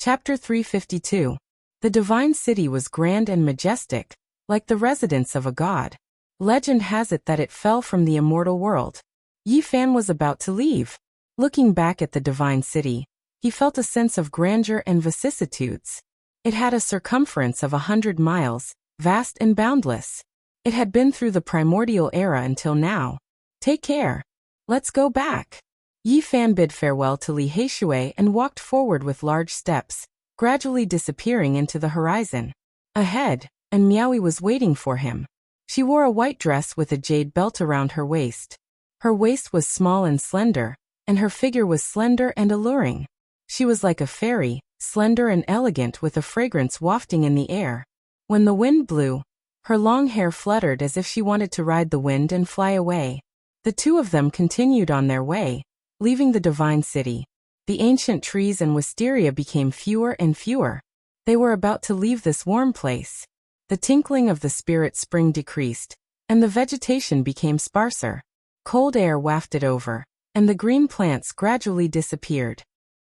Chapter 352. The divine city was grand and majestic, like the residence of a god. Legend has it that it fell from the immortal world. Yi Fan was about to leave. Looking back at the divine city, he felt a sense of grandeur and vicissitudes. It had a circumference of 100 miles, vast and boundless. It had been through the primordial era until now. Take care. Let's go back. Yi Fan bid farewell to Li Heishui and walked forward with large steps, gradually disappearing into the horizon. Ahead, and Miaowi was waiting for him. She wore a white dress with a jade belt around her waist. Her waist was small and slender, and her figure was slender and alluring. She was like a fairy, slender and elegant with a fragrance wafting in the air. When the wind blew, her long hair fluttered as if she wanted to ride the wind and fly away. The two of them continued on their way, leaving the divine city. The ancient trees and wisteria became fewer and fewer. They were about to leave this warm place. The tinkling of the spirit spring decreased, and the vegetation became sparser. Cold air wafted over, and the green plants gradually disappeared.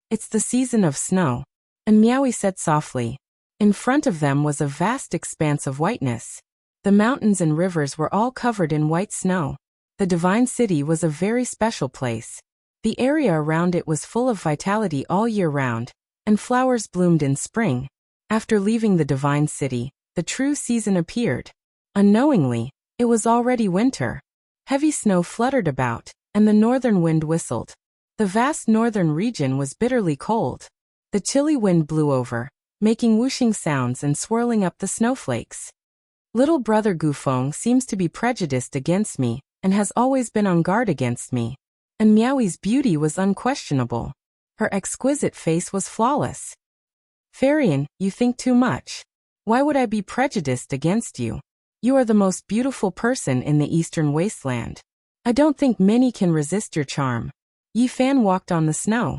It's the season of snow, and Miaowi said softly. In front of them was a vast expanse of whiteness. The mountains and rivers were all covered in white snow. The divine city was a very special place. The area around it was full of vitality all year round, and flowers bloomed in spring. After leaving the divine city, the true season appeared. Unknowingly, it was already winter. Heavy snow fluttered about, and the northern wind whistled. The vast northern region was bitterly cold. The chilly wind blew over, making whooshing sounds and swirling up the snowflakes. Little brother Gufeng seems to be prejudiced against me, and has always been on guard against me. And Miaowi's beauty was unquestionable. Her exquisite face was flawless. Farian, you think too much. Why would I be prejudiced against you? You are the most beautiful person in the eastern wasteland. I don't think many can resist your charm. Yi Fan walked on the snow.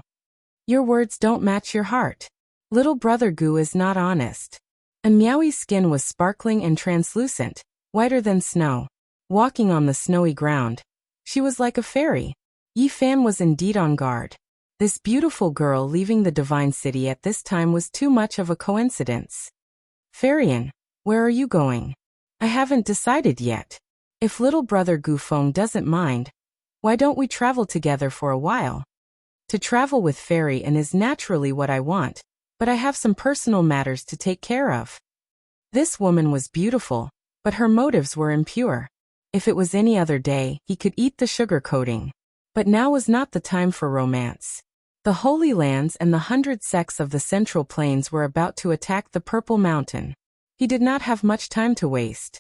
Your words don't match your heart. Little brother Gu is not honest. And Miaowi's skin was sparkling and translucent, whiter than snow. Walking on the snowy ground, she was like a fairy. Yi Fan was indeed on guard. This beautiful girl leaving the divine city at this time was too much of a coincidence. Farian, where are you going? I haven't decided yet. If little brother Gufeng doesn't mind, why don't we travel together for a while? To travel with Farian is naturally what I want, but I have some personal matters to take care of. This woman was beautiful, but her motives were impure. If it was any other day, he could eat the sugar coating. But now was not the time for romance. The Holy Lands and the 100 sects of the Central Plains were about to attack the Purple Mountain. He did not have much time to waste.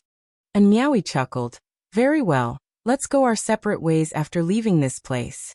And Miaowi chuckled. Very well, let's go our separate ways after leaving this place.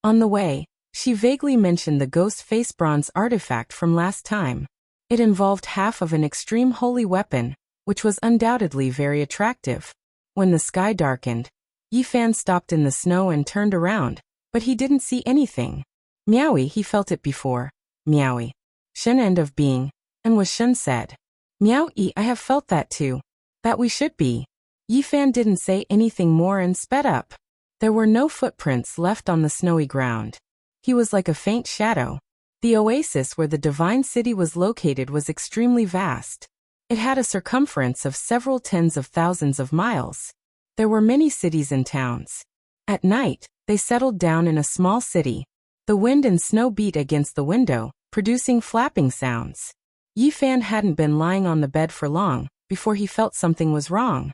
On the way, she vaguely mentioned the ghost face bronze artifact from last time. It involved half of an extreme holy weapon, which was undoubtedly very attractive. When the sky darkened, Yi Fan stopped in the snow and turned around, but he didn't see anything. Miaowi, he felt it before. Miaowi. Shen end of being, and was Shen said. Miaowi, I have felt that too. That we should be. Yi Fan didn't say anything more and sped up. There were no footprints left on the snowy ground. He was like a faint shadow. The oasis where the divine city was located was extremely vast. It had a circumference of several tens of thousands of miles. There were many cities and towns. At night, they settled down in a small city. The wind and snow beat against the window, producing flapping sounds. Yi Fan hadn't been lying on the bed for long, before he felt something was wrong.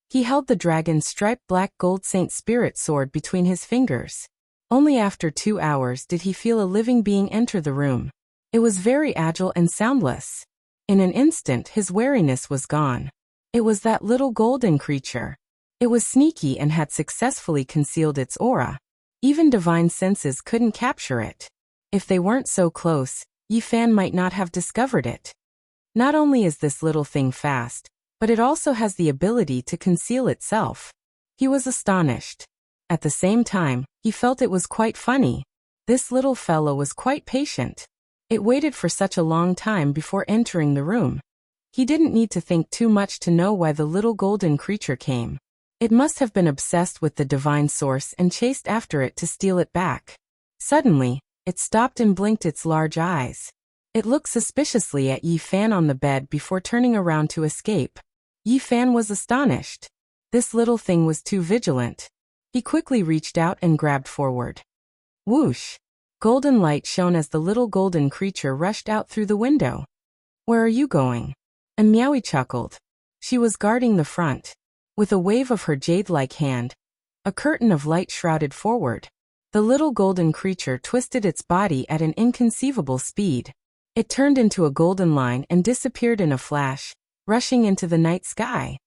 He held the dragon-striped black gold Saint Spirit sword between his fingers. Only after 2 hours did he feel a living being enter the room. It was very agile and soundless. In an instant his wariness was gone. It was that little golden creature. It was sneaky and had successfully concealed its aura. Even divine senses couldn't capture it. If they weren't so close, Yi Fan might not have discovered it. Not only is this little thing fast, but it also has the ability to conceal itself. He was astonished. At the same time, he felt it was quite funny. This little fellow was quite patient. It waited for such a long time before entering the room. He didn't need to think too much to know why the little golden creature came. It must have been obsessed with the divine source and chased after it to steal it back. Suddenly, it stopped and blinked its large eyes. It looked suspiciously at Yi Fan on the bed before turning around to escape. Yi Fan was astonished. This little thing was too vigilant. He quickly reached out and grabbed forward. Whoosh! Golden light shone as the little golden creature rushed out through the window. Where are you going? And Meowie chuckled. She was guarding the front. With a wave of her jade-like hand, a curtain of light shrouded forward. The little golden creature twisted its body at an inconceivable speed. It turned into a golden line and disappeared in a flash, rushing into the night sky.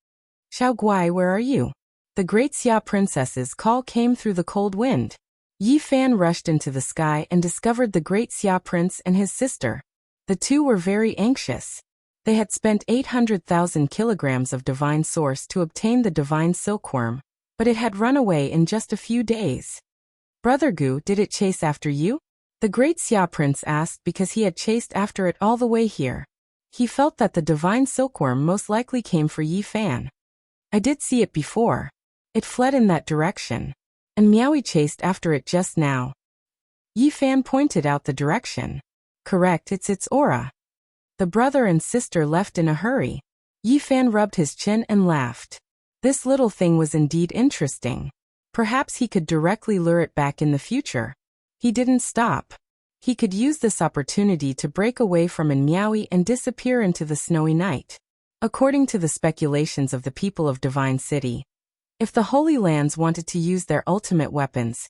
Xiao Guai, where are you? The great Xia princess's call came through the cold wind. Yi Fan rushed into the sky and discovered the great Xia prince and his sister. The two were very anxious. They had spent 800,000 kilograms of divine source to obtain the divine silkworm, but it had run away in just a few days. Brother Gu, did it chase after you? The great Xia prince asked because he had chased after it all the way here. He felt that the divine silkworm most likely came for Yi Fan. I did see it before. It fled in that direction. And Meowie chased after it just now. Yi Fan pointed out the direction. Correct, it's its aura. The brother and sister left in a hurry. Yi Fan rubbed his chin and laughed. This little thing was indeed interesting. Perhaps he could directly lure it back in the future. He didn't stop. He could use this opportunity to break away from Meowie and disappear into the snowy night. According to the speculations of the people of Divine City, if the Holy Lands wanted to use their ultimate weapons,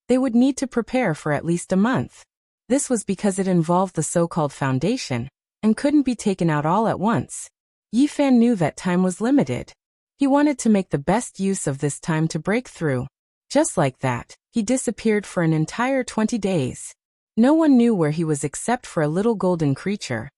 they would need to prepare for at least a month. This was because it involved the so-called foundation, and couldn't be taken out all at once. Yi Fan knew that time was limited. He wanted to make the best use of this time to break through. Just like that, he disappeared for an entire 20 days. No one knew where he was except for a little golden creature.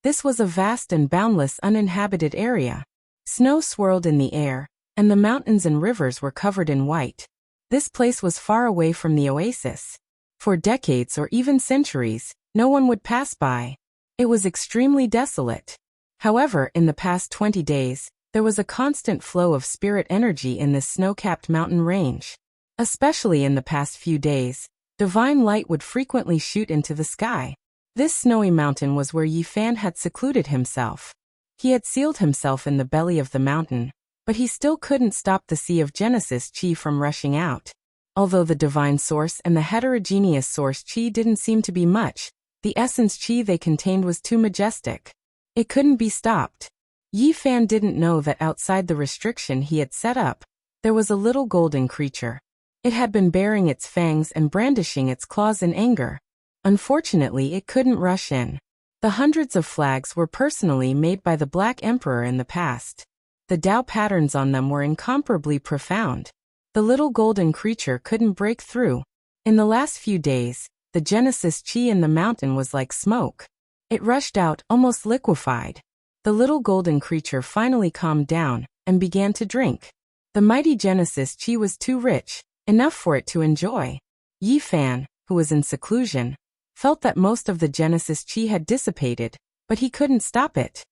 This was a vast and boundless uninhabited area. Snow swirled in the air, and the mountains and rivers were covered in white. This place was far away from the oasis. For decades or even centuries, no one would pass by. It was extremely desolate. However, in the past 20 days, there was a constant flow of spirit energy in this snow-capped mountain range. Especially in the past few days, divine light would frequently shoot into the sky. This snowy mountain was where Yi Fan had secluded himself. He had sealed himself in the belly of the mountain, but he still couldn't stop the Sea of Genesis Qi from rushing out. Although the divine source and the heterogeneous source Qi didn't seem to be much, the essence Qi they contained was too majestic. It couldn't be stopped. Yi Fan didn't know that outside the restriction he had set up, there was a little golden creature. It had been baring its fangs and brandishing its claws in anger. Unfortunately, it couldn't rush in. The hundreds of flags were personally made by the Black Emperor in the past. The Tao patterns on them were incomparably profound. The little golden creature couldn't break through. In the last few days, the Genesis Qi in the mountain was like smoke. It rushed out, almost liquefied. The little golden creature finally calmed down and began to drink. The mighty Genesis Qi was too rich, enough for it to enjoy. Yi Fan, who was in seclusion, felt that most of the Genesis Qi had dissipated, but he couldn't stop it.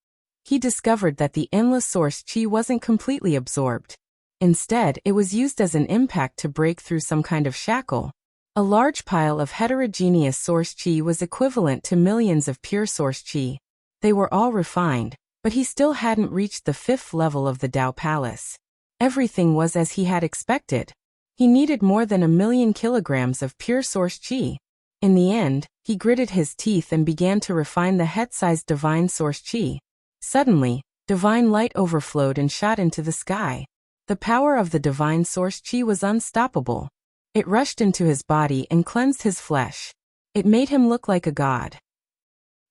He discovered that the endless source Qi wasn't completely absorbed. Instead, it was used as an impact to break through some kind of shackle. A large pile of heterogeneous source Qi was equivalent to millions of pure source Qi. They were all refined, but he still hadn't reached the 5th level of the Tao Palace. Everything was as he had expected. He needed more than 1,000,000 kilograms of pure source Qi. In the end, he gritted his teeth and began to refine the head-sized divine source Qi. Suddenly, divine light overflowed and shot into the sky. The power of the divine source Qi was unstoppable. It rushed into his body and cleansed his flesh. It made him look like a god.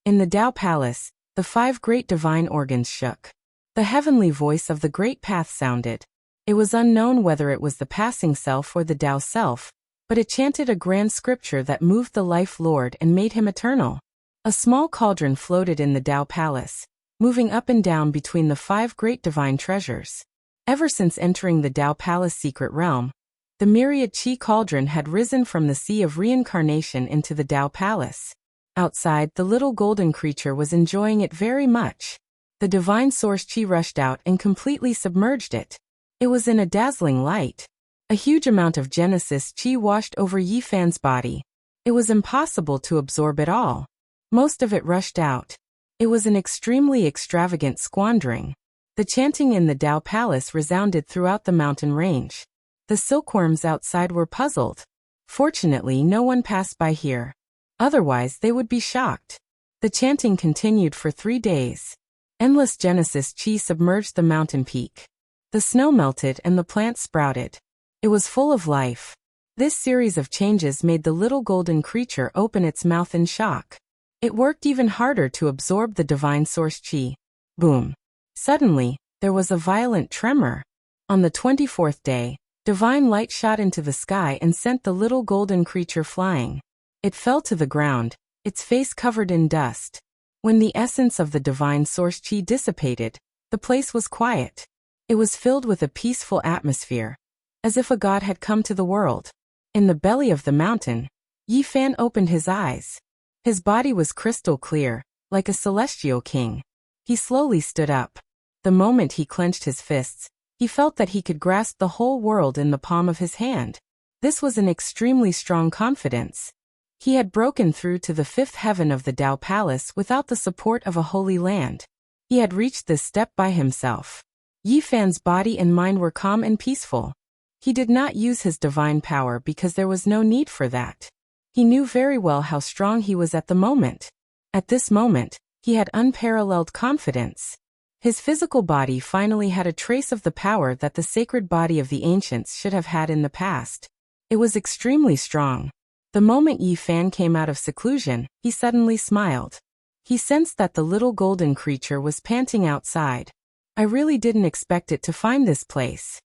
In the Tao Palace, the 5 great divine organs shook. The heavenly voice of the great path sounded. It was unknown whether it was the passing self or the Tao self, but it chanted a grand scripture that moved the life lord and made him eternal. A small cauldron floated in the Tao Palace, moving up and down between the 5 great divine treasures. Ever since entering the Tao Palace secret realm, the myriad Qi cauldron had risen from the sea of reincarnation into the Tao Palace. Outside, the little golden creature was enjoying it very much. The divine source Qi rushed out and completely submerged it. It was in a dazzling light. A huge amount of Genesis Qi washed over Yi Fan's body. It was impossible to absorb it all. Most of it rushed out. It was an extremely extravagant squandering. The chanting in the Dao Palace resounded throughout the mountain range. The silkworms outside were puzzled. Fortunately, no one passed by here. Otherwise, they would be shocked. The chanting continued for 3 days. Endless Genesis Chi submerged the mountain peak. The snow melted and the plants sprouted. It was full of life. This series of changes made the little golden creature open its mouth in shock. It worked even harder to absorb the divine source Chi. Boom. Suddenly, there was a violent tremor. On the 24th day, divine light shot into the sky and sent the little golden creature flying. It fell to the ground, its face covered in dust. When the essence of the divine source Chi dissipated, the place was quiet. It was filled with a peaceful atmosphere, as if a god had come to the world. In the belly of the mountain, Yi Fan opened his eyes. His body was crystal clear, like a celestial king. He slowly stood up. The moment he clenched his fists, he felt that he could grasp the whole world in the palm of his hand. This was an extremely strong confidence. He had broken through to the 5th heaven of the Dao Palace without the support of a holy land. He had reached this step by himself. Yi Fan's body and mind were calm and peaceful. He did not use his divine power because there was no need for that. He knew very well how strong he was at the moment. At this moment, he had unparalleled confidence. His physical body finally had a trace of the power that the sacred body of the ancients should have had in the past. It was extremely strong. The moment Yi Fan came out of seclusion, he suddenly smiled. He sensed that the little golden creature was panting outside. I really didn't expect it to find this place.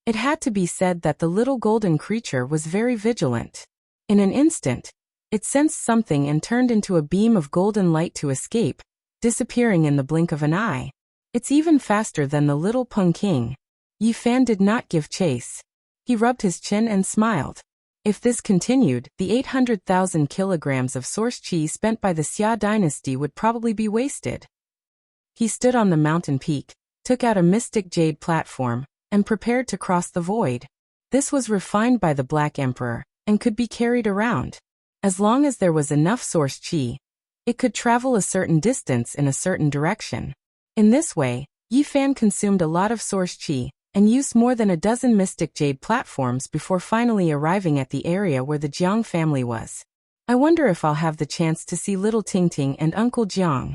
It had to be said that the little golden creature was very vigilant. In an instant, it sensed something and turned into a beam of golden light to escape, disappearing in the blink of an eye. It's even faster than the little Peng King. Yi Fan did not give chase. He rubbed his chin and smiled. If this continued, the 800,000 kilograms of source Qi spent by the Xia dynasty would probably be wasted. He stood on the mountain peak, took out a mystic jade platform, and prepared to cross the void. This was refined by the Black Emperor, and could be carried around. As long as there was enough source Qi, it could travel a certain distance in a certain direction. In this way, Yi Fan consumed a lot of source Qi, and used more than a dozen mystic jade platforms before finally arriving at the area where the Jiang family was. I wonder if I'll have the chance to see little Tingting and Uncle Jiang.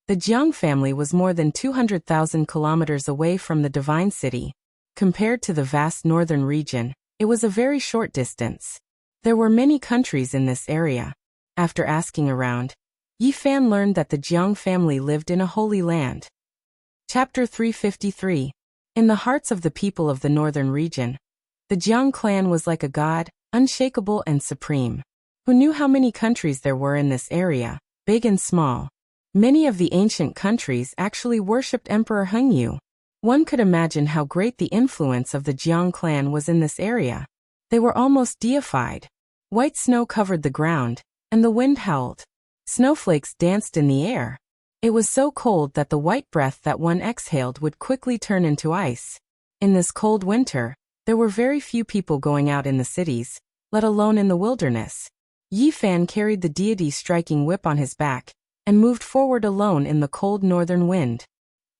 The Jiang family was more than 200,000 kilometers away from the Divine City. Compared to the vast northern region, it was a very short distance. There were many countries in this area. After asking around, Yi Fan learned that the Jiang family lived in a holy land. Chapter 353. In the hearts of the people of the northern region, the Jiang clan was like a god, unshakable and supreme. Who knew how many countries there were in this area, big and small? Many of the ancient countries actually worshipped Emperor Hengyu. One could imagine how great the influence of the Jiang clan was in this area. They were almost deified. White snow covered the ground, and the wind howled. Snowflakes danced in the air. It was so cold that the white breath that one exhaled would quickly turn into ice. In this cold winter, there were very few people going out in the cities, let alone in the wilderness. Yi Fan carried the deity's striking whip on his back, and moved forward alone in the cold northern wind.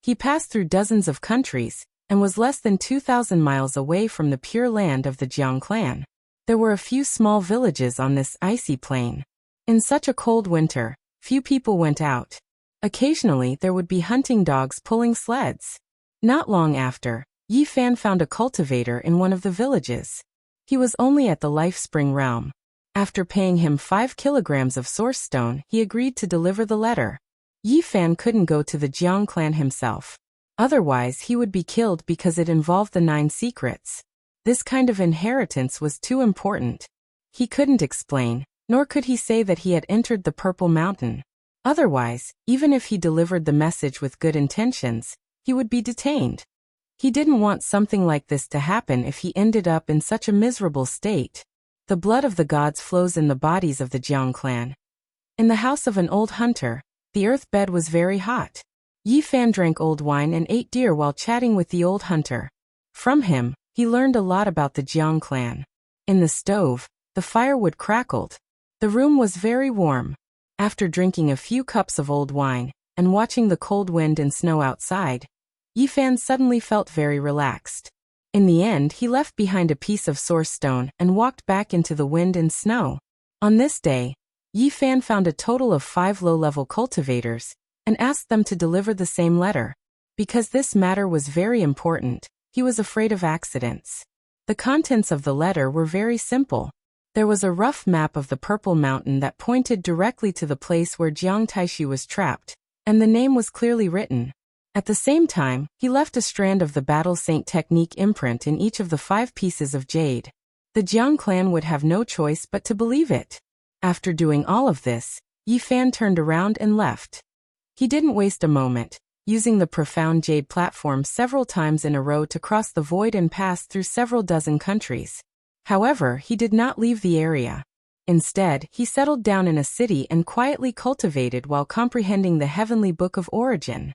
He passed through dozens of countries, and was less than 2,000 miles away from the pure land of the Jiang clan. There were a few small villages on this icy plain. In such a cold winter, few people went out. Occasionally there would be hunting dogs pulling sleds. Not long after, Yi Fan found a cultivator in one of the villages. He was only at the Life Spring realm. After paying him 5 kilograms of source stone, he agreed to deliver the letter. Yi Fan couldn't go to the Jiang clan himself. Otherwise he would be killed because it involved the 9 secrets. This kind of inheritance was too important. He couldn't explain, nor could he say that he had entered the Purple Mountain. Otherwise, even if he delivered the message with good intentions, he would be detained. He didn't want something like this to happen if he ended up in such a miserable state. The blood of the gods flows in the bodies of the Jiang clan. In the house of an old hunter, the earth bed was very hot. Yi Fan drank old wine and ate deer while chatting with the old hunter. From him, he learned a lot about the Jiang clan. In the stove, the firewood crackled. The room was very warm. After drinking a few cups of old wine, and watching the cold wind and snow outside, Yi Fan suddenly felt very relaxed. In the end, he left behind a piece of source stone and walked back into the wind and snow. On this day, Yi Fan found a total of 5 low-level cultivators, and asked them to deliver the same letter. Because this matter was very important, he was afraid of accidents. The contents of the letter were very simple. There was a rough map of the Purple Mountain that pointed directly to the place where Jiang Taishi was trapped, and the name was clearly written. At the same time, he left a strand of the Battle Saint technique imprint in each of the 5 pieces of jade. The Jiang clan would have no choice but to believe it. After doing all of this, Yi Fan turned around and left. He didn't waste a moment, using the profound jade platform several times in a row to cross the void and pass through several dozen countries. However, he did not leave the area. Instead, he settled down in a city and quietly cultivated while comprehending the heavenly book of origin.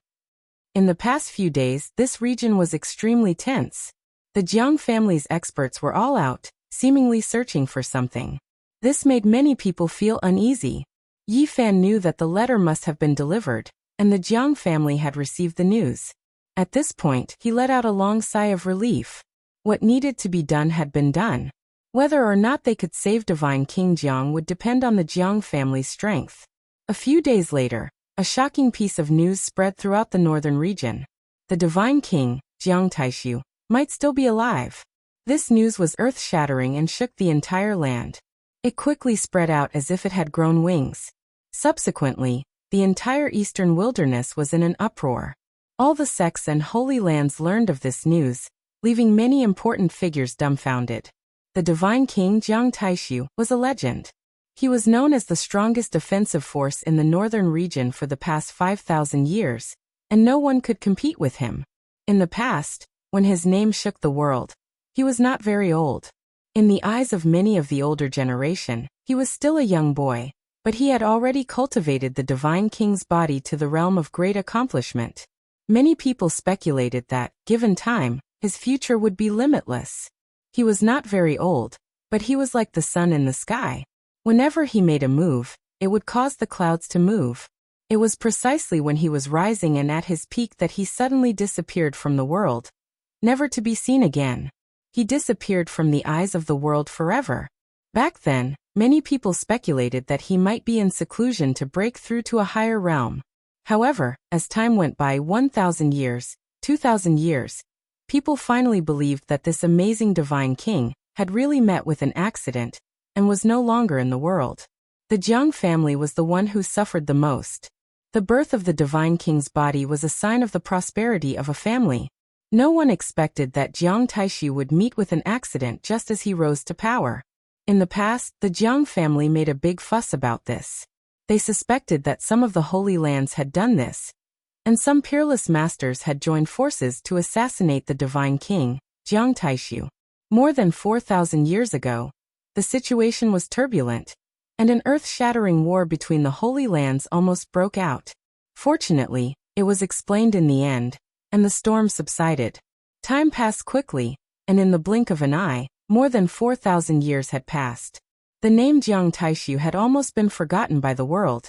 In the past few days, this region was extremely tense. The Jiang family's experts were all out, seemingly searching for something. This made many people feel uneasy. Yi Fan knew that the letter must have been delivered, and the Jiang family had received the news. At this point, he let out a long sigh of relief. What needed to be done had been done. Whether or not they could save Divine King Jiang would depend on the Jiang family's strength. A few days later, a shocking piece of news spread throughout the northern region. The Divine King, Jiang Taishu, might still be alive. This news was earth-shattering and shook the entire land. It quickly spread out as if it had grown wings. Subsequently, the entire eastern wilderness was in an uproar. All the sects and holy lands learned of this news, leaving many important figures dumbfounded. The Divine King Jiang Taishu was a legend. He was known as the strongest defensive force in the northern region for the past 5,000 years, and no one could compete with him. In the past, when his name shook the world, he was not very old. In the eyes of many of the older generation, he was still a young boy, but he had already cultivated the Divine King's body to the realm of great accomplishment. Many people speculated that, given time, his future would be limitless. He was not very old, but he was like the sun in the sky. Whenever he made a move, it would cause the clouds to move. It was precisely when he was rising and at his peak that he suddenly disappeared from the world, never to be seen again. He disappeared from the eyes of the world forever. Back then, many people speculated that he might be in seclusion to break through to a higher realm. However, as time went by 1,000 years, 2,000 years, people finally believed that this amazing Divine King had really met with an accident and was no longer in the world. The Jiang family was the one who suffered the most. The birth of the Divine King's body was a sign of the prosperity of a family. No one expected that Jiang Taishi would meet with an accident just as he rose to power. In the past, the Jiang family made a big fuss about this. They suspected that some of the Holy Lands had done this, and some peerless masters had joined forces to assassinate the Divine King, Jiang Taishu. More than 4,000 years ago, the situation was turbulent, and an earth-shattering war between the Holy Lands almost broke out. Fortunately, it was explained in the end, and the storm subsided. Time passed quickly, and in the blink of an eye, more than 4,000 years had passed. The name Jiang Taishu had almost been forgotten by the world,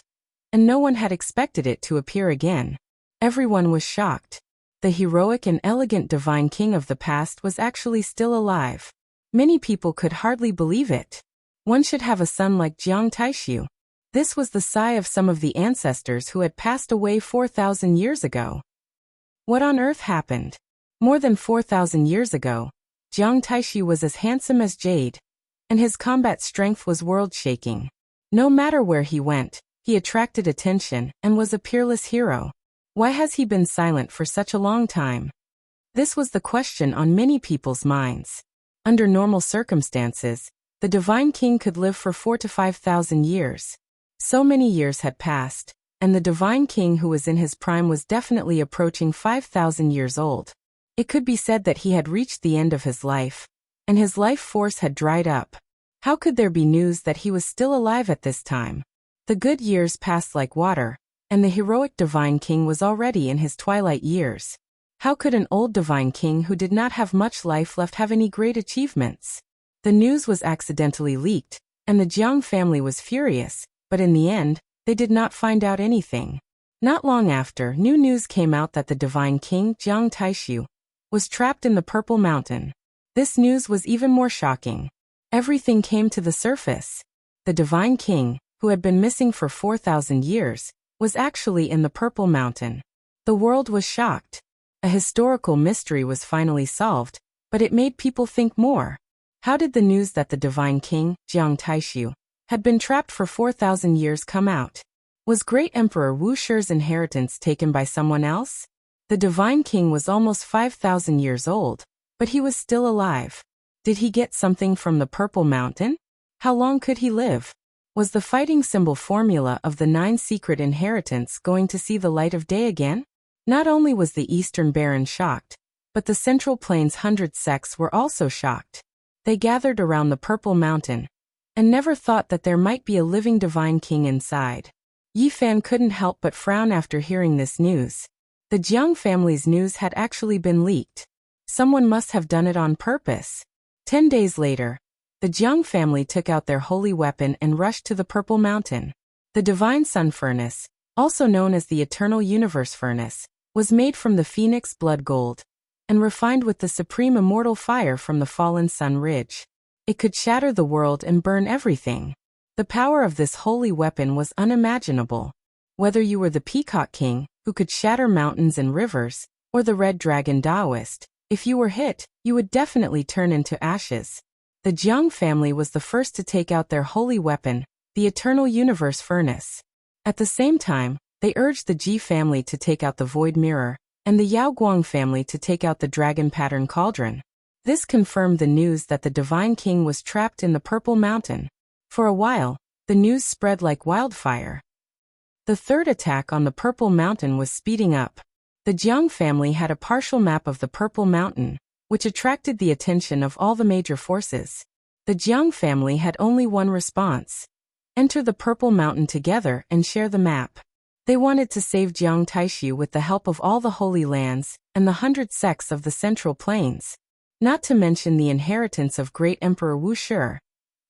and no one had expected it to appear again. Everyone was shocked. The heroic and elegant Divine King of the past was actually still alive. Many people could hardly believe it. One should have a son like Jiang Taishu. This was the sigh of some of the ancestors who had passed away 4,000 years ago. What on earth happened? More than 4,000 years ago, Jiang Taishu was as handsome as jade, and his combat strength was world-shaking. No matter where he went, he attracted attention and was a peerless hero. Why has he been silent for such a long time? This was the question on many people's minds. Under normal circumstances, the Divine King could live for 4,000 to 5,000 years. So many years had passed, and the Divine King who was in his prime was definitely approaching 5,000 years old. It could be said that he had reached the end of his life, and his life force had dried up. How could there be news that he was still alive at this time? The good years passed like water, and the heroic Divine King was already in his twilight years. How could an old Divine King who did not have much life left have any great achievements? The news was accidentally leaked, and the Jiang family was furious, but in the end, they did not find out anything. Not long after, new news came out that the divine king, Jiang Taishu, was trapped in the Purple Mountain. This news was even more shocking. Everything came to the surface. The divine king, who had been missing for 4,000 years, was actually in the Purple Mountain. The world was shocked. A historical mystery was finally solved, but it made people think more. How did the news that the divine king, Jiang Taishu, had been trapped for 4,000 years come out? Was great Emperor Wu Shi's inheritance taken by someone else? The divine king was almost 5,000 years old, but he was still alive. Did he get something from the Purple Mountain? How long could he live? Was the fighting symbol formula of the 9 secret inheritance going to see the light of day again? Not only was the Eastern Baron shocked, but the Central Plains 100 sects were also shocked. They gathered around the Purple Mountain and never thought that there might be a living divine king inside. Yi Fan couldn't help but frown after hearing this news. The Jiang family's news had actually been leaked. Someone must have done it on purpose. 10 days later, the Jiang family took out their holy weapon and rushed to the Purple Mountain. The Divine Sun Furnace, also known as the Eternal Universe Furnace, was made from the Phoenix blood gold and refined with the supreme immortal fire from the fallen Sun Ridge. It could shatter the world and burn everything. The power of this holy weapon was unimaginable. Whether you were the Peacock King, who could shatter mountains and rivers, or the Red Dragon Taoist, if you were hit, you would definitely turn into ashes. The Jiang family was the first to take out their holy weapon, the Eternal Universe Furnace. At the same time, they urged the Ji family to take out the Void Mirror, and the Yao Guang family to take out the Dragon Pattern Cauldron. This confirmed the news that the Divine King was trapped in the Purple Mountain. For a while, the news spread like wildfire. The third attack on the Purple Mountain was speeding up. The Jiang family had a partial map of the Purple Mountain, which attracted the attention of all the major forces. The Jiang family had only one response: enter the Purple Mountain together and share the map. They wanted to save Jiang Taishu with the help of all the Holy Lands and the 100 sects of the Central Plains. Not to mention the inheritance of great Emperor Wu Shi.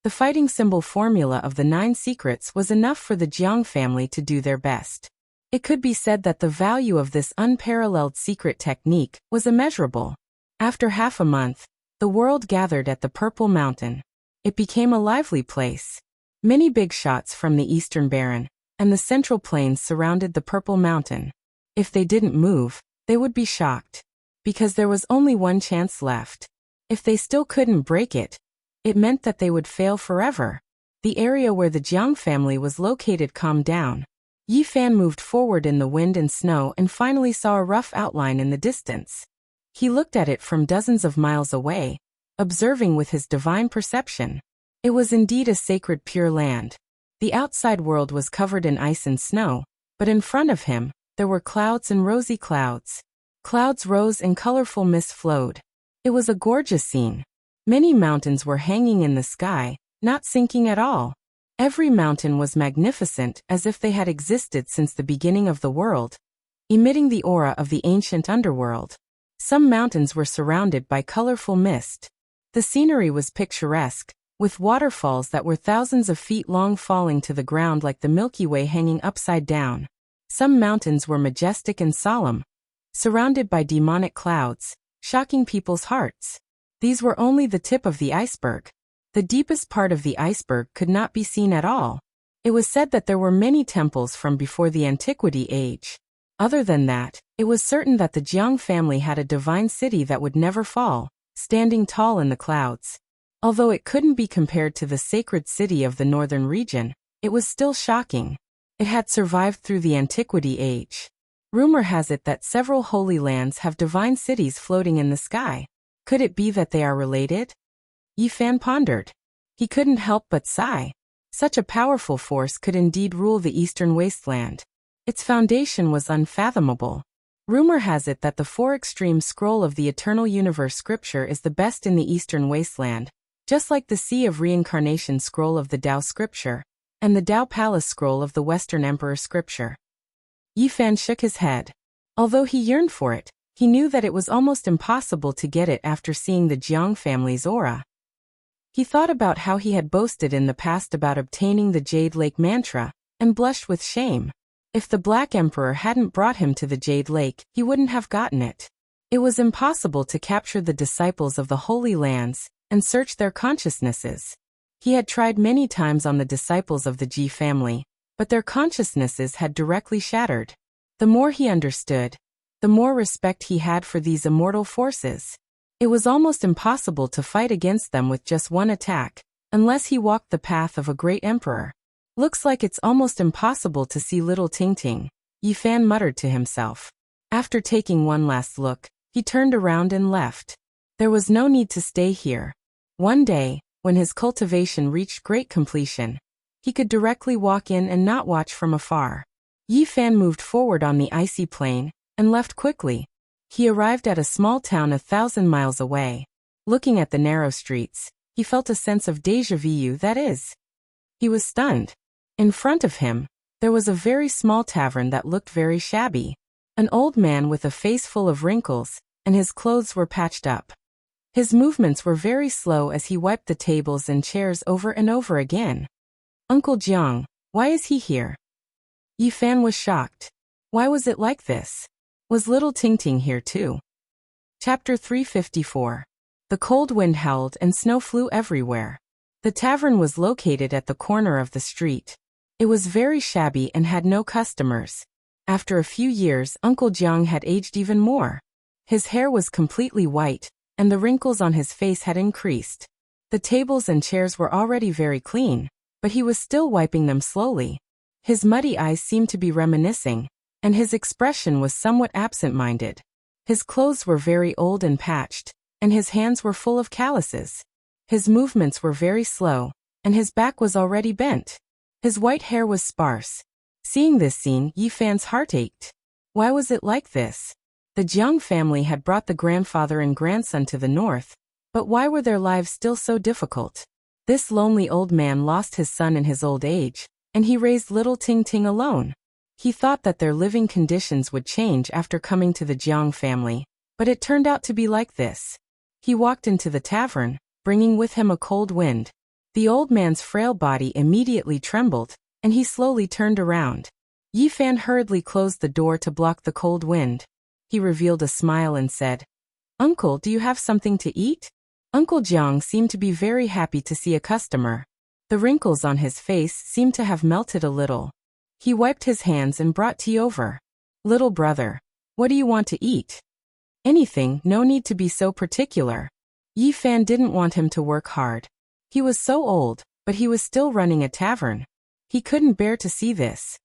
The fighting symbol formula of the 9 secrets was enough for the Jiang family to do their best. It could be said that the value of this unparalleled secret technique was immeasurable. After half a month, the world gathered at the Purple Mountain. It became a lively place. Many big shots from the Eastern Baron and the Central Plains surrounded the Purple Mountain. If they didn't move, they would be shocked. Because there was only one chance left. If they still couldn't break it, it meant that they would fail forever. The area where the Jiang family was located calmed down. Yi Fan moved forward in the wind and snow and finally saw a rough outline in the distance. He looked at it from dozens of miles away, observing with his divine perception. It was indeed a sacred pure land. The outside world was covered in ice and snow, but in front of him, there were clouds and rosy clouds. Clouds rose and colorful mist flowed. It was a gorgeous scene. Many mountains were hanging in the sky, not sinking at all. Every mountain was magnificent as if they had existed since the beginning of the world, emitting the aura of the ancient underworld. Some mountains were surrounded by colorful mist. The scenery was picturesque, with waterfalls that were thousands of feet long falling to the ground like the Milky Way hanging upside down. Some mountains were majestic and solemn, surrounded by demonic clouds, shocking people's hearts. These were only the tip of the iceberg. The deepest part of the iceberg could not be seen at all. It was said that there were many temples from before the Antiquity Age. Other than that, it was certain that the Jiang family had a divine city that would never fall, standing tall in the clouds. Although it couldn't be compared to the sacred city of the northern region, it was still shocking. It had survived through the Antiquity Age. Rumor has it that several holy lands have divine cities floating in the sky. Could it be that they are related? Yi Fan pondered. He couldn't help but sigh. Such a powerful force could indeed rule the eastern wasteland. Its foundation was unfathomable. Rumor has it that the Four Extreme Scroll of the Eternal Universe Scripture is the best in the eastern wasteland, just like the Sea of Reincarnation Scroll of the Tao Scripture, and the Tao Palace Scroll of the Western Emperor Scripture. Yi Fan shook his head. Although he yearned for it, he knew that it was almost impossible to get it after seeing the Jiang family's aura. He thought about how he had boasted in the past about obtaining the Jade Lake Mantra, and blushed with shame. If the Black Emperor hadn't brought him to the Jade Lake, he wouldn't have gotten it. It was impossible to capture the disciples of the Holy Lands and search their consciousnesses. He had tried many times on the disciples of the Ji family, but their consciousnesses had directly shattered. The more he understood, the more respect he had for these immortal forces. It was almost impossible to fight against them with just one attack, unless he walked the path of a great emperor. Looks like it's almost impossible to see little Tingting, Yi Fan muttered to himself. After taking one last look, he turned around and left. There was no need to stay here. One day, when his cultivation reached great completion, he could directly walk in and not watch from afar. Yi Fan moved forward on the icy plain and left quickly. He arrived at a small town 1,000 miles away. Looking at the narrow streets, he felt a sense of déjà vu, that is. He was stunned. In front of him, there was a very small tavern that looked very shabby. An old man with a face full of wrinkles, and his clothes were patched up. His movements were very slow as he wiped the tables and chairs over and over again. Uncle Jiang, why is he here? Yi Fan was shocked. Why was it like this? Was little Tingting here too? Chapter 354. The cold wind howled and snow flew everywhere. The tavern was located at the corner of the street. It was very shabby and had no customers. After a few years, Uncle Jiang had aged even more. His hair was completely white, and the wrinkles on his face had increased. The tables and chairs were already very clean, but he was still wiping them slowly. His muddy eyes seemed to be reminiscing, and his expression was somewhat absent-minded. His clothes were very old and patched, and his hands were full of calluses. His movements were very slow, and his back was already bent. His white hair was sparse. Seeing this scene, Yi Fan's heart ached. Why was it like this? The Jiang family had brought the grandfather and grandson to the north, but why were their lives still so difficult? This lonely old man lost his son in his old age, and he raised little Tingting alone. He thought that their living conditions would change after coming to the Jiang family, but it turned out to be like this. He walked into the tavern, bringing with him a cold wind. The old man's frail body immediately trembled, and he slowly turned around. Yi Fan hurriedly closed the door to block the cold wind. He revealed a smile and said, "Uncle, do you have something to eat?" Uncle Jiang seemed to be very happy to see a customer. The wrinkles on his face seemed to have melted a little. He wiped his hands and brought tea over. "Little brother, what do you want to eat?" "Anything, no need to be so particular." Yi Fan didn't want him to work hard. He was so old, but he was still running a tavern. He couldn't bear to see this.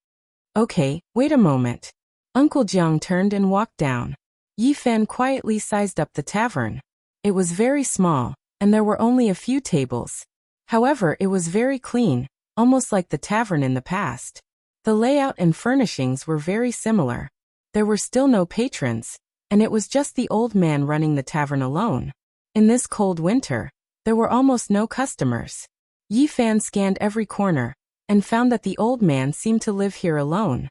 "Okay, wait a moment." Uncle Jiang turned and walked down. Yi Fan quietly sized up the tavern. It was very small, and there were only a few tables. However, it was very clean, almost like the tavern in the past. The layout and furnishings were very similar. There were still no patrons, and it was just the old man running the tavern alone. In this cold winter, there were almost no customers. Yi Fan scanned every corner, and found that the old man seemed to live here alone.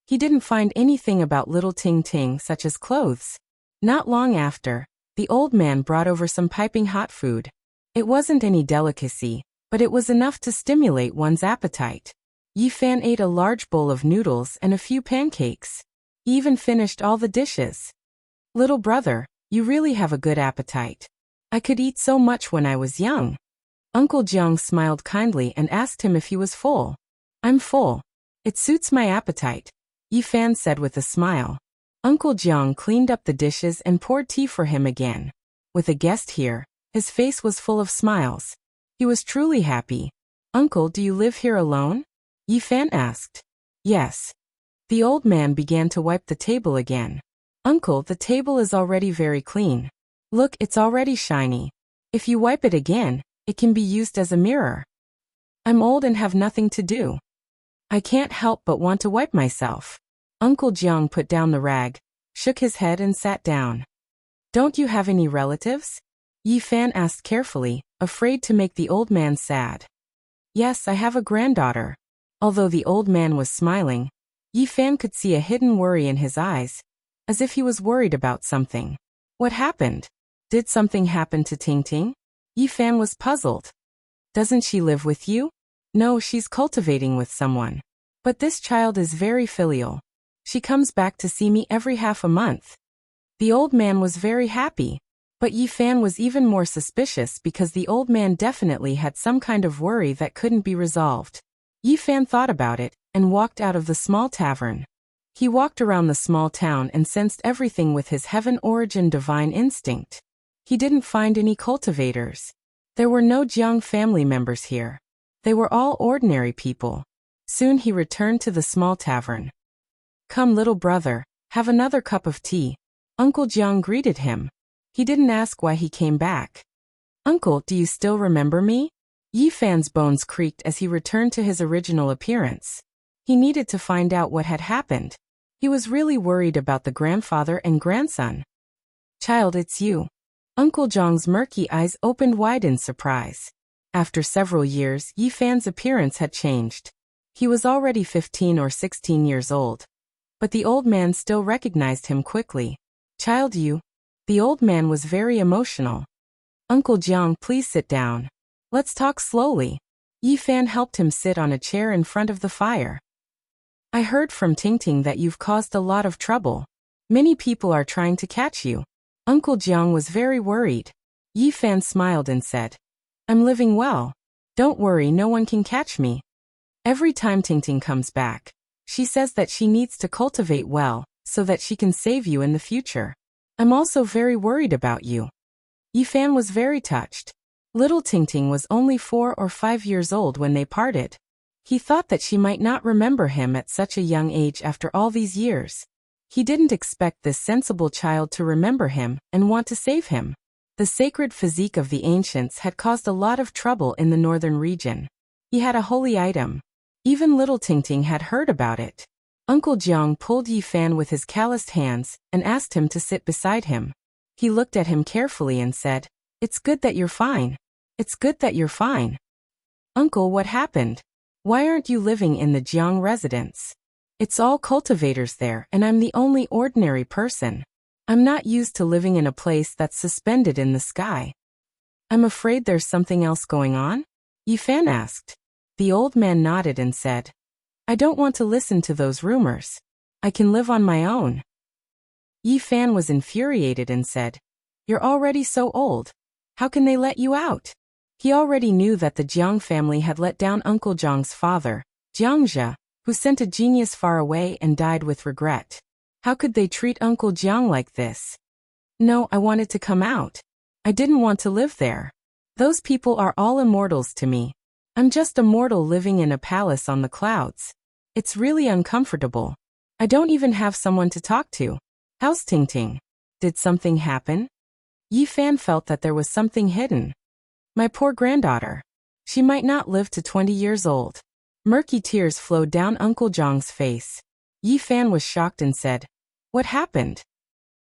He didn't find anything about little Tingting such as clothes. Not long after, the old man brought over some piping hot food. It wasn't any delicacy, but it was enough to stimulate one's appetite. Yi Fan ate a large bowl of noodles and a few pancakes. He even finished all the dishes. "Little brother, you really have a good appetite. I could eat so much when I was young." Uncle Jiang smiled kindly and asked him if he was full. "I'm full. It suits my appetite," Yi Fan said with a smile. Uncle Jiang cleaned up the dishes and poured tea for him again. With a guest here, his face was full of smiles. He was truly happy. "Uncle, do you live here alone?" Yi Fan asked. "Yes." The old man began to wipe the table again. "Uncle, the table is already very clean. Look, it's already shiny. If you wipe it again, it can be used as a mirror." "I'm old and have nothing to do. I can't help but want to wipe myself." Uncle Jiang put down the rag, shook his head and sat down. "Don't you have any relatives?" Yi Fan asked carefully, afraid to make the old man sad. "Yes, I have a granddaughter." Although the old man was smiling, Yi Fan could see a hidden worry in his eyes, as if he was worried about something. What happened? Did something happen to Tingting? Yi Fan was puzzled. "Doesn't she live with you?" "No, she's cultivating with someone." But this child is very filial. She comes back to see me every half a month. The old man was very happy. But Yi Fan was even more suspicious because the old man definitely had some kind of worry that couldn't be resolved. Yi Fan thought about it and walked out of the small tavern. He walked around the small town and sensed everything with his heaven-origin divine instinct. He didn't find any cultivators. There were no Jiang family members here. They were all ordinary people. Soon he returned to the small tavern. "Come, little brother, have another cup of tea." Uncle Jiang greeted him. He didn't ask why he came back. "Uncle, do you still remember me?" Yi Fan's bones creaked as he returned to his original appearance. He needed to find out what had happened. He was really worried about the grandfather and grandson. "Child, it's you." Uncle Jiang's murky eyes opened wide in surprise. After several years, Yi Fan's appearance had changed. He was already 15 or 16 years old. But the old man still recognized him quickly. "Child, you." The old man was very emotional. "Uncle Jiang, please sit down. Let's talk slowly." Yi Fan helped him sit on a chair in front of the fire. "I heard from Tingting that you've caused a lot of trouble. Many people are trying to catch you." Uncle Jiang was very worried. Yi Fan smiled and said, "I'm living well. Don't worry, no one can catch me. Every time Tingting comes back, she says that she needs to cultivate well so that she can save you in the future. I'm also very worried about you." Yi Fan was very touched. Little Tingting was only 4 or 5 years old when they parted. He thought that she might not remember him at such a young age after all these years. He didn't expect this sensible child to remember him and want to save him. The sacred physique of the ancients had caused a lot of trouble in the northern region. He had a holy item. Even little Tingting had heard about it. Uncle Jiang pulled Yi Fan with his calloused hands and asked him to sit beside him. He looked at him carefully and said, "It's good that you're fine. It's good that you're fine." "Uncle, what happened? Why aren't you living in the Jiang residence? It's all cultivators there and I'm the only ordinary person. I'm not used to living in a place that's suspended in the sky." "I'm afraid there's something else going on?" Yi Fan asked. The old man nodded and said, "I don't want to listen to those rumors. I can live on my own." Yi Fan was infuriated and said, "You're already so old. How can they let you out?" He already knew that the Jiang family had let down Uncle Jiang's father, Jiangzhe, who sent a genius far away and died with regret. How could they treat Uncle Jiang like this? "No, I wanted to come out. I didn't want to live there. Those people are all immortals to me. I'm just a mortal living in a palace on the clouds. It's really uncomfortable. I don't even have someone to talk to. How's Tingting? Did something happen?" Yi Fan felt that there was something hidden. "My poor granddaughter. She might not live to 20 years old." Murky tears flowed down Uncle Jiang's face. Yi Fan was shocked and said, "What happened?"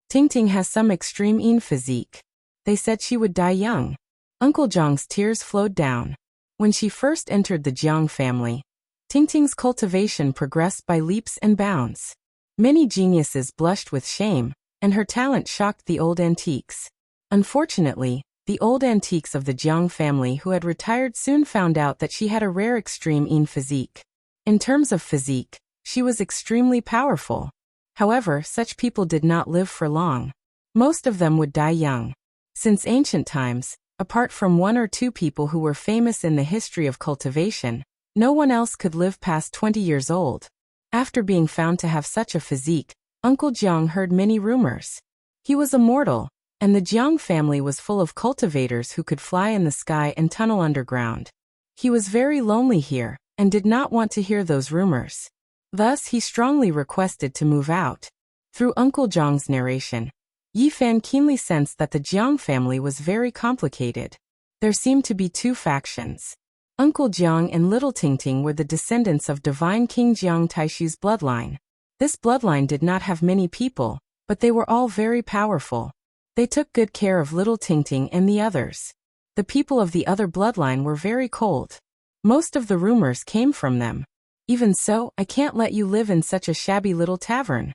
"Tingting has some extreme physique. They said she would die young." Uncle Jiang's tears flowed down. When she first entered the Jiang family, Tingting's cultivation progressed by leaps and bounds. Many geniuses blushed with shame, and her talent shocked the old antiques. Unfortunately, the old antiques of the Jiang family who had retired soon found out that she had a rare extreme physique. In terms of physique, she was extremely powerful. However, such people did not live for long. Most of them would die young. Since ancient times, apart from 1 or 2 people who were famous in the history of cultivation, no one else could live past 20 years old. After being found to have such a physique, Uncle Jiang heard many rumors. He was immortal, and the Jiang family was full of cultivators who could fly in the sky and tunnel underground. He was very lonely here, and did not want to hear those rumors. Thus he strongly requested to move out. Through Uncle Jiang's narration, Yi Fan keenly sensed that the Jiang family was very complicated. There seemed to be 2 factions. Uncle Jiang and little Tingting were the descendants of divine King Jiang Taishu's bloodline. This bloodline did not have many people, but they were all very powerful. They took good care of little Tingting and the others. The people of the other bloodline were very cold. Most of the rumors came from them. "Even so, I can't let you live in such a shabby little tavern."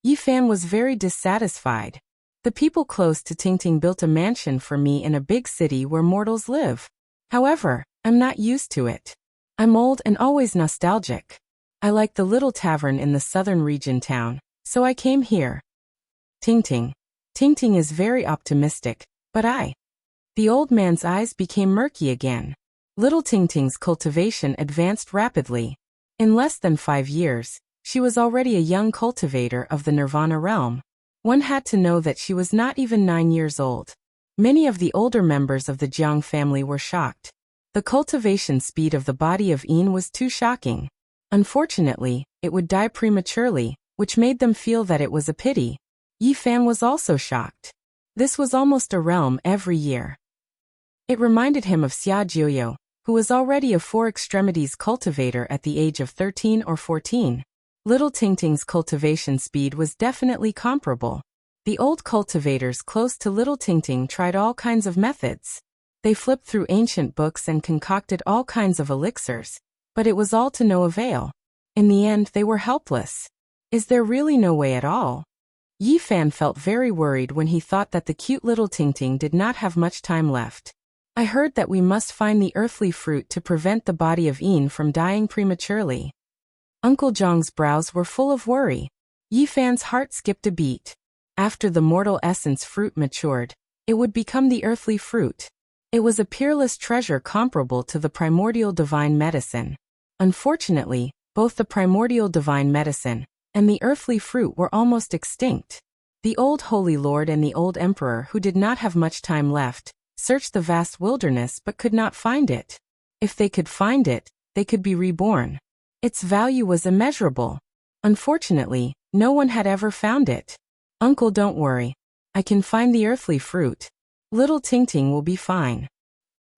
Yi Fan was very dissatisfied. "The people close to Tingting built a mansion for me in a big city where mortals live. However, I'm not used to it. I'm old and always nostalgic. I like the little tavern in the southern region town, so I came here. Ting-ting. Ting-ting is very optimistic, but The old man's eyes became murky again. Little Ting-ting's cultivation advanced rapidly. In less than 5 years, she was already a young cultivator of the Nirvana realm. One had to know that she was not even 9 years old. Many of the older members of the Jiang family were shocked. The cultivation speed of the body of Yin was too shocking. Unfortunately, it would die prematurely, which made them feel that it was a pity. Yi Fan was also shocked. This was almost a realm every year. It reminded him of Xia Jiuyo, who was already a 4 extremities cultivator at the age of 13 or 14. Little Ting-ting's cultivation speed was definitely comparable. The old cultivators close to Little Ting-ting tried all kinds of methods. They flipped through ancient books and concocted all kinds of elixirs, but it was all to no avail. In the end, they were helpless. Is there really no way at all? Yi Fan felt very worried when he thought that the cute Little Ting-ting did not have much time left. I heard that we must find the earthly fruit to prevent the body of Yin from dying prematurely. Uncle Zhang's brows were full of worry. Yi Fan's heart skipped a beat. After the mortal essence fruit matured, it would become the earthly fruit. It was a peerless treasure comparable to the primordial divine medicine. Unfortunately, both the primordial divine medicine and the earthly fruit were almost extinct. The old Holy Lord and the old Emperor, who did not have much time left, searched the vast wilderness but could not find it. If they could find it, they could be reborn. Its value was immeasurable. Unfortunately, no one had ever found it. Uncle, don't worry. I can find the earthly fruit. Little Ting-ting will be fine.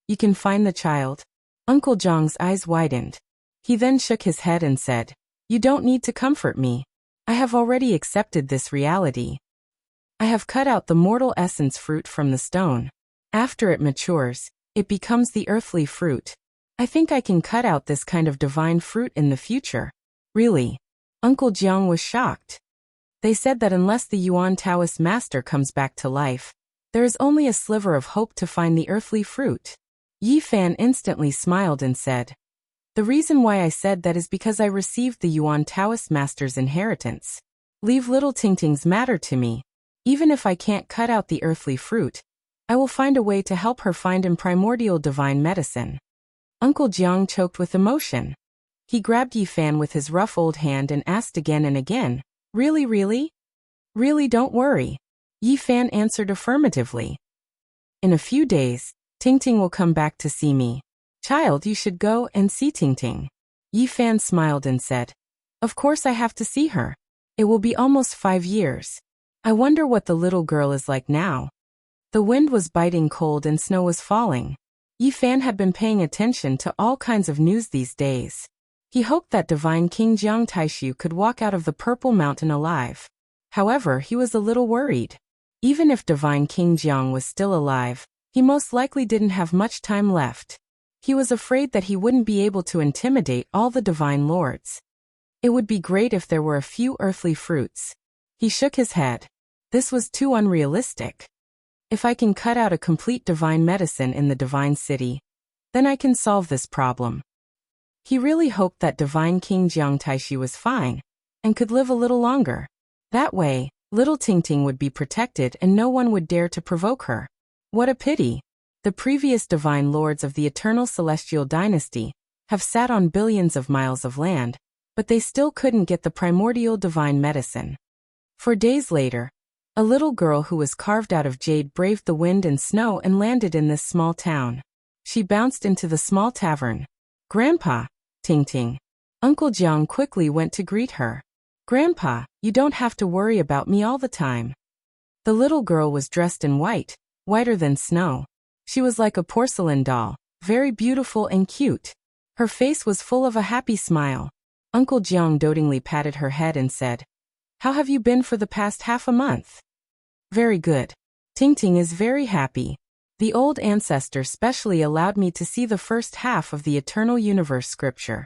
You can find the child? Uncle Zhang's eyes widened. He then shook his head and said, You don't need to comfort me. I have already accepted this reality. I have cut out the mortal essence fruit from the stone. After it matures, it becomes the earthly fruit. I think I can cut out this kind of divine fruit in the future. Really? Uncle Jiang was shocked. They said that unless the Yuan Taoist master comes back to life, there is only a sliver of hope to find the earthly fruit. Yi Fan instantly smiled and said, The reason why I said that is because I received the Yuan Taoist master's inheritance. Leave Little Ting-ting's matter to me. Even if I can't cut out the earthly fruit, I will find a way to help her find in primordial divine medicine. Uncle Jiang choked with emotion. He grabbed Yi Fan with his rough old hand and asked again and again, Really, really? Really, don't worry. Yi Fan answered affirmatively. In a few days, Ting-ting will come back to see me. Child, you should go and see Ting-ting. Yi Fan smiled and said, Of course I have to see her. It will be almost 5 years. I wonder what the little girl is like now. The wind was biting cold and snow was falling. Yi Fan had been paying attention to all kinds of news these days. He hoped that divine King Jiang Taishu could walk out of the Purple Mountain alive. However, he was a little worried. Even if divine King Jiang was still alive, he most likely didn't have much time left. He was afraid that he wouldn't be able to intimidate all the divine lords. It would be great if there were a few earthly fruits. He shook his head. This was too unrealistic. If I can cut out a complete divine medicine in the divine city, then I can solve this problem. He really hoped that divine King Jiang Taishu was fine and could live a little longer. That way, Little Ting-ting would be protected and no one would dare to provoke her. What a pity. The previous divine lords of the eternal celestial dynasty have sat on billions of miles of land, but they still couldn't get the primordial divine medicine. 4 days later, a little girl who was carved out of jade braved the wind and snow and landed in this small town. She bounced into the small tavern. Grandpa, Ting-ting. Uncle Jiang quickly went to greet her. Grandpa, you don't have to worry about me all the time. The little girl was dressed in white, whiter than snow. She was like a porcelain doll, very beautiful and cute. Her face was full of a happy smile. Uncle Jiang dotingly patted her head and said, How have you been for the past half a month? Very good. Ting-ting is very happy. The old ancestor specially allowed me to see the first half of the Eternal Universe scripture.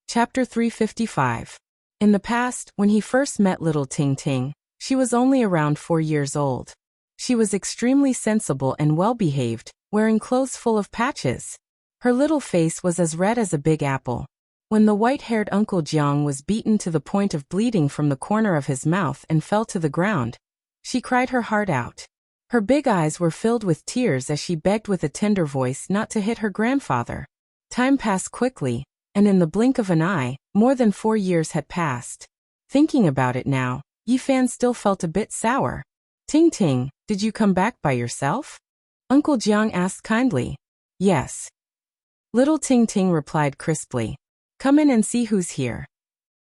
Chapter 355. In the past, when he first met little Ting-ting, she was only around 4 years old. She was extremely sensible and well-behaved, wearing clothes full of patches. Her little face was as red as a big apple. When the white-haired Uncle Jiang was beaten to the point of bleeding from the corner of his mouth and fell to the ground, she cried her heart out. Her big eyes were filled with tears as she begged with a tender voice not to hit her grandfather. Time passed quickly, and in the blink of an eye, more than 4 years had passed. Thinking about it now, Yi Fan still felt a bit sour. Ting Ting, did you come back by yourself? Uncle Jiang asked kindly. Yes. Little Ting Ting replied crisply. Come in and see who's here.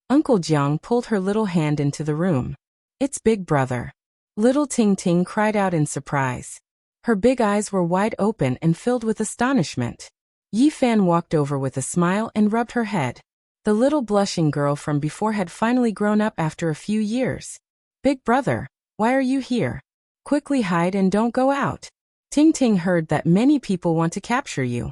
Uncle Jiang pulled her little hand into the room. It's Big Brother. Little Ting Ting cried out in surprise. Her big eyes were wide open and filled with astonishment. Yi Fan walked over with a smile and rubbed her head. The little blushing girl from before had finally grown up after a few years. Big Brother, why are you here? Quickly hide and don't go out. Ting Ting heard that many people want to capture you.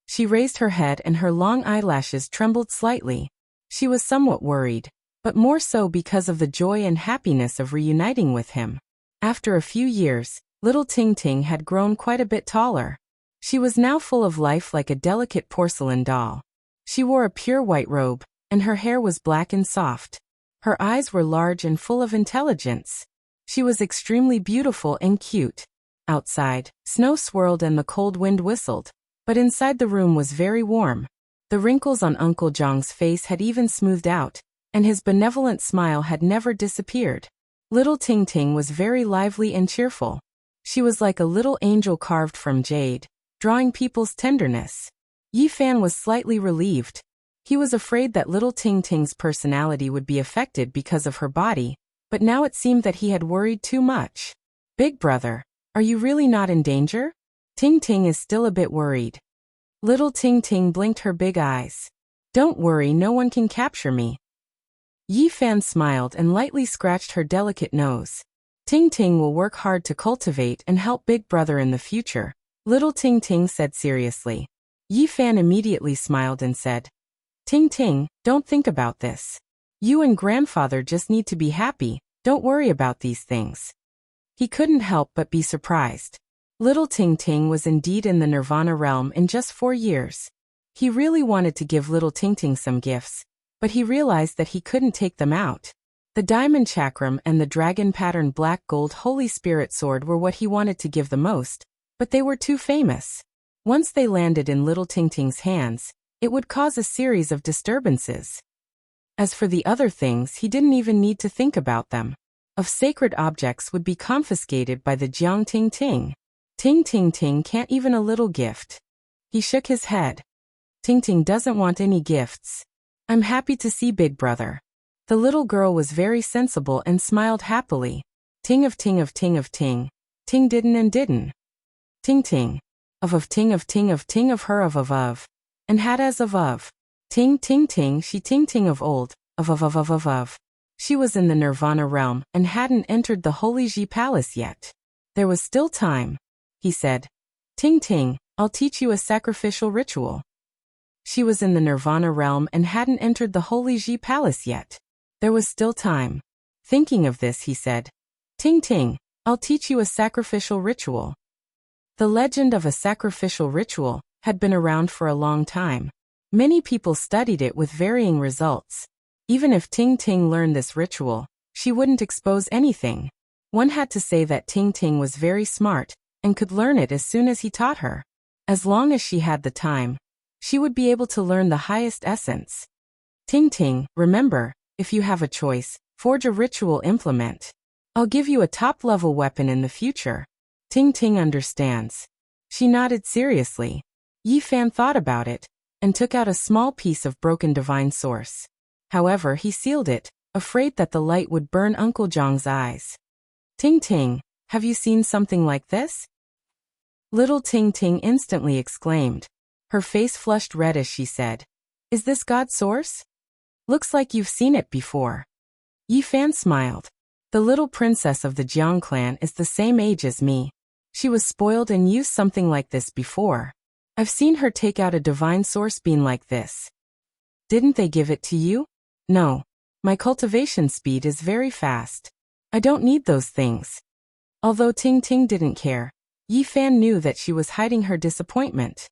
She raised her head and her long eyelashes trembled slightly. She was somewhat worried, but more so because of the joy and happiness of reuniting with him. After a few years, little Ting Ting had grown quite a bit taller. She was now full of life like a delicate porcelain doll. She wore a pure white robe, and her hair was black and soft. Her eyes were large and full of intelligence. She was extremely beautiful and cute. Outside, snow swirled and the cold wind whistled, but inside the room was very warm. The wrinkles on Uncle Jiang's face had even smoothed out, and his benevolent smile had never disappeared. Little Ting Ting was very lively and cheerful. She was like a little angel carved from jade, drawing people's tenderness. Yi Fan was slightly relieved. He was afraid that little Ting Ting's personality would be affected because of her body, but now it seemed that he had worried too much. Big Brother, are you really not in danger? Ting Ting is still a bit worried. Little Ting Ting blinked her big eyes. Don't worry, no one can capture me. Yi Fan smiled and lightly scratched her delicate nose. Ting Ting will work hard to cultivate and help Big Brother in the future, Little Ting Ting said seriously. Yi Fan immediately smiled and said, Ting Ting, don't think about this. You and grandfather just need to be happy, don't worry about these things. He couldn't help but be surprised. Little Ting Ting was indeed in the Nirvana realm in just 4 years. He really wanted to give little Ting Ting some gifts, but he realized that he couldn't take them out. The diamond chakram and the dragon-patterned black gold Holy Spirit sword were what he wanted to give the most, but they were too famous. Once they landed in little Ting Ting's hands, it would cause a series of disturbances. As for the other things, he didn't even need to think about them. Of sacred objects would be confiscated by the Jiang Ting Ting. Ting Ting Ting can't even a little gift. He shook his head. Ting Ting doesn't want any gifts. I'm happy to see Big Brother. The little girl was very sensible and smiled happily. Ting of ting of ting of ting. Ting didn't and didn't. Ting Ting. Of ting of ting of ting of her of. And had as of. Ting ting ting she ting ting of old, of. She was in the Nirvana realm and hadn't entered the Holy Ji Palace yet. There was still time. He said, Ting Ting, I'll teach you a sacrificial ritual. She was in the Nirvana realm and hadn't entered the Holy Ji Palace yet. There was still time. Thinking of this, he said, Ting Ting, I'll teach you a sacrificial ritual. The legend of a sacrificial ritual had been around for a long time. Many people studied it with varying results. Even if Ting Ting learned this ritual, she wouldn't expose anything. One had to say that Ting Ting was very smart and could learn it as soon as he taught her. As long as she had the time, she would be able to learn the highest essence. Ting Ting, remember, if you have a choice, forge a ritual implement. I'll give you a top-level weapon in the future. Ting Ting understands. She nodded seriously. Yi Fan thought about it and took out a small piece of broken divine source. However, he sealed it, afraid that the light would burn Uncle Jiang's eyes. Ting Ting, have you seen something like this? Little Ting Ting instantly exclaimed. Her face flushed red as she said, Is this God's source? Looks like you've seen it before. Yi Fan smiled. The little princess of the Jiang clan is the same age as me. She was spoiled and used something like this before. I've seen her take out a divine source bean like this. Didn't they give it to you? No. My cultivation speed is very fast. I don't need those things. Although Ting Ting didn't care, Yi Fan knew that she was hiding her disappointment.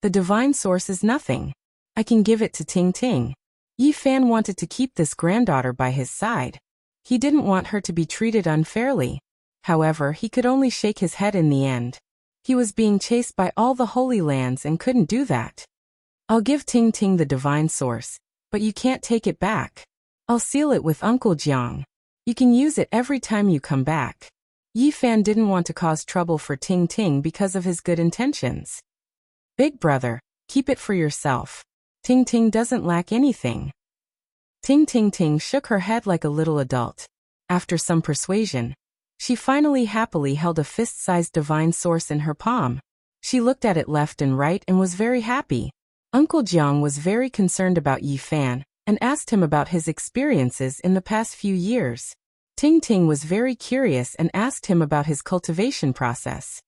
The divine source is nothing. I can give it to Ting Ting. Yi Fan wanted to keep this granddaughter by his side. He didn't want her to be treated unfairly. However, he could only shake his head in the end. He was being chased by all the Holy Lands and couldn't do that. I'll give Ting Ting the divine source, but you can't take it back. I'll seal it with Uncle Jiang. You can use it every time you come back. Yi Fan didn't want to cause trouble for Ting Ting because of his good intentions. Big brother, keep it for yourself. Ting Ting doesn't lack anything. Ting Ting shook her head like a little adult. After some persuasion, she finally happily held a fist-sized divine source in her palm. She looked at it left and right and was very happy. Uncle Jiang was very concerned about Yi Fan and asked him about his experiences in the past few years. Ting Ting was very curious and asked him about his cultivation process.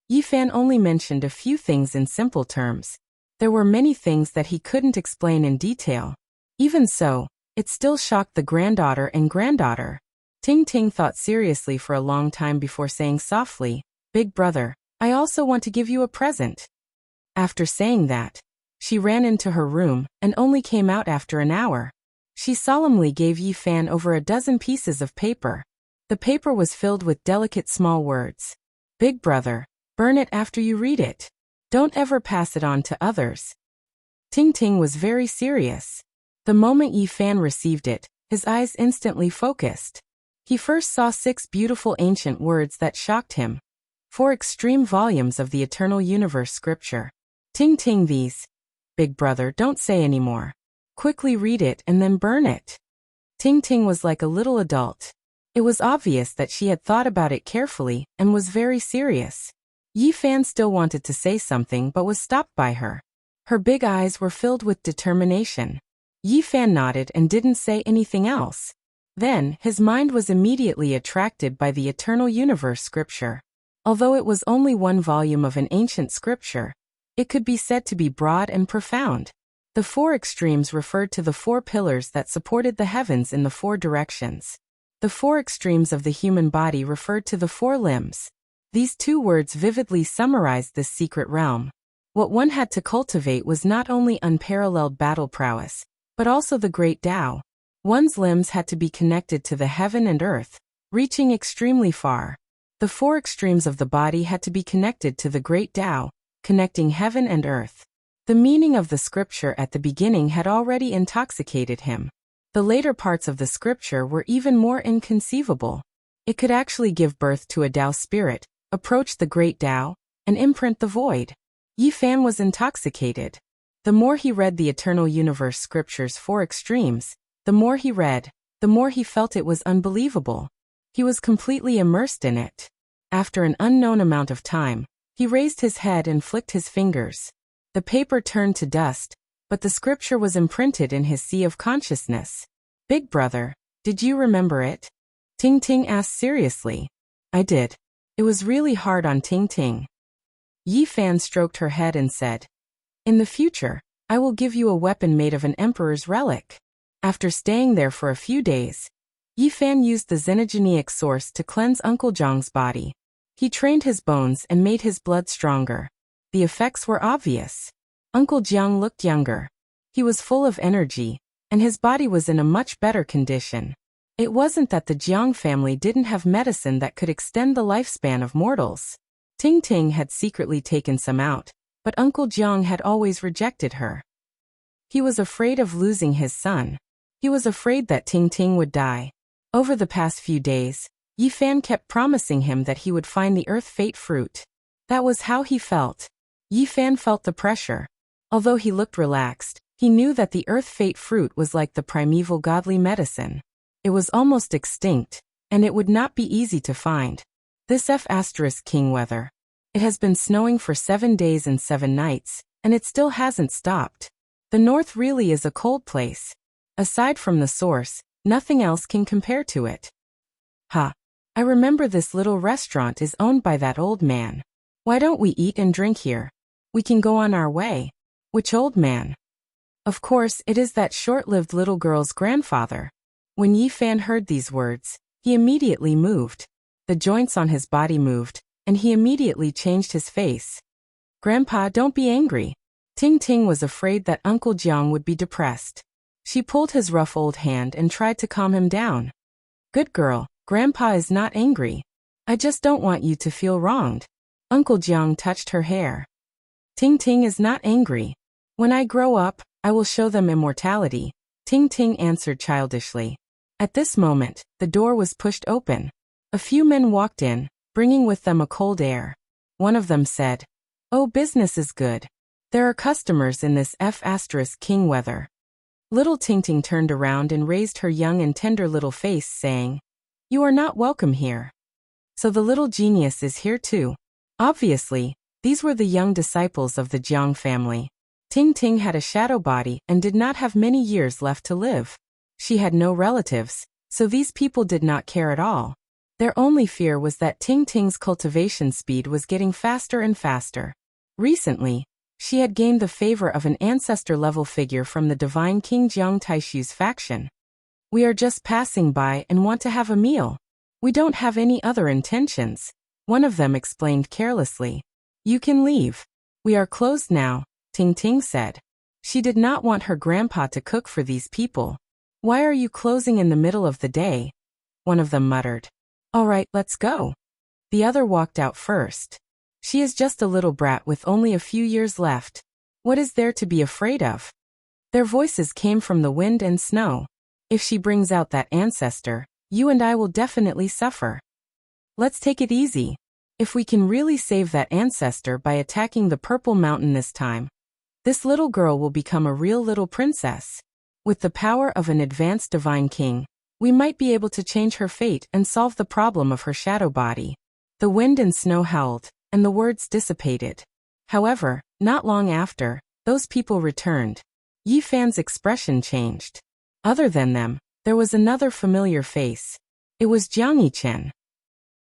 Yi Fan only mentioned a few things in simple terms. There were many things that he couldn't explain in detail. Even so, it still shocked the granddaughter and granddaughter. Ting Ting thought seriously for a long time before saying softly, "Big brother, I also want to give you a present." After saying that, she ran into her room and only came out after an hour. She solemnly gave Yi Fan over a dozen pieces of paper. The paper was filled with delicate small words. "Big brother, burn it after you read it. Don't ever pass it on to others." Ting Ting was very serious. The moment Yi Fan received it, his eyes instantly focused. He first saw 6 beautiful ancient words that shocked him. 4 extreme volumes of the Eternal Universe scripture. Ting Ting, these. Big brother, don't say any more. Quickly read it and then burn it. Ting Ting was like a little adult. It was obvious that she had thought about it carefully and was very serious. Yi Fan still wanted to say something but was stopped by her. Her big eyes were filled with determination. Yi Fan nodded and didn't say anything else. Then, his mind was immediately attracted by the Eternal Universe scripture. Although it was only 1 volume of an ancient scripture, it could be said to be broad and profound. The 4 extremes referred to the 4 pillars that supported the heavens in the 4 directions. The 4 extremes of the human body referred to the 4 limbs. These 2 words vividly summarized this secret realm. What one had to cultivate was not only unparalleled battle prowess, but also the great Tao. One's limbs had to be connected to the heaven and earth, reaching extremely far. The 4 extremes of the body had to be connected to the great Tao, connecting heaven and earth. The meaning of the scripture at the beginning had already intoxicated him. The later parts of the scripture were even more inconceivable. It could actually give birth to a Tao spirit, approach the great Tao, and imprint the void. Yi Fan was intoxicated. The more he read the Eternal Universe scripture's 4 extremes, the more he read, the more he felt it was unbelievable. He was completely immersed in it. After an unknown amount of time, he raised his head and flicked his fingers. The paper turned to dust, but the scripture was imprinted in his sea of consciousness. "Big brother, did you remember it?" Ting Ting asked seriously. "I did." It was really hard on Ting Ting. Yi Fan stroked her head and said, "In the future, I will give you a weapon made of an emperor's relic." After staying there for a few days, Yi Fan used the xenogenic source to cleanse Uncle Jiang's body. He trained his bones and made his blood stronger. The effects were obvious. Uncle Jiang looked younger. He was full of energy, and his body was in a much better condition. It wasn't that the Jiang family didn't have medicine that could extend the lifespan of mortals. Ting Ting had secretly taken some out, but Uncle Jiang had always rejected her. He was afraid of losing his son. He was afraid that Ting Ting would die. Over the past few days, Yi Fan kept promising him that he would find the earth fate fruit. That was how he felt. Yi Fan felt the pressure. Although he looked relaxed, he knew that the earth fate fruit was like the primeval godly medicine. It was almost extinct, and it would not be easy to find. This King weather. It has been snowing for 7 days and 7 nights, and it still hasn't stopped. The north really is a cold place. Aside from the source, nothing else can compare to it. I remember this little restaurant is owned by that old man. Why don't we eat and drink here? We can go on our way. Which old man? Of course, it is that short-lived little girl's grandfather. When Yi Fan heard these words, he immediately moved. The joints on his body moved, and he immediately changed his face. "Grandpa, don't be angry." Ting Ting was afraid that Uncle Jiang would be depressed. She pulled his rough old hand and tried to calm him down. Good girl, Grandpa is not angry. I just don't want you to feel wronged. Uncle Jiang touched her hair. Ting Ting is not angry. When I grow up, I will show them immortality, Ting Ting answered childishly. At this moment, the door was pushed open. A few men walked in, bringing with them a cold air. One of them said, "Oh, business is good. There are customers in this F***king weather." Little Ting Ting turned around and raised her young and tender little face, saying, "You are not welcome here." So the little genius is here too. Obviously, these were the young disciples of the Jiang family. Ting Ting had a shadow body and did not have many years left to live. She had no relatives, so these people did not care at all. Their only fear was that Ting Ting's cultivation speed was getting faster and faster. Recently, she had gained the favor of an ancestor-level figure from the divine King Jiang Taishu's faction. "We are just passing by and want to have a meal. We don't have any other intentions," one of them explained carelessly. "You can leave. We are closed now," Ting Ting said. She did not want her grandpa to cook for these people. "Why are you closing in the middle of the day?" one of them muttered. "All right, let's go." The other walked out first. "She is just a little brat with only a few years left. What is there to be afraid of?" Their voices came from the wind and snow. "If she brings out that ancestor, you and I will definitely suffer. Let's take it easy. If we can really save that ancestor by attacking the Purple Mountain this time, this little girl will become a real little princess. With the power of an advanced divine king, we might be able to change her fate and solve the problem of her shadow body." The wind and snow howled, and the words dissipated. However, not long after, those people returned. Yi Fan's expression changed. Other than them, there was another familiar face. It was Jiang Yichen.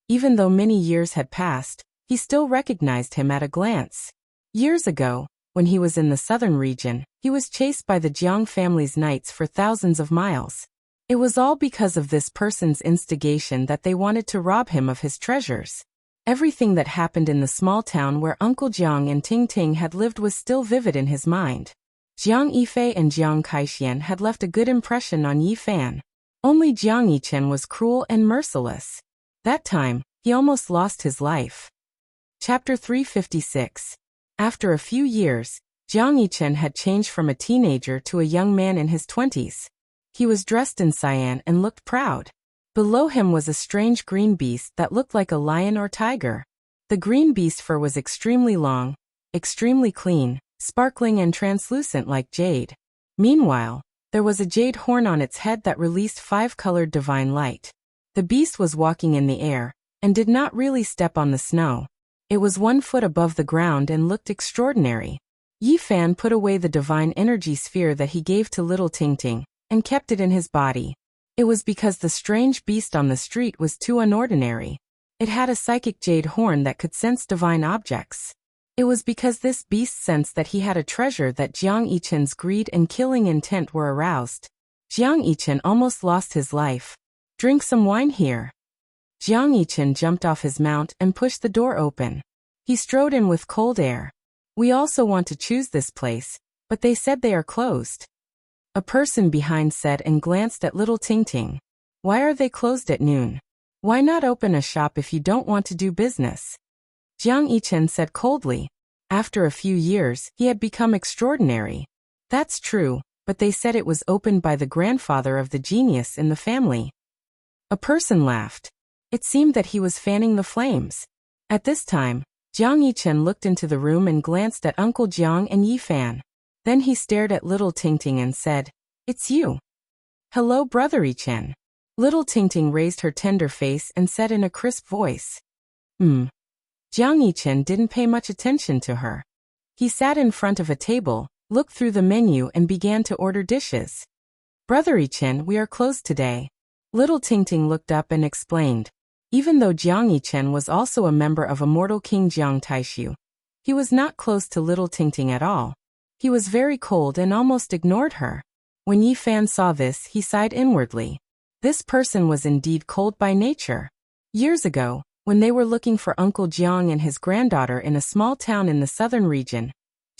Even though many years had passed, he still recognized him at a glance. Years ago, when he was in the southern region, he was chased by the Jiang family's knights for thousands of miles. It was all because of this person's instigation that they wanted to rob him of his treasures. Everything that happened in the small town where Uncle Jiang and Ting Ting had lived was still vivid in his mind. Jiang Yifei and Jiang Kaixian had left a good impression on Yi Fan. Only Jiang Yichen was cruel and merciless. That time, he almost lost his life. Chapter 356. After a few years, Jiang Yichen had changed from a teenager to a young man in his 20s. He was dressed in cyan and looked proud. Below him was a strange green beast that looked like a lion or tiger. The green beast's fur was extremely long, extremely clean, sparkling and translucent like jade. Meanwhile, there was a jade horn on its head that released 5-colored divine light. The beast was walking in the air, and did not really step on the snow. It was 1 foot above the ground and looked extraordinary. Yi Fan put away the divine energy sphere that he gave to little Ting Ting, and kept it in his body. It was because the strange beast on the street was too unordinary. It had a psychic jade horn that could sense divine objects. It was because this beast sensed that he had a treasure that Jiang Yichen's greed and killing intent were aroused. Jiang Yichen almost lost his life. "Drink some wine here." Jiang Yichen jumped off his mount and pushed the door open. He strode in with cold air. "We also want to choose this place, but they said they are closed." A person behind said and glanced at little Ting Ting. "Why are they closed at noon? Why not open a shop if you don't want to do business?" Jiang Yichen said coldly. After a few years, he had become extraordinary. "That's true, but they said it was opened by the grandfather of the genius in the family." A person laughed. It seemed that he was fanning the flames. At this time, Jiang Yichen looked into the room and glanced at Uncle Jiang and Yi Fan. Then he stared at little Ting Ting and said, "It's you." "Hello, Brother Yichen." Little Ting Ting raised her tender face and said in a crisp voice. Jiang Yichen didn't pay much attention to her. He sat in front of a table, looked through the menu and began to order dishes. "Brother Yichen, we are closed today." Little Ting Ting looked up and explained. Even though Jiang Yichen was also a member of Immortal King Jiang Taishu, he was not close to little Ting Ting at all. He was very cold and almost ignored her. When Yi Fan saw this, he sighed inwardly. This person was indeed cold by nature. Years ago, when they were looking for Uncle Jiang and his granddaughter in a small town in the southern region,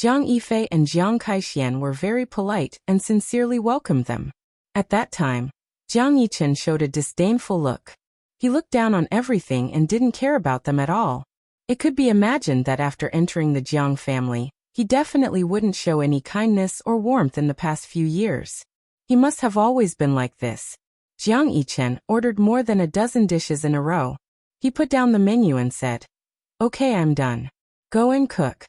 Jiang Yifei and Jiang Kaixian were very polite and sincerely welcomed them. At that time, Jiang Yichen showed a disdainful look. He looked down on everything and didn't care about them at all. It could be imagined that after entering the Jiang family, he definitely wouldn't show any kindness or warmth in the past few years. He must have always been like this. Jiang Yichen ordered more than a dozen dishes in a row. He put down the menu and said, "Okay, I'm done. Go and cook."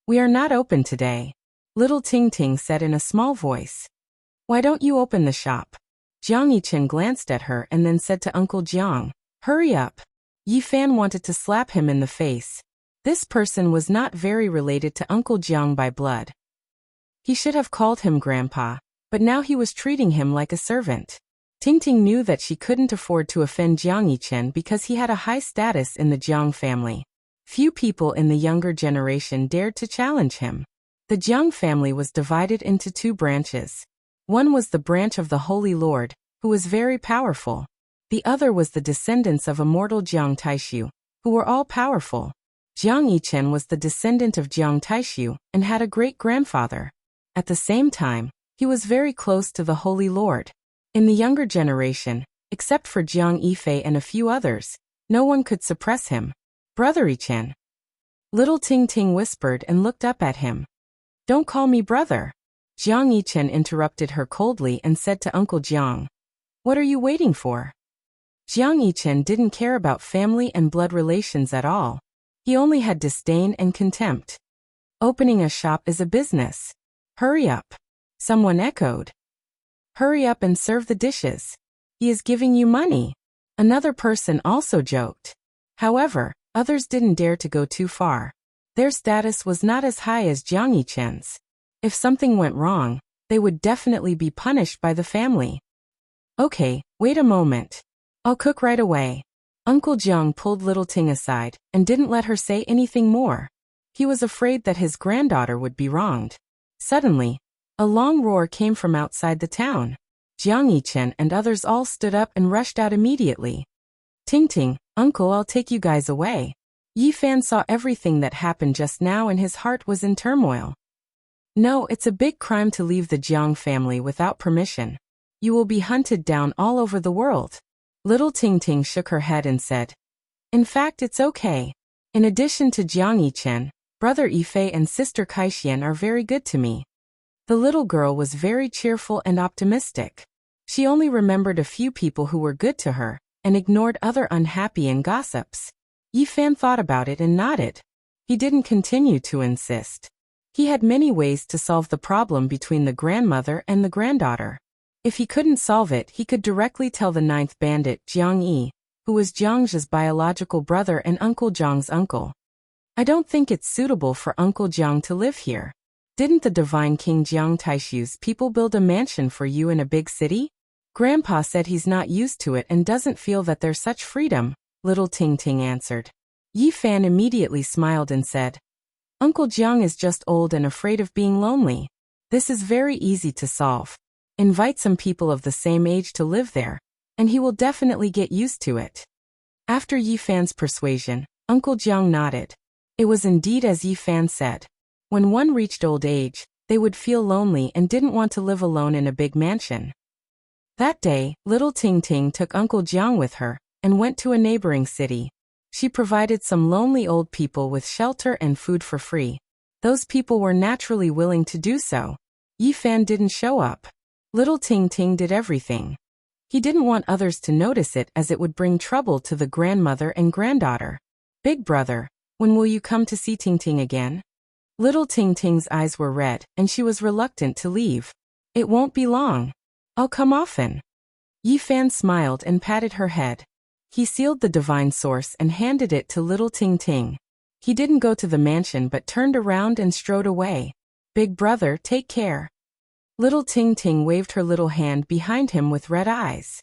"We are not open today," little Ting Ting said in a small voice. "Why don't you open the shop?" Jiang Yichen glanced at her and then said to Uncle Jiang, "Hurry up." Yi Fan wanted to slap him in the face. This person was not very related to Uncle Jiang by blood. He should have called him Grandpa, but now he was treating him like a servant. Ting Ting knew that she couldn't afford to offend Jiang Yichen because he had a high status in the Jiang family. Few people in the younger generation dared to challenge him. The Jiang family was divided into two branches. One was the branch of the Holy Lord, who was very powerful. The other was the descendants of immortal Jiang Taishu, who were all powerful. Jiang Yichen was the descendant of Jiang Taishu and had a great-grandfather. At the same time, he was very close to the Holy Lord. In the younger generation, except for Jiang Yifei and a few others, no one could suppress him. "Brother Yichen," little Ting Ting whispered and looked up at him. "Don't call me brother." Jiang Yichen interrupted her coldly and said to Uncle Jiang, "What are you waiting for?" Jiang Yichen didn't care about family and blood relations at all. He only had disdain and contempt. "Opening a shop is a business. Hurry up," someone echoed. "Hurry up and serve the dishes. He is giving you money," another person also joked. However, others didn't dare to go too far. Their status was not as high as Jiang Yichen's. If something went wrong, they would definitely be punished by the family. "Okay, wait a moment. I'll cook right away." Uncle Jiang pulled little Ting aside and didn't let her say anything more. He was afraid that his granddaughter would be wronged. Suddenly, a long roar came from outside the town. Jiang Yichen and others all stood up and rushed out immediately. "Ting Ting, Uncle, I'll take you guys away." Yi Fan saw everything that happened just now and his heart was in turmoil. "No, it's a big crime to leave the Jiang family without permission. You will be hunted down all over the world." Little Ting Ting shook her head and said, "In fact, it's okay. In addition to Jiang Yichen, Brother Yifei and Sister Kaixian are very good to me." The little girl was very cheerful and optimistic. She only remembered a few people who were good to her, and ignored other unhappy and gossips. Yi Fan thought about it and nodded. He didn't continue to insist. He had many ways to solve the problem between the grandmother and the granddaughter. If he couldn't solve it, he could directly tell the ninth bandit, Jiang Yi, who was Jiang's biological brother and Uncle Jiang's uncle. "I don't think it's suitable for Uncle Jiang to live here. Didn't the divine King Jiang Taishu's people build a mansion for you in a big city? Grandpa said he's not used to it and doesn't feel that there's such freedom," little Ting Ting answered. Yi Fan immediately smiled and said, "Uncle Jiang is just old and afraid of being lonely. This is very easy to solve. Invite some people of the same age to live there, and he will definitely get used to it." After Yi Fan's persuasion, Uncle Jiang nodded. It was indeed as Yi Fan said. When one reached old age, they would feel lonely and didn't want to live alone in a big mansion. That day, little Ting Ting took Uncle Jiang with her, and went to a neighboring city. She provided some lonely old people with shelter and food for free. Those people were naturally willing to do so. Yi Fan didn't show up. Little Ting Ting did everything. He didn't want others to notice it as it would bring trouble to the grandmother and granddaughter. "Big brother, when will you come to see Ting Ting again?" Little Ting Ting's eyes were red, and she was reluctant to leave. "It won't be long. I'll come often." Yi Fan smiled and patted her head. He sealed the divine source and handed it to little Ting Ting. He didn't go to the mansion but turned around and strode away. "Big brother, take care." Little Ting Ting waved her little hand behind him with red eyes.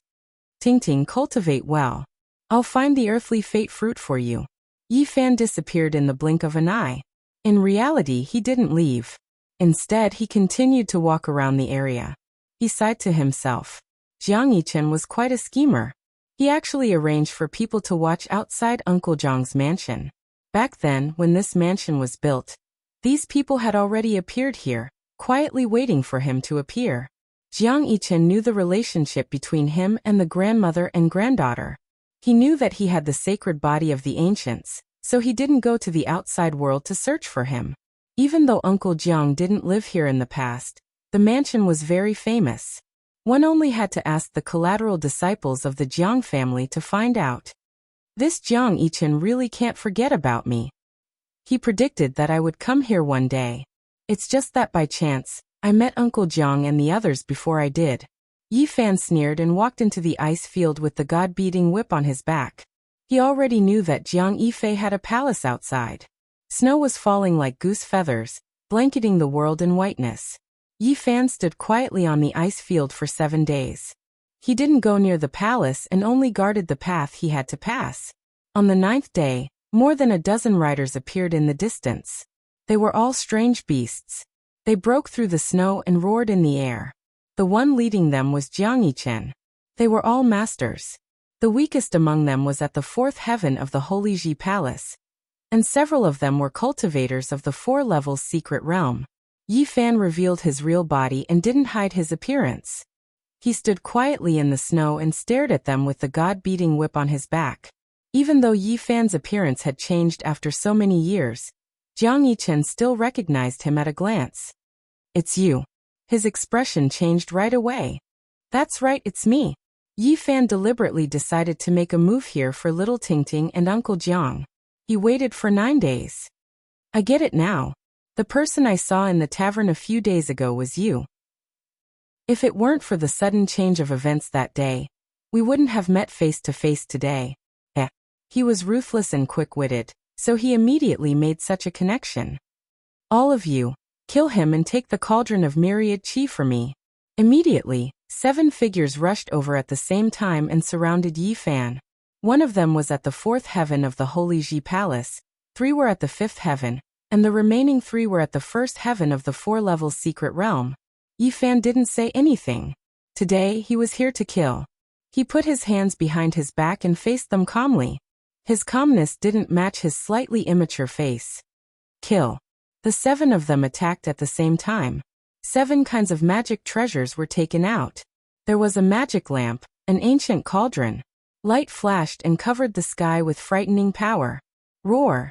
"Ting Ting, cultivate well. I'll find the earthly fate fruit for you." Yi Fan disappeared in the blink of an eye. In reality, he didn't leave. Instead, he continued to walk around the area. He sighed to himself. Jiang Yichen was quite a schemer. He actually arranged for people to watch outside Uncle Jiang's mansion. Back then, when this mansion was built, These people had already appeared here, quietly waiting for him to appear. Jiang Yichen knew the relationship between him and the grandmother and granddaughter. He knew that he had the sacred body of the ancients, so he didn't go to the outside world to search for him. Even though Uncle Jiang didn't live here in the past, the mansion was very famous. One only had to ask the collateral disciples of the Jiang family to find out. This Jiang Yichen really can't forget about me. He predicted that I would come here one day. It's just that by chance, I met Uncle Jiang and the others before I did. Yi Fan sneered and walked into the ice field with the god-beating whip on his back. He already knew that Jiang Yifei had a palace outside. Snow was falling like goose feathers, blanketing the world in whiteness. Yi Fan stood quietly on the ice field for 7 days. He didn't go near the palace and only guarded the path he had to pass. On the 9th day, more than a dozen riders appeared in the distance. They were all strange beasts. They broke through the snow and roared in the air. The one leading them was Jiang Yichen. They were all masters. The weakest among them was at the 4th heaven of the Holy Ji Palace, and several of them were cultivators of the 4 levels secret realm. Yi Fan revealed his real body and didn't hide his appearance. He stood quietly in the snow and stared at them with the god-beating whip on his back. Even though Yi Fan's appearance had changed after so many years, Jiang Yichen still recognized him at a glance. "It's you." His expression changed right away. "That's right, it's me." Yi Fan deliberately decided to make a move here for little Tingting and Uncle Jiang. He waited for 9 days. "I get it now. The person I saw in the tavern a few days ago was you. If it weren't for the sudden change of events that day, we wouldn't have met face to face today." He was ruthless and quick-witted, so he immediately made such a connection. "All of you, kill him and take the cauldron of myriad qi for me." Immediately, 7 figures rushed over at the same time and surrounded Yi Fan. One of them was at the 4th heaven of the Holy Ji Palace, 3 were at the 5th heaven, and the remaining 3 were at the 1st heaven of the 4 levels secret realm. Yi Fan didn't say anything. Today he was here to kill. He put his hands behind his back and faced them calmly. His calmness didn't match his slightly immature face. "Kill." The 7 of them attacked at the same time. 7 kinds of magic treasures were taken out. There was a magic lamp, an ancient cauldron. Light flashed and covered the sky with frightening power. "Roar!"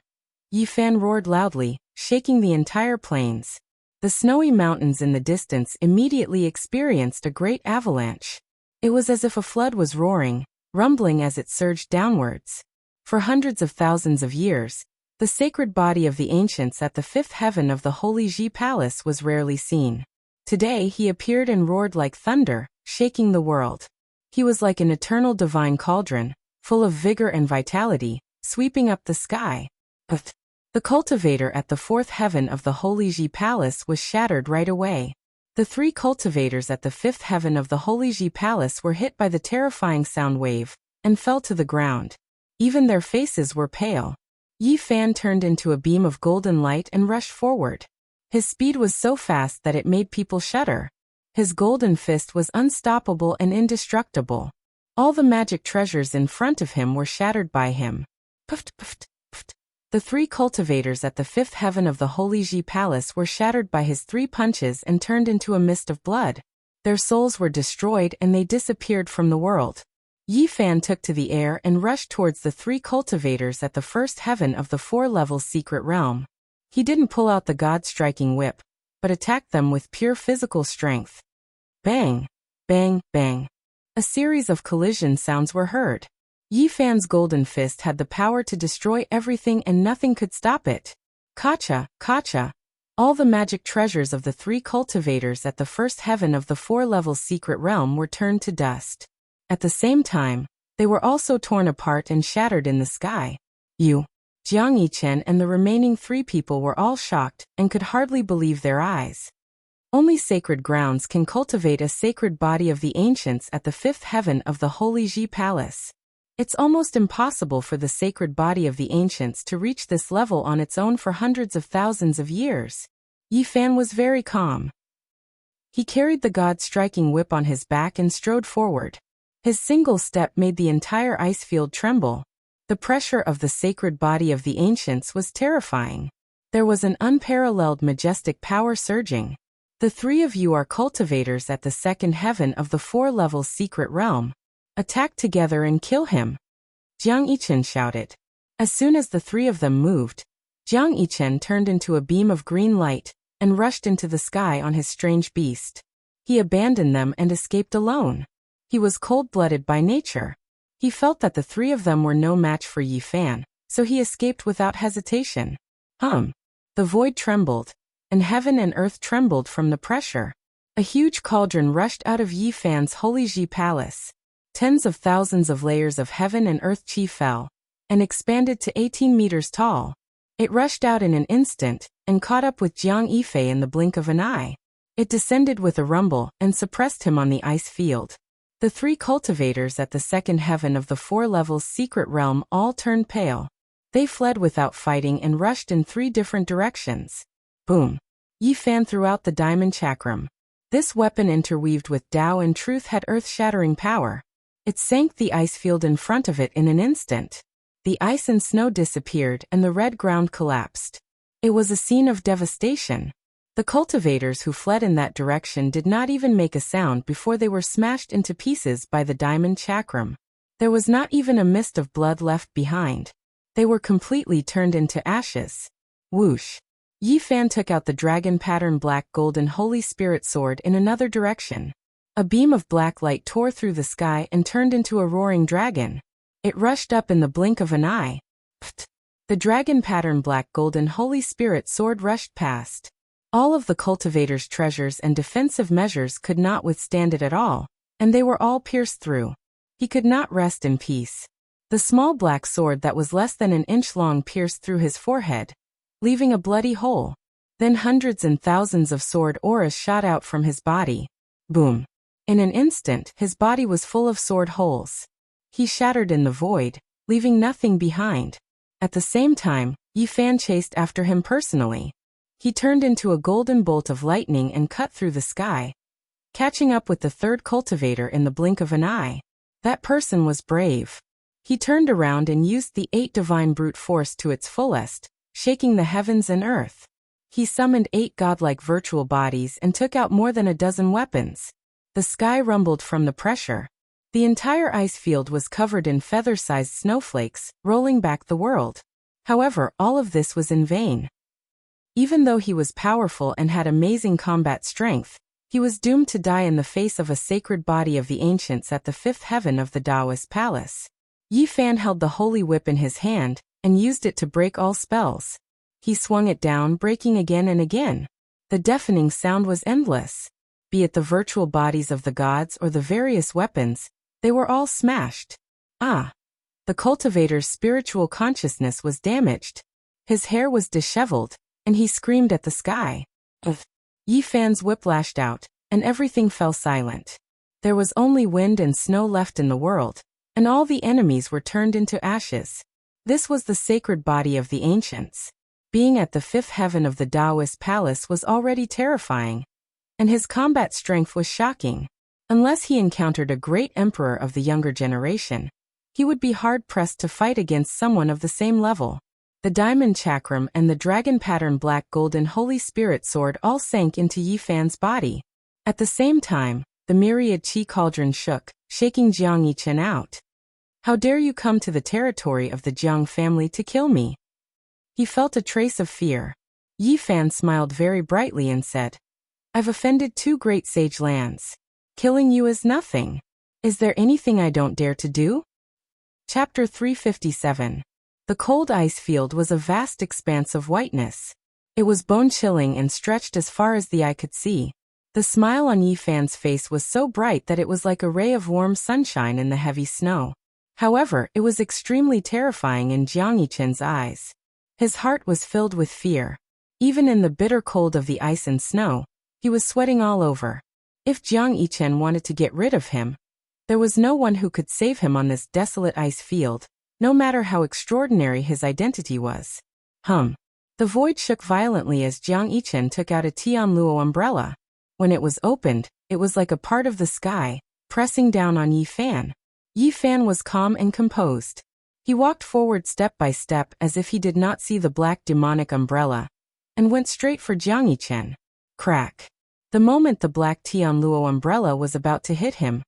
Yi Fan roared loudly, shaking the entire plains. The snowy mountains in the distance immediately experienced a great avalanche. It was as if a flood was roaring, rumbling as it surged downwards. For hundreds of thousands of years, the sacred body of the ancients at the 5th heaven of the Holy Ji Palace was rarely seen. Today he appeared and roared like thunder, shaking the world. He was like an eternal divine cauldron, full of vigor and vitality, sweeping up the sky. But the cultivator at the 4th heaven of the Holy Ji Palace was shattered right away. The 3 cultivators at the 5th heaven of the Holy Ji Palace were hit by the terrifying sound wave, and fell to the ground. Even their faces were pale. Yi Fan turned into a beam of golden light and rushed forward. His speed was so fast that it made people shudder. His golden fist was unstoppable and indestructible. All the magic treasures in front of him were shattered by him. Puft, puft, puft. The 3 cultivators at the 5th heaven of the Holy Ji Palace were shattered by his 3 punches and turned into a mist of blood. Their souls were destroyed and they disappeared from the world. Yi Fan took to the air and rushed towards the 3 cultivators at the 1st heaven of the 4 levels secret realm. He didn't pull out the god-striking whip, but attacked them with pure physical strength. Bang! Bang! Bang! A series of collision sounds were heard. Yi Fan's golden fist had the power to destroy everything and nothing could stop it. Kacha! Kacha! All the magic treasures of the 3 cultivators at the 1st heaven of the 4 levels secret realm were turned to dust. At the same time, they were also torn apart and shattered in the sky. Jiang Yichen and the remaining 3 people were all shocked and could hardly believe their eyes. Only sacred grounds can cultivate a sacred body of the ancients at the 5th heaven of the Holy Ji Palace. It's almost impossible for the sacred body of the ancients to reach this level on its own for hundreds of thousands of years. Yi Fan was very calm. He carried the god-striking whip on his back and strode forward. His single step made the entire ice field tremble. The pressure of the sacred body of the ancients was terrifying. There was an unparalleled majestic power surging. The three of you are cultivators at the second heaven of the 4 levels secret realm. Attack together and kill him. Jiang Yichen shouted. As soon as the three of them moved, Jiang Yichen turned into a beam of green light and rushed into the sky on his strange beast. He abandoned them and escaped alone. He was cold-blooded by nature. He felt that the three of them were no match for Yi Fan, so he escaped without hesitation. The void trembled, and heaven and earth trembled from the pressure. A huge cauldron rushed out of Yi Fan's holy Ji palace. Tens of thousands of layers of heaven and earth chi fell, and expanded to 18 meters tall. It rushed out in an instant, and caught up with Jiang Yifei in the blink of an eye. It descended with a rumble, and suppressed him on the ice field. The three cultivators at the second heaven of the 4 levels secret realm all turned pale. They fled without fighting and rushed in 3 different directions. Boom! Yi Fan threw out the diamond chakram. This weapon interweaved with Tao and truth had earth-shattering power. It sank the ice field in front of it in an instant. The ice and snow disappeared and the red ground collapsed. It was a scene of devastation. The cultivators who fled in that direction did not even make a sound before they were smashed into pieces by the diamond chakram. There was not even a mist of blood left behind. They were completely turned into ashes. Whoosh! Yi Fan took out the dragon pattern black golden holy spirit sword in another direction. A beam of black light tore through the sky and turned into a roaring dragon. It rushed up in the blink of an eye. Pfft! The dragon pattern black golden holy spirit sword rushed past. All of the cultivators' treasures and defensive measures could not withstand it at all, and they were all pierced through. He could not rest in peace. The small black sword that was less than an inch long pierced through his forehead, leaving a bloody hole. Then hundreds and thousands of sword auras shot out from his body. Boom! In an instant, his body was full of sword holes. He shattered in the void, leaving nothing behind. At the same time, Yi Fan chased after him personally. He turned into a golden bolt of lightning and cut through the sky, catching up with the third cultivator in the blink of an eye. That person was brave. He turned around and used the 8 divine brute force to its fullest, shaking the heavens and earth. He summoned 8 godlike virtual bodies and took out more than a dozen weapons. The sky rumbled from the pressure. The entire ice field was covered in feather-sized snowflakes, rolling back the world. However, all of this was in vain. Even though he was powerful and had amazing combat strength, he was doomed to die in the face of a sacred body of the ancients at the 5th heaven of the Taoist palace. Yi Fan held the holy whip in his hand, and used it to break all spells. He swung it down, breaking again and again. The deafening sound was endless. Be it the virtual bodies of the gods or the various weapons, they were all smashed. The cultivator's spiritual consciousness was damaged. His hair was disheveled, and he screamed at the sky. Yi Fan's whip lashed out, and everything fell silent. There was only wind and snow left in the world, and all the enemies were turned into ashes. This was the sacred body of the ancients. Being at the 5th heaven of the Taoist palace was already terrifying, and his combat strength was shocking. Unless he encountered a great emperor of the younger generation, he would be hard-pressed to fight against someone of the same level. The diamond chakram and the dragon pattern black golden holy spirit sword all sank into Yi Fan's body. At the same time, the myriad chi cauldron shook, shaking Jiang Yichen out. How dare you come to the territory of the Jiang family to kill me? He felt a trace of fear. Yi Fan smiled very brightly and said, I've offended 2 great sage lands. Killing you is nothing. Is there anything I don't dare to do? Chapter 357. The cold ice field was a vast expanse of whiteness. It was bone-chilling and stretched as far as the eye could see. The smile on Yi Fan's face was so bright that it was like a ray of warm sunshine in the heavy snow. However, it was extremely terrifying in Jiang Yichen's eyes. His heart was filled with fear. Even in the bitter cold of the ice and snow, he was sweating all over. If Jiang Yichen wanted to get rid of him, there was no one who could save him on this desolate ice field, no matter how extraordinary his identity was. The void shook violently as Jiang Yichen took out a Tianluo umbrella. When it was opened, it was like a part of the sky, pressing down on Yi Fan. Yi Fan was calm and composed. He walked forward step by step as if he did not see the black demonic umbrella, and went straight for Jiang Yichen. Crack. The moment the black Tianluo umbrella was about to hit him,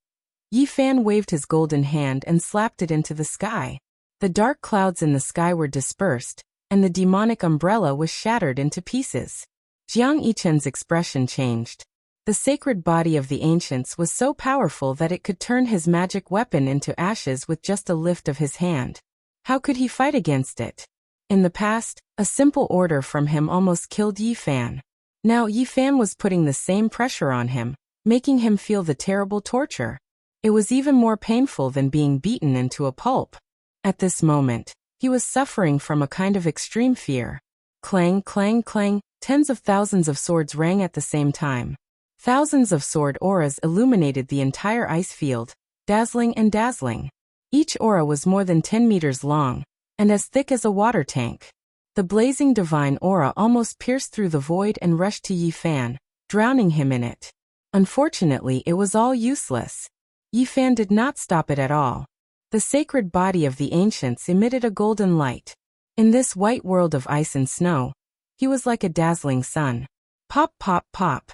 Yi Fan waved his golden hand and slapped it into the sky. The dark clouds in the sky were dispersed, and the demonic umbrella was shattered into pieces. Jiang Yichen's expression changed. The sacred body of the ancients was so powerful that it could turn his magic weapon into ashes with just a lift of his hand. How could he fight against it? In the past, a simple order from him almost killed Yi Fan. Now Yi Fan was putting the same pressure on him, making him feel the terrible torture. It was even more painful than being beaten into a pulp. At this moment, he was suffering from a kind of extreme fear. Clang, clang, clang, tens of thousands of swords rang at the same time. Thousands of sword auras illuminated the entire ice field, dazzling and dazzling. Each aura was more than 10 meters long, and as thick as a water tank. The blazing divine aura almost pierced through the void and rushed to Yi Fan, drowning him in it. Unfortunately, it was all useless. Yi Fan did not stop it at all. The sacred body of the ancients emitted a golden light. In this white world of ice and snow, he was like a dazzling sun. Pop, pop, pop.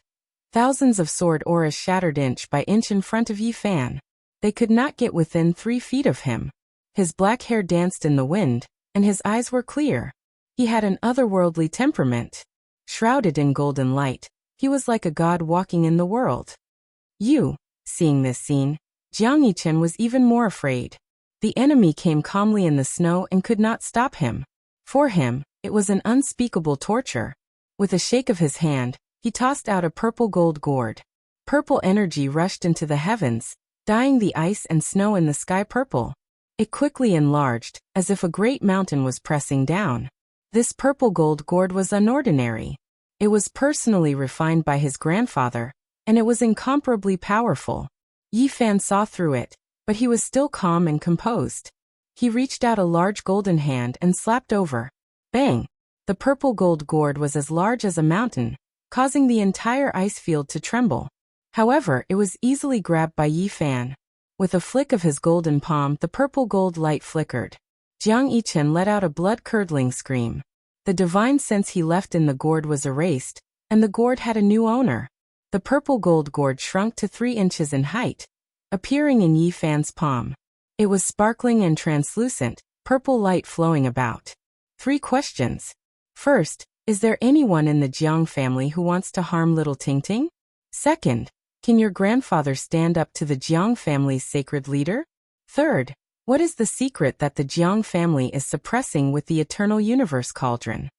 Thousands of sword auras shattered inch by inch in front of Yi Fan. They could not get within 3 feet of him. His black hair danced in the wind, and his eyes were clear. He had an otherworldly temperament. Shrouded in golden light, he was like a god walking in the world. Seeing this scene, Jiang Yichen was even more afraid. The enemy came calmly in the snow and could not stop him. For him, it was an unspeakable torture. With a shake of his hand, he tossed out a purple gold gourd. Purple energy rushed into the heavens, dyeing the ice and snow in the sky purple. It quickly enlarged, as if a great mountain was pressing down. This purple gold gourd was unordinary. It was personally refined by his grandfather, and it was incomparably powerful. Yi Fan saw through it, but he was still calm and composed. He reached out a large golden hand and slapped over. Bang! The purple gold gourd was as large as a mountain, causing the entire ice field to tremble. However, it was easily grabbed by Yi Fan. With a flick of his golden palm, the purple gold light flickered. Jiang Yichen let out a blood-curdling scream. The divine sense he left in the gourd was erased, and the gourd had a new owner. The purple gold gourd shrunk to 3 inches in height, appearing in Yi Fan's palm. It was sparkling and translucent, purple light flowing about. 3 questions. First, is there anyone in the Jiang family who wants to harm little Tingting? Second, can your grandfather stand up to the Jiang family's sacred leader? Third, what is the secret that the Jiang family is suppressing with the eternal universe cauldron?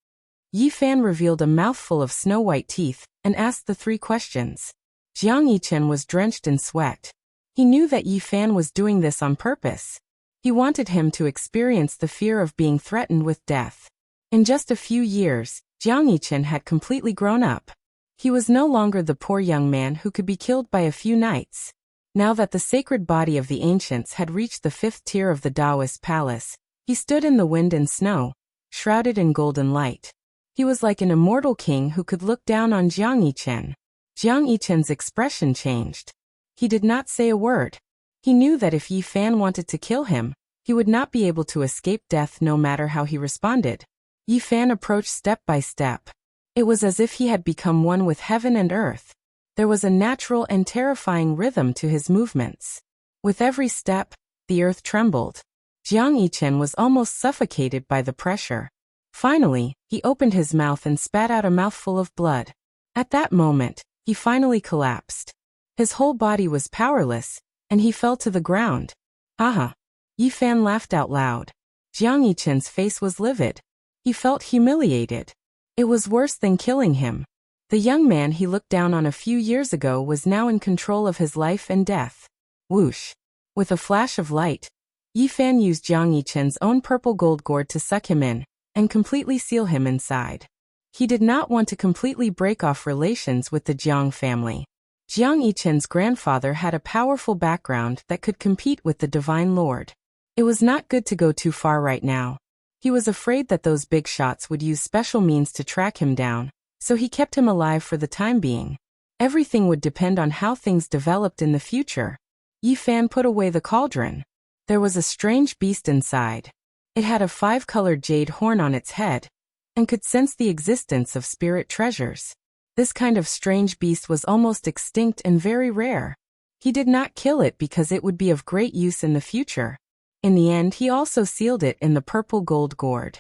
Yi Fan revealed a mouthful of snow-white teeth and asked the 3 questions. Jiang Yichen was drenched in sweat. He knew that Yi Fan was doing this on purpose. He wanted him to experience the fear of being threatened with death. In just a few years, Jiang Yichen had completely grown up. He was no longer the poor young man who could be killed by a few knights. Now that the sacred body of the ancients had reached the 5th tier of the Taoist palace, he stood in the wind and snow, shrouded in golden light. He was like an immortal king who could look down on Jiang Yichen. Jiang Yichen's expression changed. He did not say a word. He knew that if Yi Fan wanted to kill him, he would not be able to escape death no matter how he responded. Yi Fan approached step by step. It was as if he had become one with heaven and earth. There was a natural and terrifying rhythm to his movements. With every step, the earth trembled. Jiang Yichen was almost suffocated by the pressure. Finally, he opened his mouth and spat out a mouthful of blood. At that moment, he finally collapsed. His whole body was powerless, and he fell to the ground. Aha! Yi Fan laughed out loud. Jiang Yichen's face was livid. He felt humiliated. It was worse than killing him. The young man he looked down on a few years ago was now in control of his life and death. Whoosh! With a flash of light, Yi Fan used Jiang Yichen's own purple gold gourd to suck him in, and completely seal him inside. He did not want to completely break off relations with the Jiang family. Jiang Yichen's grandfather had a powerful background that could compete with the Divine Lord. It was not good to go too far right now. He was afraid that those big shots would use special means to track him down, so he kept him alive for the time being. Everything would depend on how things developed in the future. Yi Fan put away the cauldron. There was a strange beast inside. It had a 5-colored jade horn on its head, and could sense the existence of spirit treasures. This kind of strange beast was almost extinct and very rare. He did not kill it because it would be of great use in the future. In the end, he also sealed it in the purple gold gourd.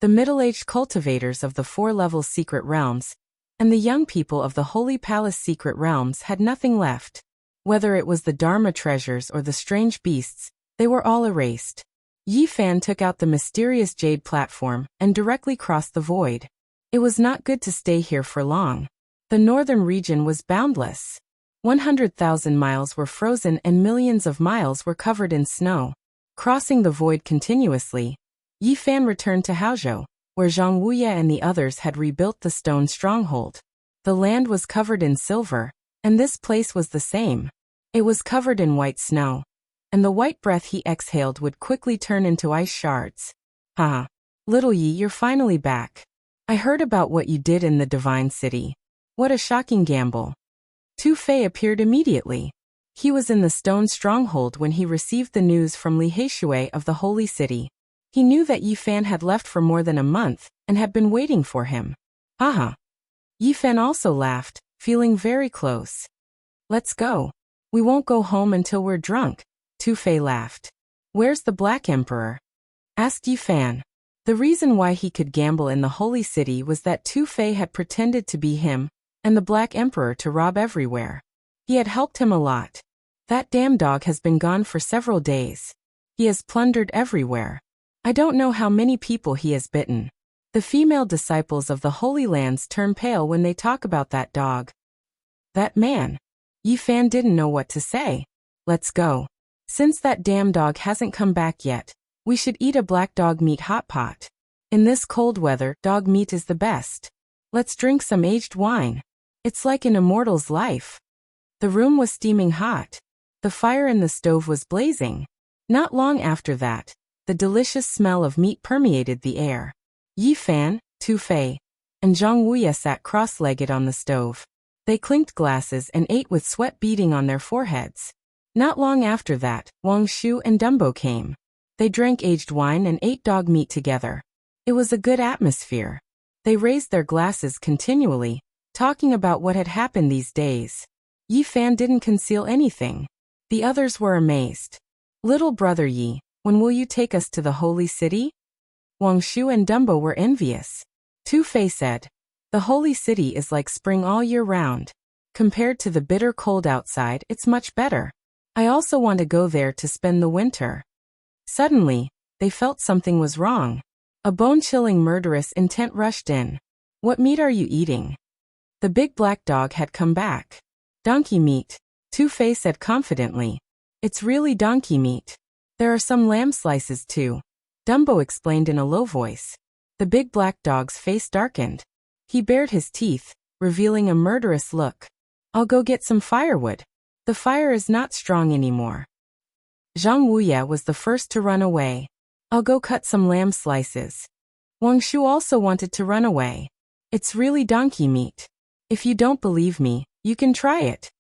The middle-aged cultivators of the 4 levels secret realms and the young people of the Holy Palace secret realms had nothing left. Whether it was the Dharma treasures or the strange beasts, they were all erased. Yi Fan took out the mysterious jade platform and directly crossed the void. It was not good to stay here for long. The northern region was boundless. 100,000 miles were frozen and millions of miles were covered in snow. Crossing the void continuously, Yi Fan returned to Haozhou, where Zhang Wuye and the others had rebuilt the stone stronghold. The land was covered in silver, and this place was the same. It was covered in white snow, and the white breath he exhaled would quickly turn into ice shards. Haha. Little Yi, you're finally back. I heard about what you did in the Divine City. What a shocking gamble. Tu Fei appeared immediately. He was in the stone stronghold when he received the news from Li Heishui of the Holy City. He knew that Yi Fan had left for more than a month and had been waiting for him. Haha. Yi Fan also laughed, feeling very close. Let's go. We won't go home until we're drunk. Tu Fei laughed. Where's the Black Emperor? Asked Yi Fan. The reason why he could gamble in the Holy City was that Tu Fei had pretended to be him and the Black Emperor to rob everywhere. He had helped him a lot. That damn dog has been gone for several days. He has plundered everywhere. I don't know how many people he has bitten. The female disciples of the Holy Lands turn pale when they talk about that dog. That man. Yi Fan didn't know what to say. Let's go. Since that damn dog hasn't come back yet, we should eat a black dog meat hot pot. In this cold weather, dog meat is the best. Let's drink some aged wine. It's like an immortal's life. The room was steaming hot. The fire in the stove was blazing. Not long after that, the delicious smell of meat permeated the air. Yi Fan, Tu Fei, and Zhang Wuye sat cross-legged on the stove. They clinked glasses and ate with sweat beading on their foreheads. Not long after that, Wang Shu and Dumbo came. They drank aged wine and ate dog meat together. It was a good atmosphere. They raised their glasses continually, talking about what had happened these days. Yi Fan didn't conceal anything. The others were amazed. Little brother Yi, when will you take us to the Holy City? Wang Shu and Dumbo were envious. Tu Fei said, the Holy City is like spring all year round. Compared to the bitter cold outside, it's much better. I also want to go there to spend the winter. Suddenly, they felt something was wrong. A bone-chilling murderous intent rushed in. What meat are you eating? The big black dog had come back. Donkey meat, Tu Fei said confidently. It's really donkey meat. There are some lamb slices too. Dumbo explained in a low voice. The big black dog's face darkened. He bared his teeth, revealing a murderous look. I'll go get some firewood. The fire is not strong anymore. Zhang Wuye was the first to run away. I'll go cut some lamb slices. Wang Shu also wanted to run away. It's really donkey meat. If you don't believe me, you can try it.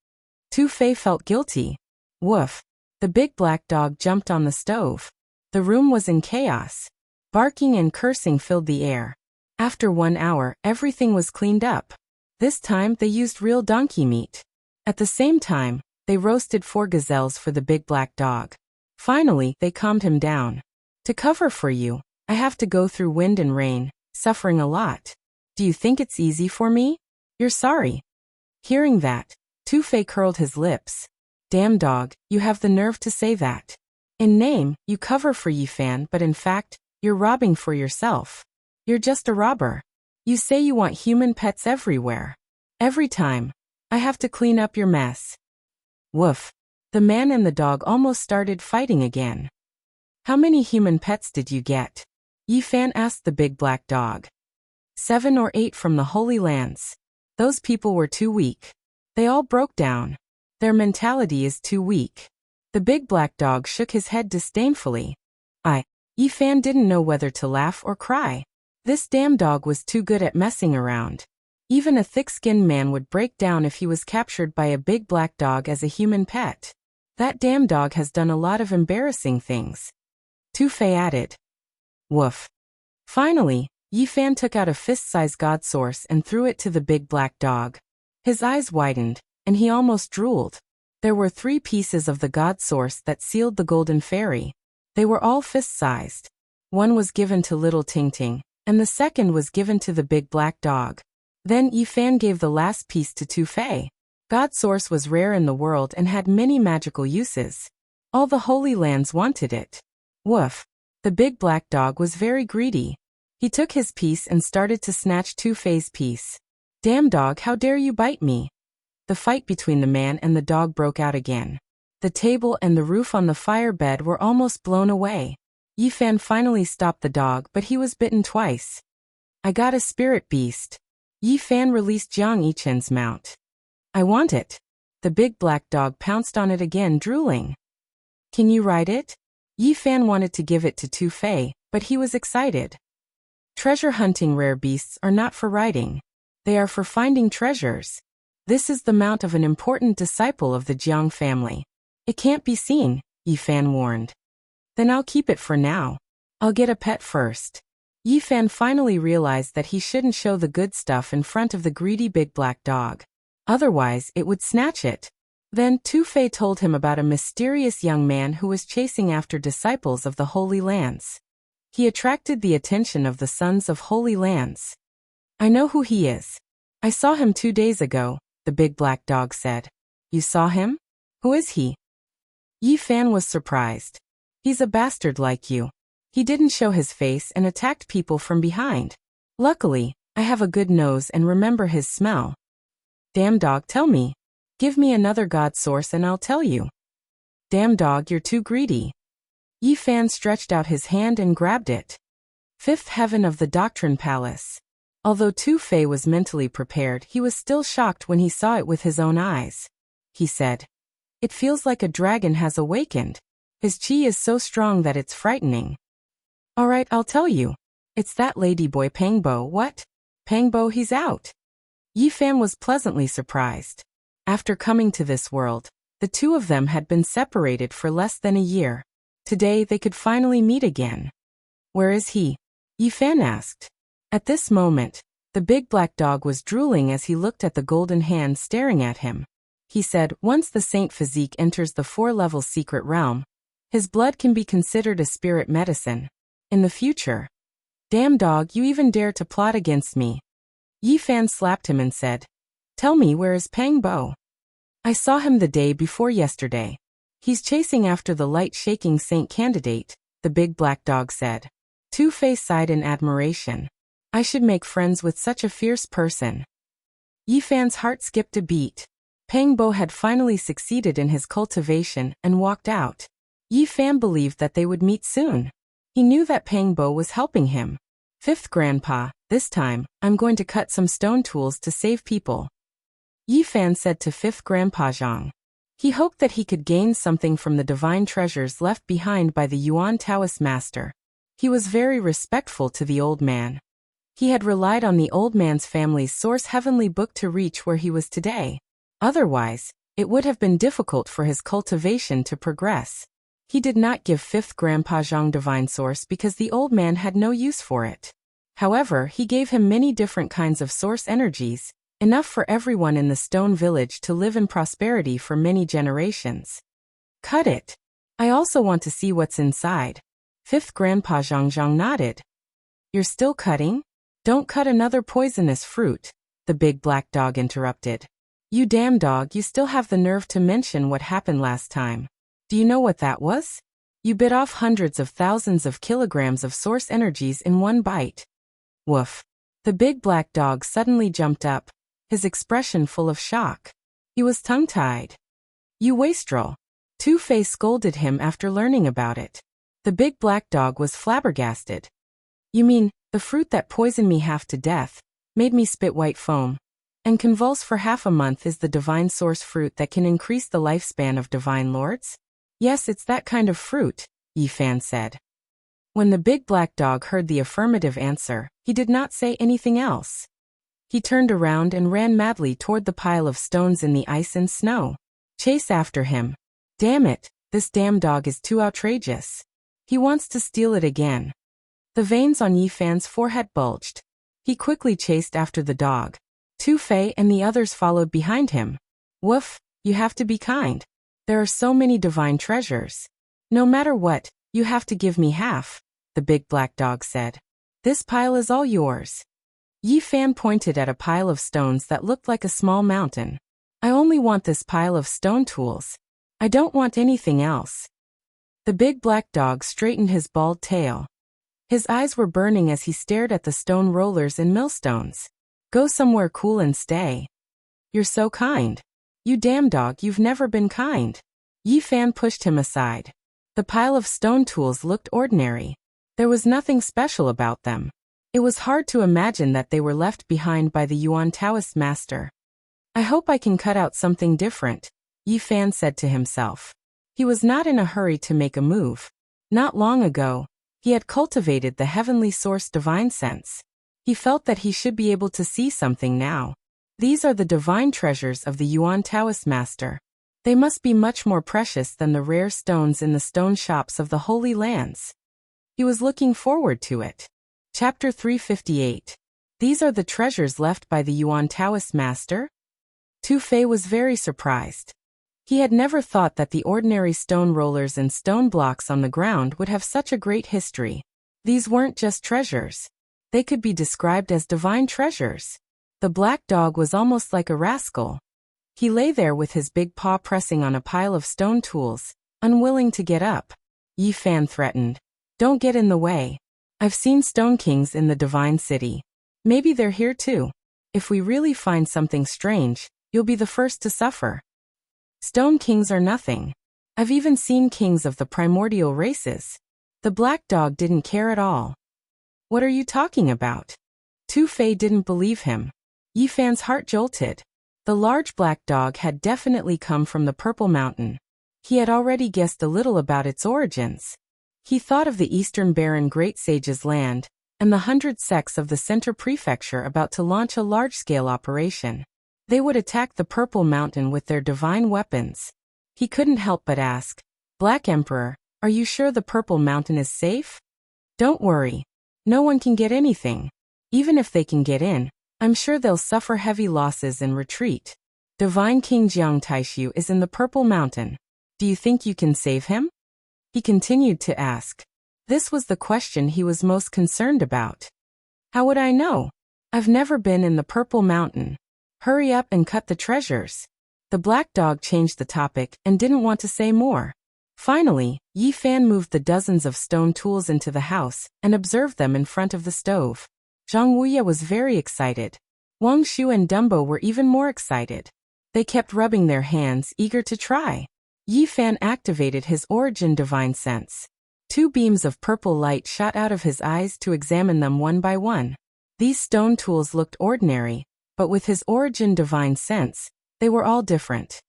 Tu Fei felt guilty. Woof. The big black dog jumped on the stove. The room was in chaos. Barking and cursing filled the air. After 1 hour, everything was cleaned up. This time they used real donkey meat. At the same time, they roasted 4 gazelles for the big black dog. Finally, they calmed him down. To cover for you, I have to go through wind and rain, suffering a lot. Do you think it's easy for me? You're sorry. Hearing that, Tu Fei curled his lips. Damn dog, you have the nerve to say that. In name, you cover for Yi Fan, but in fact, you're robbing for yourself. You're just a robber. You say you want human pets everywhere. Every time, I have to clean up your mess. Woof. The man and the dog almost started fighting again. How many human pets did you get? Yi Fan asked the big black dog. 7 or 8 from the Holy Lands. Those people were too weak. They all broke down. Their mentality is too weak. The big black dog shook his head disdainfully. Yi Fan didn't know whether to laugh or cry. This damn dog was too good at messing around. Even a thick-skinned man would break down if he was captured by a big black dog as a human pet. That damn dog has done a lot of embarrassing things. Tu Fei added. Woof. Finally, Yi Fan took out a fist-sized god source and threw it to the big black dog. His eyes widened, and he almost drooled. There were 3 pieces of the god source that sealed the golden fairy. They were all fist-sized. One was given to little Ting Ting, and the second was given to the big black dog. Then Yi Fan gave the last piece to Tu Fei. God source was rare in the world and had many magical uses. All the Holy Lands wanted it. Woof. The big black dog was very greedy. He took his piece and started to snatch Tu Fei's piece. Damn dog, how dare you bite me? The fight between the man and the dog broke out again. The table and the roof on the fire bed were almost blown away. Yi Fan finally stopped the dog, but he was bitten twice. I got a spirit beast. Yi Fan released Jiang Yichen's mount. I want it. The big black dog pounced on it again, drooling. Can you ride it? Yi Fan wanted to give it to Tu Fei, but he was excited. Treasure hunting rare beasts are not for riding. They are for finding treasures. This is the mount of an important disciple of the Jiang family. It can't be seen, Yi Fan warned. Then I'll keep it for now. I'll get a pet first. Yi Fan finally realized that he shouldn't show the good stuff in front of the greedy big black dog. Otherwise, it would snatch it. Then Tu Fei told him about a mysterious young man who was chasing after disciples of the Holy Lands. He attracted the attention of the Sons of Holy Lands. I know who he is. I saw him 2 days ago, the big black dog said. You saw him? Who is he? Yi Fan was surprised. He's a bastard like you. He didn't show his face and attacked people from behind. Luckily, I have a good nose and remember his smell. Damn dog, tell me. Give me another god source and I'll tell you. Damn dog, you're too greedy. Yi Fan stretched out his hand and grabbed it. 5th heaven of the Doctrine Palace. Although Tu Fei was mentally prepared, he was still shocked when he saw it with his own eyes. He said, "It feels like a dragon has awakened. His qi is so strong that it's frightening." Alright, I'll tell you. It's that ladyboy Pangbo. What? Pangbo, he's out. Yi Fan was pleasantly surprised. After coming to this world, the two of them had been separated for less than a year. Today they could finally meet again. Where is he? Yi Fan asked. At this moment, the big black dog was drooling as he looked at the golden hand staring at him. He said, once the saint physique enters the 4-level secret realm, his blood can be considered a spirit medicine. In the future. Damn dog, you even dare to plot against me. Yi Fan slapped him and said, Tell me, where is Pangbo? I saw him the day before yesterday. He's chasing after the light-shaking saint candidate, the big black dog said. Tu Fei sighed in admiration. I should make friends with such a fierce person. Yi Fan's heart skipped a beat. Pangbo had finally succeeded in his cultivation and walked out. Yi Fan believed that they would meet soon. He knew that Pangbo was helping him. 5th Grandpa, this time, I'm going to cut some stone tools to save people. Yi Fan said to 5th Grandpa Zhang. He hoped that he could gain something from the divine treasures left behind by the Yuan Taoist master. He was very respectful to the old man. He had relied on the old man's family's source heavenly book to reach where he was today. Otherwise, it would have been difficult for his cultivation to progress. He did not give 5th Grandpa Zhang divine source because the old man had no use for it. However, he gave him many different kinds of source energies, enough for everyone in the stone village to live in prosperity for many generations. Cut it. I also want to see what's inside. 5th Grandpa Zhang nodded. You're still cutting? Don't cut another poisonous fruit, the big black dog interrupted. You damn dog, you still have the nerve to mention what happened last time. Do you know what that was? You bit off hundreds of thousands of kilograms of source energies in one bite. Woof. The big black dog suddenly jumped up, his expression full of shock. He was tongue-tied. You wastrel. Tu Fei scolded him after learning about it. The big black dog was flabbergasted. You mean, the fruit that poisoned me half to death, made me spit white foam, and convulse for half a month is the divine source fruit that can increase the lifespan of divine lords? Yes, it's that kind of fruit, Yi Fan said. When the big black dog heard the affirmative answer, he did not say anything else. He turned around and ran madly toward the pile of stones in the ice and snow. Chase after him. Damn it, this damn dog is too outrageous. He wants to steal it again. The veins on Yi Fan's forehead bulged. He quickly chased after the dog. Tu Fei and the others followed behind him. Woof, you have to be kind. There are so many divine treasures. No matter what, you have to give me half, the big black dog said. This pile is all yours. Yi Fan pointed at a pile of stones that looked like a small mountain. I only want this pile of stone tools. I don't want anything else. The big black dog straightened his bald tail. His eyes were burning as he stared at the stone rollers and millstones. Go somewhere cool and stay. You're so kind. You damn dog, you've never been kind. Yi Fan pushed him aside. The pile of stone tools looked ordinary. There was nothing special about them. It was hard to imagine that they were left behind by the Yuan Taoist master. I hope I can cut out something different, Yi Fan said to himself. He was not in a hurry to make a move. Not long ago, he had cultivated the heavenly source divine sense. He felt that he should be able to see something now. These are the divine treasures of the Yuan Taoist master. They must be much more precious than the rare stones in the stone shops of the Holy Lands. He was looking forward to it. Chapter 358. These are the treasures left by the Yuan Taoist master? Tu Fei was very surprised. He had never thought that the ordinary stone rollers and stone blocks on the ground would have such a great history. These weren't just treasures. They could be described as divine treasures. The black dog was almost like a rascal. He lay there with his big paw pressing on a pile of stone tools, unwilling to get up. Yi Fan threatened. Don't get in the way. I've seen stone kings in the divine city. Maybe they're here too. If we really find something strange, you'll be the first to suffer. Stone kings are nothing. I've even seen kings of the primordial races. The black dog didn't care at all. What are you talking about? Tu Fei didn't believe him. Yi Fan's heart jolted. The large black dog had definitely come from the Purple Mountain. He had already guessed a little about its origins. He thought of the Eastern Baron Great Sage's land, and the 100 sects of the Center Prefecture about to launch a large-scale operation. They would attack the Purple Mountain with their divine weapons. He couldn't help but ask, Black Emperor, are you sure the Purple Mountain is safe? Don't worry. No one can get anything. Even if they can get in, I'm sure they'll suffer heavy losses and retreat. Divine King Jiang Taishu is in the Purple Mountain. Do you think you can save him? He continued to ask. This was the question he was most concerned about. How would I know? I've never been in the Purple Mountain. Hurry up and cut the treasures. The black dog changed the topic and didn't want to say more. Finally, Yi Fan moved the dozens of stone tools into the house and observed them in front of the stove. Zhang Wuya was very excited. Wang Shu and Dumbo were even more excited. They kept rubbing their hands, eager to try. Yi Fan activated his origin divine sense. 2 beams of purple light shot out of his eyes to examine them one by one. These stone tools looked ordinary, but with his origin divine sense, they were all different.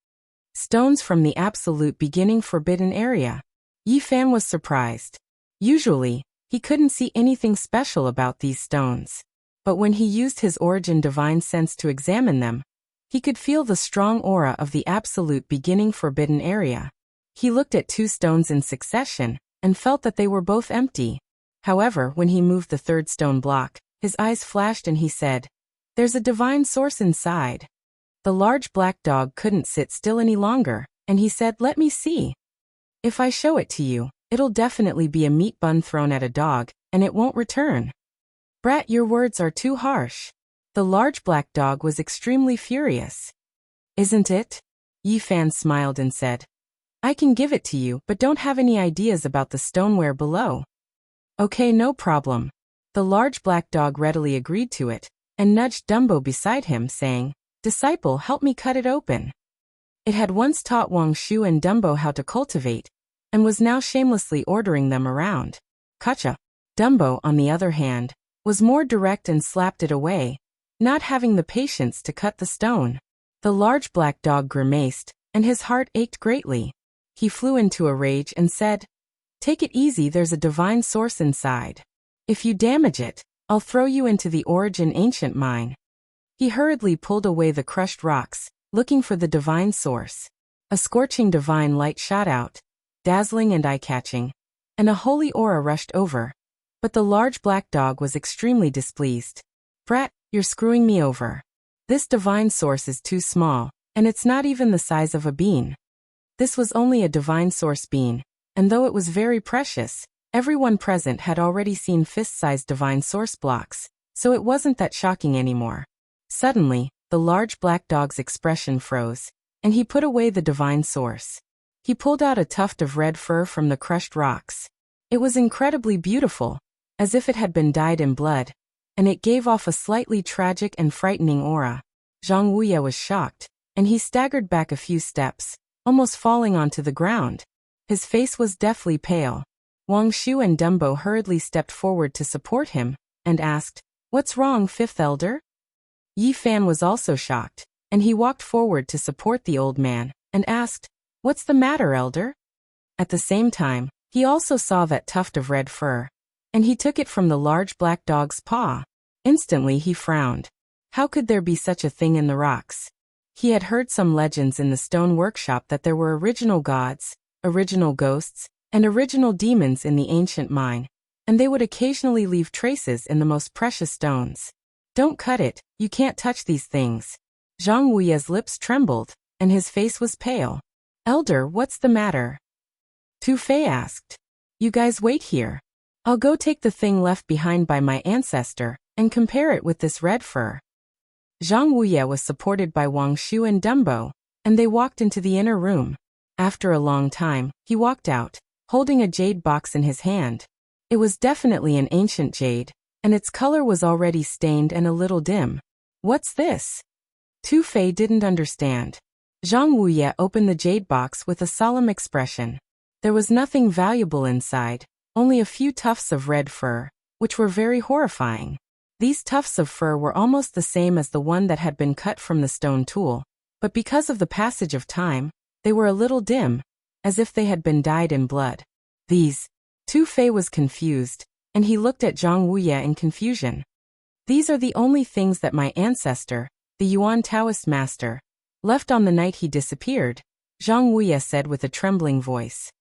Stones from the absolute beginning forbidden area. Yi Fan was surprised. Usually, he couldn't see anything special about these stones. But when he used his origin divine sense to examine them, he could feel the strong aura of the absolute beginning forbidden area. He looked at 2 stones in succession, and felt that they were both empty. However, when he moved the 3rd stone block, his eyes flashed and he said, There's a divine source inside. The large black dog couldn't sit still any longer, and he said, Let me see. If I show it to you, it'll definitely be a meat bun thrown at a dog, and it won't return. Brat, your words are too harsh. The large black dog was extremely furious. Isn't it? Yi Fan smiled and said, I can give it to you, but don't have any ideas about the stoneware below. Okay, no problem. The large black dog readily agreed to it, and nudged Dumbo beside him, saying, Disciple, help me cut it open. It had once taught Wang Shu and Dumbo how to cultivate, and was now shamelessly ordering them around. Gotcha. Dumbo, on the other hand, was more direct and slapped it away, not having the patience to cut the stone. The large black dog grimaced, and his heart ached greatly. He flew into a rage and said, Take it easy, there's a divine source inside. If you damage it, I'll throw you into the origin ancient mine. He hurriedly pulled away the crushed rocks, looking for the divine source. A scorching divine light shot out, dazzling and eye-catching, and a holy aura rushed over. But the large black dog was extremely displeased. "Brat, you're screwing me over. This divine source is too small, and it's not even the size of a bean." This was only a divine source bean, and though it was very precious, everyone present had already seen fist-sized divine source blocks, so it wasn't that shocking anymore. Suddenly, the large black dog's expression froze, and he put away the divine source. He pulled out a tuft of red fur from the crushed rocks. It was incredibly beautiful, as if it had been dyed in blood, and it gave off a slightly tragic and frightening aura. Zhang Wuye was shocked, and he staggered back a few steps, almost falling onto the ground. His face was deathly pale. Wang Shu and Dumbo hurriedly stepped forward to support him, and asked, "What's wrong, Fifth Elder?" Yi Fan was also shocked, and he walked forward to support the old man, and asked, "What's the matter, Elder?" At the same time, he also saw that tuft of red fur, and he took it from the large black dog's paw. Instantly he frowned. How could there be such a thing in the rocks? He had heard some legends in the stone workshop that there were original gods, original ghosts, and original demons in the ancient mine, and they would occasionally leave traces in the most precious stones. "Don't cut it, you can't touch these things." Zhang Wuye's lips trembled, and his face was pale. "Elder, what's the matter?" Tu Fei asked. "You guys wait here. I'll go take the thing left behind by my ancestor, and compare it with this red fur." Zhang Wuye was supported by Wang Shu and Dumbo, and they walked into the inner room. After a long time, he walked out, holding a jade box in his hand. It was definitely an ancient jade, and its color was already stained and a little dim. "What's this?" Tu Fei didn't understand. Zhang Wuye opened the jade box with a solemn expression. There was nothing valuable inside, only a few tufts of red fur, which were very horrifying. These tufts of fur were almost the same as the one that had been cut from the stone tool, but because of the passage of time, they were a little dim, as if they had been dyed in blood. Tu Fei was confused, and he looked at Zhang Wuye in confusion. "These are the only things that my ancestor, the Yuan Taoist master, left on the night he disappeared," Zhang Wuye said with a trembling voice.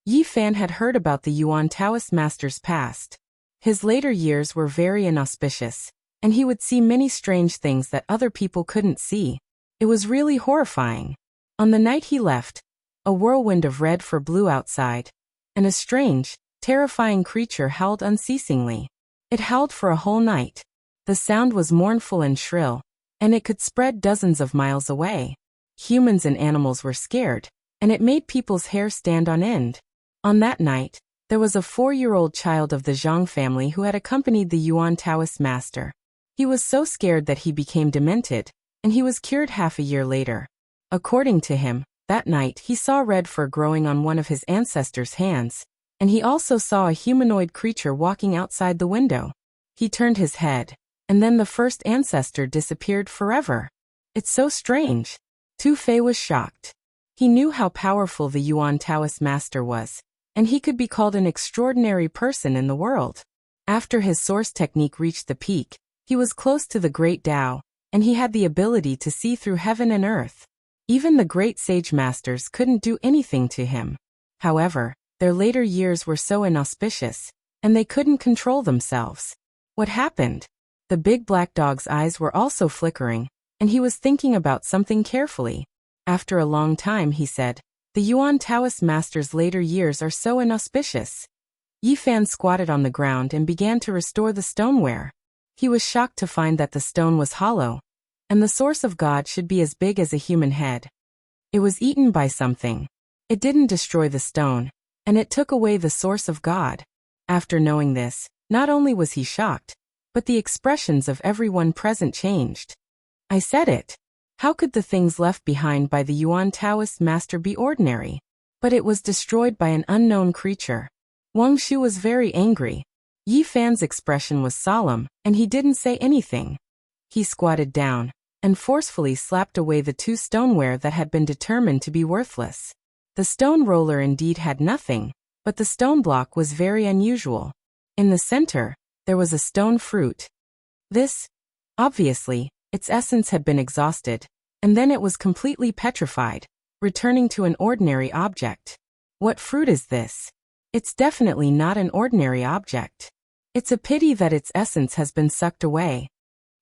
Yi Fan had heard about the Yuan Taoist master's past. His later years were very inauspicious, and he would see many strange things that other people couldn't see. It was really horrifying. On the night he left, a whirlwind of red fur blew outside, and a strange, terrifying creature howled unceasingly. It howled for a whole night. The sound was mournful and shrill, and it could spread dozens of miles away. Humans and animals were scared, and it made people's hair stand on end. On that night, there was a 4-year-old child of the Zhang family who had accompanied the Yuan Taoist master. He was so scared that he became demented, and he was cured half a year later. According to him, that night he saw red fur growing on one of his ancestors' hands, and he also saw a humanoid creature walking outside the window. He turned his head, and then the first ancestor disappeared forever. "It's so strange." Tu Fei was shocked. He knew how powerful the Yuan Taoist master was, and he could be called an extraordinary person in the world. After his source technique reached the peak, he was close to the great Tao, and he had the ability to see through heaven and earth. Even the great sage masters couldn't do anything to him. However, their later years were so inauspicious, and they couldn't control themselves. What happened? The big black dog's eyes were also flickering, and he was thinking about something carefully. After a long time he said, "The Yuan Taoist master's later years are so inauspicious." Yi Fan squatted on the ground and began to restore the stoneware. He was shocked to find that the stone was hollow, and the source of God should be as big as a human head. It was eaten by something. It didn't destroy the stone, and it took away the source of God. After knowing this, not only was he shocked, but the expressions of everyone present changed. "I said it. How could the things left behind by the Yuan Taoist master be ordinary? But it was destroyed by an unknown creature." Wang Shu was very angry. Yi Fan's expression was solemn, and he didn't say anything. He squatted down, and forcefully slapped away the 2 stoneware that had been determined to be worthless. The stone roller indeed had nothing, but the stone block was very unusual. In the center, there was a stone fruit. Obviously, its essence had been exhausted, and then it was completely petrified, returning to an ordinary object. What fruit is this? It's definitely not an ordinary object. It's a pity that its essence has been sucked away.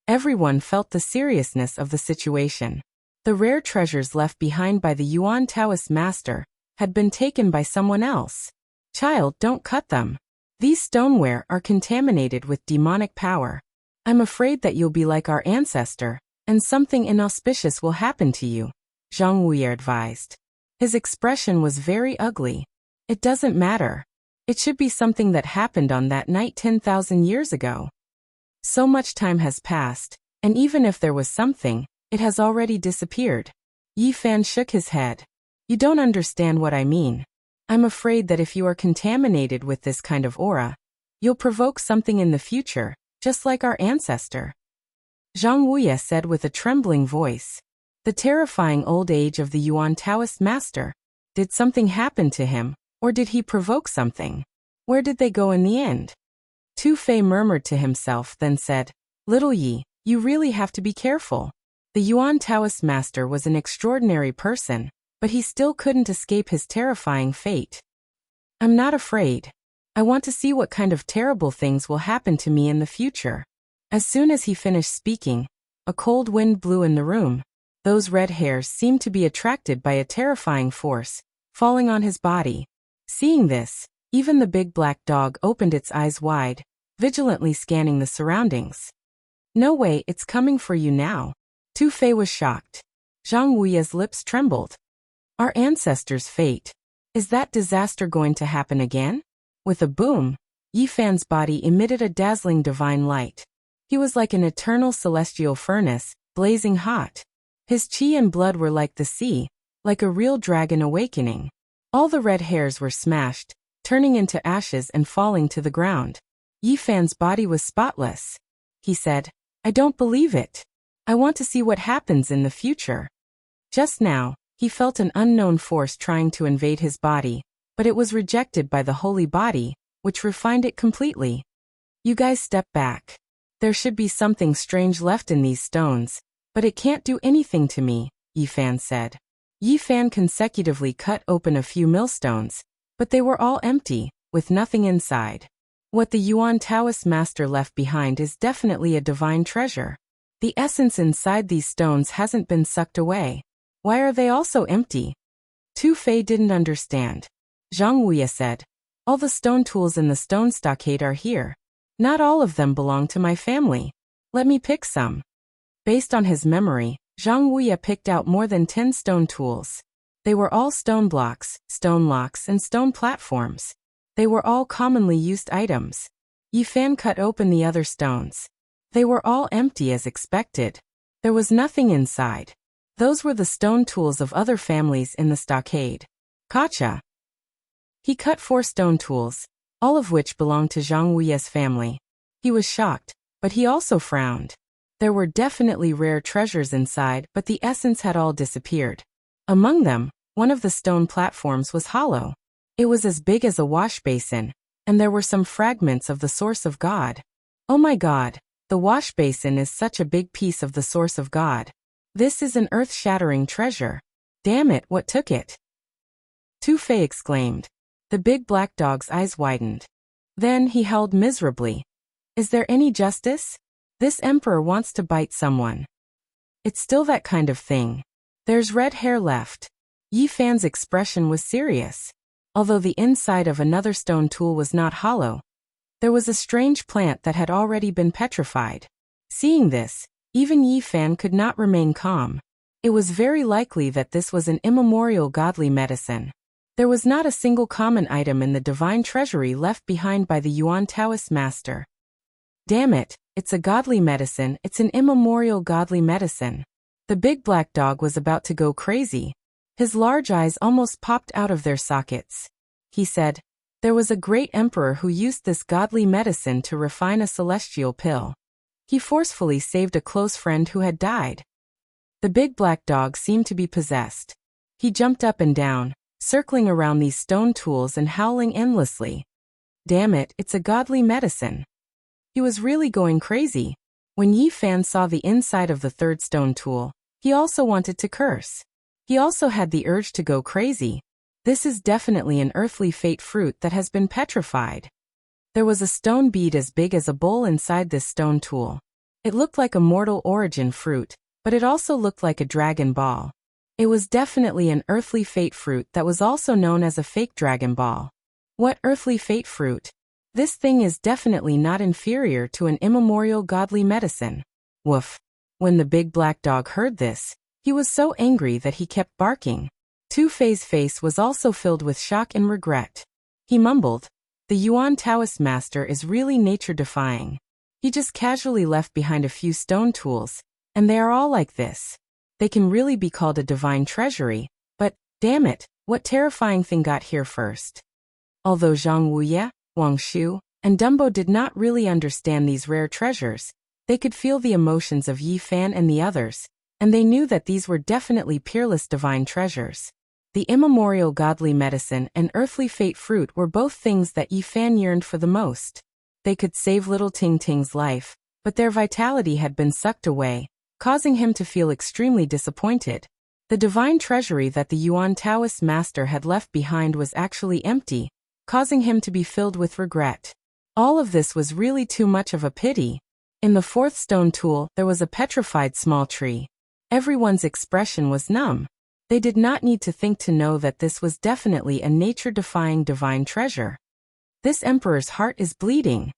Everyone felt the seriousness of the situation. The rare treasures left behind by the Yuan Taoist master had been taken by someone else. Child, don't cut them. These stoneware are contaminated with demonic power. I'm afraid that you'll be like our ancestor, and something inauspicious will happen to you, Zhang Wuye advised. His expression was very ugly. It doesn't matter. It should be something that happened on that night 10,000 years ago. So much time has passed, and even if there was something, it has already disappeared. Yi Fan shook his head. You don't understand what I mean. I'm afraid that if you are contaminated with this kind of aura, you'll provoke something in the future, just like our ancestor. Zhang Wuye said with a trembling voice. The terrifying old age of the Yuan Taoist master. Did something happen to him, or did he provoke something? Where did they go in the end? Tu Fei murmured to himself, then said, Little Yi, you really have to be careful. The Yuan Taoist master was an extraordinary person, but he still couldn't escape his terrifying fate. I'm not afraid. I want to see what kind of terrible things will happen to me in the future. As soon as he finished speaking, a cold wind blew in the room. Those red hairs seemed to be attracted by a terrifying force, falling on his body. Seeing this, even the big black dog opened its eyes wide, vigilantly scanning the surroundings. No way, it's coming for you now. Tu Fei was shocked. Zhang Wuye's lips trembled. Our ancestors' fate. Is that disaster going to happen again? With a boom, Yi Fan's body emitted a dazzling divine light. He was like an eternal celestial furnace, blazing hot. His qi and blood were like the sea, like a real dragon awakening. All the red hairs were smashed, turning into ashes and falling to the ground. Yi Fan's body was spotless. He said, I don't believe it. I want to see what happens in the future. Just now, he felt an unknown force trying to invade his body, but it was rejected by the holy body, which refined it completely. You guys step back. There should be something strange left in these stones, but it can't do anything to me, Yi Fan said. Yi Fan consecutively cut open a few millstones, but they were all empty, with nothing inside. What the Yuan Taoist master left behind is definitely a divine treasure. The essence inside these stones hasn't been sucked away. Why are they also empty? Tu Fei didn't understand. Zhang Wuye said, All the stone tools in the stone stockade are here. Not all of them belong to my family. Let me pick some. Based on his memory, Zhang Wuye picked out more than 10 stone tools. They were all stone blocks, stone locks, and stone platforms. They were all commonly used items. Yi Fan cut open the other stones. They were all empty as expected. There was nothing inside. Those were the stone tools of other families in the stockade. Gotcha. He cut 4 stone tools, all of which belonged to Zhang Wuye's family. He was shocked, but he also frowned. There were definitely rare treasures inside, but the essence had all disappeared. Among them, one of the stone platforms was hollow. It was as big as a wash basin, and there were some fragments of the source of God. Oh my God, the wash basin is such a big piece of the source of God. This is an earth-shattering treasure. Damn it, what took it? Tu Fei exclaimed. The big black dog's eyes widened. Then he howled miserably. Is there any justice? This emperor wants to bite someone. It's still that kind of thing. There's red hair left. Yi Fan's expression was serious. Although the inside of another stone tool was not hollow, there was a strange plant that had already been petrified. Seeing this, even Yi Fan could not remain calm. It was very likely that this was an immemorial godly medicine. There was not a single common item in the divine treasury left behind by the Yuan Taoist master. Damn it, it's a godly medicine, it's an immemorial godly medicine. The big black dog was about to go crazy. His large eyes almost popped out of their sockets. He said, There was a great emperor who used this godly medicine to refine a celestial pill. He forcefully saved a close friend who had died. The big black dog seemed to be possessed. He jumped up and down, circling around these stone tools and howling endlessly. Damn it, it's a godly medicine. He was really going crazy. When Yi Fan saw the inside of the third stone tool, he also wanted to curse. He also had the urge to go crazy. This is definitely an earthly fate fruit that has been petrified. There was a stone bead as big as a bowl inside this stone tool. It looked like a mortal origin fruit, but it also looked like a dragon ball. It was definitely an earthly fate fruit that was also known as a fake dragon ball. What earthly fate fruit? This thing is definitely not inferior to an immemorial godly medicine. Woof. When the big black dog heard this, he was so angry that he kept barking. Two-Fei's face was also filled with shock and regret. He mumbled, "The Yuan Taoist master is really nature-defying. He just casually left behind a few stone tools, and they are all like this. They can really be called a divine treasury, but, damn it, what terrifying thing got here first?" Although Zhang Wuye, Wang Shu, and Dumbo did not really understand these rare treasures, they could feel the emotions of Yi Fan and the others, and they knew that these were definitely peerless divine treasures. The immemorial godly medicine and earthly fate fruit were both things that Yi Fan yearned for the most. They could save little Ting Ting's life, but their vitality had been sucked away, causing him to feel extremely disappointed. The divine treasury that the Yuan Taoist master had left behind was actually empty, causing him to be filled with regret. All of this was really too much of a pity. In the fourth stone tool, there was a petrified small tree. Everyone's expression was numb. They did not need to think to know that this was definitely a nature-defying divine treasure. This emperor's heart is bleeding.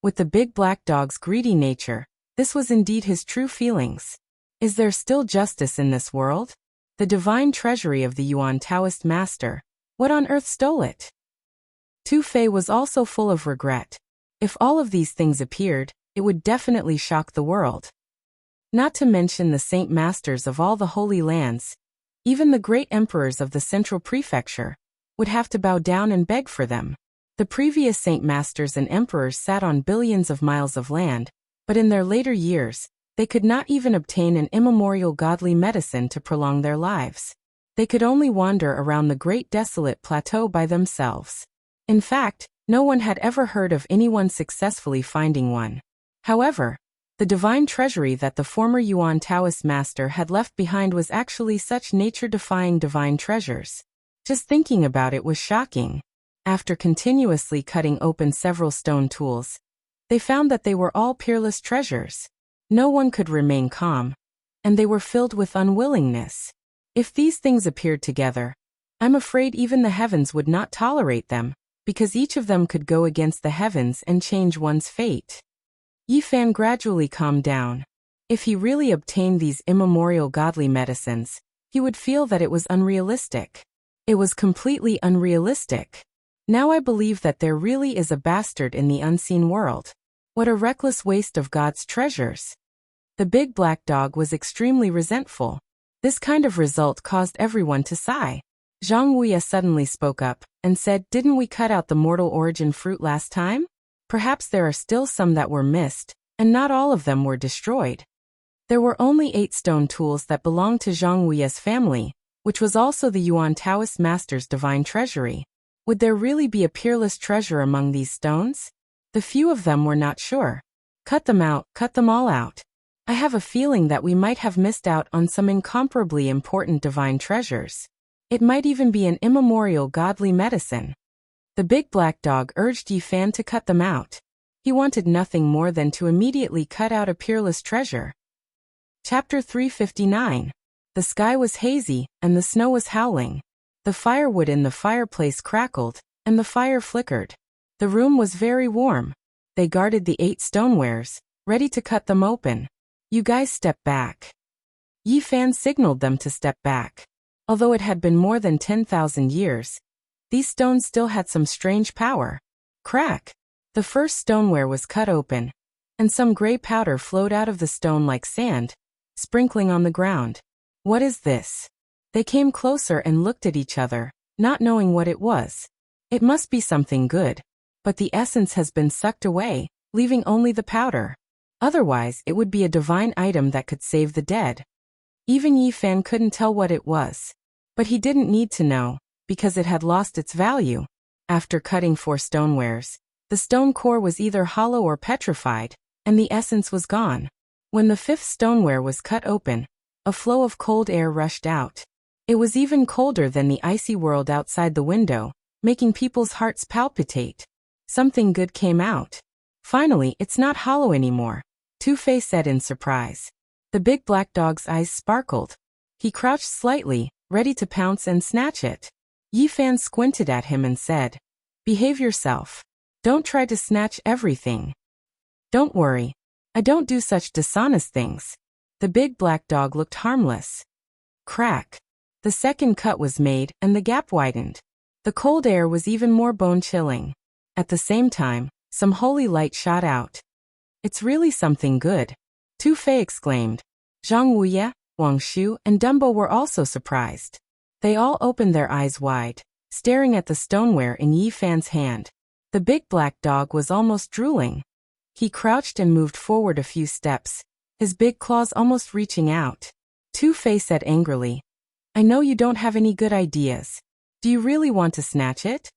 With the big black dog's greedy nature, this was indeed his true feelings. Is there still justice in this world? The divine treasury of the Yuan Taoist master. What on earth stole it? Two-Fei was also full of regret. If all of these things appeared, it would definitely shock the world. Not to mention the saint masters of all the holy lands, even the great emperors of the central prefecture, would have to bow down and beg for them. The previous saint masters and emperors sat on billions of miles of land, but in their later years, they could not even obtain an immemorial godly medicine to prolong their lives. They could only wander around the great desolate plateau by themselves. In fact, no one had ever heard of anyone successfully finding one. However, the divine treasury that the former Yuan Taoist master had left behind was actually such nature-defying divine treasures. Just thinking about it was shocking. After continuously cutting open several stone tools, they found that they were all peerless treasures. No one could remain calm, and they were filled with unwillingness. If these things appeared together, I'm afraid even the heavens would not tolerate them, because each of them could go against the heavens and change one's fate. Yi Fan gradually calmed down. If he really obtained these immemorial godly medicines, he would feel that it was unrealistic. It was completely unrealistic. Now I believe that there really is a bastard in the unseen world. What a reckless waste of God's treasures. The big black dog was extremely resentful. This kind of result caused everyone to sigh. Zhang Wuye suddenly spoke up and said, "Didn't we cut out the mortal origin fruit last time? Perhaps there are still some that were missed, and not all of them were destroyed." There were only 8 stone tools that belonged to Zhang Wuye's family, which was also the Yuan Taoist master's divine treasury. Would there really be a peerless treasure among these stones? The few of them were not sure. Cut them out, cut them all out. I have a feeling that we might have missed out on some incomparably important divine treasures. It might even be an immemorial godly medicine. The big black dog urged Yi Fan to cut them out. He wanted nothing more than to immediately cut out a peerless treasure. Chapter 359. The sky was hazy, and the snow was howling. The firewood in the fireplace crackled, and the fire flickered. The room was very warm. They guarded the 8 stonewares, ready to cut them open. "You guys step back." Yi Fan signaled them to step back. Although it had been more than 10,000 years, these stones still had some strange power. Crack! The first stoneware was cut open, and some gray powder flowed out of the stone like sand, sprinkling on the ground. "What is this?" They came closer and looked at each other, not knowing what it was. It must be something good, but the essence has been sucked away, leaving only the powder. Otherwise, it would be a divine item that could save the dead. Even Yi Fan couldn't tell what it was. But he didn't need to know, because it had lost its value. After cutting 4 stonewares, the stone core was either hollow or petrified, and the essence was gone. When the 5th stoneware was cut open, a flow of cold air rushed out. It was even colder than the icy world outside the window, making people's hearts palpitate. Something good came out. Finally, it's not hollow anymore, Two-Face said in surprise. The big black dog's eyes sparkled. He crouched slightly, ready to pounce and snatch it. Yifan squinted at him and said, "Behave yourself. Don't try to snatch everything." "Don't worry. I don't do such dishonest things." The big black dog looked harmless. Crack. The second cut was made and the gap widened. The cold air was even more bone-chilling. At the same time, some holy light shot out. "It's really something good," Two-Fei exclaimed. Zhang Wuye, Wang Shu, and Dumbo were also surprised. They all opened their eyes wide, staring at the stoneware in Yifan's hand. The big black dog was almost drooling. He crouched and moved forward a few steps, his big claws almost reaching out. Two-Fei said angrily, "I know you don't have any good ideas. Do you really want to snatch it?"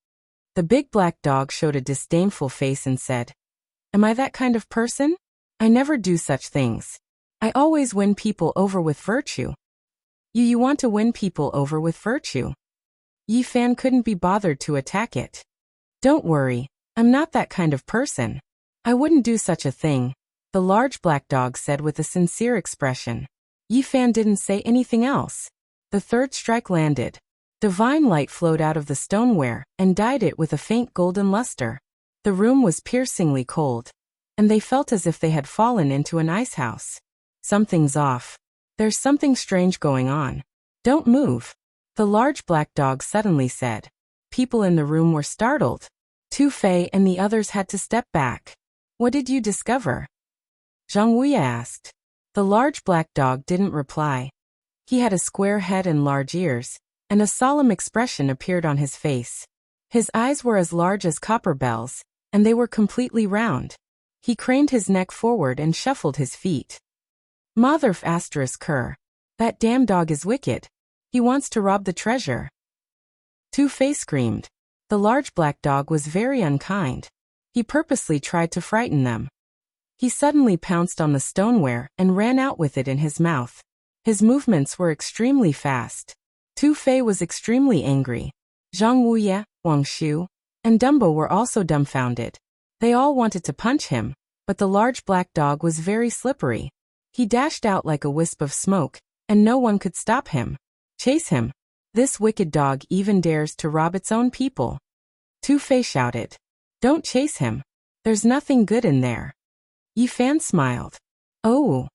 The big black dog showed a disdainful face and said, "Am I that kind of person? I never do such things. I always win people over with virtue." You want to win people over with virtue?" Yifan couldn't be bothered to attack it. "Don't worry, I'm not that kind of person. I wouldn't do such a thing," the large black dog said with a sincere expression. Yifan didn't say anything else. The third strike landed. Divine light flowed out of the stoneware and dyed it with a faint golden luster. The room was piercingly cold, and they felt as if they had fallen into an ice house. "Something's off. There's something strange going on. Don't move," the large black dog suddenly said. People in the room were startled. Two-Fei and the others had to step back. "What did you discover?" Zhang Wuye asked. The large black dog didn't reply. He had a square head and large ears, and a solemn expression appeared on his face. His eyes were as large as copper bells, and they were completely round. He craned his neck forward and shuffled his feet. "Motherf asterisk cur. That damn dog is wicked. He wants to rob the treasure." Two-Face screamed. The large black dog was very unkind. He purposely tried to frighten them. He suddenly pounced on the stoneware and ran out with it in his mouth. His movements were extremely fast. Two-Fei was extremely angry. Zhang Wuye, Wang Shu, and Dumbo were also dumbfounded. They all wanted to punch him, but the large black dog was very slippery. He dashed out like a wisp of smoke, and no one could stop him. "Chase him. This wicked dog even dares to rob its own people." Two-Fei shouted. "Don't chase him. There's nothing good in there." Yifan smiled. "Oh."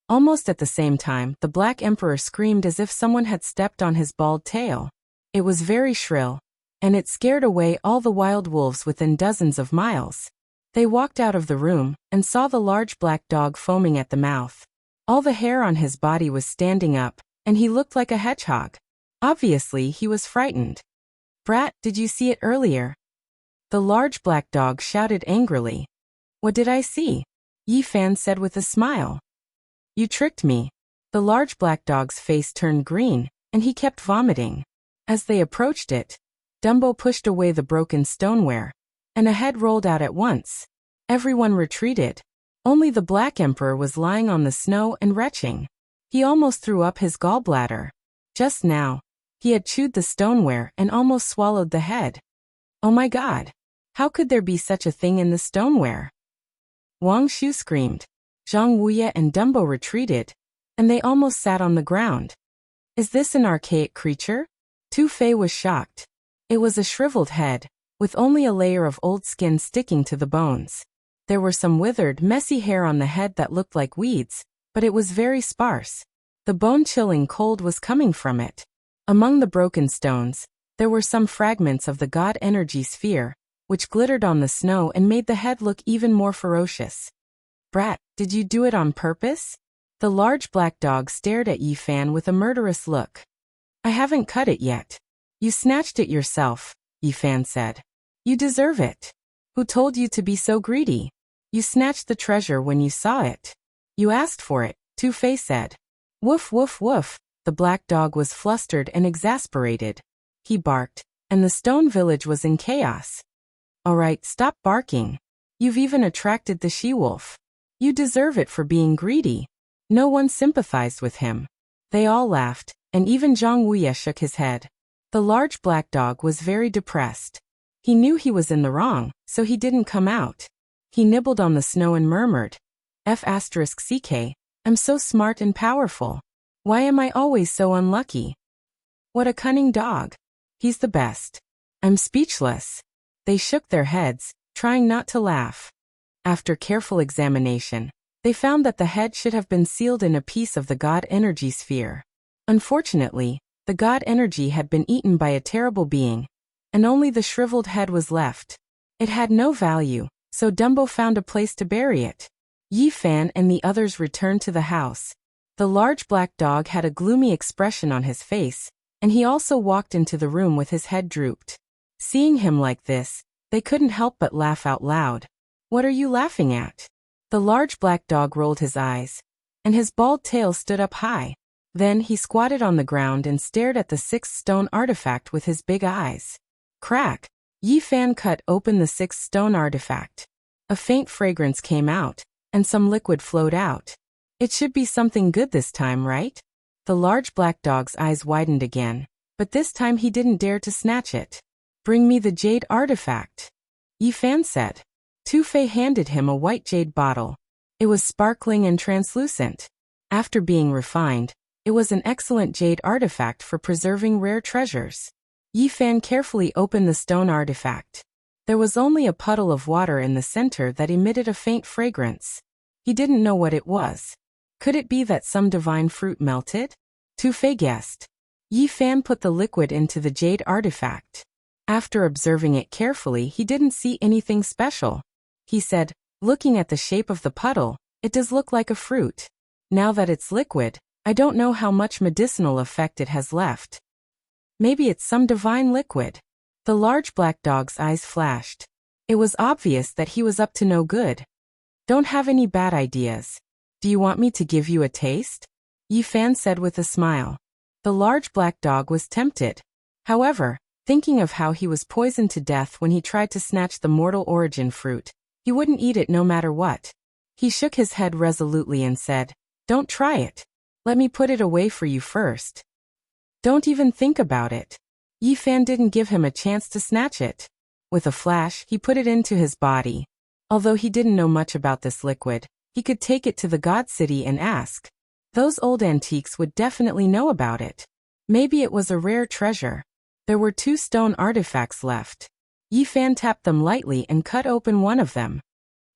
Almost at the same time, the Black Emperor screamed as if someone had stepped on his bald tail. It was very shrill, and it scared away all the wild wolves within dozens of miles. They walked out of the room and saw the large black dog foaming at the mouth. All the hair on his body was standing up, and he looked like a hedgehog. Obviously, he was frightened. "Brat, did you see it earlier?" The large black dog shouted angrily. "What did I see?" Yifan said with a smile. "You tricked me." The large black dog's face turned green, and he kept vomiting. As they approached it, Dumbo pushed away the broken stoneware, and a head rolled out at once. Everyone retreated. Only the Black Emperor was lying on the snow and retching. He almost threw up his gallbladder. Just now, he had chewed the stoneware and almost swallowed the head. "Oh my God! How could there be such a thing in the stoneware?" Wang Shu screamed. Zhang Wuye and Dumbo retreated, and they almost sat on the ground. "Is this an archaic creature?" Two-Fei was shocked. It was a shriveled head, with only a layer of old skin sticking to the bones. There were some withered, messy hair on the head that looked like weeds, but it was very sparse. The bone-chilling cold was coming from it. Among the broken stones, there were some fragments of the god energy sphere, which glittered on the snow and made the head look even more ferocious. "Brat, did you do it on purpose?" The large black dog stared at Yifan with a murderous look. "I haven't cut it yet. You snatched it yourself," Yifan said. "You deserve it. Who told you to be so greedy? You snatched the treasure when you saw it. You asked for it," Two-Fei said. "Woof woof woof." The black dog was flustered and exasperated. He barked, and the stone village was in chaos. "All right, stop barking. You've even attracted the she-wolf. You deserve it for being greedy." No one sympathized with him. They all laughed, and even Zhang Wuye shook his head. The large black dog was very depressed. He knew he was in the wrong, so he didn't come out. He nibbled on the snow and murmured, F***ck, I'm so smart and powerful. Why am I always so unlucky? What a cunning dog. He's the best. I'm speechless. They shook their heads, trying not to laugh. After careful examination, they found that the head should have been sealed in a piece of the God energy sphere. Unfortunately, the God energy had been eaten by a terrible being, and only the shriveled head was left. It had no value, so Dumbo found a place to bury it. Yi Fan and the others returned to the house. The large black dog had a gloomy expression on his face, and he also walked into the room with his head drooped. Seeing him like this, they couldn't help but laugh out loud. What are you laughing at? The large black dog rolled his eyes, and his bald tail stood up high. Then he squatted on the ground and stared at the 6th stone artifact with his big eyes. Crack! Yi Fan cut open the 6th stone artifact. A faint fragrance came out, and some liquid flowed out. It should be something good this time, right? The large black dog's eyes widened again, but this time he didn't dare to snatch it. Bring me the jade artifact, Yi Fan said. Tu Fei handed him a white jade bottle. It was sparkling and translucent. After being refined, it was an excellent jade artifact for preserving rare treasures. Yi Fan carefully opened the stone artifact. There was only a puddle of water in the center that emitted a faint fragrance. He didn't know what it was. Could it be that some divine fruit melted? Tu Fei guessed. Yi Fan put the liquid into the jade artifact. After observing it carefully, he didn't see anything special. He said, looking at the shape of the puddle, it does look like a fruit. Now that it's liquid, I don't know how much medicinal effect it has left. Maybe it's some divine liquid. The large black dog's eyes flashed. It was obvious that he was up to no good. Don't have any bad ideas. Do you want me to give you a taste? Yi Fan said with a smile. The large black dog was tempted. However, thinking of how he was poisoned to death when he tried to snatch the mortal origin fruit, he wouldn't eat it no matter what. He shook his head resolutely and said, Don't try it. Let me put it away for you first. Don't even think about it. Yi Fan didn't give him a chance to snatch it. With a flash, he put it into his body. Although he didn't know much about this liquid, he could take it to the God City and ask. Those old antiques would definitely know about it. Maybe it was a rare treasure. There were 2 stone artifacts left. Yi Fan tapped them lightly and cut open one of them.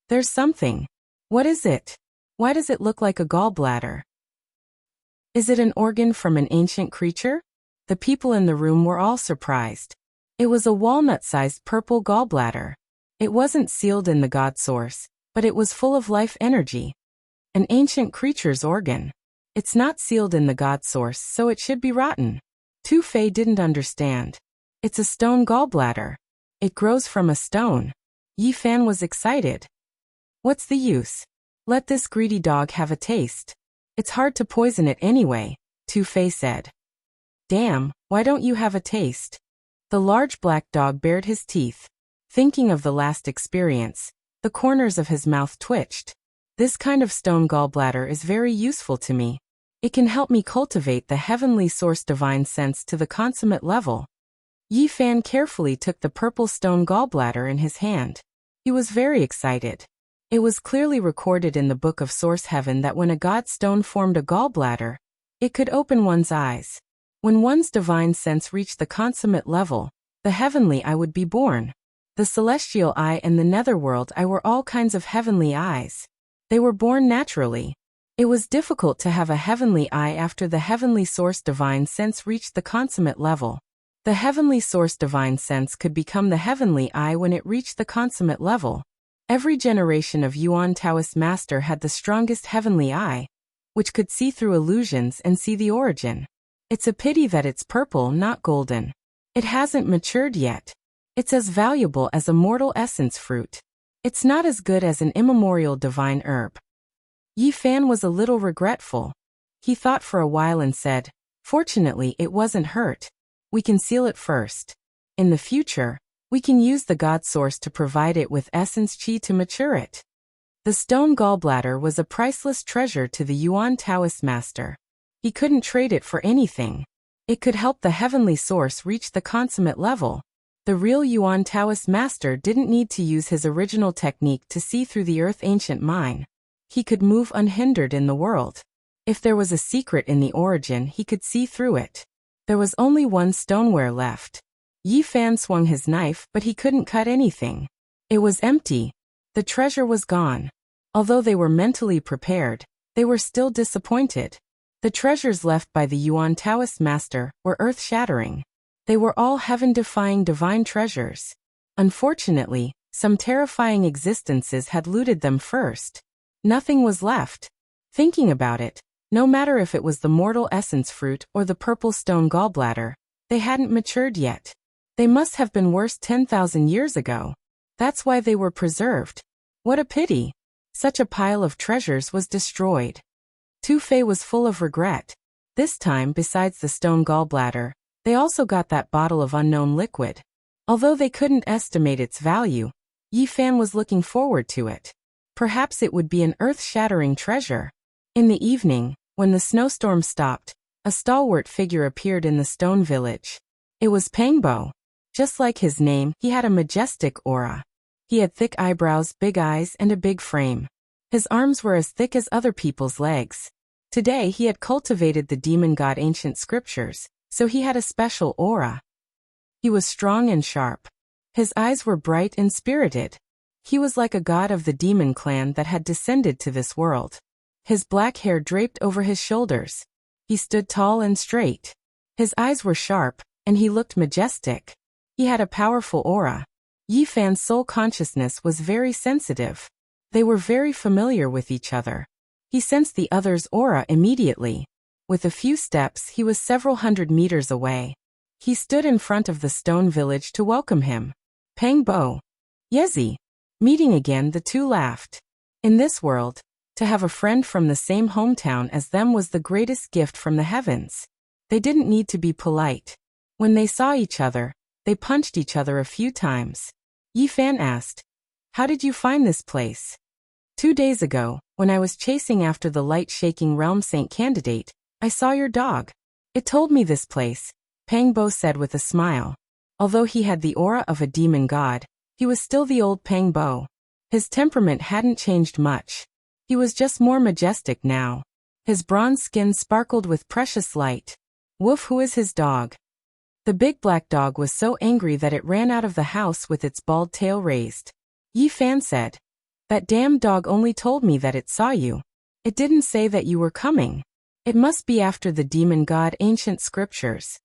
There's something. What is it? Why does it look like a gallbladder? Is it an organ from an ancient creature? The people in the room were all surprised. It was a walnut-sized purple gallbladder. It wasn't sealed in the God source, but it was full of life energy. An ancient creature's organ. It's not sealed in the God source, so it should be rotten. Tu Fei didn't understand. It's a stone gallbladder. It grows from a stone. Yi Fan was excited. What's the use? Let this greedy dog have a taste. It's hard to poison it anyway, Tu Fei said. Damn, why don't you have a taste? The large black dog bared his teeth. Thinking of the last experience, the corners of his mouth twitched. This kind of stone gallbladder is very useful to me. It can help me cultivate the heavenly source divine sense to the consummate level. Yi Fan carefully took the purple stone gallbladder in his hand. He was very excited. It was clearly recorded in the Book of Source Heaven that when a god stone formed a gallbladder, it could open one's eyes. When one's divine sense reached the consummate level, the heavenly eye would be born. The celestial eye and the netherworld eye were all kinds of heavenly eyes. They were born naturally. It was difficult to have a heavenly eye after the heavenly source divine sense reached the consummate level. The heavenly source divine sense could become the heavenly eye when it reached the consummate level. Every generation of Yuan Taoist master had the strongest heavenly eye, which could see through illusions and see the origin. It's a pity that it's purple, not golden. It hasn't matured yet. It's as valuable as a mortal essence fruit. It's not as good as an immemorial divine herb. Yi Fan was a little regretful. He thought for a while and said, Fortunately, it wasn't hurt. We can seal it first. In the future, we can use the God source to provide it with essence chi to mature it. The stone gallbladder was a priceless treasure to the Yuan Taoist master. He couldn't trade it for anything. It could help the heavenly source reach the consummate level. The real Yuan Taoist master didn't need to use his original technique to see through the earth ancient mine. He could move unhindered in the world. If there was a secret in the origin, he could see through it. There was only one stoneware left. Yi Fan swung his knife, but he couldn't cut anything. It was empty. The treasure was gone. Although they were mentally prepared, they were still disappointed. The treasures left by the Yuan Taoist master were earth-shattering. They were all heaven-defying divine treasures. Unfortunately, some terrifying existences had looted them first. Nothing was left. Thinking about it, no matter if it was the mortal essence fruit or the purple stone gallbladder, they hadn't matured yet. They must have been worse 10,000 years ago. That's why they were preserved. What a pity. Such a pile of treasures was destroyed. Tu Fei was full of regret. This time, besides the stone gallbladder, they also got that bottle of unknown liquid. Although they couldn't estimate its value, Yi Fan was looking forward to it. Perhaps it would be an earth-shattering treasure. In the evening, when the snowstorm stopped, a stalwart figure appeared in the stone village. It was Pangbo. Just like his name, he had a majestic aura. He had thick eyebrows, big eyes, and a big frame. His arms were as thick as other people's legs. Today he had cultivated the demon god ancient scriptures, so he had a special aura. He was strong and sharp. His eyes were bright and spirited. He was like a god of the demon clan that had descended to this world. His black hair draped over his shoulders. He stood tall and straight. His eyes were sharp, and he looked majestic. He had a powerful aura. Yi Fan's soul consciousness was very sensitive. They were very familiar with each other. He sensed the other's aura immediately. With a few steps, he was several hundred meters away. He stood in front of the stone village to welcome him. Pangbo. Yezi. Meeting again, the two laughed. In this world, to have a friend from the same hometown as them was the greatest gift from the heavens. They didn't need to be polite. When they saw each other, they punched each other a few times. Yi Fan asked, "How did you find this place?" 2 days ago, when I was chasing after the light-shaking realm saint candidate, I saw your dog. It told me this place, Pangbo said with a smile. Although he had the aura of a demon god, he was still the old Pangbo. His temperament hadn't changed much. He was just more majestic now. His bronze skin sparkled with precious light. Woof, who is his dog? The big black dog was so angry that it ran out of the house with its bald tail raised. Yi Fan said, "That damn dog only told me that it saw you. It didn't say that you were coming. It must be after the demon god ancient scriptures.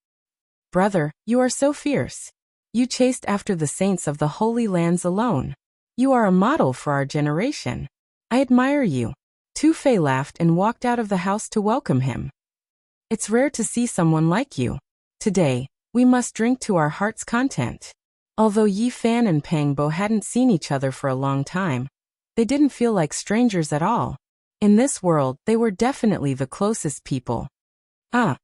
Brother, you are so fierce. You chased after the saints of the Holy Lands alone. You are a model for our generation. I admire you." Tu Fei laughed and walked out of the house to welcome him. "It's rare to see someone like you. Today, we must drink to our heart's content." Although Yi Fan and Pangbo hadn't seen each other for a long time, they didn't feel like strangers at all. In this world, they were definitely the closest people. Ah!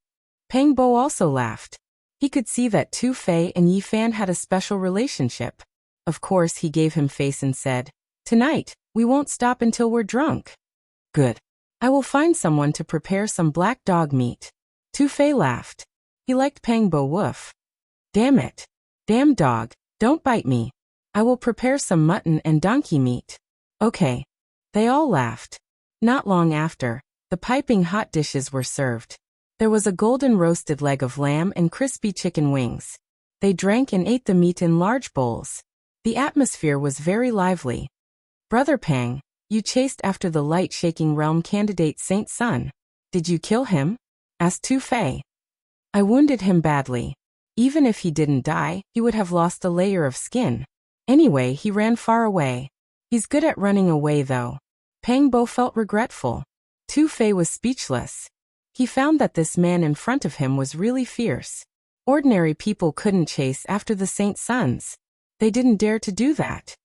Pangbo also laughed. He could see that Tu Fei and Yi Fan had a special relationship. Of course, he gave him face and said, "Tonight, we won't stop until we're drunk." "Good. I will find someone to prepare some black dog meat." Tu Fei laughed. He liked Pangbo woof. "Damn it. Damn dog, don't bite me. I will prepare some mutton and donkey meat." "Okay." They all laughed. Not long after, the piping hot dishes were served. There was a golden roasted leg of lamb and crispy chicken wings. They drank and ate the meat in large bowls. The atmosphere was very lively. "Brother Pang, you chased after the light-shaking realm candidate Saint Sun. Did you kill him?" asked Tu Fei. "I wounded him badly. Even if he didn't die, he would have lost a layer of skin. Anyway, he ran far away. He's good at running away though." Pangbo felt regretful. Tu Fei was speechless. He found that this man in front of him was really fierce. Ordinary people couldn't chase after the Saint Sons. They didn't dare to do that.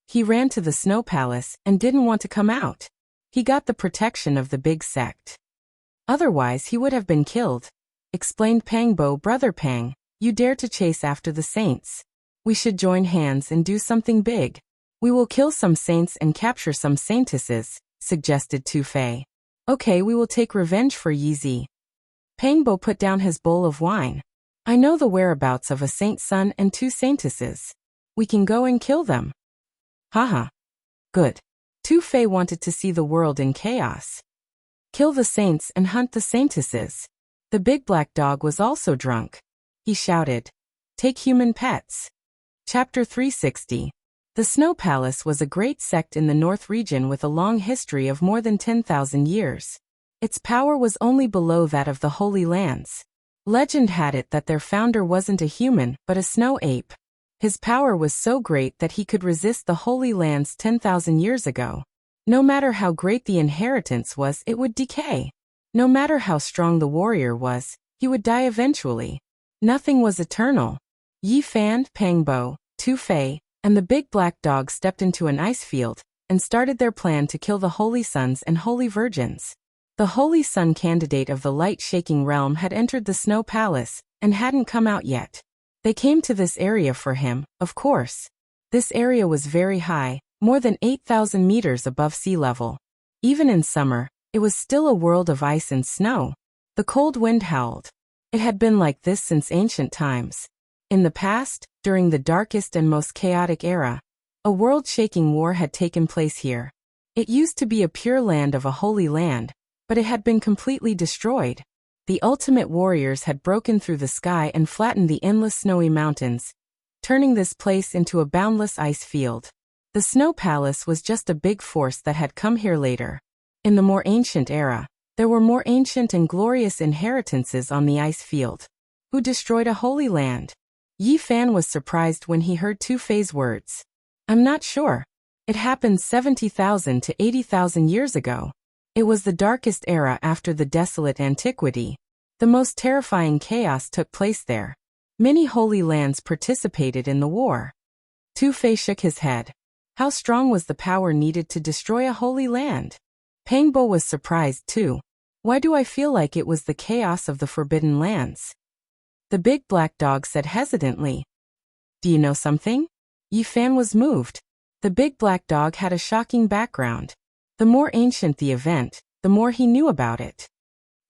He ran to the Snow Palace and didn't want to come out. He got the protection of the big sect. Otherwise he would have been killed. Explained Pangbo. "Brother Pang, you dare to chase after the saints. We should join hands and do something big. We will kill some saints and capture some saintesses," suggested Tu Fei. "Okay, we will take revenge for Yi Zi." Pangbo put down his bowl of wine. I know the whereabouts of a saint's son and 2 saintesses. We can go and kill them. Haha. Good. Two-Fay wanted to see the world in chaos. Kill the saints and hunt the saintesses. The big black dog was also drunk. He shouted, "Take human pets." Chapter 360. The Snow Palace was a great sect in the North region with a long history of more than 10,000 years. Its power was only below that of the Holy Lands. Legend had it that their founder wasn't a human, but a snow ape. His power was so great that he could resist the Holy Lands 10,000 years ago. No matter how great the inheritance was, it would decay. No matter how strong the warrior was, he would die eventually. Nothing was eternal. Yi Fan, Pangbo, Two-Fay, and the big black dog stepped into an ice field and started their plan to kill the Holy Sons and Holy Virgins. The Holy Sun candidate of the light-shaking realm had entered the Snow Palace and hadn't come out yet. They came to this area for him, of course. This area was very high, more than 8,000 meters above sea level. Even in summer, it was still a world of ice and snow. The cold wind howled. It had been like this since ancient times. In the past, during the darkest and most chaotic era, a world-shaking war had taken place here. It used to be a pure land of a holy land, but it had been completely destroyed. The ultimate warriors had broken through the sky and flattened the endless snowy mountains, turning this place into a boundless ice field. The Snow Palace was just a big force that had come here later. In the more ancient era, there were more ancient and glorious inheritances on the ice field. Who destroyed a holy land? Yi Fan was surprised when he heard Two-Fay's words. I'm not sure. It happened 70,000 to 80,000 years ago. It was the darkest era after the desolate antiquity. The most terrifying chaos took place there. Many holy lands participated in the war. Two-Fay shook his head. How strong was the power needed to destroy a holy land? Pangbo was surprised too. Why do I feel like it was the chaos of the Forbidden Lands? The big black dog said hesitantly. Do you know something? Yi Fan was moved. The big black dog had a shocking background. The more ancient the event, the more he knew about it.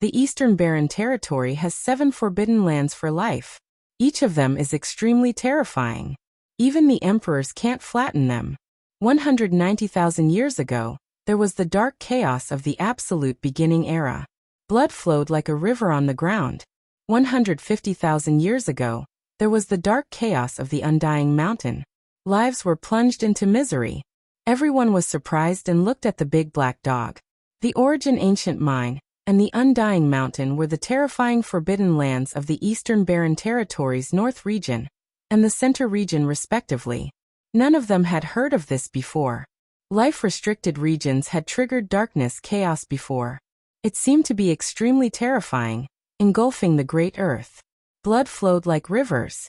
The Eastern Barren Territory has 7 forbidden lands for life. Each of them is extremely terrifying. Even the emperors can't flatten them. 190,000 years ago, there was the dark chaos of the absolute beginning era. Blood flowed like a river on the ground. 150,000 years ago, there was the dark chaos of the undying mountain. Lives were plunged into misery. Everyone was surprised and looked at the big black dog. The Origin Ancient Mine and the Undying Mountain were the terrifying forbidden lands of the Eastern Barren Territories North region and the Center region respectively. None of them had heard of this before. Life-restricted regions had triggered darkness chaos before. It seemed to be extremely terrifying, engulfing the great earth. Blood flowed like rivers.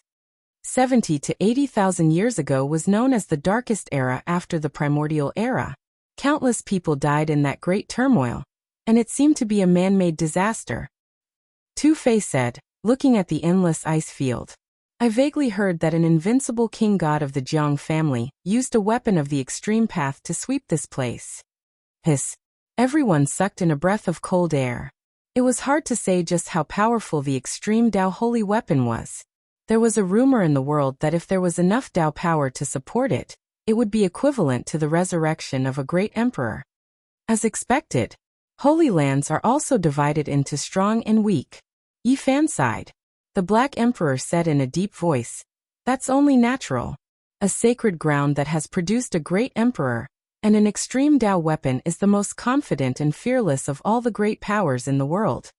70 to 80,000 years ago was known as the darkest era after the primordial era. Countless people died in that great turmoil, and it seemed to be a man-made disaster. Two-Fay said, looking at the endless ice field. I vaguely heard that an invincible king god of the Jiang family used a weapon of the extreme path to sweep this place. Hiss. Everyone sucked in a breath of cold air. It was hard to say just how powerful the extreme Dao holy weapon was. There was a rumor in the world that if there was enough Dao power to support it, it would be equivalent to the resurrection of a great emperor. As expected, holy lands are also divided into strong and weak. Yi Fan sighed. The Black Emperor said in a deep voice, "That's only natural. A sacred ground that has produced a great emperor, and an extreme Dao weapon is the most confident and fearless of all the great powers in the world."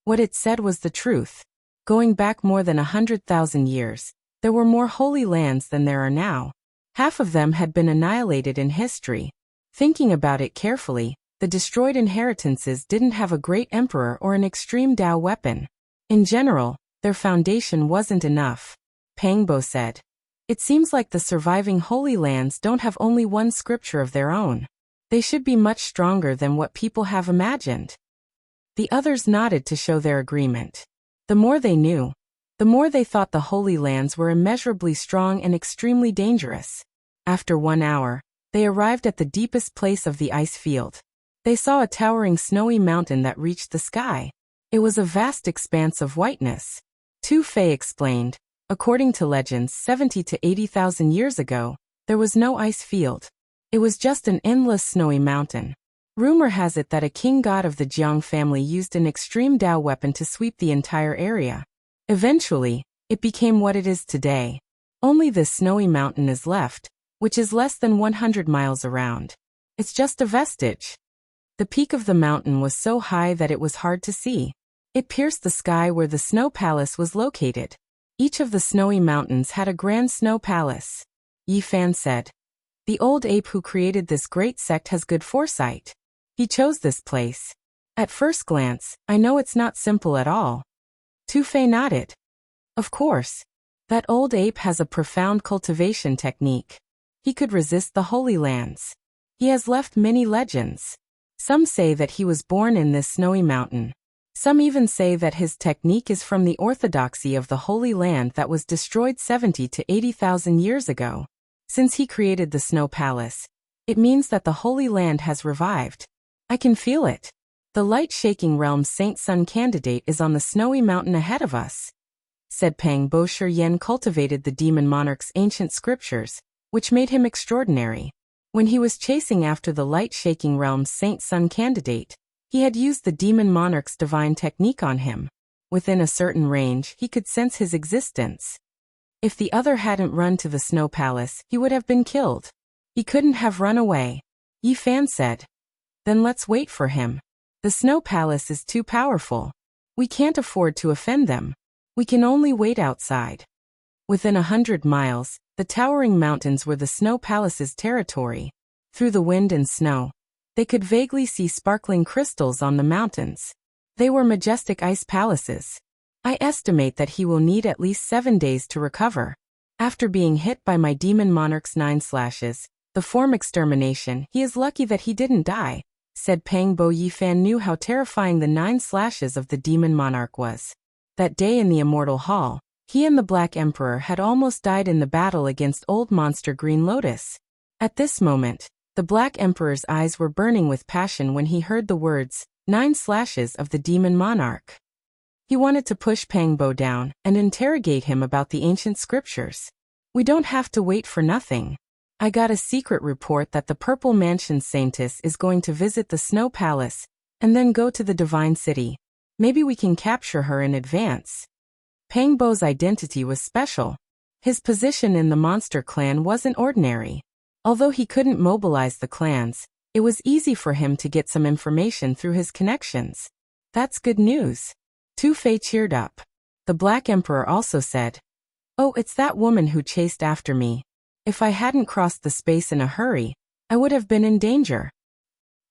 What it said was the truth. Going back more than 100,000 years, there were more holy lands than there are now. Half of them had been annihilated in history. Thinking about it carefully, the destroyed inheritances didn't have a great emperor or an extreme Dao weapon. In general, their foundation wasn't enough. Pangbo said. It seems like the surviving holy lands don't have only one scripture of their own. They should be much stronger than what people have imagined. The others nodded to show their agreement. The more they knew, the more they thought the holy lands were immeasurably strong and extremely dangerous. After 1 hour, they arrived at the deepest place of the ice field. They saw a towering snowy mountain that reached the sky. It was a vast expanse of whiteness. Tu Fei explained. According to legends, 70 to 80,000 years ago, there was no ice field. It was just an endless snowy mountain. Rumor has it that a king god of the Jiang family used an extreme Dao weapon to sweep the entire area. Eventually, it became what it is today. Only this snowy mountain is left, which is less than 100 miles around. It's just a vestige. The peak of the mountain was so high that it was hard to see. It pierced the sky where the snow palace was located. Each of the snowy mountains had a grand snow palace. Yi Fan said. The old ape who created this great sect has good foresight. He chose this place. At first glance, I know it's not simple at all. Tu Fei nodded. Of course. That old ape has a profound cultivation technique. He could resist the Holy Lands. He has left many legends. Some say that he was born in this snowy mountain. Some even say that his technique is from the orthodoxy of the Holy Land that was destroyed 70 to 80,000 years ago. Since he created the Snow Palace, it means that the Holy Land has revived. I can feel it. The light-shaking realm's Saint Sun candidate is on the snowy mountain ahead of us, said Pang Bo. Shi Yen cultivated the demon monarch's ancient scriptures, which made him extraordinary. When he was chasing after the light-shaking realm's Saint Sun candidate, he had used the demon monarch's divine technique on him. Within a certain range, he could sense his existence. If the other hadn't run to the Snow Palace, he would have been killed. He couldn't have run away. Yi Fan said. Then let's wait for him. The Snow Palace is too powerful. We can't afford to offend them. We can only wait outside. Within 100 miles, the towering mountains were the Snow Palace's territory. Through the wind and snow, they could vaguely see sparkling crystals on the mountains. They were majestic ice palaces. I estimate that he will need at least 7 days to recover. After being hit by my demon monarch's 9 slashes, the form extermination, he is lucky that he didn't die, said Pang Bo. Yi Fan knew how terrifying the 9 slashes of the demon monarch was. That day in the Immortal Hall, he and the Black Emperor had almost died in the battle against Old Monster Green Lotus. At this moment, the Black Emperor's eyes were burning with passion when he heard the words, 9 slashes of the demon monarch. He wanted to push Pang Bo down and interrogate him about the ancient scriptures. We don't have to wait for nothing. I got a secret report that the Purple Mansion Saintess is going to visit the Snow Palace and then go to the Divine City. Maybe we can capture her in advance. Pang Bo's identity was special. His position in the monster clan wasn't ordinary. Although he couldn't mobilize the clans, it was easy for him to get some information through his connections. That's good news. Tu Fei cheered up. The Black Emperor also said, Oh, it's that woman who chased after me. If I hadn't crossed the space in a hurry, I would have been in danger.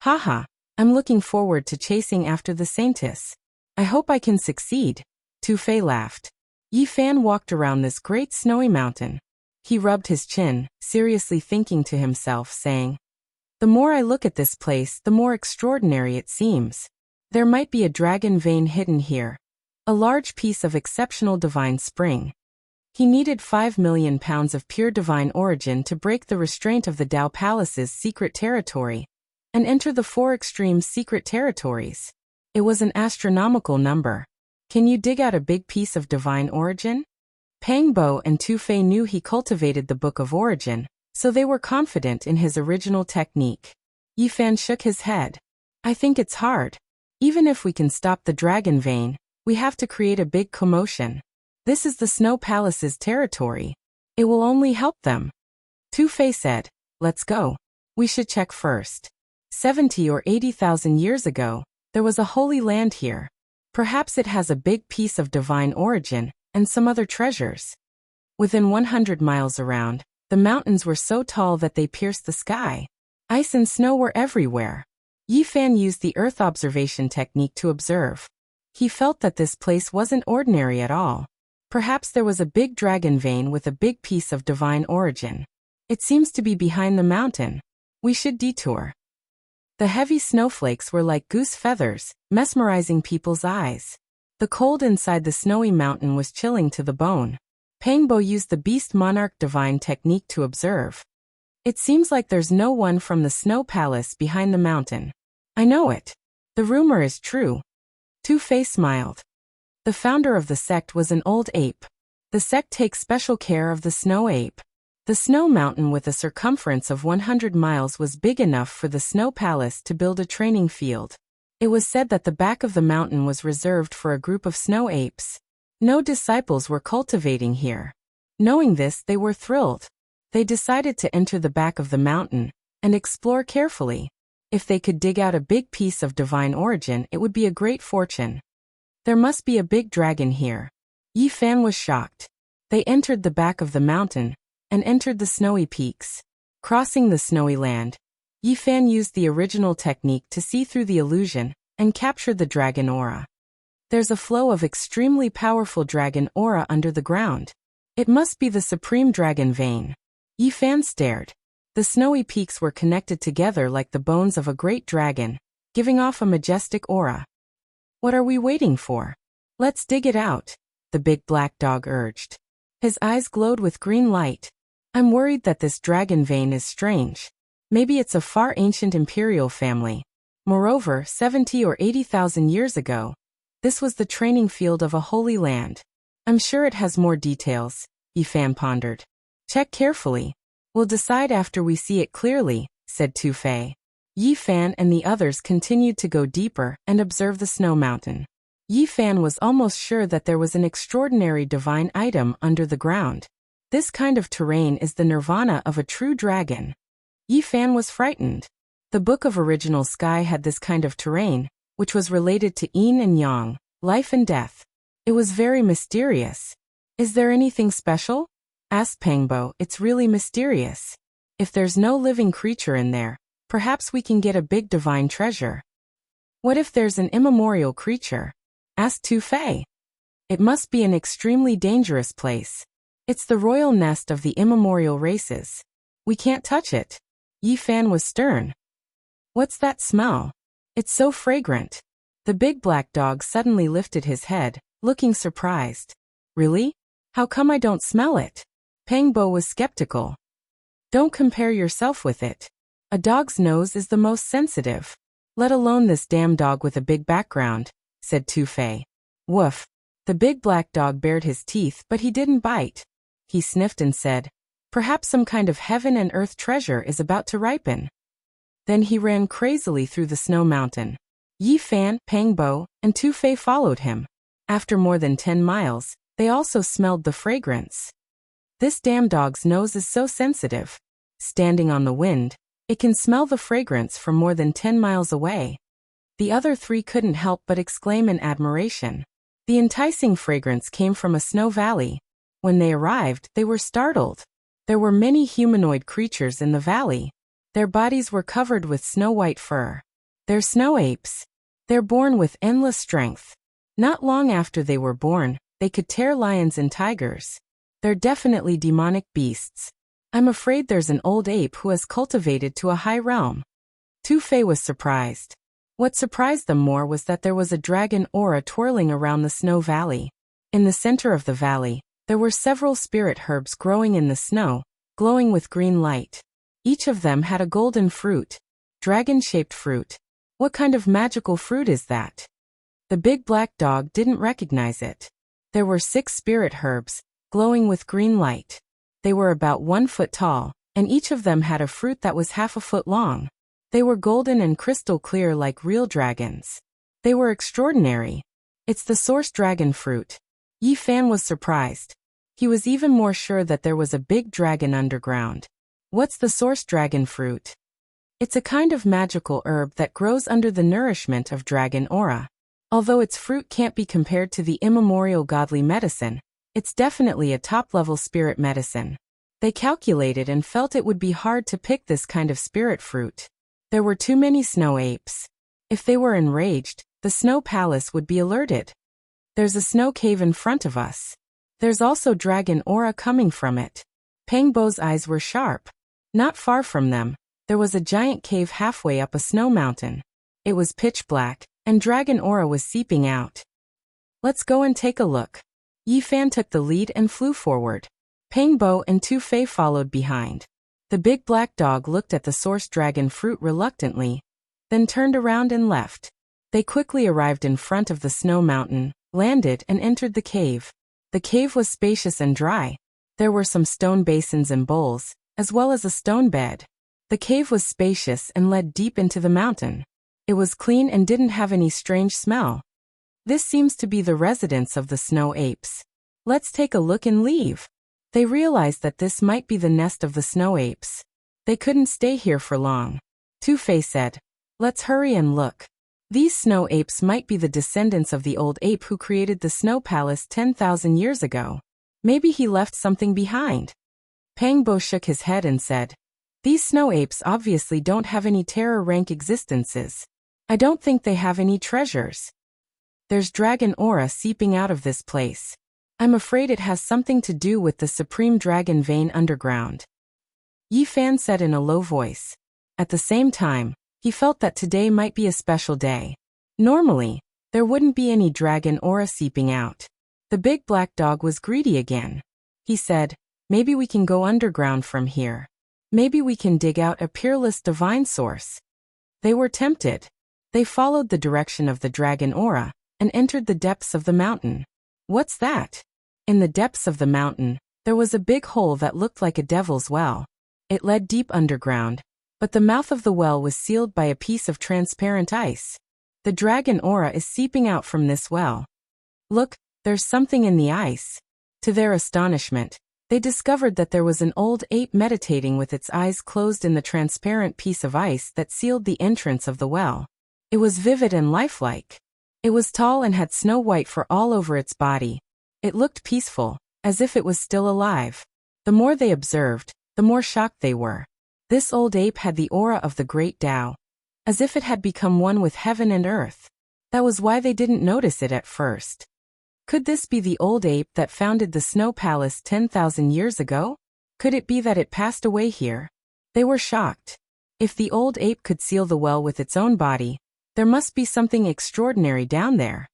Haha, I'm looking forward to chasing after the Saintess. I hope I can succeed. Tu Fei laughed. Yi Fan walked around this great snowy mountain. He rubbed his chin, seriously thinking to himself, saying, The more I look at this place, the more extraordinary it seems. There might be a dragon vein hidden here. A large piece of exceptional divine spring. He needed 5 million pounds of pure divine origin to break the restraint of the Dao Palace's secret territory and enter the 4 extreme secret territories. It was an astronomical number. Can you dig out a big piece of divine origin? Pang Bo and Tu Fei knew he cultivated the Book of Origin, so they were confident in his original technique. Yi Fan shook his head. I think it's hard. Even if we can stop the dragon vein, we have to create a big commotion. This is the Snow Palace's territory. It will only help them. Tu Fei said, Let's go. We should check first. 70 or 80,000 years ago, there was a holy land here. Perhaps it has a big piece of divine origin and some other treasures. Within 100 miles around, the mountains were so tall that they pierced the sky. Ice and snow were everywhere. Yi Fan used the Earth observation technique to observe. He felt that this place wasn't ordinary at all. Perhaps there was a big dragon vein with a big piece of divine origin. It seems to be behind the mountain. We should detour. The heavy snowflakes were like goose feathers, mesmerizing people's eyes. The cold inside the snowy mountain was chilling to the bone. Pang Bo used the Beast Monarch divine technique to observe. It seems like there's no one from the Snow Palace behind the mountain. I know it. The rumor is true. Tu Fei smiled. The founder of the sect was an old ape. The sect takes special care of the snow ape. The snow mountain with a circumference of 100 miles was big enough for the snow palace to build a training field. It was said that the back of the mountain was reserved for a group of snow apes. No disciples were cultivating here. Knowing this, they were thrilled. They decided to enter the back of the mountain and explore carefully. If they could dig out a big piece of divine origin, it would be a great fortune. There must be a big dragon here. Yi Fan was shocked. They entered the back of the mountain and entered the snowy peaks. Crossing the snowy land, Yi Fan used the original technique to see through the illusion and capture the dragon aura. There's a flow of extremely powerful dragon aura under the ground. It must be the supreme dragon vein. Yi Fan stared. The snowy peaks were connected together like the bones of a great dragon, giving off a majestic aura. What are we waiting for? Let's dig it out, the big black dog urged. His eyes glowed with green light. I'm worried that this dragon vein is strange. Maybe it's a far ancient imperial family. Moreover, 70 or 80,000 years ago, this was the training field of a holy land. I'm sure it has more details, Yi Fan pondered. Check carefully. We'll decide after we see it clearly, said Tu Fei. Yi Fan and the others continued to go deeper and observe the snow mountain. Yi Fan was almost sure that there was an extraordinary divine item under the ground. This kind of terrain is the nirvana of a true dragon. Yi Fan was frightened. The Book of Original Sky had this kind of terrain, which was related to yin and yang, life and death. It was very mysterious. Is there anything special? Asked Pangbo. It's really mysterious. If there's no living creature in there, perhaps we can get a big divine treasure. What if there's an immemorial creature? Asked Tu Fei. It must be an extremely dangerous place. It's the royal nest of the immemorial races. We can't touch it. Yi Fan was stern. What's that smell? It's so fragrant. The big black dog suddenly lifted his head, looking surprised. Really? How come I don't smell it? Pangbo was skeptical. Don't compare yourself with it. A dog's nose is the most sensitive. Let alone this damn dog with a big background, said Tu Fei. Woof. The big black dog bared his teeth, but he didn't bite. He sniffed and said, perhaps some kind of heaven and earth treasure is about to ripen. Then he ran crazily through the snow mountain. Yi Fan, Pangbo, and Tu Fei followed him. After more than 10 miles, they also smelled the fragrance. This damn dog's nose is so sensitive. Standing on the wind, it can smell the fragrance from more than 10 miles away. The other three couldn't help but exclaim in admiration. The enticing fragrance came from a snow valley. When they arrived, they were startled. There were many humanoid creatures in the valley. Their bodies were covered with snow-white fur. They're snow apes. They're born with endless strength. Not long after they were born, they could tear lions and tigers. They're definitely demonic beasts. I'm afraid there's an old ape who has cultivated to a high realm. Tu Fei was surprised. What surprised them more was that there was a dragon aura twirling around the snow valley. In the center of the valley, there were several spirit herbs growing in the snow, glowing with green light. Each of them had a golden fruit. Dragon-shaped fruit. What kind of magical fruit is that? The big black dog didn't recognize it. There were 6 spirit herbs, glowing with green light. They were about 1 foot tall, and each of them had a fruit that was half a foot long. They were golden and crystal clear like real dragons. They were extraordinary. It's the source dragon fruit. Yi Fan was surprised. He was even more sure that there was a big dragon underground. What's the source dragon fruit? It's a kind of magical herb that grows under the nourishment of dragon aura. Although its fruit can't be compared to the immemorial godly medicine, it's definitely a top-level spirit medicine. They calculated and felt it would be hard to pick this kind of spirit fruit. There were too many snow apes. If they were enraged, the snow palace would be alerted. There's a snow cave in front of us. There's also dragon aura coming from it. Pangbo's eyes were sharp. Not far from them, there was a giant cave halfway up a snow mountain. It was pitch black, and dragon aura was seeping out. Let's go and take a look. Yi Fan took the lead and flew forward. Pangbo and Tu Fei followed behind. The big black dog looked at the source dragon fruit reluctantly, then turned around and left. They quickly arrived in front of the snow mountain, landed and entered the cave. The cave was spacious and dry. There were some stone basins and bowls, as well as a stone bed. The cave was spacious and led deep into the mountain. It was clean and didn't have any strange smell. This seems to be the residence of the snow apes. Let's take a look and leave. They realized that this might be the nest of the snow apes. They couldn't stay here for long. Two-Fei said, "Let's hurry and look. These snow apes might be the descendants of the old ape who created the snow palace 10,000 years ago. Maybe he left something behind." Pangbo shook his head and said, "These snow apes obviously don't have any terror rank existences. I don't think they have any treasures. There's dragon aura seeping out of this place. I'm afraid it has something to do with the supreme dragon vein underground," Yi Fan said in a low voice. At the same time, he felt that today might be a special day. Normally, there wouldn't be any dragon aura seeping out. The big black dog was greedy again. He said, "Maybe we can go underground from here. Maybe we can dig out a peerless divine source." They were tempted. They followed the direction of the dragon aura and entered the depths of the mountain. What's that? In the depths of the mountain, there was a big hole that looked like a devil's well. It led deep underground, but the mouth of the well was sealed by a piece of transparent ice. The dragon aura is seeping out from this well. Look, there's something in the ice. To their astonishment, they discovered that there was an old ape meditating with its eyes closed in the transparent piece of ice that sealed the entrance of the well. It was vivid and lifelike. It was tall and had snow white fur all over its body. It looked peaceful, as if it was still alive. The more they observed, the more shocked they were. This old ape had the aura of the great Tao, as if it had become one with heaven and earth. That was why they didn't notice it at first. Could this be the old ape that founded the Snow Palace 10,000 years ago? Could it be that it passed away here? They were shocked. If the old ape could seal the well with its own body, there must be something extraordinary down there.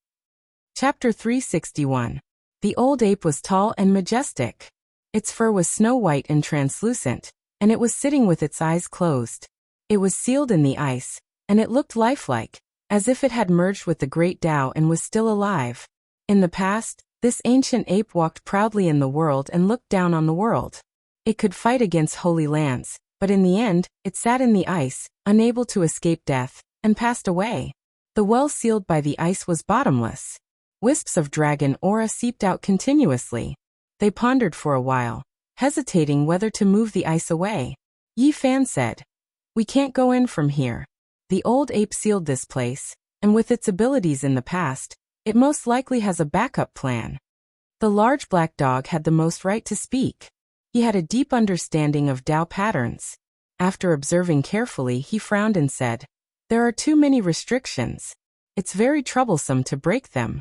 Chapter 361. The old ape was tall and majestic. Its fur was snow white and translucent, and it was sitting with its eyes closed. It was sealed in the ice, and it looked lifelike, as if it had merged with the great Tao and was still alive. In the past, this ancient ape walked proudly in the world and looked down on the world. It could fight against holy lands, but in the end, it sat in the ice, unable to escape death, and passed away. The well sealed by the ice was bottomless. Wisps of dragon aura seeped out continuously. They pondered for a while, hesitating whether to move the ice away. Yi Fan said, "We can't go in from here. The old ape sealed this place, and with its abilities in the past, it most likely has a backup plan." The large black dog had the most right to speak. He had a deep understanding of Tao patterns. After observing carefully, he frowned and said, "There are too many restrictions. It's very troublesome to break them."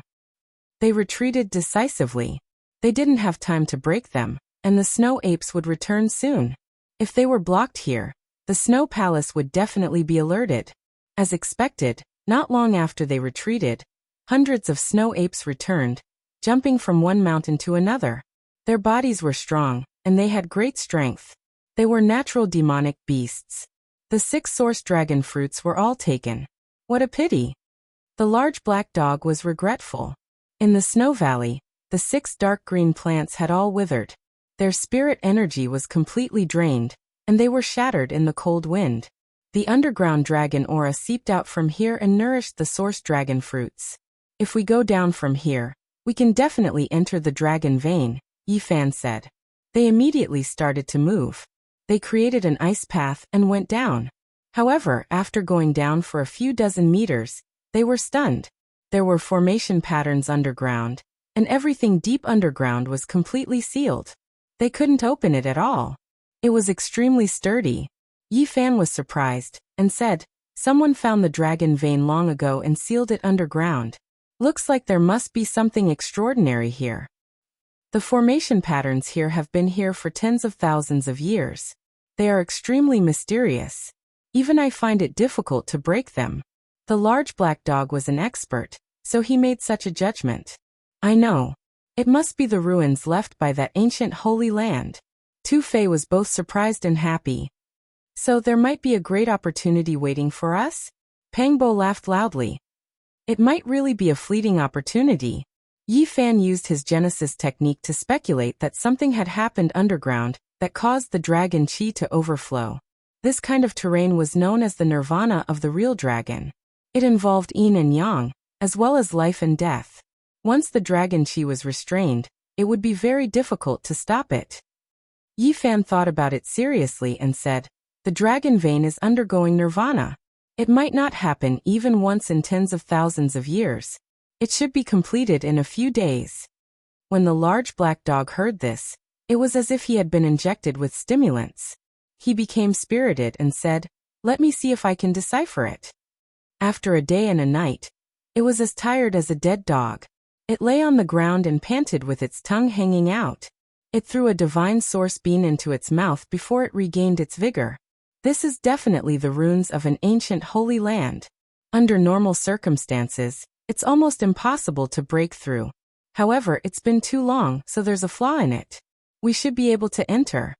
They retreated decisively. They didn't have time to break them, and the snow apes would return soon. If they were blocked here, the snow palace would definitely be alerted. As expected, not long after they retreated, hundreds of snow apes returned, jumping from one mountain to another. Their bodies were strong, and they had great strength. They were natural demonic beasts. The 6 source dragon fruits were all taken. What a pity! The large black dog was regretful. In the snow valley, the 6 dark green plants had all withered. Their spirit energy was completely drained, and they were shattered in the cold wind. The underground dragon aura seeped out from here and nourished the source dragon fruits. If we go down from here, we can definitely enter the dragon vein, Yi Fan said. They immediately started to move. They created an ice path and went down. However, after going down for a few dozen meters, they were stunned. There were formation patterns underground, and everything deep underground was completely sealed. They couldn't open it at all. It was extremely sturdy. Yi Fan was surprised, and said, "Someone found the dragon vein long ago and sealed it underground. Looks like there must be something extraordinary here. The formation patterns here have been here for tens of thousands of years. They are extremely mysterious. Even I find it difficult to break them." The large black dog was an expert, so he made such a judgment. "I know. It must be the ruins left by that ancient holy land." Two-Fei was both surprised and happy. "So there might be a great opportunity waiting for us?" Pangbo laughed loudly. "It might really be a fleeting opportunity. Yi Fan used his Genesis technique to speculate that something had happened underground that caused the dragon chi to overflow. This kind of terrain was known as the nirvana of the real dragon. It involved yin and yang, as well as life and death. Once the dragon chi was restrained, it would be very difficult to stop it. Yi Fan thought about it seriously and said, "The dragon vein is undergoing nirvana. It might not happen even once in tens of thousands of years. It should be completed in a few days." When the large black dog heard this, it was as if he had been injected with stimulants. He became spirited and said, "Let me see if I can decipher it." After a day and a night, it was as tired as a dead dog. It lay on the ground and panted with its tongue hanging out. It threw a divine source bean into its mouth before it regained its vigor. This is definitely the ruins of an ancient holy land. Under normal circumstances, it's almost impossible to break through. However, it's been too long, so there's a flaw in it. We should be able to enter.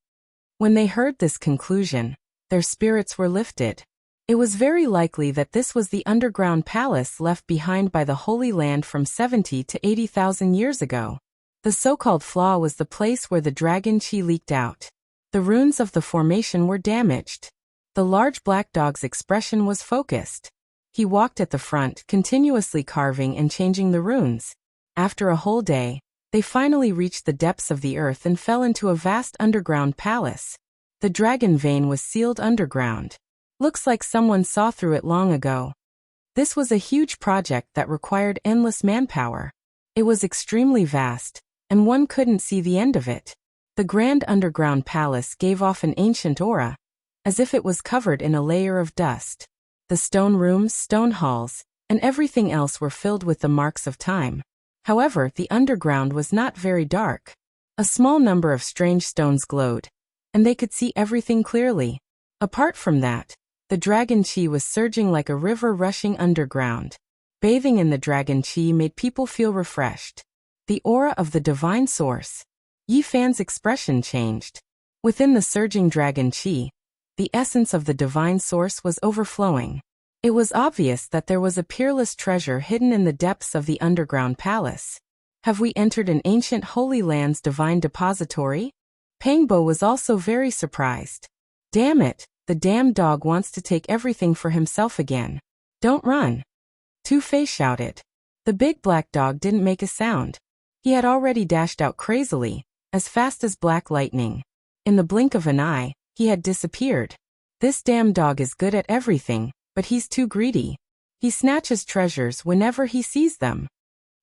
When they heard this conclusion, their spirits were lifted. It was very likely that this was the underground palace left behind by the Holy Land from 70 to 80,000 years ago. The so-called flaw was the place where the dragon chi leaked out. The runes of the formation were damaged. The large black dog's expression was focused. He walked at the front, continuously carving and changing the runes. After a whole day, they finally reached the depths of the earth and fell into a vast underground palace. The dragon vein was sealed underground. Looks like someone saw through it long ago. This was a huge project that required endless manpower. It was extremely vast, and one couldn't see the end of it. The grand underground palace gave off an ancient aura, as if it was covered in a layer of dust. The stone rooms, stone halls, and everything else were filled with the marks of time. However, the underground was not very dark. A small number of strange stones glowed, and they could see everything clearly. Apart from that, the dragon chi was surging like a river rushing underground. Bathing in the dragon chi made people feel refreshed. The aura of the divine source. Yi Fan's expression changed. Within the surging dragon chi, the essence of the divine source was overflowing. It was obvious that there was a peerless treasure hidden in the depths of the underground palace. Have we entered an ancient holy land's divine depository? Pangbo was also very surprised. Damn it, the damn dog wants to take everything for himself again. Don't run. Two-Face shouted. The big black dog didn't make a sound. He had already dashed out crazily, as fast as black lightning. In the blink of an eye, he had disappeared. This damn dog is good at everything, but he's too greedy. He snatches treasures whenever he sees them.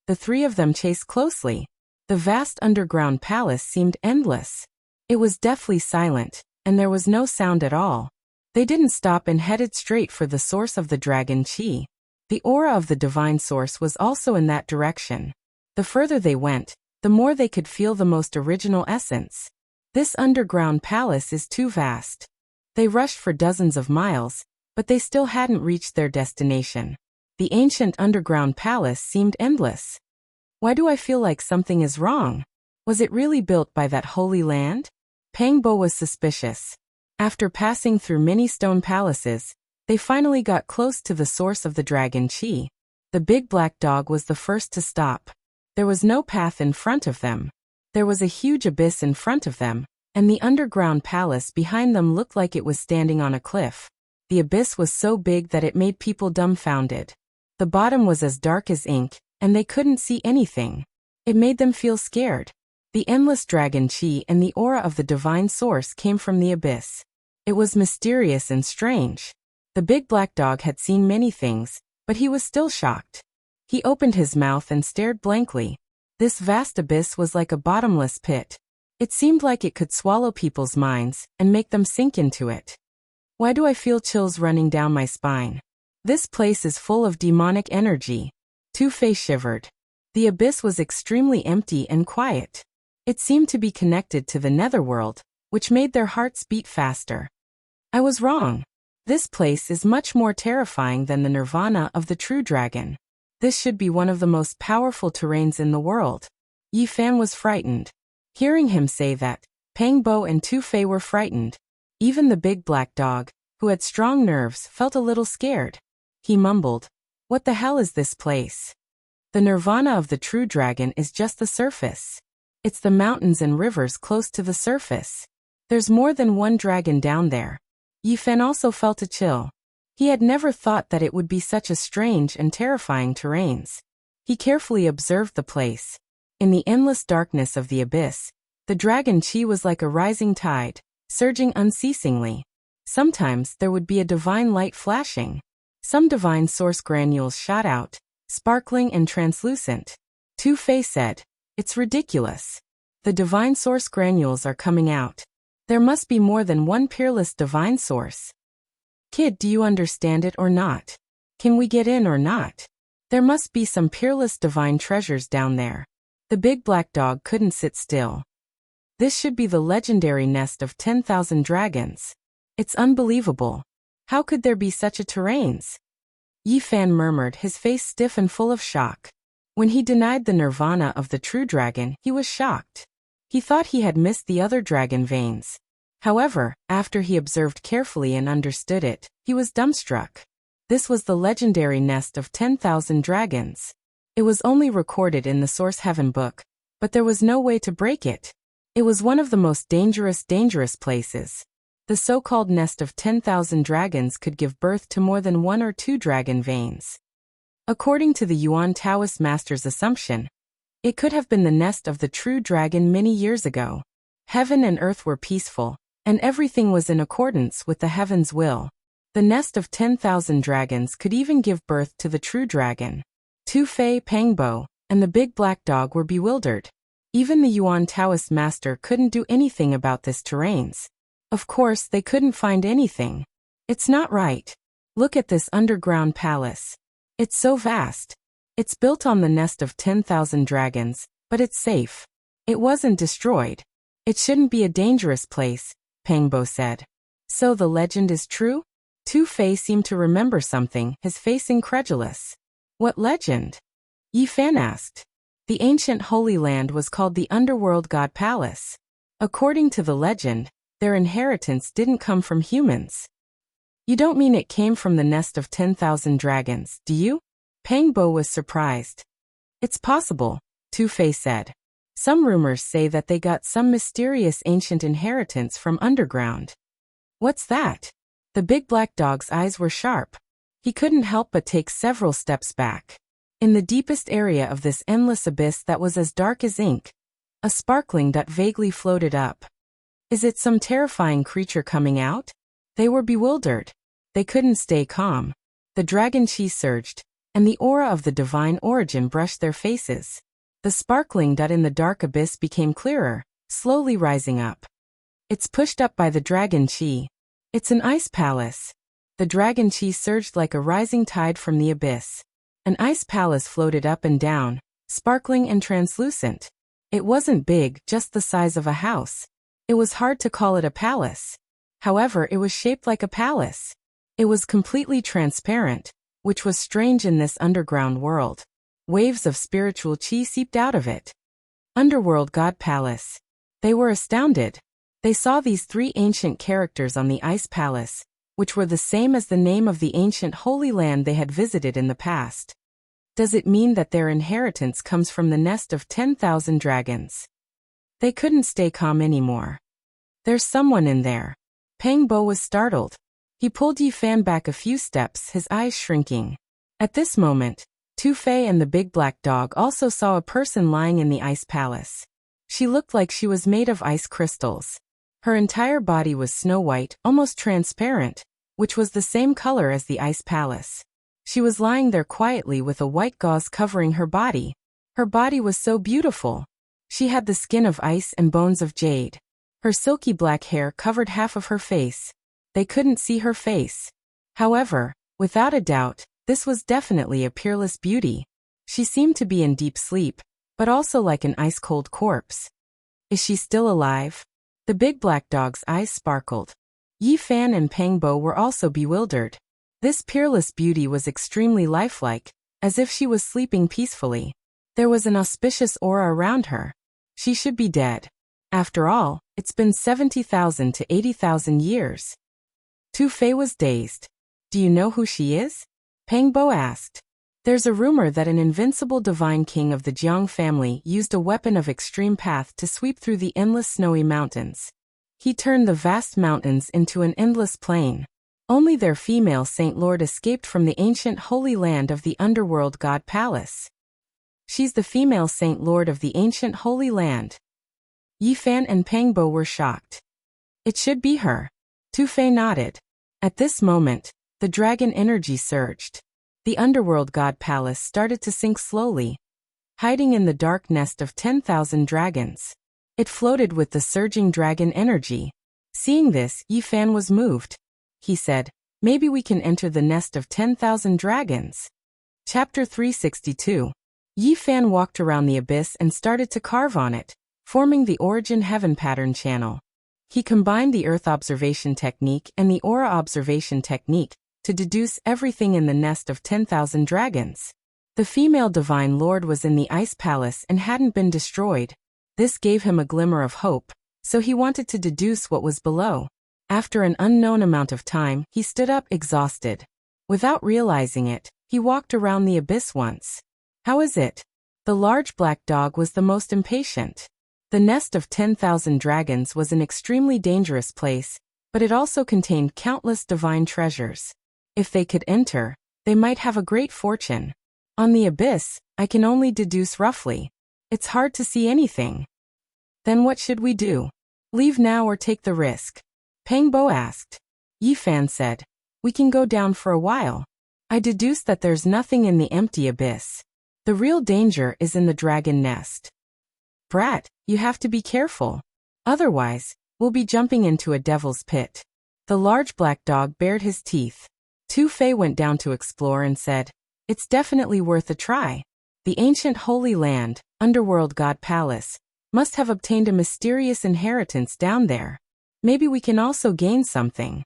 The three of them chased closely. The vast underground palace seemed endless. It was deathly silent, and there was no sound at all. They didn't stop and headed straight for the source of the dragon chi. The aura of the divine source was also in that direction. The further they went, the more they could feel the most original essence. This underground palace is too vast. They rushed for dozens of miles, but they still hadn't reached their destination. The ancient underground palace seemed endless. Why do I feel like something is wrong? Was it really built by that holy land? Pangbo was suspicious. After passing through many stone palaces, they finally got close to the source of the dragon chi. The big black dog was the first to stop. There was no path in front of them. There was a huge abyss in front of them, and the underground palace behind them looked like it was standing on a cliff. The abyss was so big that it made people dumbfounded. The bottom was as dark as ink, and they couldn't see anything. It made them feel scared. The endless dragon chi and the aura of the divine source came from the abyss. It was mysterious and strange. The big black dog had seen many things, but he was still shocked. He opened his mouth and stared blankly. This vast abyss was like a bottomless pit. It seemed like it could swallow people's minds and make them sink into it. Why do I feel chills running down my spine? This place is full of demonic energy. Two-Face shivered. The abyss was extremely empty and quiet. It seemed to be connected to the netherworld, which made their hearts beat faster. I was wrong. This place is much more terrifying than the nirvana of the true dragon. This should be one of the most powerful terrains in the world. Yi Fan was frightened. Hearing him say that, Pangbo and Two-Face were frightened. Even the big black dog, who had strong nerves, felt a little scared. He mumbled, "What the hell is this place?" The nirvana of the true dragon is just the surface. It's the mountains and rivers close to the surface. There's more than one dragon down there. Yifan also felt a chill. He had never thought that it would be such a strange and terrifying terrains. He carefully observed the place. In the endless darkness of the abyss, the dragon chi was like a rising tide, surging unceasingly. Sometimes there would be a divine light flashing. Some divine source granules shot out, sparkling and translucent. Tu Fei said, "It's ridiculous. The divine source granules are coming out. There must be more than one peerless divine source. Kid, do you understand it or not? Can we get in or not? There must be some peerless divine treasures down there." The big black dog couldn't sit still. This should be the legendary nest of 10,000 dragons. It's unbelievable. How could there be such a terrains? Yifan murmured, his face stiff and full of shock. When he denied the nirvana of the true dragon, he was shocked. He thought he had missed the other dragon veins. However, after he observed carefully and understood it, he was dumbstruck. This was the legendary nest of 10,000 dragons. It was only recorded in the Source Heaven book, but there was no way to break it. It was one of the most dangerous places. The so-called nest of 10,000 dragons could give birth to more than one or two dragon veins. According to the Yuan Taoist master's assumption, it could have been the nest of the true dragon many years ago. Heaven and earth were peaceful, and everything was in accordance with the heaven's will. The nest of 10,000 dragons could even give birth to the true dragon. Tu Fei, Pangbo, and the big black dog were bewildered. Even the Yuan Taoist master couldn't do anything about this terrains. Of course, they couldn't find anything. It's not right. Look at this underground palace. It's so vast. It's built on the nest of 10,000 dragons, but it's safe. It wasn't destroyed. It shouldn't be a dangerous place, Pangbo said. So the legend is true? Tu Fei seemed to remember something, his face incredulous. What legend? Yifan asked. The ancient Holy Land was called the Underworld God Palace. According to the legend, their inheritance didn't come from humans. You don't mean it came from the nest of 10,000 dragons, do you? Pangbo was surprised. It's possible, Tu Fei said. Some rumors say that they got some mysterious ancient inheritance from underground. What's that? The big black dog's eyes were sharp. He couldn't help but take several steps back. In the deepest area of this endless abyss that was as dark as ink, a sparkling dot vaguely floated up. Is it some terrifying creature coming out? They were bewildered. They couldn't stay calm. The dragon chi surged, and the aura of the divine origin brushed their faces. The sparkling dot in the dark abyss became clearer, slowly rising up. It's pushed up by the dragon chi. It's an ice palace. The dragon chi surged like a rising tide from the abyss. An ice palace floated up and down, sparkling and translucent. It wasn't big, just the size of a house. It was hard to call it a palace. However, it was shaped like a palace. It was completely transparent, which was strange in this underground world. Waves of spiritual chi seeped out of it. Underworld God Palace. They were astounded. They saw these three ancient characters on the ice palace, which were the same as the name of the ancient Holy Land they had visited in the past. Does it mean that their inheritance comes from the nest of 10,000 dragons? They couldn't stay calm anymore. There's someone in there. Pangbo was startled. He pulled Yifan back a few steps, his eyes shrinking. At this moment, Tu Fei and the big black dog also saw a person lying in the ice palace. She looked like she was made of ice crystals. Her entire body was snow white, almost transparent, which was the same color as the ice palace. She was lying there quietly with a white gauze covering her body. Her body was so beautiful. She had the skin of ice and bones of jade. Her silky black hair covered half of her face. They couldn't see her face. However, without a doubt, this was definitely a peerless beauty. She seemed to be in deep sleep, but also like an ice-cold corpse. Is she still alive? The big black dog's eyes sparkled. Yifan and Pangbo were also bewildered. This peerless beauty was extremely lifelike, as if she was sleeping peacefully. There was an auspicious aura around her. She should be dead. After all, it's been 70,000 to 80,000 years. Tu Fei was dazed. Do you know who she is? Pangbo asked. There's a rumor that an invincible divine king of the Jiang family used a weapon of extreme path to sweep through the endless snowy mountains. He turned the vast mountains into an endless plain. Only their female Saint Lord escaped from the ancient holy land of the underworld god palace. She's the female Saint Lord of the ancient holy land. Yi Fan and Pang Bo were shocked. It should be her. Tu Fei nodded. At this moment, the dragon energy surged. The underworld god palace started to sink slowly, hiding in the dark nest of 10,000 dragons. It floated with the surging dragon energy. Seeing this, Yi Fan was moved. He said, "Maybe we can enter the nest of 10,000 dragons." Chapter 362. Yi Fan walked around the abyss and started to carve on it, forming the origin heaven pattern channel. He combined the earth observation technique and the aura observation technique to deduce everything in the nest of 10,000 dragons. The female divine lord was in the ice palace and hadn't been destroyed. This gave him a glimmer of hope, so he wanted to deduce what was below. After an unknown amount of time, he stood up exhausted. Without realizing it, he walked around the abyss once. "How is it?" The large black dog was the most impatient. The nest of 10,000 dragons was an extremely dangerous place, but it also contained countless divine treasures. If they could enter, they might have a great fortune. On the abyss, I can only deduce roughly. It's hard to see anything. Then what should we do? Leave now or take the risk? Pang Bo asked. Yi Fan said, "We can go down for a while. I deduce that there's nothing in the empty abyss. The real danger is in the dragon nest. Brat, you have to be careful. Otherwise, we'll be jumping into a devil's pit." The large black dog bared his teeth. Tu Fei went down to explore and said, "It's definitely worth a try. The ancient holy land, underworld god palace, must have obtained a mysterious inheritance down there. Maybe we can also gain something."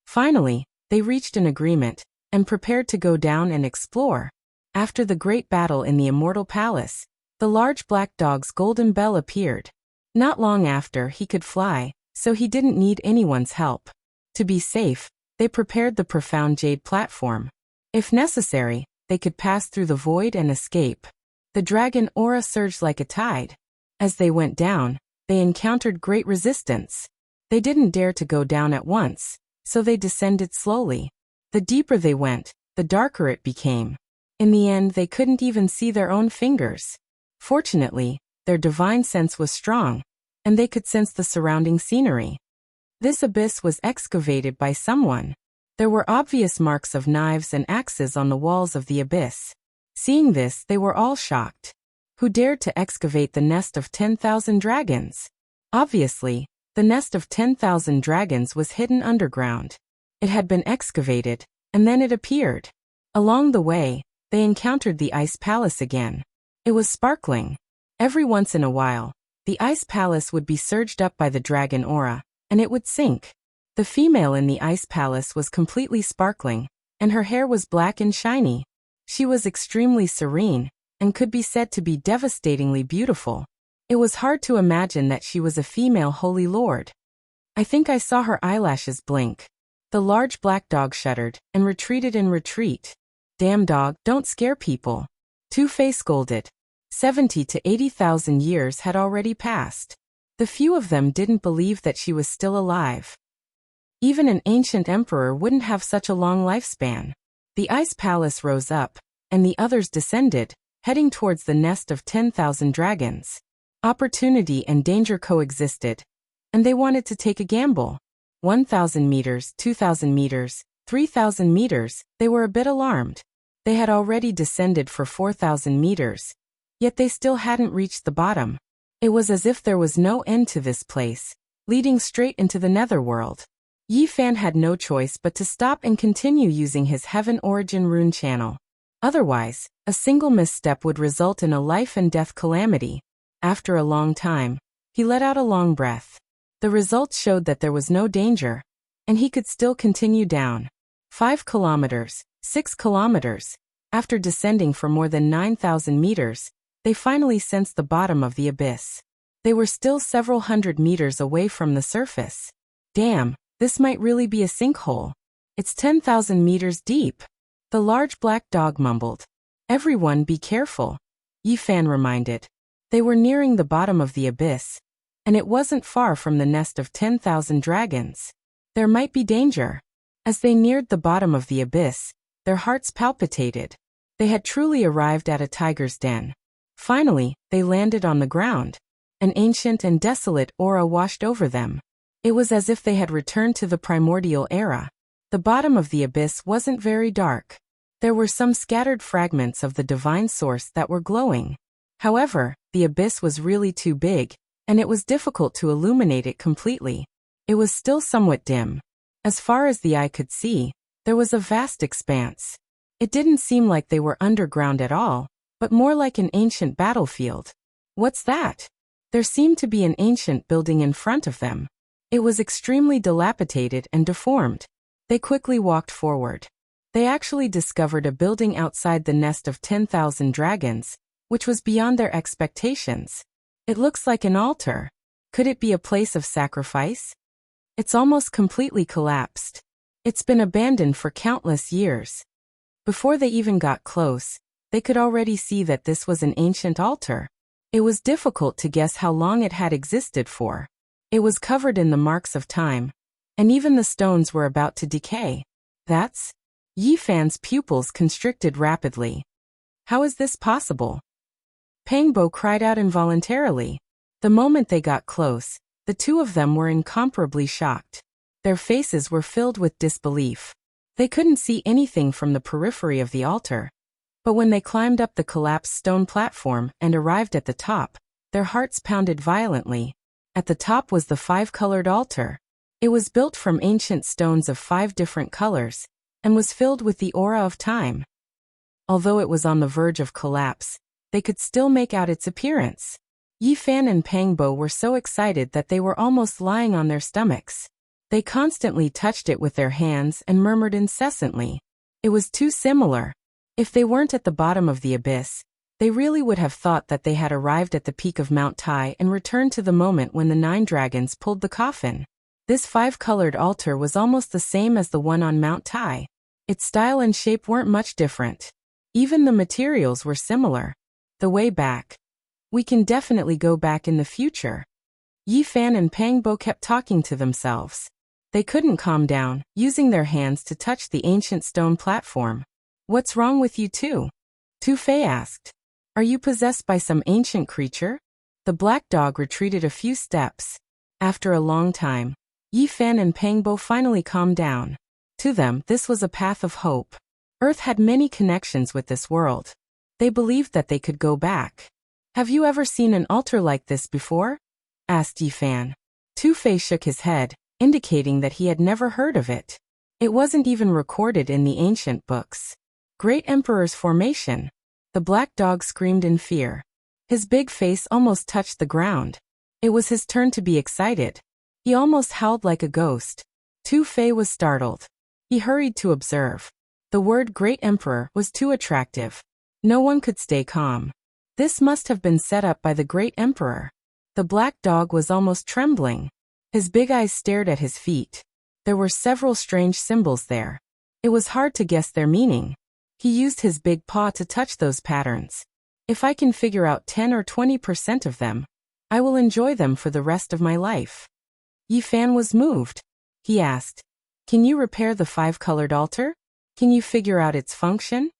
Finally, they reached an agreement and prepared to go down and explore. After the great battle in the immortal palace, the large black dog's golden bell appeared. Not long after, he could fly, so he didn't need anyone's help. To be safe, they prepared the profound jade platform. If necessary, they could pass through the void and escape. The dragon aura surged like a tide. As they went down, they encountered great resistance. They didn't dare to go down at once, so they descended slowly. The deeper they went, the darker it became. In the end, they couldn't even see their own fingers. Fortunately, their divine sense was strong, and they could sense the surrounding scenery. This abyss was excavated by someone. There were obvious marks of knives and axes on the walls of the abyss. Seeing this, they were all shocked. Who dared to excavate the nest of 10,000 dragons? Obviously, the nest of 10,000 dragons was hidden underground. It had been excavated, and then it appeared. Along the way, they encountered the ice palace again. It was sparkling. Every once in a while, the ice palace would be surged up by the dragon aura, and it would sink. The female in the ice palace was completely sparkling, and her hair was black and shiny. She was extremely serene, and could be said to be devastatingly beautiful. It was hard to imagine that she was a female holy lord. I think I saw her eyelashes blink. The large black dog shuddered, and retreated in retreat. "Damn dog, don't scare people." Tu Fei scolded. 70 to 80,000 years had already passed. The few of them didn't believe that she was still alive. Even an ancient emperor wouldn't have such a long lifespan. The ice palace rose up, and the others descended, heading towards the nest of 10,000 dragons. Opportunity and danger coexisted, and they wanted to take a gamble. 1,000 meters, 2,000 meters, 3,000 meters, they were a bit alarmed. They had already descended for 4,000 meters, yet they still hadn't reached the bottom. It was as if there was no end to this place, leading straight into the netherworld. Yi Fan had no choice but to stop and continue using his heaven origin rune channel. Otherwise, a single misstep would result in a life and death calamity. After a long time, he let out a long breath. The results showed that there was no danger, and he could still continue down. 5 kilometers, 6 kilometers. After descending for more than 9,000 meters, they finally sensed the bottom of the abyss. They were still several hundred meters away from the surface. Damn, this might really be a sinkhole. It's 10,000 meters deep. The large black dog mumbled. Everyone be careful, Yi Fan reminded. They were nearing the bottom of the abyss, and it wasn't far from the nest of 10,000 dragons. There might be danger. As they neared the bottom of the abyss, their hearts palpitated. They had truly arrived at a tiger's den. Finally, they landed on the ground. An ancient and desolate aura washed over them. It was as if they had returned to the primordial era. The bottom of the abyss wasn't very dark. There were some scattered fragments of the divine source that were glowing. However, the abyss was really too big, and it was difficult to illuminate it completely. It was still somewhat dim. As far as the eye could see, there was a vast expanse. It didn't seem like they were underground at all, but more like an ancient battlefield. What's that? There seemed to be an ancient building in front of them. It was extremely dilapidated and deformed. They quickly walked forward. They actually discovered a building outside the nest of 10,000 dragons, which was beyond their expectations. It looks like an altar. Could it be a place of sacrifice? It's almost completely collapsed. It's been abandoned for countless years. Before they even got close, they could already see that this was an ancient altar. It was difficult to guess how long it had existed for. It was covered in the marks of time, and even the stones were about to decay. That's... Yi Fan's pupils constricted rapidly. How is this possible? Pangbo cried out involuntarily. The moment they got close, the two of them were incomparably shocked. Their faces were filled with disbelief. They couldn't see anything from the periphery of the altar. But when they climbed up the collapsed stone platform and arrived at the top, their hearts pounded violently. At the top was the 5-colored altar. It was built from ancient stones of 5 different colors, and was filled with the aura of time. Although it was on the verge of collapse, they could still make out its appearance. Yi Fan and Pangbo were so excited that they were almost lying on their stomachs. They constantly touched it with their hands and murmured incessantly. It was too similar. If they weren't at the bottom of the abyss, they really would have thought that they had arrived at the peak of Mount Tai and returned to the moment when the 9 dragons pulled the coffin. This 5-colored altar was almost the same as the one on Mount Tai. Its style and shape weren't much different. Even the materials were similar. The way back. We can definitely go back in the future. Yi Fan and Pangbo kept talking to themselves. They couldn't calm down, using their hands to touch the ancient stone platform. What's wrong with you two? Tu Fei asked. Are you possessed by some ancient creature? The black dog retreated a few steps. After a long time, Yi Fan and Pangbo finally calmed down. To them, this was a path of hope. Earth had many connections with this world. They believed that they could go back. Have you ever seen an altar like this before? Asked Yi Fan. Tu Fei shook his head, indicating that he had never heard of it. It wasn't even recorded in the ancient books. Great Emperor's formation. The black dog screamed in fear. His big face almost touched the ground. It was his turn to be excited. He almost howled like a ghost. Tu Fei was startled. He hurried to observe. The word Great Emperor was too attractive. No one could stay calm. This must have been set up by the Great Emperor. The black dog was almost trembling. His big eyes stared at his feet. There were several strange symbols there. It was hard to guess their meaning. He used his big paw to touch those patterns. If I can figure out 10 or 20% of them, I will enjoy them for the rest of my life. Yi Fan was moved. He asked, can you repair the 5-colored altar? Can you figure out its function?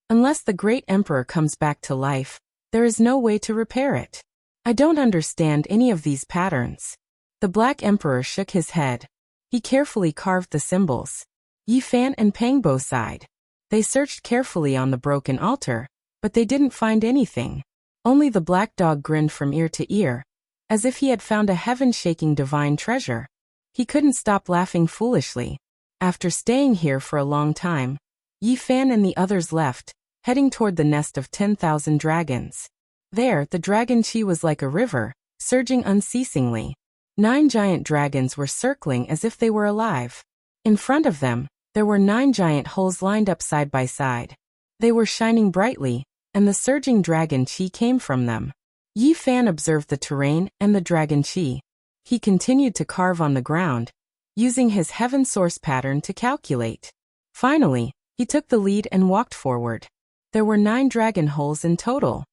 Unless the Great Emperor comes back to life, there is no way to repair it. I don't understand any of these patterns. The Black Emperor shook his head. He carefully carved the symbols. Yi Fan and Pangbo sighed. They searched carefully on the broken altar, but they didn't find anything. Only the black dog grinned from ear to ear, as if he had found a heaven-shaking divine treasure. He couldn't stop laughing foolishly. After staying here for a long time, Yi Fan and the others left, heading toward the nest of 10,000 dragons. There, the dragon chi was like a river, surging unceasingly. 9 giant dragons were circling as if they were alive. In front of them, there were 9 giant holes lined up side by side. They were shining brightly, and the surging dragon chi came from them. Yi Fan observed the terrain and the dragon chi. He continued to carve on the ground, using his heaven source pattern to calculate. Finally, he took the lead and walked forward. There were 9 dragon holes in total.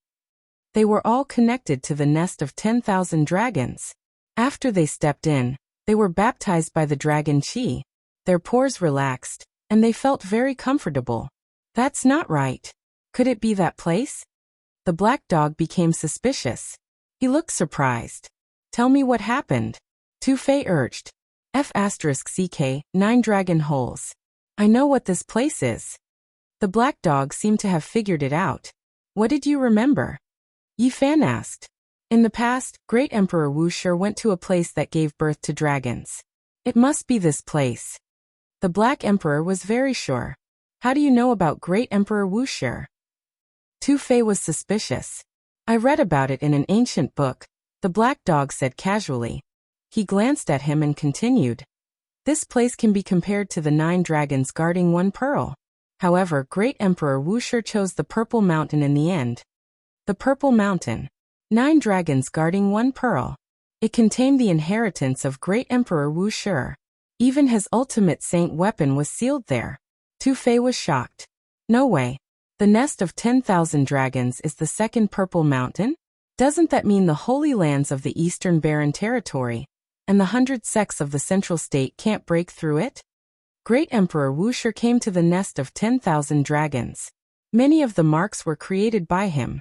They were all connected to the nest of 10,000 dragons. After they stepped in, they were baptized by the dragon chi. Their pores relaxed, and they felt very comfortable. That's not right. Could it be that place? The black dog became suspicious. He looked surprised. Tell me what happened. Tu Fei urged. F***CK, 9 dragon holes. I know what this place is. The black dog seemed to have figured it out. What did you remember? Yi Fan asked. In the past, Great Emperor Wu Shi went to a place that gave birth to dragons. It must be this place. The Black Emperor was very sure. How do you know about Great Emperor Wu Shi? Tu Fei was suspicious. I read about it in an ancient book, the black dog said casually. He glanced at him and continued. This place can be compared to the 9 dragons guarding one pearl. However, Great Emperor Wu Shi chose the Purple Mountain in the end. The Purple Mountain. 9 dragons guarding one pearl. It contained the inheritance of Great Emperor Wu Shi. Even his ultimate saint weapon was sealed there. Tu Fei was shocked. No way. The nest of 10,000 dragons is the second Purple Mountain? Doesn't that mean the Holy Lands of the Eastern Barren Territory and the 100 sects of the Central State can't break through it? Great Emperor Wu Shi came to the nest of 10,000 dragons. Many of the marks were created by him.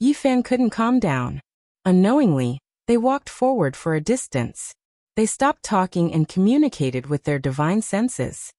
Yi Fan couldn't calm down. Unknowingly, they walked forward for a distance. They stopped talking and communicated with their divine senses.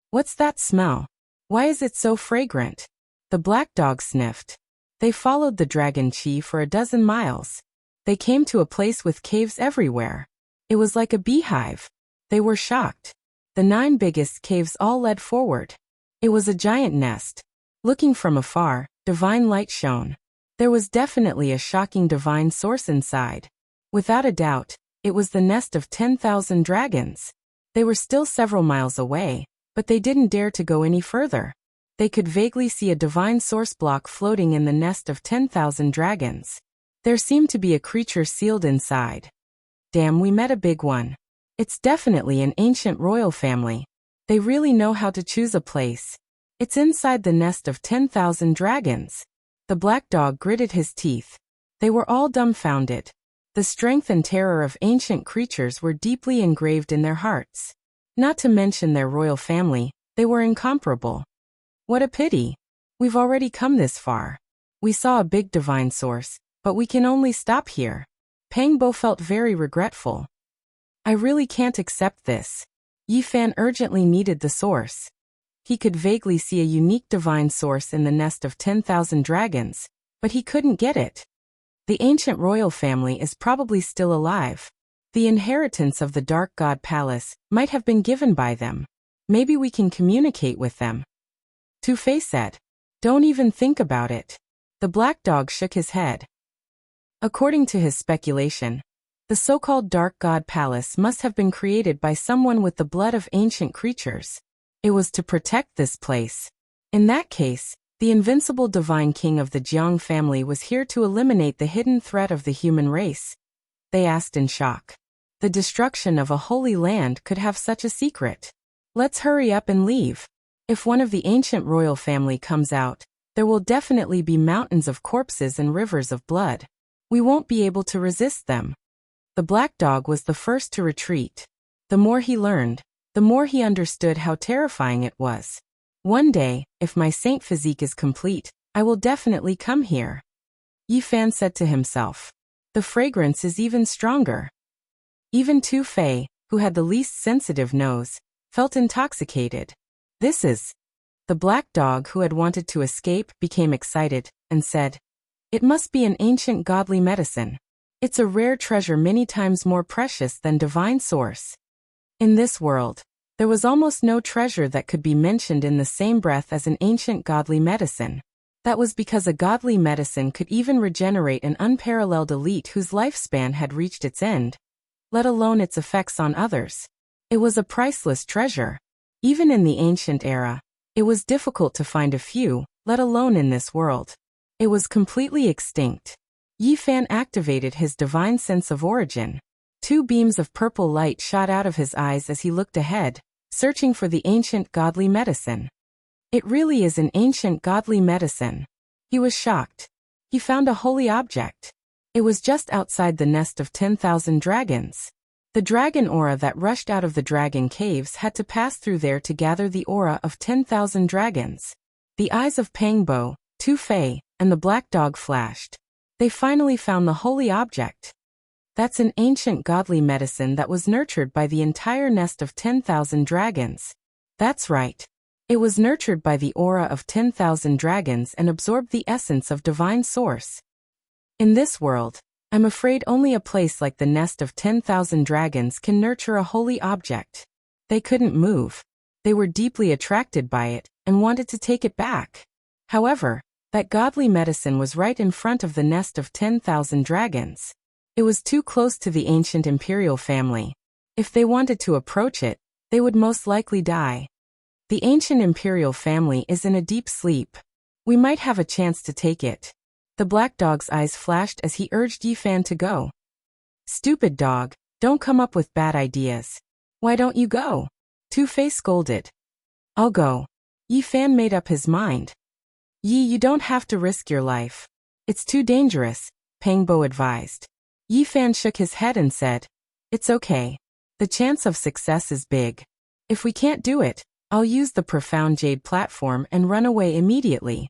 What's that smell? Why is it so fragrant? The black dog sniffed. They followed the dragon chi for a dozen miles. They came to a place with caves everywhere. It was like a beehive. They were shocked. The 9 biggest caves all led forward. It was a giant nest. Looking from afar, divine light shone. There was definitely a shocking divine source inside. Without a doubt, it was the nest of 10,000 dragons. They were still several miles away, but they didn't dare to go any further. They could vaguely see a divine source block floating in the nest of 10,000 dragons. There seemed to be a creature sealed inside. Damn, we met a big one. It's definitely an ancient royal family. They really know how to choose a place. It's inside the nest of 10,000 dragons. The black dog gritted his teeth. They were all dumbfounded. The strength and terror of ancient creatures were deeply engraved in their hearts. Not to mention their royal family, they were incomparable. What a pity. We've already come this far. We saw a big divine source, but we can only stop here. Pang Bo felt very regretful. I really can't accept this. Yi Fan urgently needed the source. He could vaguely see a unique divine source in the nest of 10,000 dragons, but he couldn't get it. The ancient royal family is probably still alive. The inheritance of the Dark God Palace might have been given by them. Maybe we can communicate with them. Tu Fei said. Don't even think about it. The black dog shook his head. According to his speculation, the so-called Dark God Palace must have been created by someone with the blood of ancient creatures. It was to protect this place. In that case, the invincible divine king of the Jiang family was here to eliminate the hidden threat of the human race. They asked in shock. The destruction of a holy land could have such a secret. Let's hurry up and leave. If one of the ancient royal family comes out, there will definitely be mountains of corpses and rivers of blood. We won't be able to resist them. The black dog was the first to retreat. The more he learned, the more he understood how terrifying it was. One day, if my saint physique is complete, I will definitely come here. Yi Fan said to himself. The fragrance is even stronger. Even Tu Fei, who had the least sensitive nose, felt intoxicated. This is. The black dog who had wanted to escape became excited and said, It must be an ancient godly medicine. It's a rare treasure many times more precious than divine source. In this world, there was almost no treasure that could be mentioned in the same breath as an ancient godly medicine. That was because a godly medicine could even regenerate an unparalleled elite whose lifespan had reached its end, let alone its effects on others. It was a priceless treasure. Even in the ancient era, it was difficult to find a few, let alone in this world. It was completely extinct. Yi Fan activated his divine sense of origin. 2 beams of purple light shot out of his eyes as he looked ahead, searching for the ancient godly medicine. It really is an ancient godly medicine. He was shocked. He found a holy object. It was just outside the nest of 10,000 dragons. The dragon aura that rushed out of the dragon caves had to pass through there to gather the aura of 10,000 dragons. The eyes of Pangbo, Tu Fei, and the black dog flashed. They finally found the holy object. That's an ancient godly medicine that was nurtured by the entire nest of 10,000 dragons. That's right. It was nurtured by the aura of 10,000 dragons and absorbed the essence of divine source. In this world, I'm afraid only a place like the nest of 10,000 dragons can nurture a holy object. They couldn't move. They were deeply attracted by it and wanted to take it back. However, that godly medicine was right in front of the nest of 10,000 dragons. It was too close to the ancient imperial family. If they wanted to approach it, they would most likely die. The ancient imperial family is in a deep sleep. We might have a chance to take it. The black dog's eyes flashed as he urged Yifan to go. Stupid dog, don't come up with bad ideas. Why don't you go? Tu Fei scolded. I'll go. Yifan made up his mind. You don't have to risk your life. It's too dangerous, Pangbo advised. Yifan shook his head and said, it's okay. The chance of success is big. If we can't do it, I'll use the profound jade platform and run away immediately.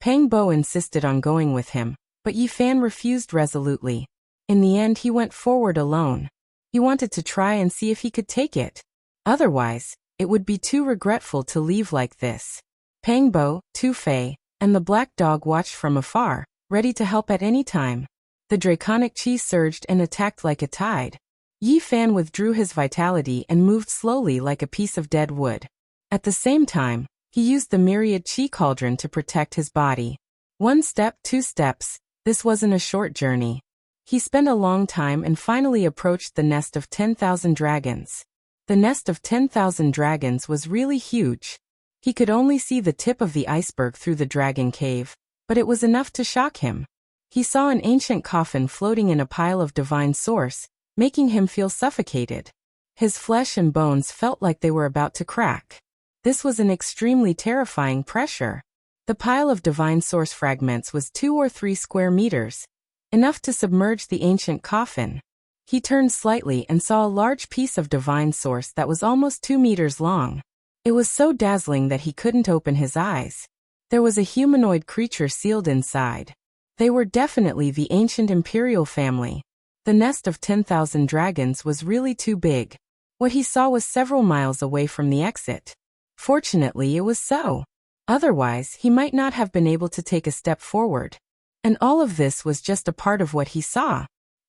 Pangbo insisted on going with him, but Yifan refused resolutely. In the end he went forward alone. He wanted to try and see if he could take it. Otherwise, it would be too regretful to leave like this. Pangbo, Tu Fei, and the black dog watched from afar, ready to help at any time. The draconic chi surged and attacked like a tide. Yifan withdrew his vitality and moved slowly like a piece of dead wood. At the same time, he used the myriad chi cauldron to protect his body. 1 step, 2 steps, this wasn't a short journey. He spent a long time and finally approached the nest of 10,000 dragons. The nest of 10,000 dragons was really huge. He could only see the tip of the iceberg through the dragon cave, but it was enough to shock him. He saw an ancient coffin floating in a pile of divine source, making him feel suffocated. His flesh and bones felt like they were about to crack. This was an extremely terrifying pressure. The pile of divine source fragments was 2 or 3 square meters, enough to submerge the ancient coffin. He turned slightly and saw a large piece of divine source that was almost 2 meters long. It was so dazzling that he couldn't open his eyes. There was a humanoid creature sealed inside. They were definitely the ancient imperial family. The nest of 10,000 dragons was really too big. What he saw was several miles away from the exit. Fortunately, it was so. Otherwise, he might not have been able to take a step forward. And all of this was just a part of what he saw.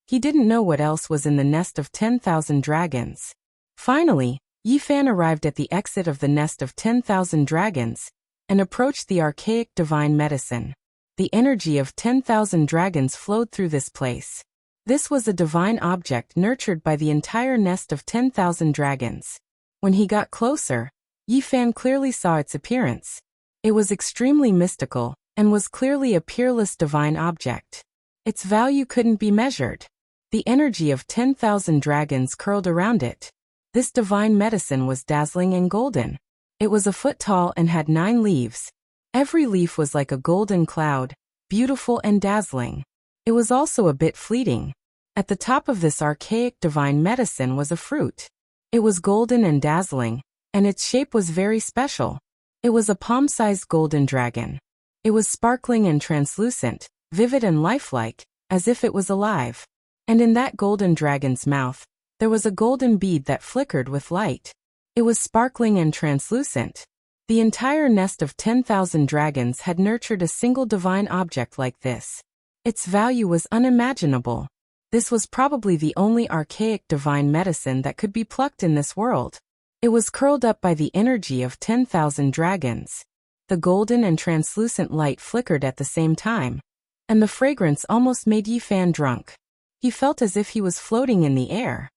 He didn't know what else was in the nest of 10,000 dragons. Finally, Yifan arrived at the exit of the nest of 10,000 dragons and approached the archaic divine medicine. The energy of 10,000 dragons flowed through this place. This was a divine object nurtured by the entire nest of 10,000 dragons. When he got closer, Yifan clearly saw its appearance. It was extremely mystical and was clearly a peerless divine object. Its value couldn't be measured. The energy of 10,000 dragons curled around it. This divine medicine was dazzling and golden. It was a foot tall and had 9 leaves. Every leaf was like a golden cloud, beautiful and dazzling. It was also a bit fleeting. At the top of this archaic divine medicine was a fruit. It was golden and dazzling, and its shape was very special. It was a palm-sized golden dragon. It was sparkling and translucent, vivid and lifelike, as if it was alive. And in that golden dragon's mouth, there was a golden bead that flickered with light. It was sparkling and translucent. The entire nest of 10,000 dragons had nurtured a single divine object like this. Its value was unimaginable. This was probably the only archaic divine medicine that could be plucked in this world. It was curled up by the energy of 10,000 dragons. The golden and translucent light flickered at the same time, and the fragrance almost made Yifan drunk. He felt as if he was floating in the air.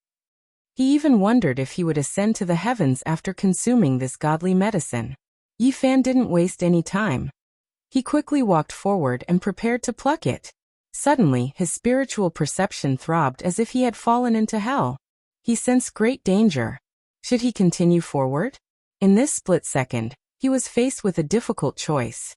He even wondered if he would ascend to the heavens after consuming this godly medicine. Yifan didn't waste any time. He quickly walked forward and prepared to pluck it. Suddenly, his spiritual perception throbbed as if he had fallen into hell. He sensed great danger. Should he continue forward? In this split second, he was faced with a difficult choice.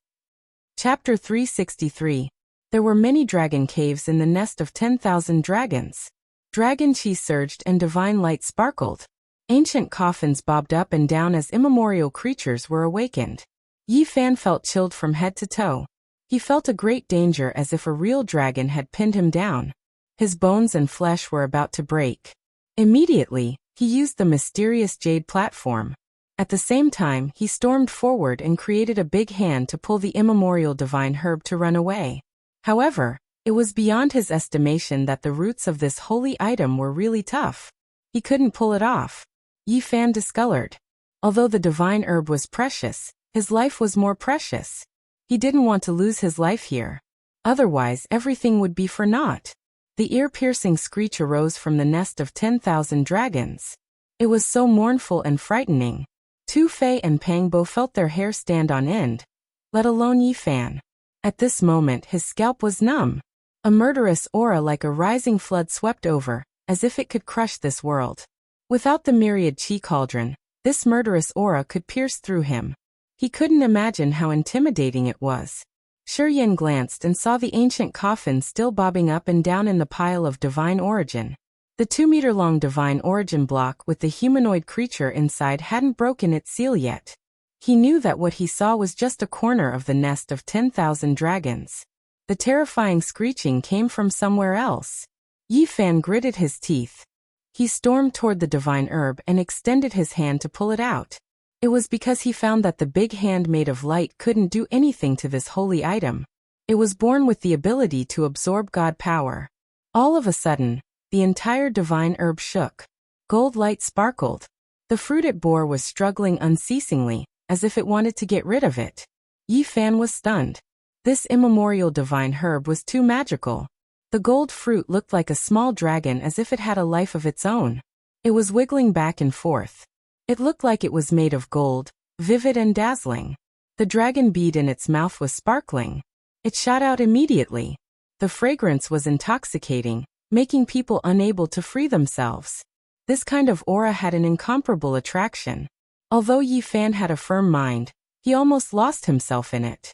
Chapter 363. There were many dragon caves in the nest of 10,000 dragons. Dragon chi surged and divine light sparkled. Ancient coffins bobbed up and down as immemorial creatures were awakened. Yi Fan felt chilled from head to toe. He felt a great danger, as if a real dragon had pinned him down. His bones and flesh were about to break. Immediately, he used the mysterious jade platform. At the same time, he stormed forward and created a big hand to pull the immemorial divine herb to run away. However, it was beyond his estimation that the roots of this holy item were really tough. He couldn't pull it off. Yi Fan discolored. Although the divine herb was precious, his life was more precious. He didn't want to lose his life here. Otherwise, everything would be for naught. The ear-piercing screech arose from the nest of 10,000 dragons. It was so mournful and frightening. Tu Fei and Pang Bo felt their hair stand on end, let alone Yi Fan. At this moment, his scalp was numb. A murderous aura like a rising flood swept over, as if it could crush this world. Without the myriad chi cauldron, this murderous aura could pierce through him. He couldn't imagine how intimidating it was. Shiyan glanced and saw the ancient coffin still bobbing up and down in the pile of divine origin. The 2-meter-long divine origin block with the humanoid creature inside hadn't broken its seal yet. He knew that what he saw was just a corner of the nest of 10,000 dragons. The terrifying screeching came from somewhere else. Yi Fan gritted his teeth. He stormed toward the divine herb and extended his hand to pull it out. It was because he found that the big hand made of light couldn't do anything to this holy item. It was born with the ability to absorb God power. All of a sudden, the entire divine herb shook. Gold light sparkled. The fruit it bore was struggling unceasingly, as if it wanted to get rid of it. Yi Fan was stunned. This immemorial divine herb was too magical. The gold fruit looked like a small dragon, as if it had a life of its own. It was wiggling back and forth. It looked like it was made of gold, vivid and dazzling. The dragon bead in its mouth was sparkling. It shot out immediately. The fragrance was intoxicating, making people unable to free themselves. This kind of aura had an incomparable attraction. Although Yi Fan had a firm mind, he almost lost himself in it.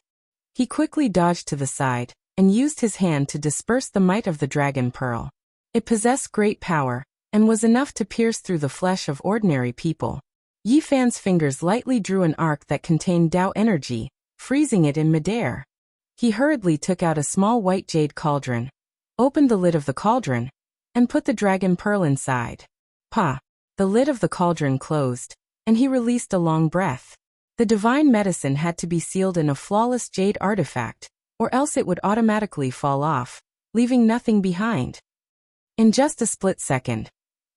He quickly dodged to the side and used his hand to disperse the might of the dragon pearl. It possessed great power and was enough to pierce through the flesh of ordinary people. Yi Fan's fingers lightly drew an arc that contained Tao energy, freezing it in midair. He hurriedly took out a small white jade cauldron, opened the lid of the cauldron, and put the dragon pearl inside. Pa! The lid of the cauldron closed, and he released a long breath. The divine medicine had to be sealed in a flawless jade artifact, or else it would automatically fall off, leaving nothing behind. In just a split second,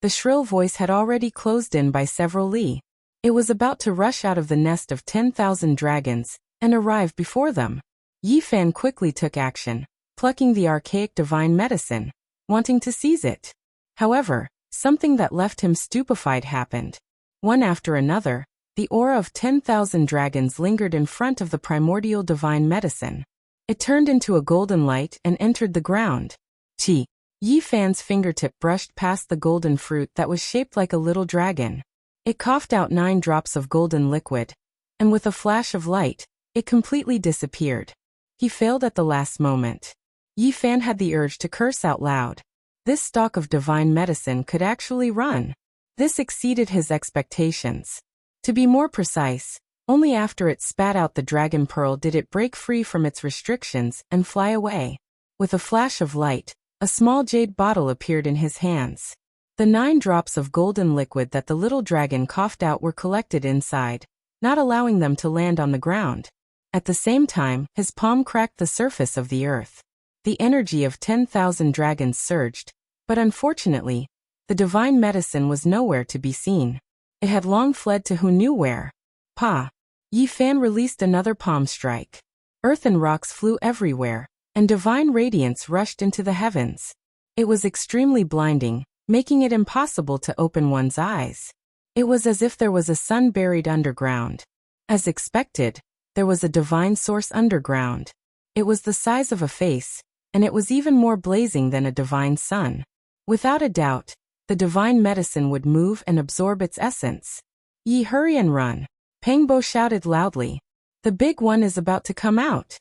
the shrill voice had already closed in by several li. It was about to rush out of the nest of 10,000 dragons and arrive before them. Yi Fan quickly took action, plucking the archaic divine medicine, wanting to seize it. However, something that left him stupefied happened. One after another, the aura of 10,000 dragons lingered in front of the primordial divine medicine. It turned into a golden light and entered the ground. Chi! Yi Fan's fingertip brushed past the golden fruit that was shaped like a little dragon. It coughed out 9 drops of golden liquid, and with a flash of light, it completely disappeared. He failed at the last moment. Yi Fan had the urge to curse out loud. This stock of divine medicine could actually run. This exceeded his expectations. To be more precise, only after it spat out the dragon pearl did it break free from its restrictions and fly away. With a flash of light, a small jade bottle appeared in his hands. The 9 drops of golden liquid that the little dragon coughed out were collected inside, not allowing them to land on the ground. At the same time, his palm cracked the surface of the earth. The energy of 10,000 dragons surged, but unfortunately, the divine medicine was nowhere to be seen. It had long fled to who knew where. Pa! Yi Fan released another palm strike. Earth and rocks flew everywhere, and divine radiance rushed into the heavens. It was extremely blinding, making it impossible to open one's eyes. It was as if there was a sun buried underground. As expected, there was a divine source underground. It was the size of a face, and it was even more blazing than a divine sun. Without a doubt, the divine medicine would move and absorb its essence. Ye hurry and run. Pangbo shouted loudly. The big one is about to come out.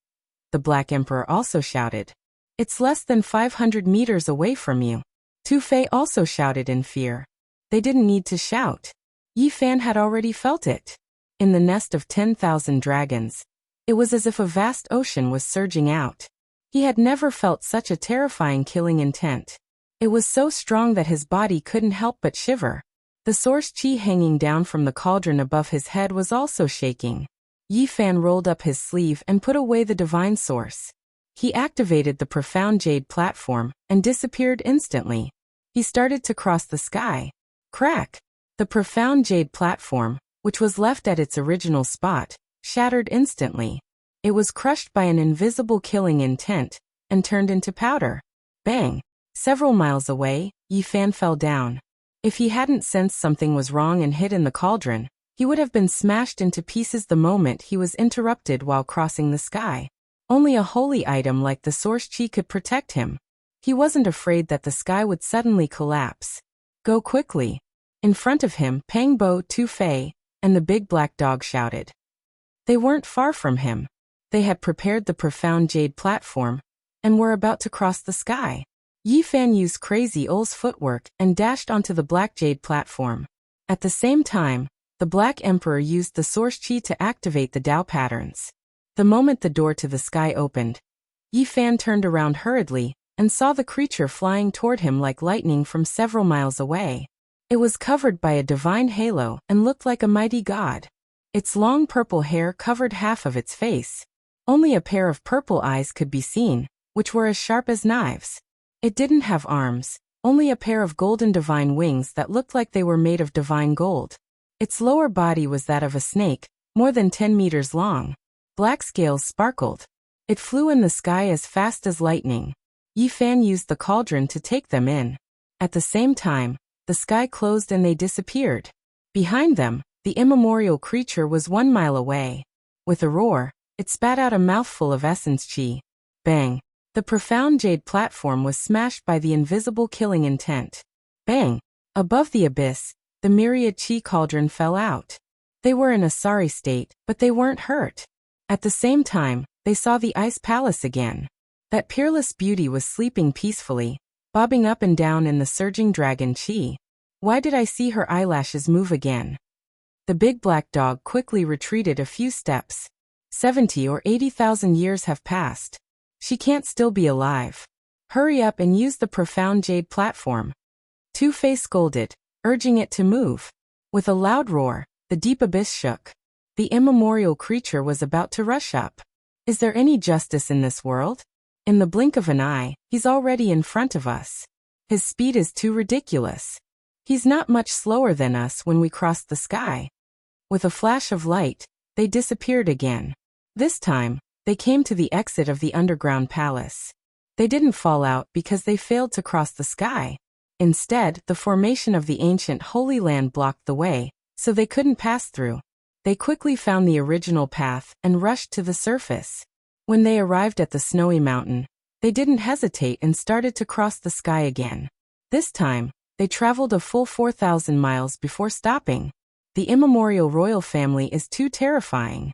The Black Emperor also shouted. It's less than 500 meters away from you. Tu Fei also shouted in fear. They didn't need to shout. Yi Fan had already felt it. In the nest of 10,000 dragons, it was as if a vast ocean was surging out. He had never felt such a terrifying killing intent. It was so strong that his body couldn't help but shiver. The source chi hanging down from the cauldron above his head was also shaking. Yi Fan rolled up his sleeve and put away the divine source. He activated the profound jade platform and disappeared instantly. He started to cross the sky. Crack! The profound jade platform, which was left at its original spot, shattered instantly. It was crushed by an invisible killing intent and turned into powder. Bang! Several miles away, Yi Fan fell down. If he hadn't sensed something was wrong and hid in the cauldron, he would have been smashed into pieces the moment he was interrupted while crossing the sky. Only a holy item like the source chi could protect him. He wasn't afraid that the sky would suddenly collapse. Go quickly! In front of him, Pangbo, Tu Fei, and the big black dog shouted. They weren't far from him. They had prepared the profound jade platform and were about to cross the sky. Yi Fan used Crazy Ole's footwork and dashed onto the black jade platform. At the same time, the Black Emperor used the source chi to activate the Dao patterns. The moment the door to the sky opened, Yi Fan turned around hurriedly and saw the creature flying toward him like lightning from several miles away. It was covered by a divine halo and looked like a mighty god. Its long purple hair covered half of its face. Only a pair of purple eyes could be seen, which were as sharp as knives. It didn't have arms, only a pair of golden divine wings that looked like they were made of divine gold. Its lower body was that of a snake, more than 10 meters long. Black scales sparkled. It flew in the sky as fast as lightning. Yi Fan used the cauldron to take them in. At the same time, the sky closed and they disappeared. Behind them, the immemorial creature was 1 mile away. With a roar, it spat out a mouthful of essence chi. Bang! The profound jade platform was smashed by the invisible killing intent. Bang! Above the abyss, the myriad chi cauldron fell out. They were in a sorry state, but they weren't hurt. At the same time, they saw the ice palace again. That peerless beauty was sleeping peacefully, bobbing up and down in the surging dragon chi. Why did I see her eyelashes move again? The big black dog quickly retreated a few steps. 70 or 80,000 years have passed. She can't still be alive. Hurry up and use the profound jade platform. Tu Fei scolded, urging it to move. With a loud roar, the deep abyss shook. The immemorial creature was about to rush up. Is there any justice in this world? In the blink of an eye, he's already in front of us. His speed is too ridiculous. He's not much slower than us when we crossed the sky. With a flash of light, they disappeared again. This time, they came to the exit of the underground palace. They didn't fall out because they failed to cross the sky. Instead, the formation of the ancient Holy Land blocked the way, so they couldn't pass through. They quickly found the original path and rushed to the surface. When they arrived at the snowy mountain, they didn't hesitate and started to cross the sky again. This time, they traveled a full 4,000 miles before stopping. The immemorial royal family is too terrifying.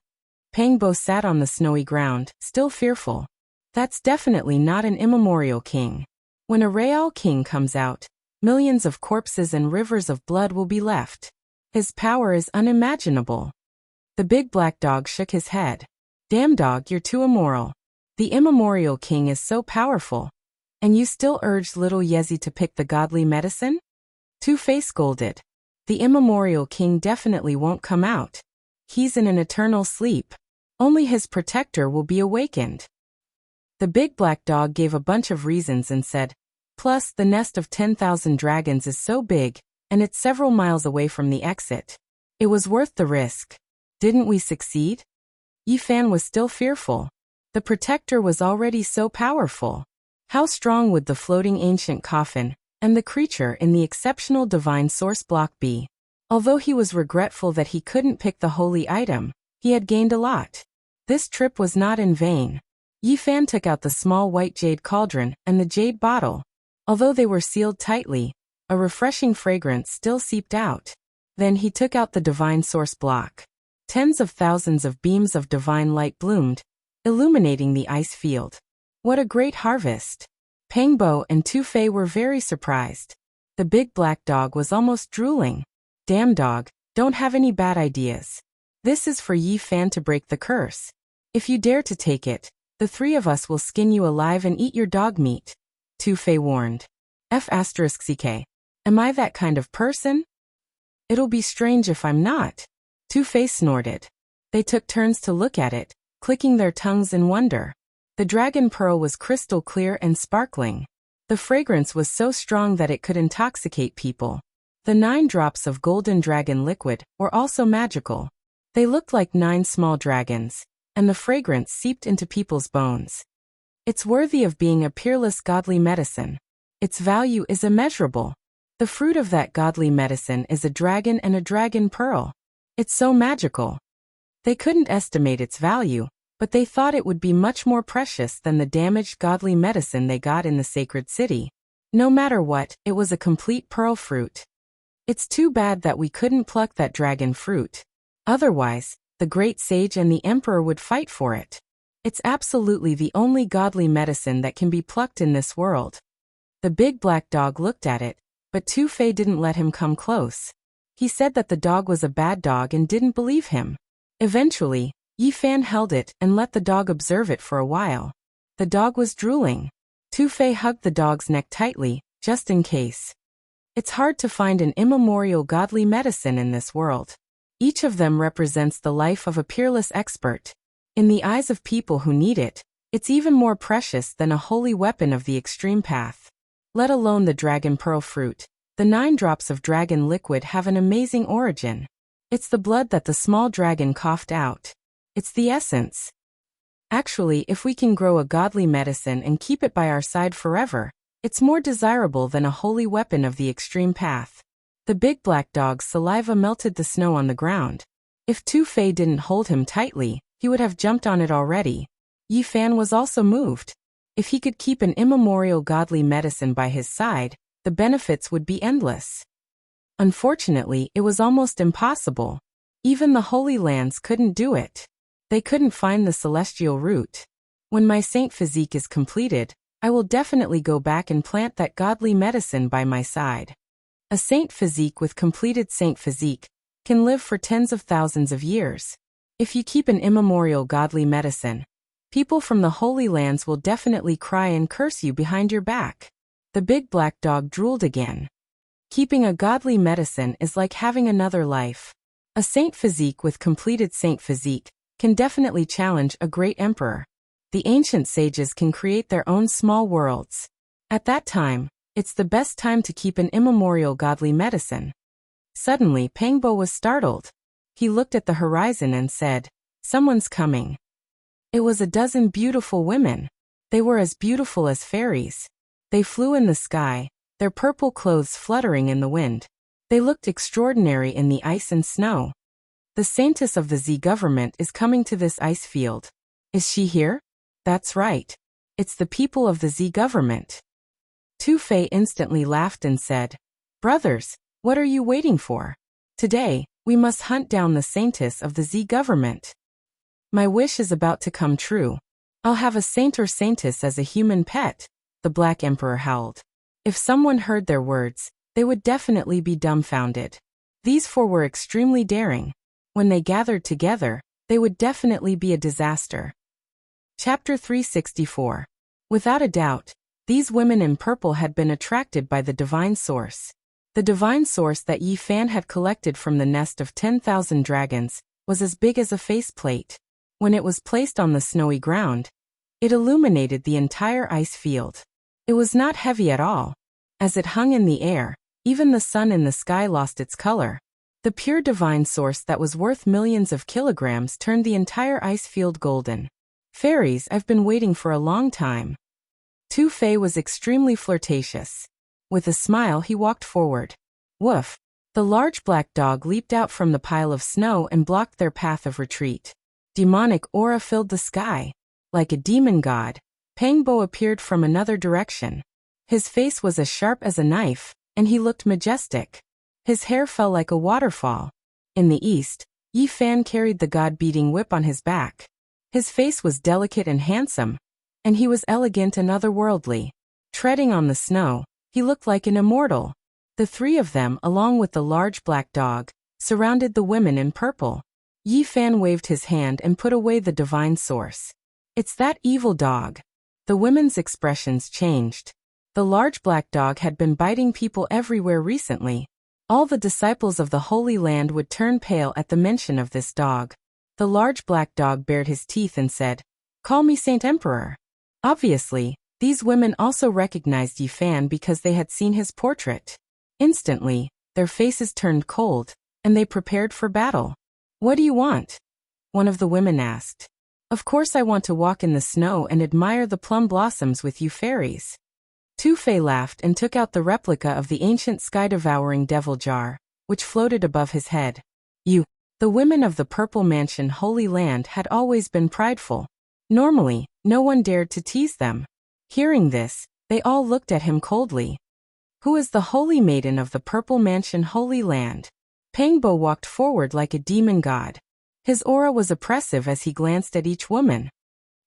Pangbo sat on the snowy ground, still fearful. That's definitely not an immemorial king. When a real king comes out, millions of corpses and rivers of blood will be left. His power is unimaginable. The big black dog shook his head. Damn dog, you're too immoral. The immemorial king is so powerful. And you still urged little Yezi to pick the godly medicine? Tu Fei scolded. The immemorial king definitely won't come out. He's in an eternal sleep. Only his protector will be awakened. The big black dog gave a bunch of reasons and said, plus the nest of 10,000 dragons is so big, and it's several miles away from the exit. It was worth the risk. Didn't we succeed? Yi Fan was still fearful. The protector was already so powerful. How strong would the floating ancient coffin and the creature in the exceptional divine source block be? Although he was regretful that he couldn't pick the holy item, he had gained a lot. This trip was not in vain. Yi Fan took out the small white jade cauldron and the jade bottle. Although they were sealed tightly, a refreshing fragrance still seeped out. Then he took out the divine source block. Tens of thousands of beams of divine light bloomed, illuminating the ice field. What a great harvest! Pangbo and Tu-Fei were very surprised. The big black dog was almost drooling. Damn dog, don't have any bad ideas. This is for Yi Fan to break the curse. If you dare to take it, the three of us will skin you alive and eat your dog meat, Tu-Fei warned. F***ck. Am I that kind of person? It'll be strange if I'm not. Tu-Fei snorted. They took turns to look at it, clicking their tongues in wonder. The dragon pearl was crystal clear and sparkling. The fragrance was so strong that it could intoxicate people. The 9 drops of golden dragon liquid were also magical. They looked like 9 small dragons, and the fragrance seeped into people's bones. It's worthy of being a peerless godly medicine. Its value is immeasurable. The fruit of that godly medicine is a dragon and a dragon pearl. It's so magical. They couldn't estimate its value, but they thought it would be much more precious than the damaged godly medicine they got in the sacred city. No matter what, it was a complete pearl fruit. It's too bad that we couldn't pluck that dragon fruit. Otherwise, the great sage and the emperor would fight for it. It's absolutely the only godly medicine that can be plucked in this world. The big black dog looked at it, but Tu-Fei didn't let him come close. He said that the dog was a bad dog and didn't believe him. Eventually, Yi Fan held it and let the dog observe it for a while. The dog was drooling. Tu-Fei hugged the dog's neck tightly, just in case. It's hard to find an immemorial godly medicine in this world. Each of them represents the life of a peerless expert. In the eyes of people who need it, it's even more precious than a holy weapon of the extreme path. Let alone the dragon pearl fruit. The 9 drops of dragon liquid have an amazing origin. It's the blood that the small dragon coughed out. It's the essence. Actually, if we can grow a godly medicine and keep it by our side forever, it's more desirable than a holy weapon of the extreme path. The big black dog's saliva melted the snow on the ground. If Tu-Fei didn't hold him tightly, he would have jumped on it already. Yi Fan was also moved. If he could keep an immemorial godly medicine by his side, the benefits would be endless. Unfortunately, it was almost impossible. Even the Holy Lands couldn't do it. They couldn't find the celestial root. When my saint physique is completed, I will definitely go back and plant that godly medicine by my side. A saint physique with completed saint physique can live for tens of thousands of years. If you keep an immemorial godly medicine, people from the Holy Lands will definitely cry and curse you behind your back. The big black dog drooled again. Keeping a godly medicine is like having another life. A saint physique with completed saint physique can definitely challenge a great emperor. The ancient sages can create their own small worlds. At that time, it's the best time to keep an immemorial godly medicine. Suddenly, Pangbo was startled. He looked at the horizon and said, "Someone's coming." It was a dozen beautiful women. They were as beautiful as fairies. They flew in the sky, their purple clothes fluttering in the wind. They looked extraordinary in the ice and snow. The saintess of the Z government is coming to this ice field. Is she here? That's right. It's the people of the Z government. Tu-Fei instantly laughed and said, "Brothers, what are you waiting for? Today, we must hunt down the saintess of the Z government. My wish is about to come true. I'll have a saint or saintess as a human pet," the Black Emperor howled. If someone heard their words, they would definitely be dumbfounded. These 4 were extremely daring. When they gathered together, they would definitely be a disaster. Chapter 364. Without a doubt, these women in purple had been attracted by the divine source. The divine source that Yi Fan had collected from the nest of 10,000 dragons was as big as a faceplate. When it was placed on the snowy ground, it illuminated the entire ice field. It was not heavy at all. As it hung in the air, even the sun in the sky lost its color. The pure divine source that was worth millions of kilograms turned the entire ice field golden. Fairies, I've been waiting for a long time. Tu-Fei was extremely flirtatious. With a smile, he walked forward. Woof! The large black dog leaped out from the pile of snow and blocked their path of retreat. Demonic aura filled the sky. Like a demon god, Pangbo appeared from another direction. His face was as sharp as a knife, and he looked majestic. His hair fell like a waterfall. In the east, Yi Fan carried the god-beating whip on his back. His face was delicate and handsome, and he was elegant and otherworldly. Treading on the snow, he looked like an immortal. The three of them, along with the large black dog, surrounded the women in purple. Yi Fan waved his hand and put away the divine source. It's that evil dog. The women's expressions changed. The large black dog had been biting people everywhere recently. All the disciples of the Holy Land would turn pale at the mention of this dog. The large black dog bared his teeth and said, "Call me Saint Emperor." Obviously, these women also recognized Yi Fan because they had seen his portrait. Instantly, their faces turned cold, and they prepared for battle. "What do you want?" one of the women asked. "Of course I want to walk in the snow and admire the plum blossoms with you fairies." Tu Fei laughed and took out the replica of the ancient sky-devouring devil jar, which floated above his head. The women of the Purple Mansion Holy Land had always been prideful. Normally, no one dared to tease them. Hearing this, they all looked at him coldly. "Who is the Holy Maiden of the Purple Mansion Holy Land?" Pangbo walked forward like a demon god. His aura was oppressive as he glanced at each woman.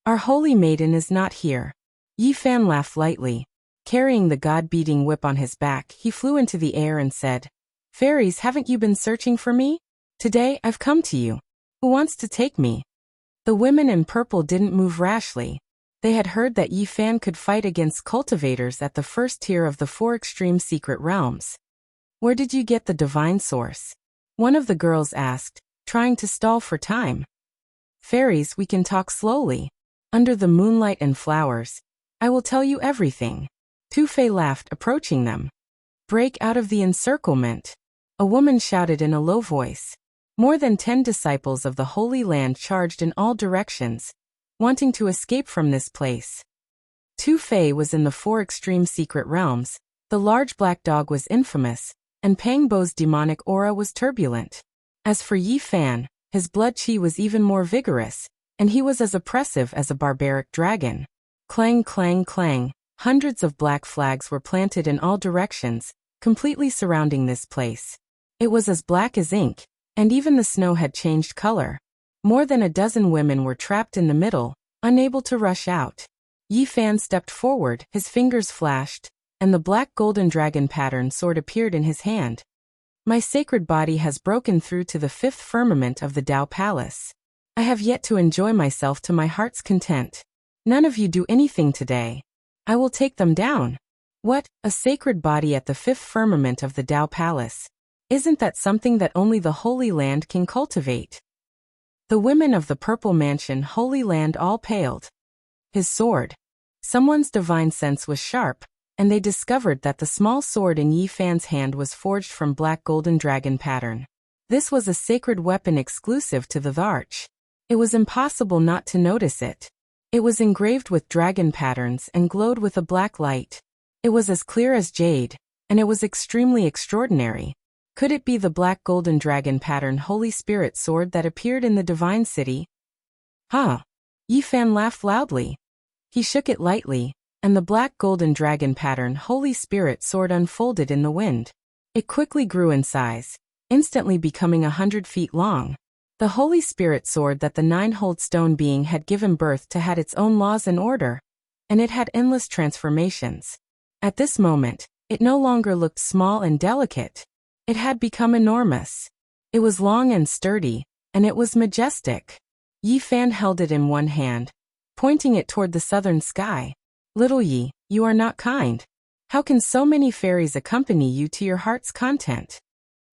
"Our Holy Maiden is not here." Yi Fan laughed lightly. Carrying the god-beating whip on his back, he flew into the air and said, "Fairies, haven't you been searching for me? Today, I've come to you. Who wants to take me?" The women in purple didn't move rashly. They had heard that Yi Fan could fight against cultivators at the first tier of the 4 extreme secret realms. "Where did you get the divine source?" one of the girls asked, trying to stall for time. "Fairies, we can talk slowly. Under the moonlight and flowers, I will tell you everything." Tu Fei laughed, approaching them. "Break out of the encirclement," a woman shouted in a low voice. More than 10 disciples of the Holy Land charged in all directions, wanting to escape from this place. Tu Fei was in the 4 extreme secret realms, the large black dog was infamous, and Pangbo's demonic aura was turbulent. As for Yi Fan, his blood qi was even more vigorous, and he was as oppressive as a barbaric dragon. Clang, clang, clang, hundreds of black flags were planted in all directions, completely surrounding this place. It was as black as ink, and even the snow had changed color. More than a dozen women were trapped in the middle, unable to rush out. Yi Fan stepped forward, his fingers flashed, and the black golden dragon pattern sword appeared in his hand. "My sacred body has broken through to the 5th firmament of the Dao Palace. I have yet to enjoy myself to my heart's content. None of you do anything today. I will take them down." "What? A sacred body at the 5th firmament of the Dao Palace? Isn't that something that only the Holy Land can cultivate?" The women of the Purple Mansion Holy Land all paled. His sword. Someone's divine sense was sharp, and they discovered that the small sword in Yi Fan's hand was forged from black golden dragon pattern. This was a sacred weapon exclusive to the arch. It was impossible not to notice it. It was engraved with dragon patterns and glowed with a black light. It was as clear as jade, and it was extremely extraordinary. Could it be the black golden dragon pattern Holy Spirit sword that appeared in the Divine City? "Huh!" Yi Fan laughed loudly. He shook it lightly, and the black golden dragon pattern Holy Spirit sword unfolded in the wind. It quickly grew in size, instantly becoming 100 feet long. The Holy Spirit sword that the 9-holed stone being had given birth to had its own laws and order, and it had endless transformations. At this moment, it no longer looked small and delicate. It had become enormous. It was long and sturdy, and it was majestic. Yi Fan held it in one hand, pointing it toward the southern sky. "Little Yi, you are not kind. How can so many fairies accompany you to your heart's content?"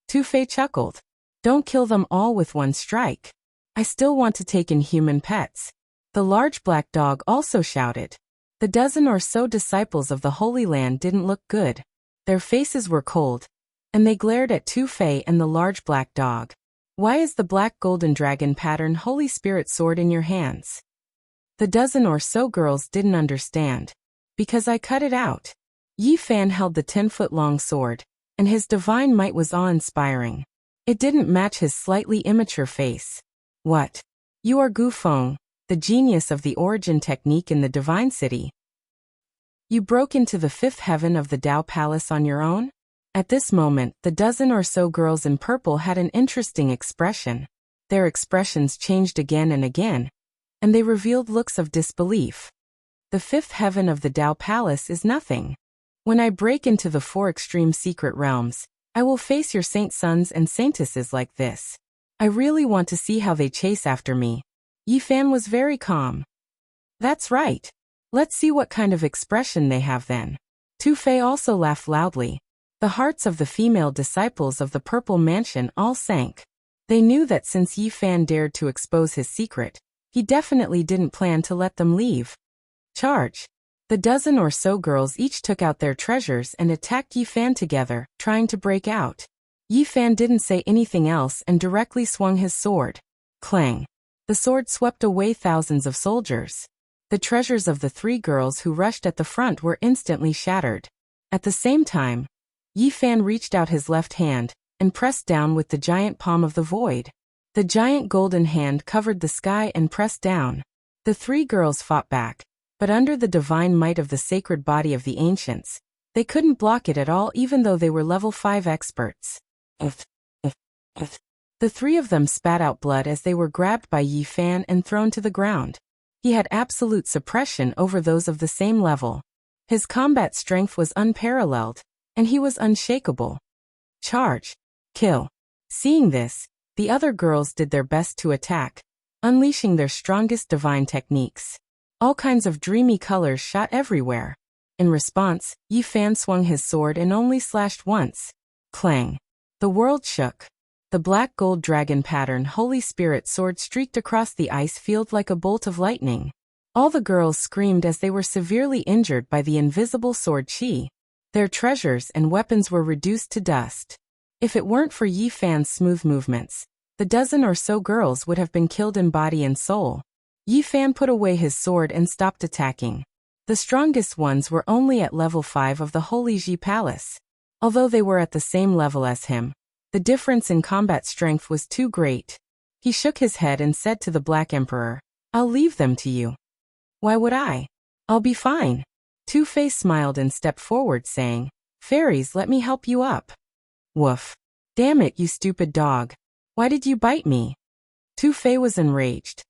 Tu Fei chuckled. "Don't kill them all with one strike. I still want to take in human pets." The large black dog also shouted. The dozen or so disciples of the Holy Land didn't look good. Their faces were cold, and they glared at Tu Fei and the large black dog. "Why is the black golden dragon pattern Holy Spirit sword in your hands?" The dozen or so girls didn't understand. "Because I cut it out." Yi Fan held the 10-foot-long sword, and his divine might was awe-inspiring. It didn't match his slightly immature face. "What? You are Gu Feng, the genius of the origin technique in the Divine City. You broke into the 5th heaven of the Dao Palace on your own?" At this moment, the dozen or so girls in purple had an interesting expression. Their expressions changed again and again, and they revealed looks of disbelief. The fifth heaven of the Tao Palace is nothing. When I break into the four extreme secret realms, I will face your saint sons and saintesses like this. I really want to see how they chase after me. Yi Fan was very calm. That's right. Let's see what kind of expression they have then. Tu Fei also laughed loudly. The hearts of the female disciples of the Purple Mansion all sank. They knew that since Yi Fan dared to expose his secret, he definitely didn't plan to let them leave. Charge! The dozen or so girls each took out their treasures and attacked Yi Fan together, trying to break out. Yi Fan didn't say anything else and directly swung his sword. Clang! The sword swept away thousands of soldiers. The treasures of the three girls who rushed at the front were instantly shattered. At the same time, Yi Fan reached out his left hand and pressed down with the giant palm of the void. The giant golden hand covered the sky and pressed down. The three girls fought back, but under the divine might of the sacred body of the ancients, they couldn't block it at all even though they were level 5 experts. The three of them spat out blood as they were grabbed by Yi Fan and thrown to the ground. He had absolute suppression over those of the same level. His combat strength was unparalleled, and he was unshakable. Charge! Kill! Seeing this, the other girls did their best to attack, unleashing their strongest divine techniques. All kinds of dreamy colors shot everywhere. In response, Yi Fan swung his sword and only slashed once. Clang! The world shook. The black gold dragon pattern Holy Spirit sword streaked across the ice field like a bolt of lightning. All the girls screamed as they were severely injured by the invisible sword chi. Their treasures and weapons were reduced to dust. If it weren't for Yi Fan's smooth movements, the dozen or so girls would have been killed in body and soul. Yi Fan put away his sword and stopped attacking. The strongest ones were only at level 5 of the Holy Ji Palace. Although they were at the same level as him, the difference in combat strength was too great. He shook his head and said to the Black Emperor, "I'll leave them to you." "Why would I? I'll be fine." Tu Fei smiled and stepped forward saying, "Fairies, let me help you up." Woof. "Damn it, you stupid dog. Why did you bite me?" Tu Fei was enraged.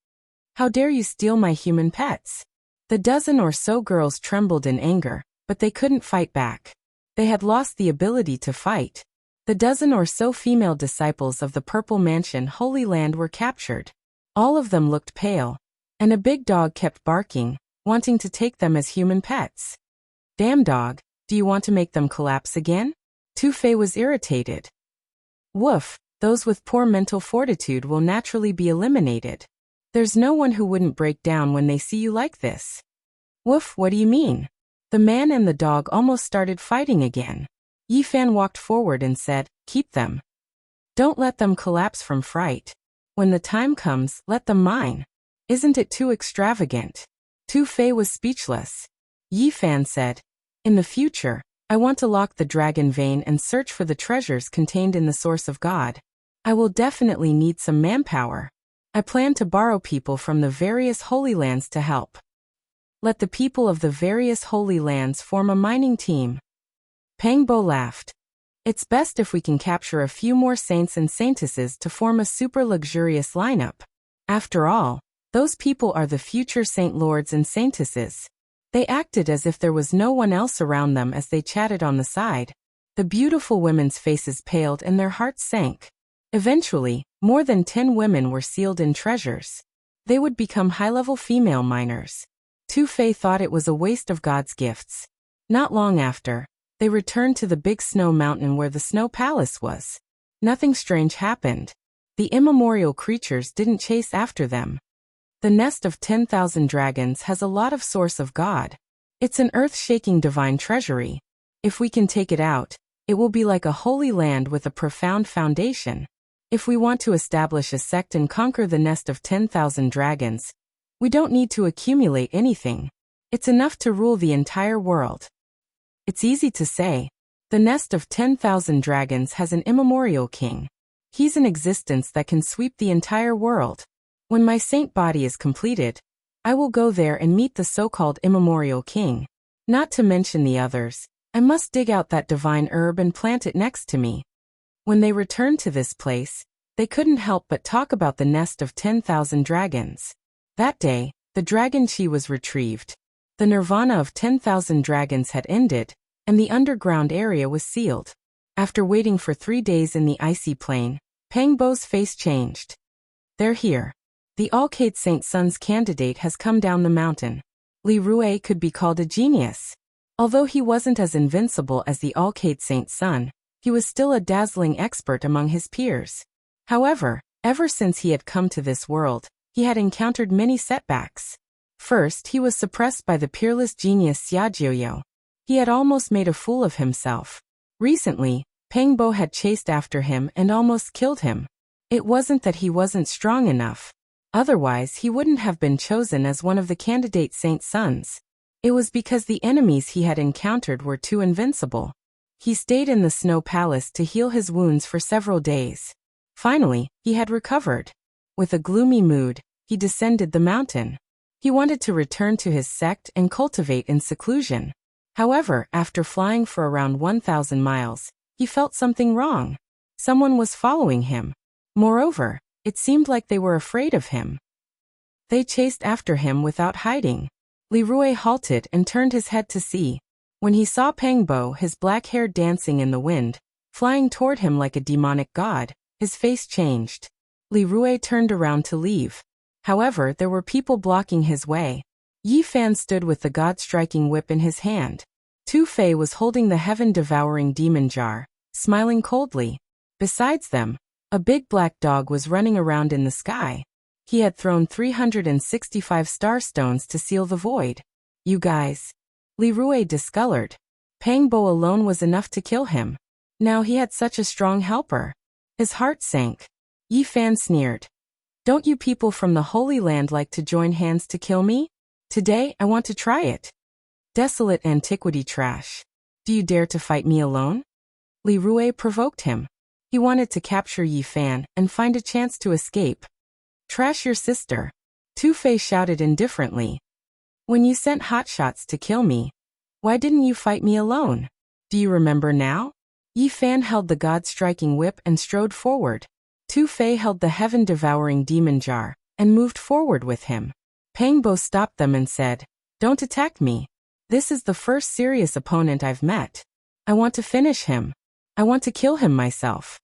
"How dare you steal my human pets?" The dozen or so girls trembled in anger, but they couldn't fight back. They had lost the ability to fight. The dozen or so female disciples of the Purple Mansion Holy Land were captured. All of them looked pale, and a big dog kept barking, wanting to take them as human pets. "Damn dog, do you want to make them collapse again?" Tu Fei was irritated. "Woof, those with poor mental fortitude will naturally be eliminated. There's no one who wouldn't break down when they see you like this." "Woof, what do you mean?" The man and the dog almost started fighting again. Yi Fan walked forward and said, "Keep them. Don't let them collapse from fright. When the time comes, let them mine. Isn't it too extravagant?" Tu Fei was speechless. Yi Fan said, "In the future, I want to lock the dragon vein and search for the treasures contained in the source of God. I will definitely need some manpower. I plan to borrow people from the various holy lands to help. Let the people of the various holy lands form a mining team." Pang Bo laughed. "It's best if we can capture a few more saints and saintesses to form a super luxurious lineup. After all, those people are the future saint lords and saintesses." They acted as if there was no one else around them as they chatted on the side. The beautiful women's faces paled and their hearts sank. Eventually, more than 10 women were sealed in treasures. They would become high-level female miners. Tu Fei thought it was a waste of God's gifts. Not long after, they returned to the big snow mountain where the snow palace was. Nothing strange happened. The immemorial creatures didn't chase after them. The nest of 10,000 dragons has a lot of source of God. It's an earth-shaking divine treasury. If we can take it out, it will be like a holy land with a profound foundation. If we want to establish a sect and conquer the nest of 10,000 dragons, we don't need to accumulate anything. It's enough to rule the entire world. It's easy to say. The nest of 10,000 dragons has an immemorial king. He's an existence that can sweep the entire world. When my saint body is completed, I will go there and meet the so-called immemorial king. Not to mention the others, I must dig out that divine herb and plant it next to me. When they returned to this place, They couldn't help but talk about the nest of 10,000 dragons. That day, the dragon chi was retrieved. The nirvana of 10,000 dragons had ended, and the underground area was sealed. After waiting for 3 days in the icy plain, Pangbo's face changed. They're here. The Alcade Saint Sun's candidate has come down the mountain. Li Rue could be called a genius. Although he wasn't as invincible as the Alcade Saint Sun, he was still a dazzling expert among his peers. However, ever since he had come to this world, he had encountered many setbacks. First, he was suppressed by the peerless genius Xiaojiuyo. He had almost made a fool of himself. Recently, Pangbo had chased after him and almost killed him. It wasn't that he wasn't strong enough. Otherwise, he wouldn't have been chosen as one of the candidate Saint Sons. It was because the enemies he had encountered were too invincible. He stayed in the Snow Palace to heal his wounds for several days. Finally, he had recovered. With a gloomy mood, he descended the mountain. He wanted to return to his sect and cultivate in seclusion. However, after flying for around 1,000 miles, he felt something wrong. Someone was following him. Moreover, it seemed like they were afraid of him. They chased after him without hiding. Li Rue halted and turned his head to see. When he saw Pangbo, his black hair dancing in the wind, flying toward him like a demonic god, his face changed. Li Rue turned around to leave. However, there were people blocking his way. Yi Fan stood with the god-striking whip in his hand. Tu Fei was holding the heaven-devouring demon jar, smiling coldly. Besides them, a big black dog was running around in the sky. He had thrown 365 starstones to seal the void. You guys. Li Rue discolored. Pangbo alone was enough to kill him. Now he had such a strong helper. His heart sank. Yi Fan sneered. Don't you people from the Holy Land like to join hands to kill me? Today, I want to try it. Desolate antiquity trash. Do you dare to fight me alone? Li Rue provoked him. He wanted to capture Yi Fan and find a chance to escape. Trash your sister. Tu Fei shouted indifferently. When you sent hotshots to kill me, why didn't you fight me alone? Do you remember now? Yi Fan held the god-striking whip and strode forward. Tu Fei held the heaven-devouring demon jar and moved forward with him. Pangbo stopped them and said, Don't attack me. This is the first serious opponent I've met. I want to finish him. I want to kill him myself.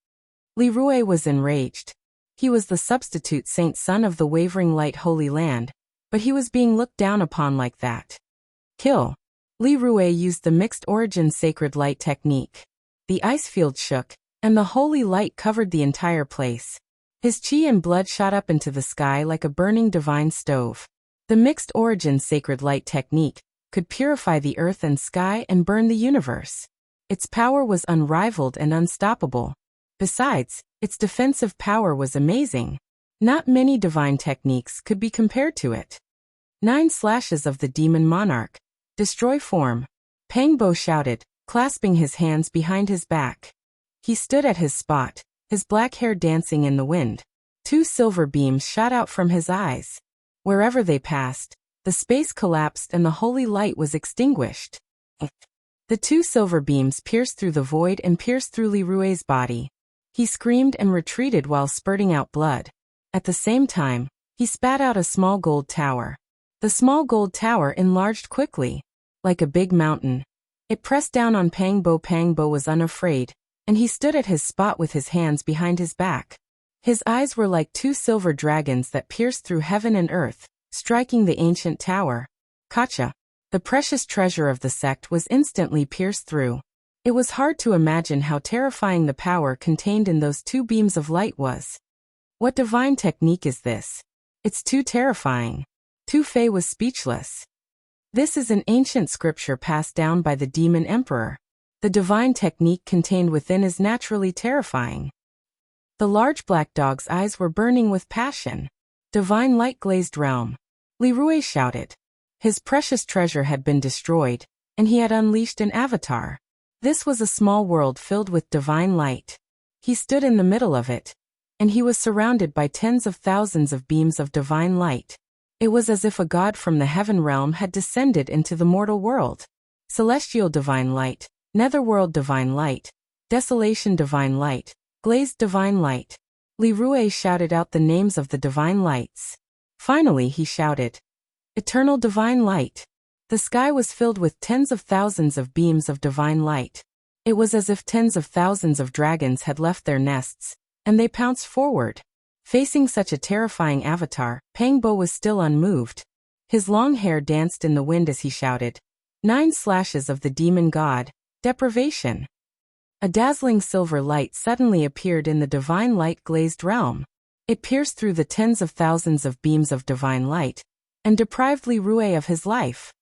Li Rue was enraged. He was the substitute Saint Son of the Wavering Light Holy Land, but he was being looked down upon like that. Kill. Li Rue used the mixed origin sacred light technique. The ice field shook, and the holy light covered the entire place. His chi and blood shot up into the sky like a burning divine stove. The mixed origin sacred light technique could purify the earth and sky and burn the universe. Its power was unrivaled and unstoppable. Besides, its defensive power was amazing. Not many divine techniques could be compared to it. 9 slashes of the demon monarch. Destroy form. Pangbo shouted, clasping his hands behind his back. He stood at his spot, his black hair dancing in the wind. 2 silver beams shot out from his eyes. Wherever they passed, the space collapsed and the holy light was extinguished. The 2 silver beams pierced through the void and pierced through Li Rue's body. He screamed and retreated while spurting out blood. At the same time, he spat out a small gold tower. The small gold tower enlarged quickly. Like a big mountain. It pressed down on Pangbo. Pangbo was unafraid, and he stood at his spot with his hands behind his back. His eyes were like 2 silver dragons that pierced through heaven and earth, striking the ancient tower. Kacha. The precious treasure of the sect was instantly pierced through. It was hard to imagine how terrifying the power contained in those 2 beams of light was. What divine technique is this? It's too terrifying. Tu Fei was speechless. This is an ancient scripture passed down by the demon emperor. The divine technique contained within is naturally terrifying. The large black dog's eyes were burning with passion. Divine light glazed realm. Li Rue shouted. His precious treasure had been destroyed, and he had unleashed an avatar. This was a small world filled with divine light. He stood in the middle of it, and he was surrounded by tens of thousands of beams of divine light. It was as if a god from the heaven realm had descended into the mortal world. Celestial divine light, netherworld divine light, desolation divine light, glazed divine light. Li Rue shouted out the names of the divine lights. Finally he shouted, "Eternal divine light." The sky was filled with tens of thousands of beams of divine light. It was as if tens of thousands of dragons had left their nests, and they pounced forward. Facing such a terrifying avatar, Pangbo was still unmoved. His long hair danced in the wind as he shouted, "9 slashes of the demon god, deprivation." A dazzling silver light suddenly appeared in the divine light-glazed realm. It pierced through the tens of thousands of beams of divine light, and deprived Li Rue of his life.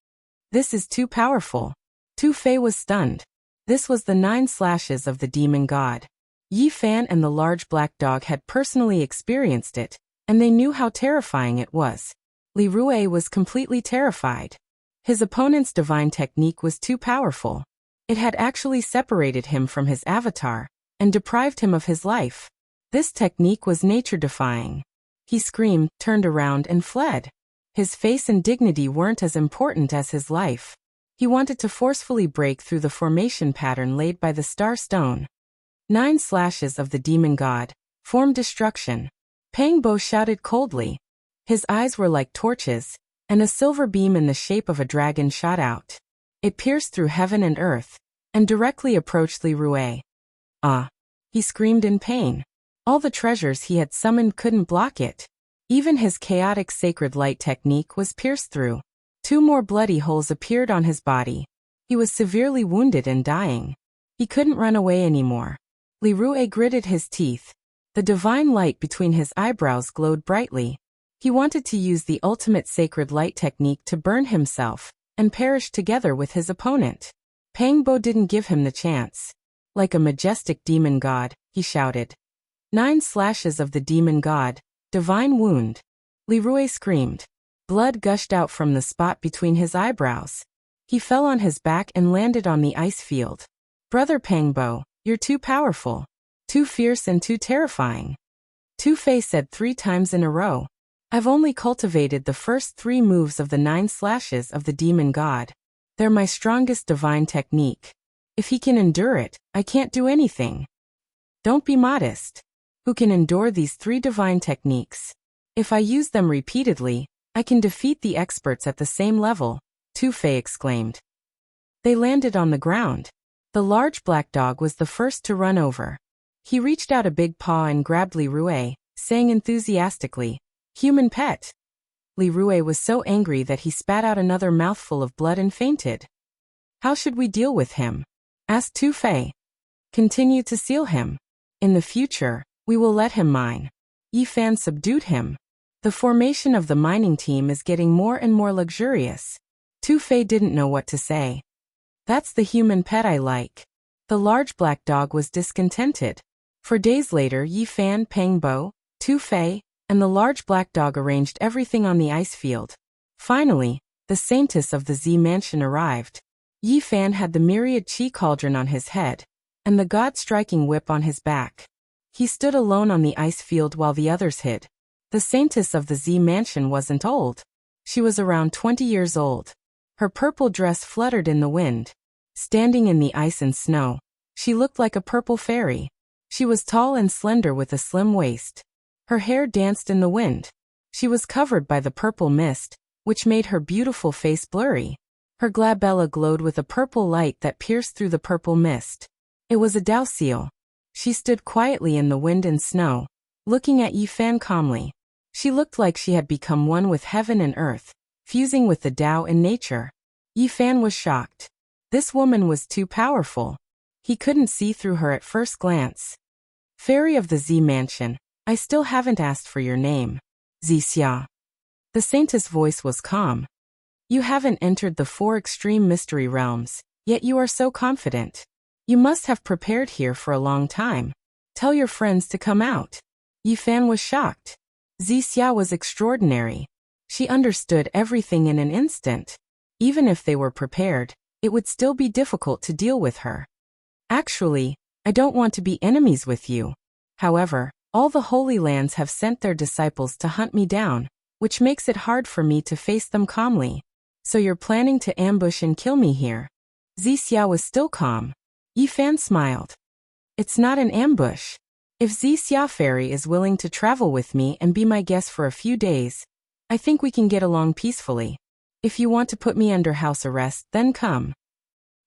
"This is too powerful." Tu Fei was stunned. This was the 9 slashes of the demon god. Yi Fan and the large black dog had personally experienced it, and they knew how terrifying it was. Li Rue was completely terrified. His opponent's divine technique was too powerful. It had actually separated him from his avatar, and deprived him of his life. This technique was nature-defying. He screamed, turned around and fled. His face and dignity weren't as important as his life. He wanted to forcefully break through the formation pattern laid by the star stone. 9 slashes of the demon god, form destruction. Pangbo shouted coldly. His eyes were like torches, and a silver beam in the shape of a dragon shot out. It pierced through heaven and earth, and directly approached Li Rue. "Ah!" He screamed in pain. All the treasures he had summoned couldn't block it. Even his chaotic sacred light technique was pierced through. 2 more bloody holes appeared on his body. He was severely wounded and dying. He couldn't run away anymore. Li Rue gritted his teeth. The divine light between his eyebrows glowed brightly. He wanted to use the ultimate sacred light technique to burn himself, and perish together with his opponent. Pangbo didn't give him the chance. Like a majestic demon god, he shouted, 9 slashes of the demon god, divine wound. Li Rue screamed. Blood gushed out from the spot between his eyebrows. He fell on his back and landed on the ice field. "Brother Pangbo, you're too powerful, too fierce and too terrifying." Tu Fei said 3 times in a row. "I've only cultivated the first 3 moves of the 9 slashes of the demon god. They're my strongest divine technique. If he can endure it, I can't do anything." "Don't be modest. Who can endure these 3 divine techniques? If I use them repeatedly, I can defeat the experts at the same level," Tu Fei exclaimed. They landed on the ground. The large black dog was the first to run over. He reached out a big paw and grabbed Li Rue, saying enthusiastically, "Human pet." Li Rue was so angry that he spat out another mouthful of blood and fainted. "How should we deal with him?" asked Tu Fei. "Continue to seal him. In the future, we will let him mine." Yi Fan subdued him. The formation of the mining team is getting more and more luxurious. Tu Fei didn't know what to say. "That's the human pet I like." The large black dog was discontented. For days later, Yi Fan, Pangbo, Tu Fei, and the large black dog arranged everything on the ice field. Finally, the saintess of the Z mansion arrived. Yi Fan had the myriad chi cauldron on his head, and the god-striking whip on his back. He stood alone on the ice field while the others hid. The saintess of the Z mansion wasn't old. She was around 20 years old. Her purple dress fluttered in the wind. Standing in the ice and snow, she looked like a purple fairy. She was tall and slender with a slim waist. Her hair danced in the wind. She was covered by the purple mist, which made her beautiful face blurry. Her glabella glowed with a purple light that pierced through the purple mist. It was a Dao seal. She stood quietly in the wind and snow, looking at Yi Fan calmly. She looked like she had become one with heaven and earth, fusing with the Tao in nature. Yi Fan was shocked. This woman was too powerful. He couldn't see through her at first glance. "Fairy of the Z mansion, I still haven't asked for your name." "Xixia." The saintess' voice was calm. "You haven't entered the 4 extreme mystery realms, yet you are so confident. You must have prepared here for a long time. Tell your friends to come out." Yi Fan was shocked. Xixia was extraordinary. She understood everything in an instant. Even if they were prepared, it would still be difficult to deal with her. "Actually, I don't want to be enemies with you. However, all the Holy Lands have sent their disciples to hunt me down, which makes it hard for me to face them calmly. So you're planning to ambush and kill me here." Xixia was still calm. Yi Fan smiled. "It's not an ambush. If Xia Fairy is willing to travel with me and be my guest for a few days, I think we can get along peacefully. If you want to put me under house arrest, then come.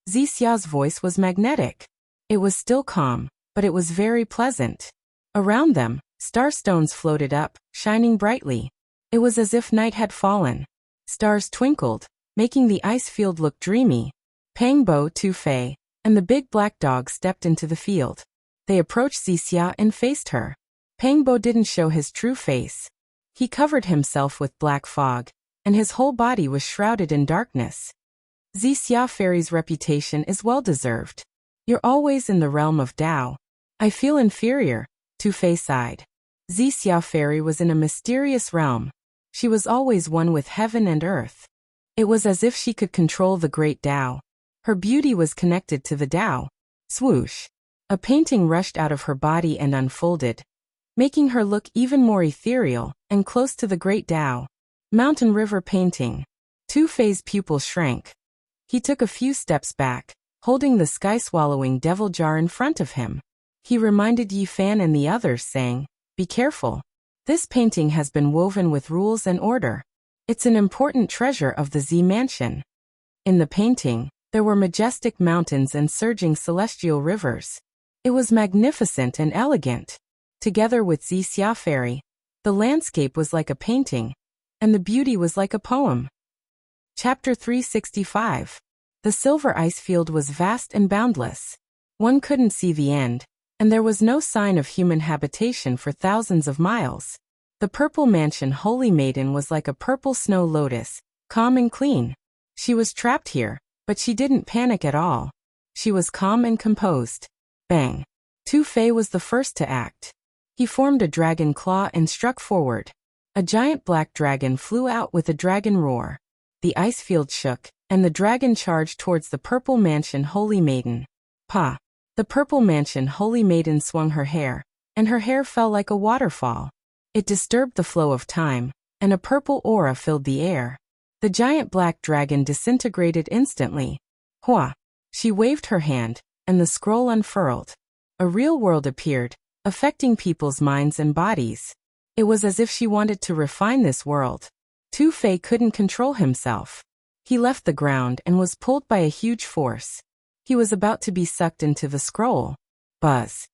Xia's voice was magnetic. It was still calm, but it was very pleasant. Around them, starstones floated up, shining brightly. It was as if night had fallen. Stars twinkled, making the ice field look dreamy. Pangbo, Tu Fei, and the big black dog stepped into the field. They approached Xia and faced her. Pangbo didn't show his true face. He covered himself with black fog, and his whole body was shrouded in darkness. Xia Fairy's reputation is well-deserved. You're always in the realm of Tao. I feel inferior, Tu Fei sighed. Xia Fairy was in a mysterious realm. She was always one with heaven and earth. It was as if she could control the great Tao. Her beauty was connected to the Tao. Swoosh! A painting rushed out of her body and unfolded, making her look even more ethereal and close to the great Tao. Mountain River painting. Tu Fei's pupil shrank. He took a few steps back, holding the sky-swallowing devil jar in front of him. He reminded Yi Fan and the others, saying, "Be careful. This painting has been woven with rules and order. It's an important treasure of the Z Mansion." In the painting, there were majestic mountains and surging celestial rivers. It was magnificent and elegant. Together with Xia Fairy, the landscape was like a painting, and the beauty was like a poem. Chapter 365. The silver ice field was vast and boundless. One couldn't see the end, and there was no sign of human habitation for thousands of miles. The purple mansion Holy Maiden was like a purple snow lotus, calm and clean. She was trapped here, but she didn't panic at all. She was calm and composed. Bang! Tu Fei was the first to act. He formed a dragon claw and struck forward. A giant black dragon flew out with a dragon roar. The ice field shook, and the dragon charged towards the purple mansion Holy Maiden. Pa! The purple mansion Holy Maiden swung her hair, and her hair fell like a waterfall. It disturbed the flow of time, and a purple aura filled the air. The giant black dragon disintegrated instantly. Hua! She waved her hand, and the scroll unfurled. A real world appeared, affecting people's minds and bodies. It was as if she wanted to refine this world. Tu Fei couldn't control himself. He left the ground and was pulled by a huge force. He was about to be sucked into the scroll. Buzz!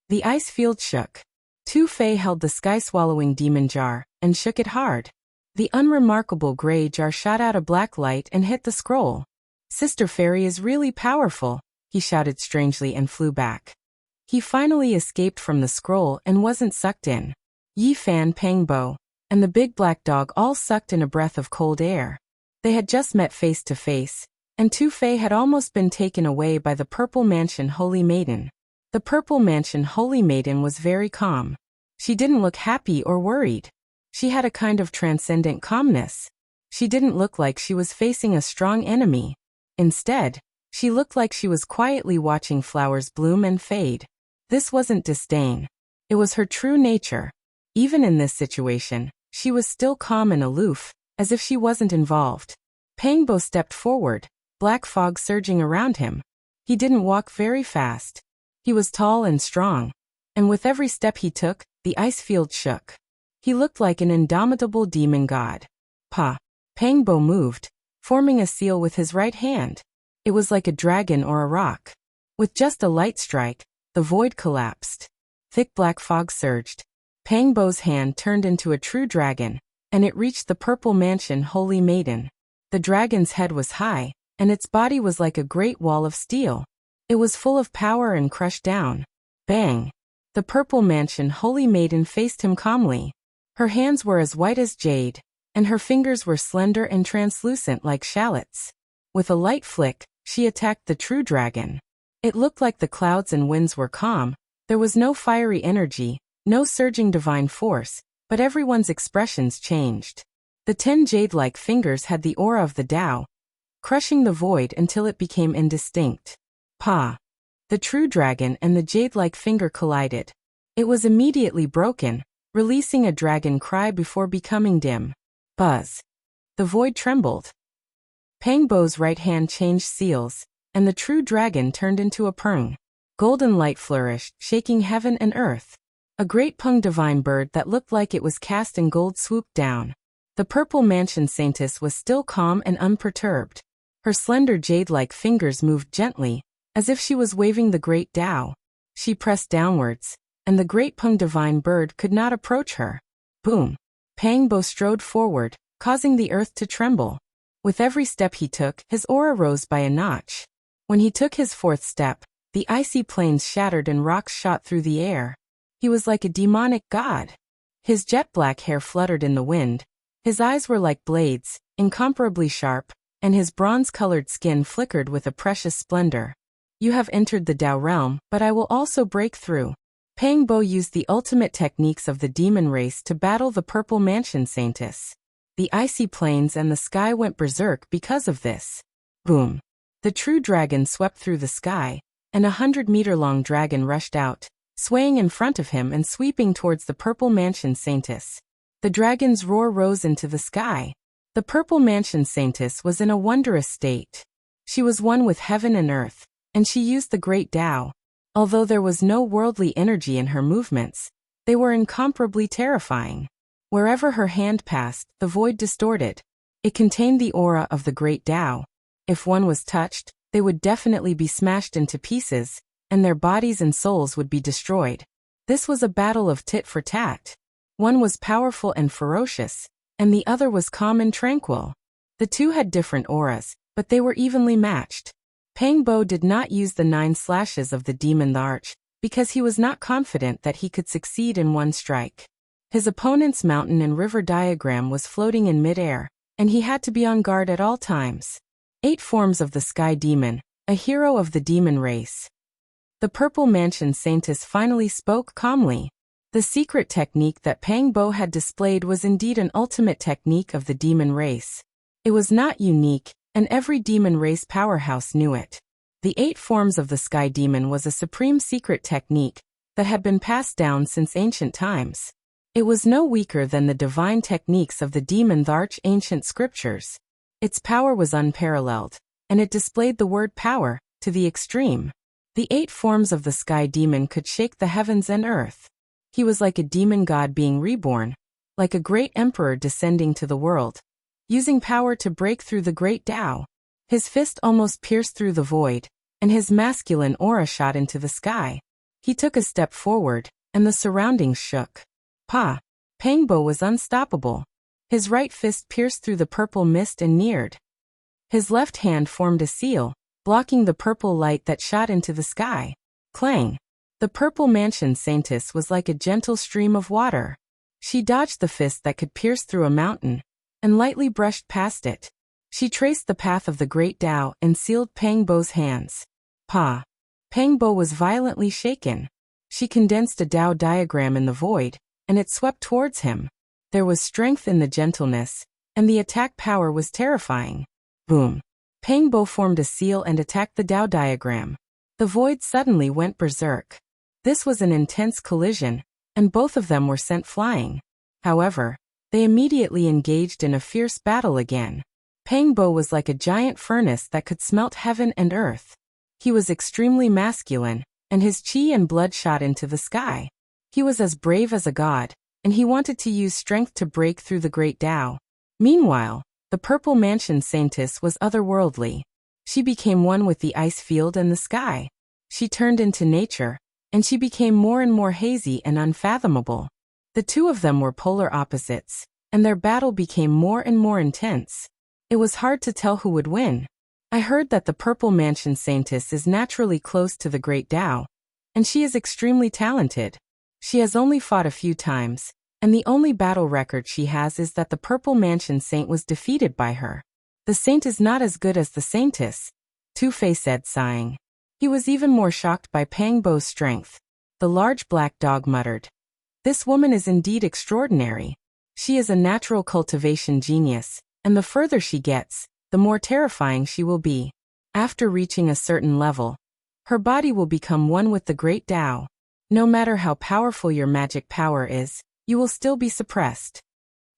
The ice field shook. Tu Fei held the sky-swallowing demon jar, and shook it hard. The unremarkable gray jar shot out a black light and hit the scroll. "Sister Fairy is really powerful," he shouted strangely and flew back. He finally escaped from the scroll and wasn't sucked in. Yi Fan, Pangbo, and the big black dog all sucked in a breath of cold air. They had just met face to face, and Tu Fei had almost been taken away by the purple mansion Holy Maiden. The purple mansion Holy Maiden was very calm. She didn't look happy or worried. She had a kind of transcendent calmness. She didn't look like she was facing a strong enemy. Instead, she looked like she was quietly watching flowers bloom and fade. This wasn't disdain. It was her true nature. Even in this situation, she was still calm and aloof, as if she wasn't involved. Pangbo stepped forward, black fog surging around him. He didn't walk very fast. He was tall and strong, and with every step he took, the ice field shook. He looked like an indomitable demon god. Pa! Pangbo moved, forming a seal with his right hand. It was like a dragon or a rock. With just a light strike, the void collapsed. Thick black fog surged. Pangbo's hand turned into a true dragon, and it reached the purple mansion Holy Maiden. The dragon's head was high, and its body was like a great wall of steel. It was full of power and crushed down. Bang! The purple mansion Holy Maiden faced him calmly. Her hands were as white as jade, and her fingers were slender and translucent like shallots. With a light flick, she attacked the true dragon. It looked like the clouds and winds were calm. There was no fiery energy, no surging divine force, but everyone's expressions changed. The 10 jade-like fingers had the aura of the Tao, crushing the void until it became indistinct. Pa! The true dragon and the jade-like finger collided. It was immediately broken, releasing a dragon cry before becoming dim. Buzz! The void trembled. Pangbo's right hand changed seals, and the true dragon turned into a pung. Golden light flourished, shaking heaven and earth. A great Peng divine bird that looked like it was cast in gold swooped down. The purple mansion saintess was still calm and unperturbed. Her slender jade-like fingers moved gently, as if she was waving the great Tao. She pressed downwards, and the great Peng divine bird could not approach her. Boom! Pang Bo strode forward, causing the earth to tremble. With every step he took, his aura rose by a notch. When he took his fourth step, the icy plains shattered and rocks shot through the air. He was like a demonic god. His jet-black hair fluttered in the wind. His eyes were like blades, incomparably sharp, and his bronze-colored skin flickered with a precious splendor. You have entered the Tao realm, but I will also break through. Pang Bo used the ultimate techniques of the demon race to battle the purple mansion saintess. The icy plains and the sky went berserk because of this. Boom! The true dragon swept through the sky, and 100-meter-long dragon rushed out, swaying in front of him and sweeping towards the purple mansion saintess. The dragon's roar rose into the sky. The purple mansion saintess was in a wondrous state. She was one with heaven and earth, and she used the great Tao. Although there was no worldly energy in her movements, they were incomparably terrifying. Wherever her hand passed, the void distorted. It contained the aura of the great Tao. If one was touched, they would definitely be smashed into pieces, and their bodies and souls would be destroyed. This was a battle of tit for tat. One was powerful and ferocious, and the other was calm and tranquil. The two had different auras, but they were evenly matched. Pang Bo did not use the 9 slashes of the demon arch, because he was not confident that he could succeed in one strike. His opponent's mountain and river diagram was floating in mid-air, and he had to be on guard at all times. 8 forms of the sky demon, a hero of the demon race. The purple mansion saintess finally spoke calmly. The secret technique that Pang Bo had displayed was indeed an ultimate technique of the demon race. It was not unique, and every demon race powerhouse knew it. The 8 forms of the sky demon was a supreme secret technique that had been passed down since ancient times. It was no weaker than the divine techniques of the demon arch ancient scriptures. Its power was unparalleled, and it displayed the word power to the extreme. The 8 forms of the sky demon could shake the heavens and earth. He was like a demon god being reborn, like a great emperor descending to the world, using power to break through the great Tao. His fist almost pierced through the void, and his masculine aura shot into the sky. He took a step forward, and the surroundings shook. Pa! Pang Bo was unstoppable. His right fist pierced through the purple mist and neared. His left hand formed a seal, blocking the purple light that shot into the sky. Clang! The purple mansion saintess was like a gentle stream of water. She dodged the fist that could pierce through a mountain, and lightly brushed past it. She traced the path of the great Tao and sealed Pang Bo's hands. Pa! Pang Bo was violently shaken. She condensed a Tao diagram in the void, and it swept towards him. There was strength in the gentleness, and the attack power was terrifying. Boom! Pang Bo formed a seal and attacked the Tao diagram. The void suddenly went berserk. This was an intense collision, and both of them were sent flying. However, they immediately engaged in a fierce battle again. Pang Bo was like a giant furnace that could smelt heaven and earth. He was extremely masculine, and his chi and blood shot into the sky. He was as brave as a god, and he wanted to use strength to break through the great Tao. Meanwhile, the purple mansion saintess was otherworldly. She became one with the ice field and the sky. She turned into nature, and she became more and more hazy and unfathomable. The two of them were polar opposites, and their battle became more and more intense. It was hard to tell who would win. I heard that the purple mansion saintess is naturally close to the great Tao, and she is extremely talented. She has only fought a few times, and the only battle record she has is that the purple mansion saint was defeated by her. The saint is not as good as the saintess, Two-Face said, sighing. He was even more shocked by Pang Bo's strength. The large black dog muttered, "This woman is indeed extraordinary. She is a natural cultivation genius, and the further she gets, the more terrifying she will be. After reaching a certain level, her body will become one with the great Tao. No matter how powerful your magic power is, you will still be suppressed."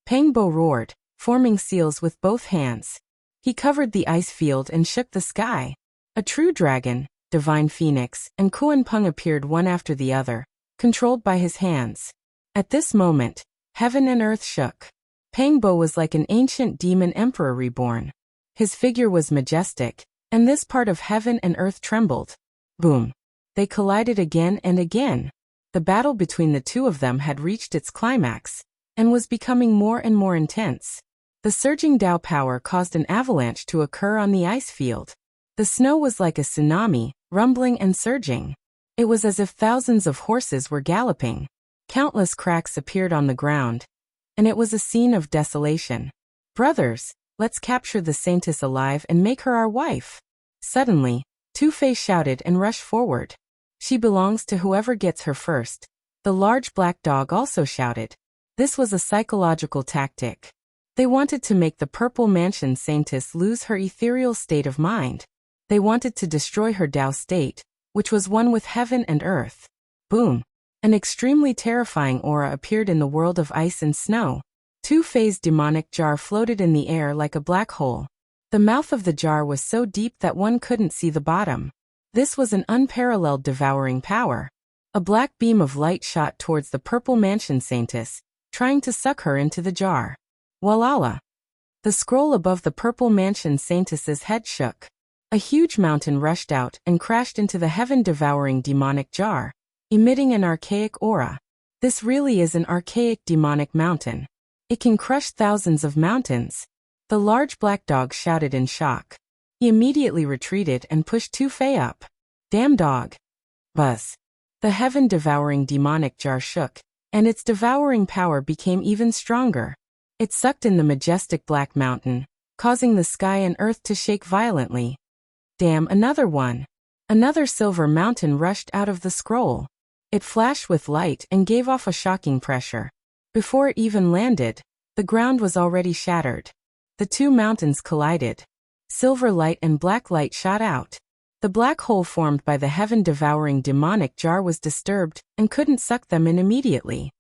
Pang Bo roared, forming seals with both hands. He covered the ice field and shook the sky. A true dragon, divine phoenix, and Kuan Peng appeared one after the other, controlled by his hands. At this moment, heaven and earth shook. Pang Bo was like an ancient demon emperor reborn. His figure was majestic, and this part of heaven and earth trembled. Boom. They collided again and again. The battle between the two of them had reached its climax, and was becoming more and more intense. The surging Tao power caused an avalanche to occur on the ice field. The snow was like a tsunami, rumbling and surging. It was as if thousands of horses were galloping. Countless cracks appeared on the ground, and it was a scene of desolation. Brothers, let's capture the Saintess alive and make her our wife. Suddenly, Two-Fei shouted and rushed forward. She belongs to whoever gets her first. The large black dog also shouted. This was a psychological tactic. They wanted to make the Purple Mansion Saintess lose her ethereal state of mind. They wanted to destroy her Tao state, which was one with heaven and earth. Boom! An extremely terrifying aura appeared in the world of ice and snow. Two-Fei's demonic jar floated in the air like a black hole. The mouth of the jar was so deep that one couldn't see the bottom. This was an unparalleled devouring power. A black beam of light shot towards the Purple Mansion Saintess, trying to suck her into the jar. Walala! The scroll above the Purple Mansion Saintess's head shook. A huge mountain rushed out and crashed into the heaven-devouring demonic jar, emitting an archaic aura. This really is an archaic demonic mountain. It can crush thousands of mountains. The large black dog shouted in shock. He immediately retreated and pushed Two-Fei up. Damn dog! Buzz! The heaven-devouring demonic jar shook, and its devouring power became even stronger. It sucked in the majestic black mountain, causing the sky and earth to shake violently. Damn, another one! Another silver mountain rushed out of the scroll. It flashed with light and gave off a shocking pressure. Before it even landed, the ground was already shattered. The two mountains collided. Silver light and black light shot out. The black hole formed by the heaven-devouring demonic jar was disturbed and couldn't suck them in immediately.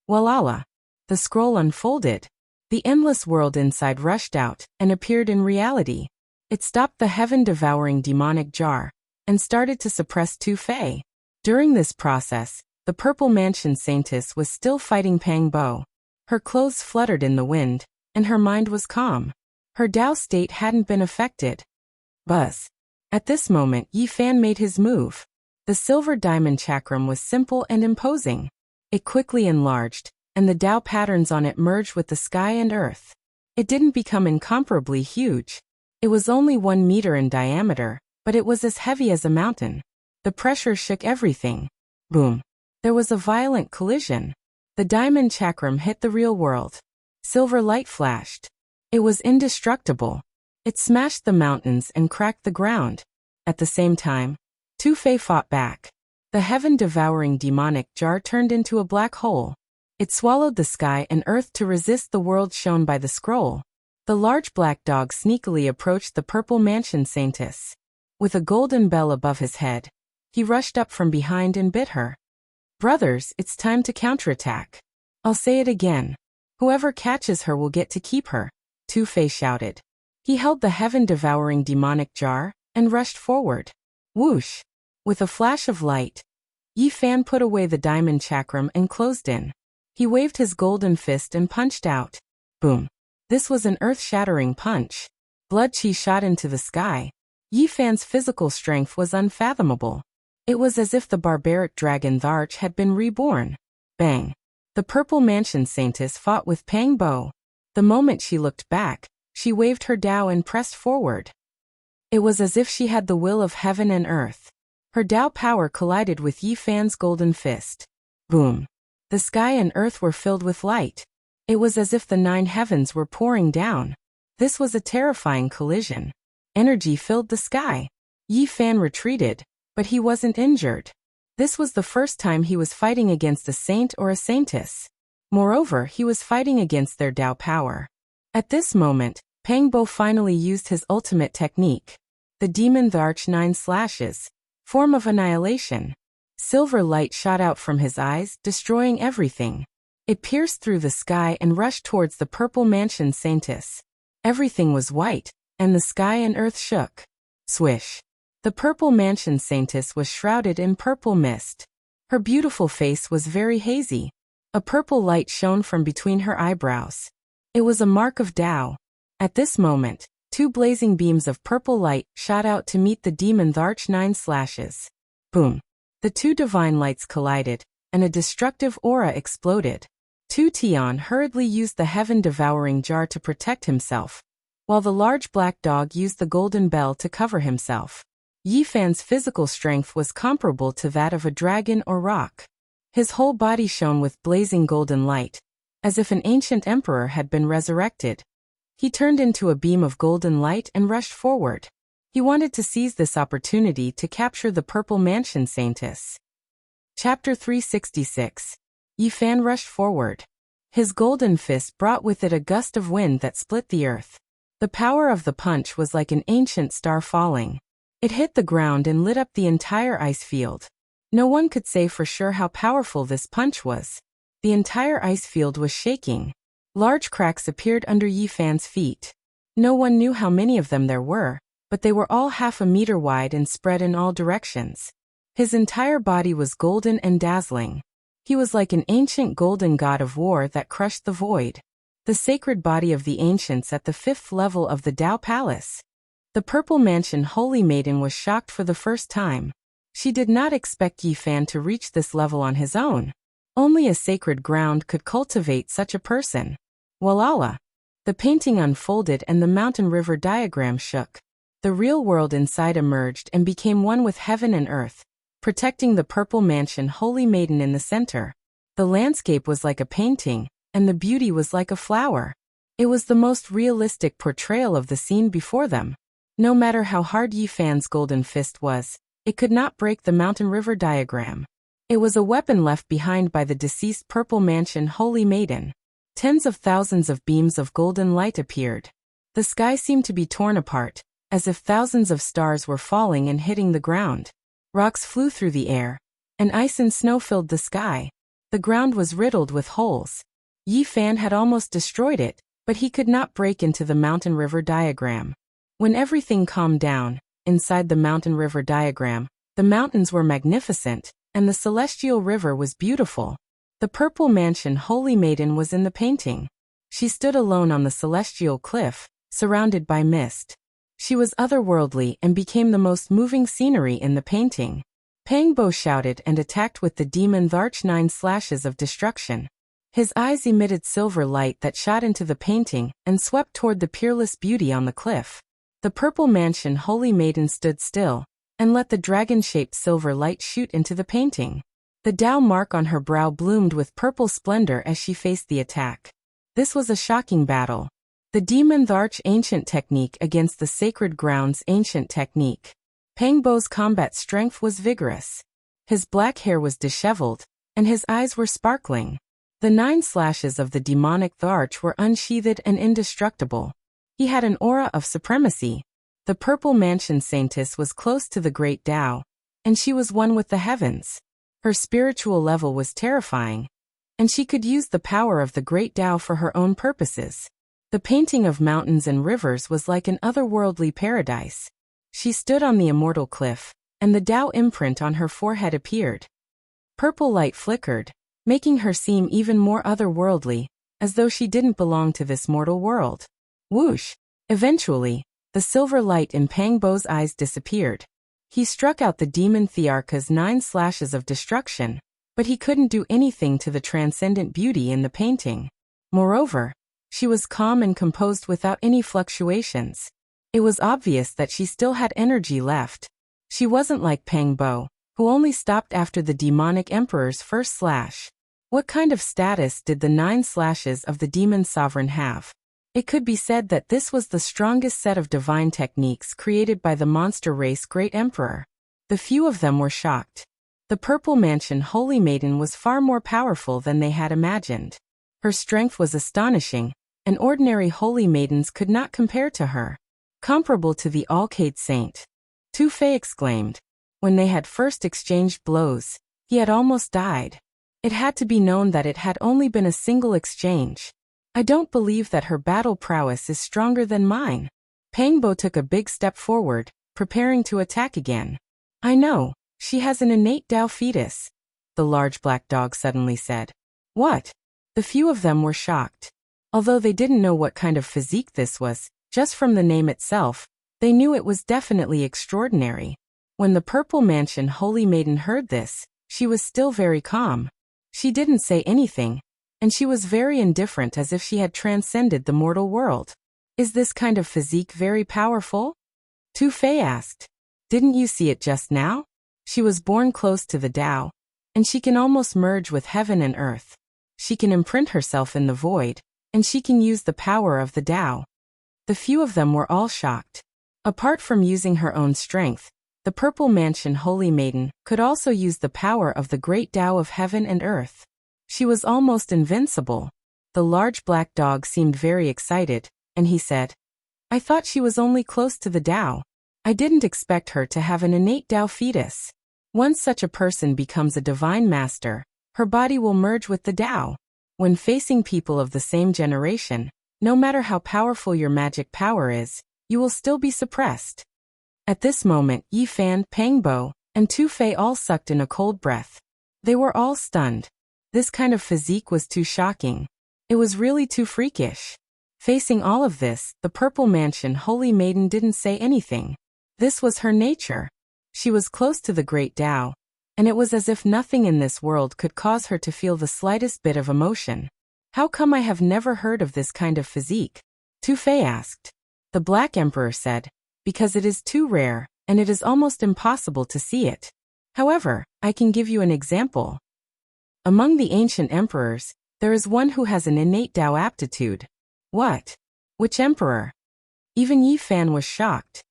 Walala! The scroll unfolded. The endless world inside rushed out and appeared in reality. It stopped the heaven-devouring demonic jar and started to suppress Two-Fei. During this process, the Purple Mansion Saintess was still fighting Pang Bo. Her clothes fluttered in the wind, and her mind was calm. Her Tao state hadn't been affected. Buzz! At this moment, Yi Fan made his move. The silver diamond chakram was simple and imposing. It quickly enlarged, and the Tao patterns on it merged with the sky and earth. It didn't become incomparably huge. It was only 1 meter in diameter, but it was as heavy as a mountain. The pressure shook everything. Boom! There was a violent collision. The diamond chakram hit the real world. Silver light flashed. It was indestructible. It smashed the mountains and cracked the ground. At the same time, Two-Fei fought back. The heaven-devouring demonic jar turned into a black hole. It swallowed the sky and earth to resist the world shown by the scroll. The large black dog sneakily approached the Purple Mansion Saintess. With a golden bell above his head, he rushed up from behind and bit her. Brothers, it's time to counterattack. I'll say it again. Whoever catches her will get to keep her, Two-Fei shouted. He held the heaven-devouring demonic jar and rushed forward. Whoosh! With a flash of light, Yi Fan put away the diamond chakram and closed in. He waved his golden fist and punched out. Boom! This was an earth-shattering punch. Blood chi shot into the sky. Yi Fan's physical strength was unfathomable. It was as if the barbaric dragon Tharch had been reborn. Bang! The Purple Mansion Saintess fought with Pang Bo. The moment she looked back, she waved her Tao and pressed forward. It was as if she had the will of heaven and earth. Her Tao power collided with Yi Fan's golden fist. Boom! The sky and earth were filled with light. It was as if the 9 heavens were pouring down. This was a terrifying collision. Energy filled the sky. Yi Fan retreated, but he wasn't injured. This was the first time he was fighting against a saint or a saintess. Moreover, he was fighting against their Tao power. At this moment, Pang Bo finally used his ultimate technique. The Demon Tharch 9 slashes. Form of annihilation. Silver light shot out from his eyes, destroying everything. It pierced through the sky and rushed towards the Purple Mansion Saintess. Everything was white, and the sky and earth shook. Swish! The Purple Mansion Saintess was shrouded in purple mist. Her beautiful face was very hazy. A purple light shone from between her eyebrows. It was a mark of Tao. At this moment, two blazing beams of purple light shot out to meet the demon Tharch 9 slashes. Boom! The two divine lights collided, and a destructive aura exploded. Tu Tian hurriedly used the heaven-devouring jar to protect himself, while the large black dog used the golden bell to cover himself. Yi Fan's physical strength was comparable to that of a dragon or rock. His whole body shone with blazing golden light, as if an ancient emperor had been resurrected. He turned into a beam of golden light and rushed forward. He wanted to seize this opportunity to capture the Purple Mansion Saintess. Chapter 366. Yi Fan rushed forward. His golden fist brought with it a gust of wind that split the earth. The power of the punch was like an ancient star falling. It hit the ground and lit up the entire ice field. No one could say for sure how powerful this punch was. The entire ice field was shaking. Large cracks appeared under Yi Fan's feet. No one knew how many of them there were, but they were all half a meter wide and spread in all directions. His entire body was golden and dazzling. He was like an ancient golden god of war that crushed the void. The sacred body of the ancients at the 5th level of the Tao Palace. The Purple Mansion Holy Maiden was shocked for the first time. She did not expect Yi Fan to reach this level on his own. Only a sacred ground could cultivate such a person. Walala! The painting unfolded and the mountain river diagram shook. The real world inside emerged and became one with heaven and earth, protecting the Purple Mansion Holy Maiden in the center. The landscape was like a painting, and the beauty was like a flower. It was the most realistic portrayal of the scene before them. No matter how hard Yi Fan's golden fist was, it could not break the mountain river diagram. It was a weapon left behind by the deceased Purple Mansion Holy Maiden. Tens of thousands of beams of golden light appeared. The sky seemed to be torn apart, as if thousands of stars were falling and hitting the ground. Rocks flew through the air, and ice and snow filled the sky. The ground was riddled with holes. Yi Fan had almost destroyed it, but he could not break into the mountain river diagram. When everything calmed down, inside the mountain river diagram, the mountains were magnificent, and the celestial river was beautiful. The Purple Mansion Holy Maiden was in the painting. She stood alone on the celestial cliff, surrounded by mist. She was otherworldly and became the most moving scenery in the painting. Pang Bo shouted and attacked with the demon Tharch 9 slashes of destruction. His eyes emitted silver light that shot into the painting and swept toward the peerless beauty on the cliff. The Purple Mansion Holy Maiden stood still, and let the dragon-shaped silver light shoot into the painting. The Tao mark on her brow bloomed with purple splendor as she faced the attack. This was a shocking battle. The Demon Tharch ancient technique against the Sacred Grounds ancient technique. Pang Bo's combat strength was vigorous. His black hair was disheveled, and his eyes were sparkling. The 9 slashes of the demonic Tharch were unsheathed and indestructible. He had an aura of supremacy. The Purple Mansion Saintess was close to the great Tao, and she was one with the heavens. Her spiritual level was terrifying, and she could use the power of the great Tao for her own purposes. The painting of mountains and rivers was like an otherworldly paradise. She stood on the immortal cliff, and the Tao imprint on her forehead appeared. Purple light flickered, making her seem even more otherworldly, as though she didn't belong to this mortal world. Whoosh! Eventually, the silver light in Pang Bo's eyes disappeared. He struck out the demon Thearka's 9 slashes of destruction, but he couldn't do anything to the transcendent beauty in the painting. Moreover, she was calm and composed without any fluctuations. It was obvious that she still had energy left. She wasn't like Pang Bo, who only stopped after the demonic emperor's first slash. What kind of status did the 9 slashes of the demon sovereign have? It could be said that this was the strongest set of divine techniques created by the monster race Great Emperor. The few of them were shocked. The Purple Mansion Holy Maiden was far more powerful than they had imagined. Her strength was astonishing, and ordinary holy maidens could not compare to her. Comparable to the Cloaked Saint. Tu Fei exclaimed. When they had first exchanged blows, he had almost died. It had to be known that it had only been a single exchange. I don't believe that her battle prowess is stronger than mine. Pang Bo took a big step forward, preparing to attack again. I know, she has an innate Tao fetus. the large black dog suddenly said. What? The few of them were shocked. Although they didn't know what kind of physique this was, just from the name itself, they knew it was definitely extraordinary. When the Purple Mansion Holy Maiden heard this, she was still very calm. She didn't say anything, and she was very indifferent, as if she had transcended the mortal world. Is this kind of physique very powerful? Tu Fei asked. Didn't you see it just now? She was born close to the Tao, and she can almost merge with heaven and earth. She can imprint herself in the void, and she can use the power of the Tao. The few of them were all shocked. Apart from using her own strength, the Purple Mansion Holy Maiden could also use the power of the great Tao of heaven and earth. She was almost invincible. The large black dog seemed very excited, and he said, I thought she was only close to the Tao. I didn't expect her to have an innate Tao fetus. Once such a person becomes a divine master, her body will merge with the Tao. When facing people of the same generation, no matter how powerful your magic power is, you will still be suppressed. At this moment, Yi Fan, Pang Bo, and Tu Fei all sucked in a cold breath. They were all stunned. This kind of physique was too shocking. It was really too freakish. Facing all of this, the Purple Mansion Holy Maiden didn't say anything. This was her nature. She was close to the great Tao, and it was as if nothing in this world could cause her to feel the slightest bit of emotion. How come I have never heard of this kind of physique? Tu Fei asked. The Black Emperor said, because it is too rare, and it is almost impossible to see it. However, I can give you an example. Among the ancient emperors, there is one who has an innate Tao aptitude. What? Which emperor? Even Yi Fan was shocked.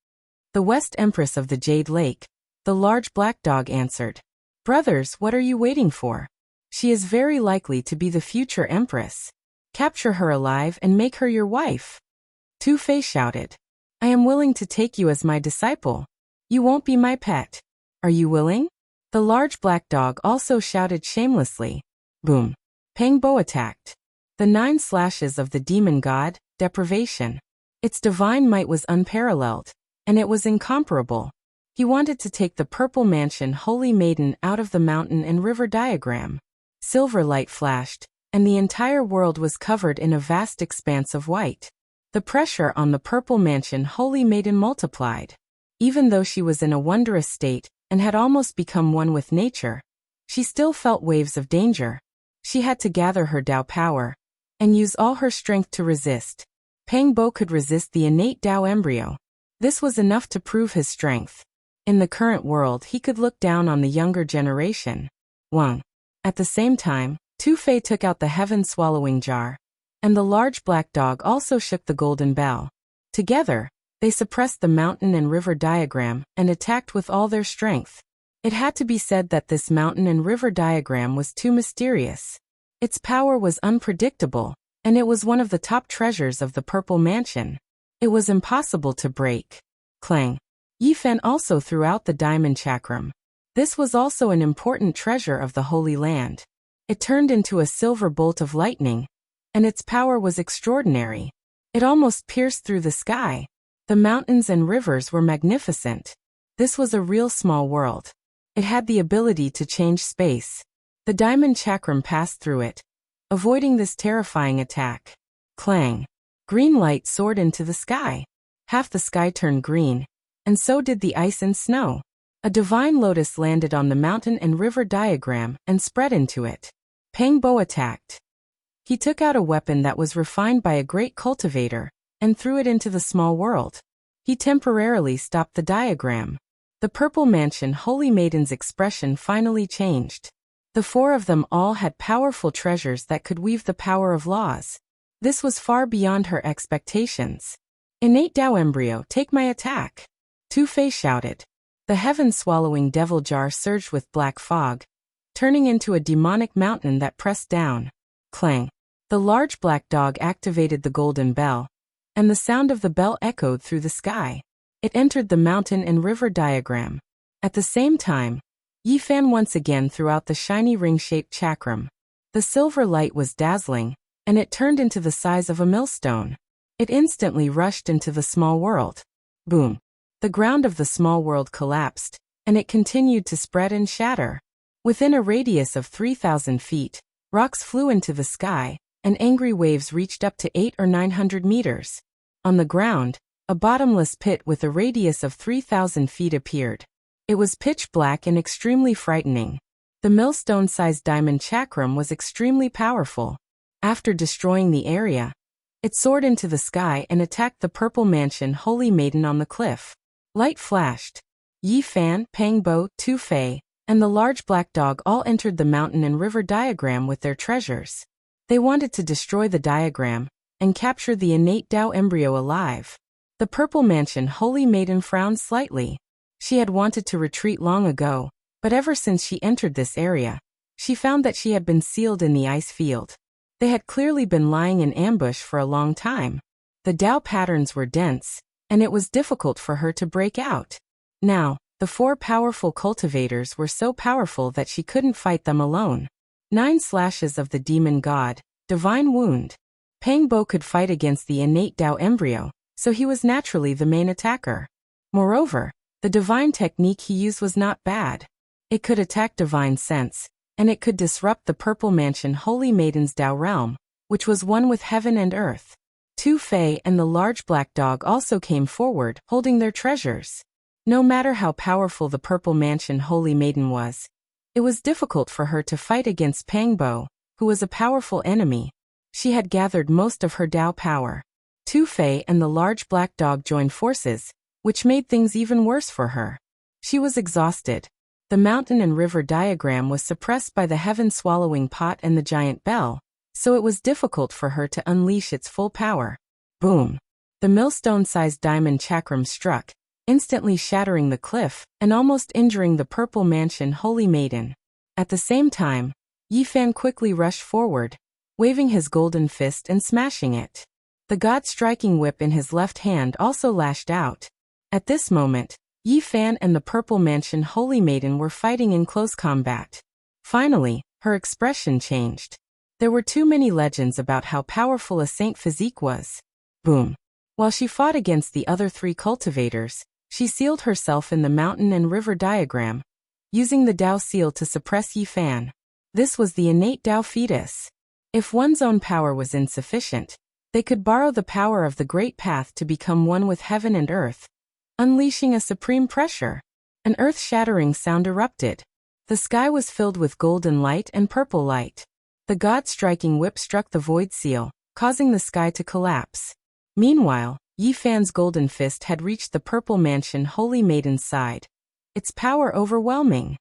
The West Empress of the Jade Lake, the large black dog answered. Brothers, what are you waiting for? She is very likely to be the future empress. Capture her alive and make her your wife. Tu Fei shouted. I am willing to take you as my disciple. You won't be my pet. Are you willing? The large black dog also shouted shamelessly. Boom. Pang Bo attacked. The 9 slashes of the demon god, deprivation. Its divine might was unparalleled, and it was incomparable. He wanted to take the Purple Mansion Holy Maiden out of the mountain and river diagram. Silver light flashed, and the entire world was covered in a vast expanse of white. The pressure on the Purple Mansion Holy Maiden multiplied. Even though she was in a wondrous state and had almost become one with nature, she still felt waves of danger. She had to gather her Tao power and use all her strength to resist. Pang Bo could resist the innate Tao embryo. This was enough to prove his strength. In the current world, he could look down on the younger generation. Wang. At the same time, Tu Fei took out the heaven-swallowing jar, and the large black dog also shook the golden bell. Together, they suppressed the mountain and river diagram and attacked with all their strength. It had to be said that this mountain and river diagram was too mysterious. Its power was unpredictable, and it was one of the top treasures of the Purple Mansion. It was impossible to break. Clang. Yi Fan also threw out the diamond chakram. This was also an important treasure of the Holy Land. It turned into a silver bolt of lightning, and its power was extraordinary. It almost pierced through the sky. The mountains and rivers were magnificent. This was a real small world. It had the ability to change space. The diamond chakram passed through it, avoiding this terrifying attack. Clang. Green light soared into the sky. Half the sky turned green, and so did the ice and snow. A divine lotus landed on the mountain and river diagram and spread into it. Pang Bo attacked. He took out a weapon that was refined by a great cultivator and threw it into the small world. He temporarily stopped the diagram. The Purple Mansion Holy Maiden's expression finally changed. The 4 of them all had powerful treasures that could weave the power of laws. This was far beyond her expectations. Innate Tao embryo, take my attack. Tu Fei shouted. The heaven-swallowing devil jar surged with black fog, turning into a demonic mountain that pressed down. Clang. The large black dog activated the golden bell, and the sound of the bell echoed through the sky. It entered the mountain and river diagram. At the same time, Yi Fan once again threw out the shiny ring-shaped chakram. The silver light was dazzling, and it turned into the size of a millstone. It instantly rushed into the small world. Boom. The ground of the small world collapsed, and it continued to spread and shatter. Within a radius of 3,000 feet, rocks flew into the sky, and angry waves reached up to 800 or 900 meters. On the ground, a bottomless pit with a radius of 3,000 feet appeared. It was pitch black and extremely frightening. The millstone-sized diamond chakram was extremely powerful. After destroying the area, it soared into the sky and attacked the Purple Mansion Holy Maiden on the cliff. Light flashed. Yi Fan, Pang Bo, Tu Fei, and the large black dog all entered the mountain and river diagram with their treasures. They wanted to destroy the diagram and capture the innate Tao embryo alive. The Purple Mansion Holy Maiden frowned slightly. She had wanted to retreat long ago, but ever since she entered this area, she found that she had been sealed in the ice field. They had clearly been lying in ambush for a long time. The Tao patterns were dense, and it was difficult for her to break out. Now, the 4 powerful cultivators were so powerful that she couldn't fight them alone. 9 slashes of the demon god, divine wound. Pang Bo could fight against the innate Tao embryo, so he was naturally the main attacker. Moreover, the divine technique he used was not bad. It could attack divine sense, and it could disrupt the Purple Mansion Holy Maiden's Tao realm, which was one with heaven and earth. Tu Fei and the large black dog also came forward, holding their treasures. No matter how powerful the Purple Mansion Holy Maiden was, it was difficult for her to fight against Pang Bo, who was a powerful enemy. She had gathered most of her Tao power. Tu Fei and the large black dog joined forces, which made things even worse for her. She was exhausted. The mountain and river diagram was suppressed by the heaven-swallowing pot and the giant bell, so it was difficult for her to unleash its full power. Boom! The millstone-sized diamond chakram struck, instantly shattering the cliff and almost injuring the Purple Mansion Holy Maiden. At the same time, Yi Fan quickly rushed forward, waving his golden fist and smashing it. The god-striking whip in his left hand also lashed out. At this moment, Yi Fan and the Purple Mansion Holy Maiden were fighting in close combat. Finally, her expression changed. There were too many legends about how powerful a Saint Physique was. Boom! While she fought against the other 3 cultivators, she sealed herself in the mountain and river diagram, using the Tao seal to suppress Yi Fan. This was the innate Tao fetus. If one's own power was insufficient, they could borrow the power of the Great Path to become one with heaven and earth, unleashing a supreme pressure. An earth-shattering sound erupted. The sky was filled with golden light and purple light. The god-striking whip struck the void seal, causing the sky to collapse. Meanwhile, Yi Fan's golden fist had reached the Purple Mansion Holy Maiden's side. Its power overwhelming.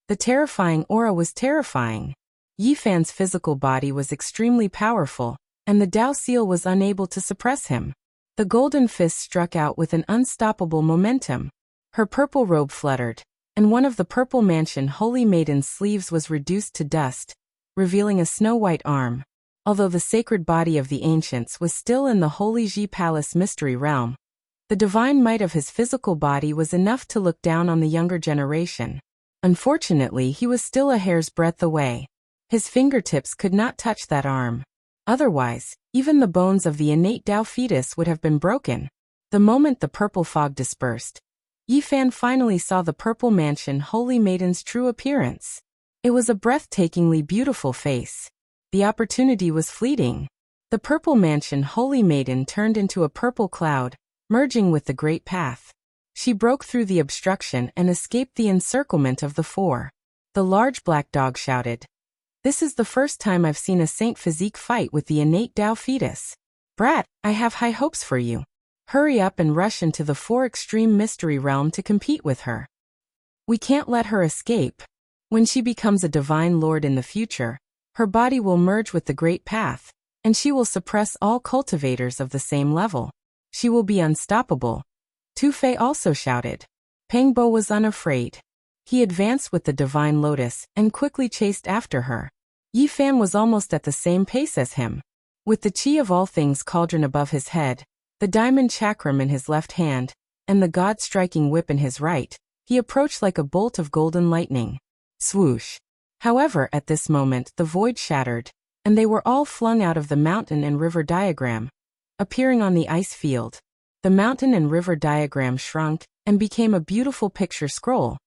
The terrifying aura was terrifying. Yi Fan's physical body was extremely powerful, and the Tao seal was unable to suppress him. The golden fist struck out with an unstoppable momentum. Her purple robe fluttered, and one of the Purple Mansion Holy Maiden's sleeves was reduced to dust, revealing a snow-white arm. Although the sacred body of the ancients was still in the Holy Ji Palace mystery realm, the divine might of his physical body was enough to look down on the younger generation. Unfortunately, he was still a hair's breadth away. His fingertips could not touch that arm. Otherwise, even the bones of the innate Tao fetus would have been broken. The moment the purple fog dispersed, Yi Fan finally saw the Purple Mansion Holy Maiden's true appearance. It was a breathtakingly beautiful face. The opportunity was fleeting. The Purple Mansion Holy Maiden turned into a purple cloud, merging with the Great Path. She broke through the obstruction and escaped the encirclement of the 4. The large black dog shouted, "This is the first time I've seen a Saint Physique fight with the innate Tao fetus. Brat, I have high hopes for you. Hurry up and rush into the 4 extreme mystery realm to compete with her. We can't let her escape. When she becomes a divine lord in the future, her body will merge with the Great Path, and she will suppress all cultivators of the same level. She will be unstoppable." Tu Fei also shouted. Pang Bo was unafraid. He advanced with the divine lotus and quickly chased after her. Yi Fan was almost at the same pace as him. With the chi of all things cauldron above his head, the diamond chakram in his left hand, and the god-striking whip in his right, he approached like a bolt of golden lightning. Swoosh! However, at this moment the void shattered, and they were all flung out of the mountain and river diagram, appearing on the ice field. The mountain and river diagram shrunk and became a beautiful picture scroll,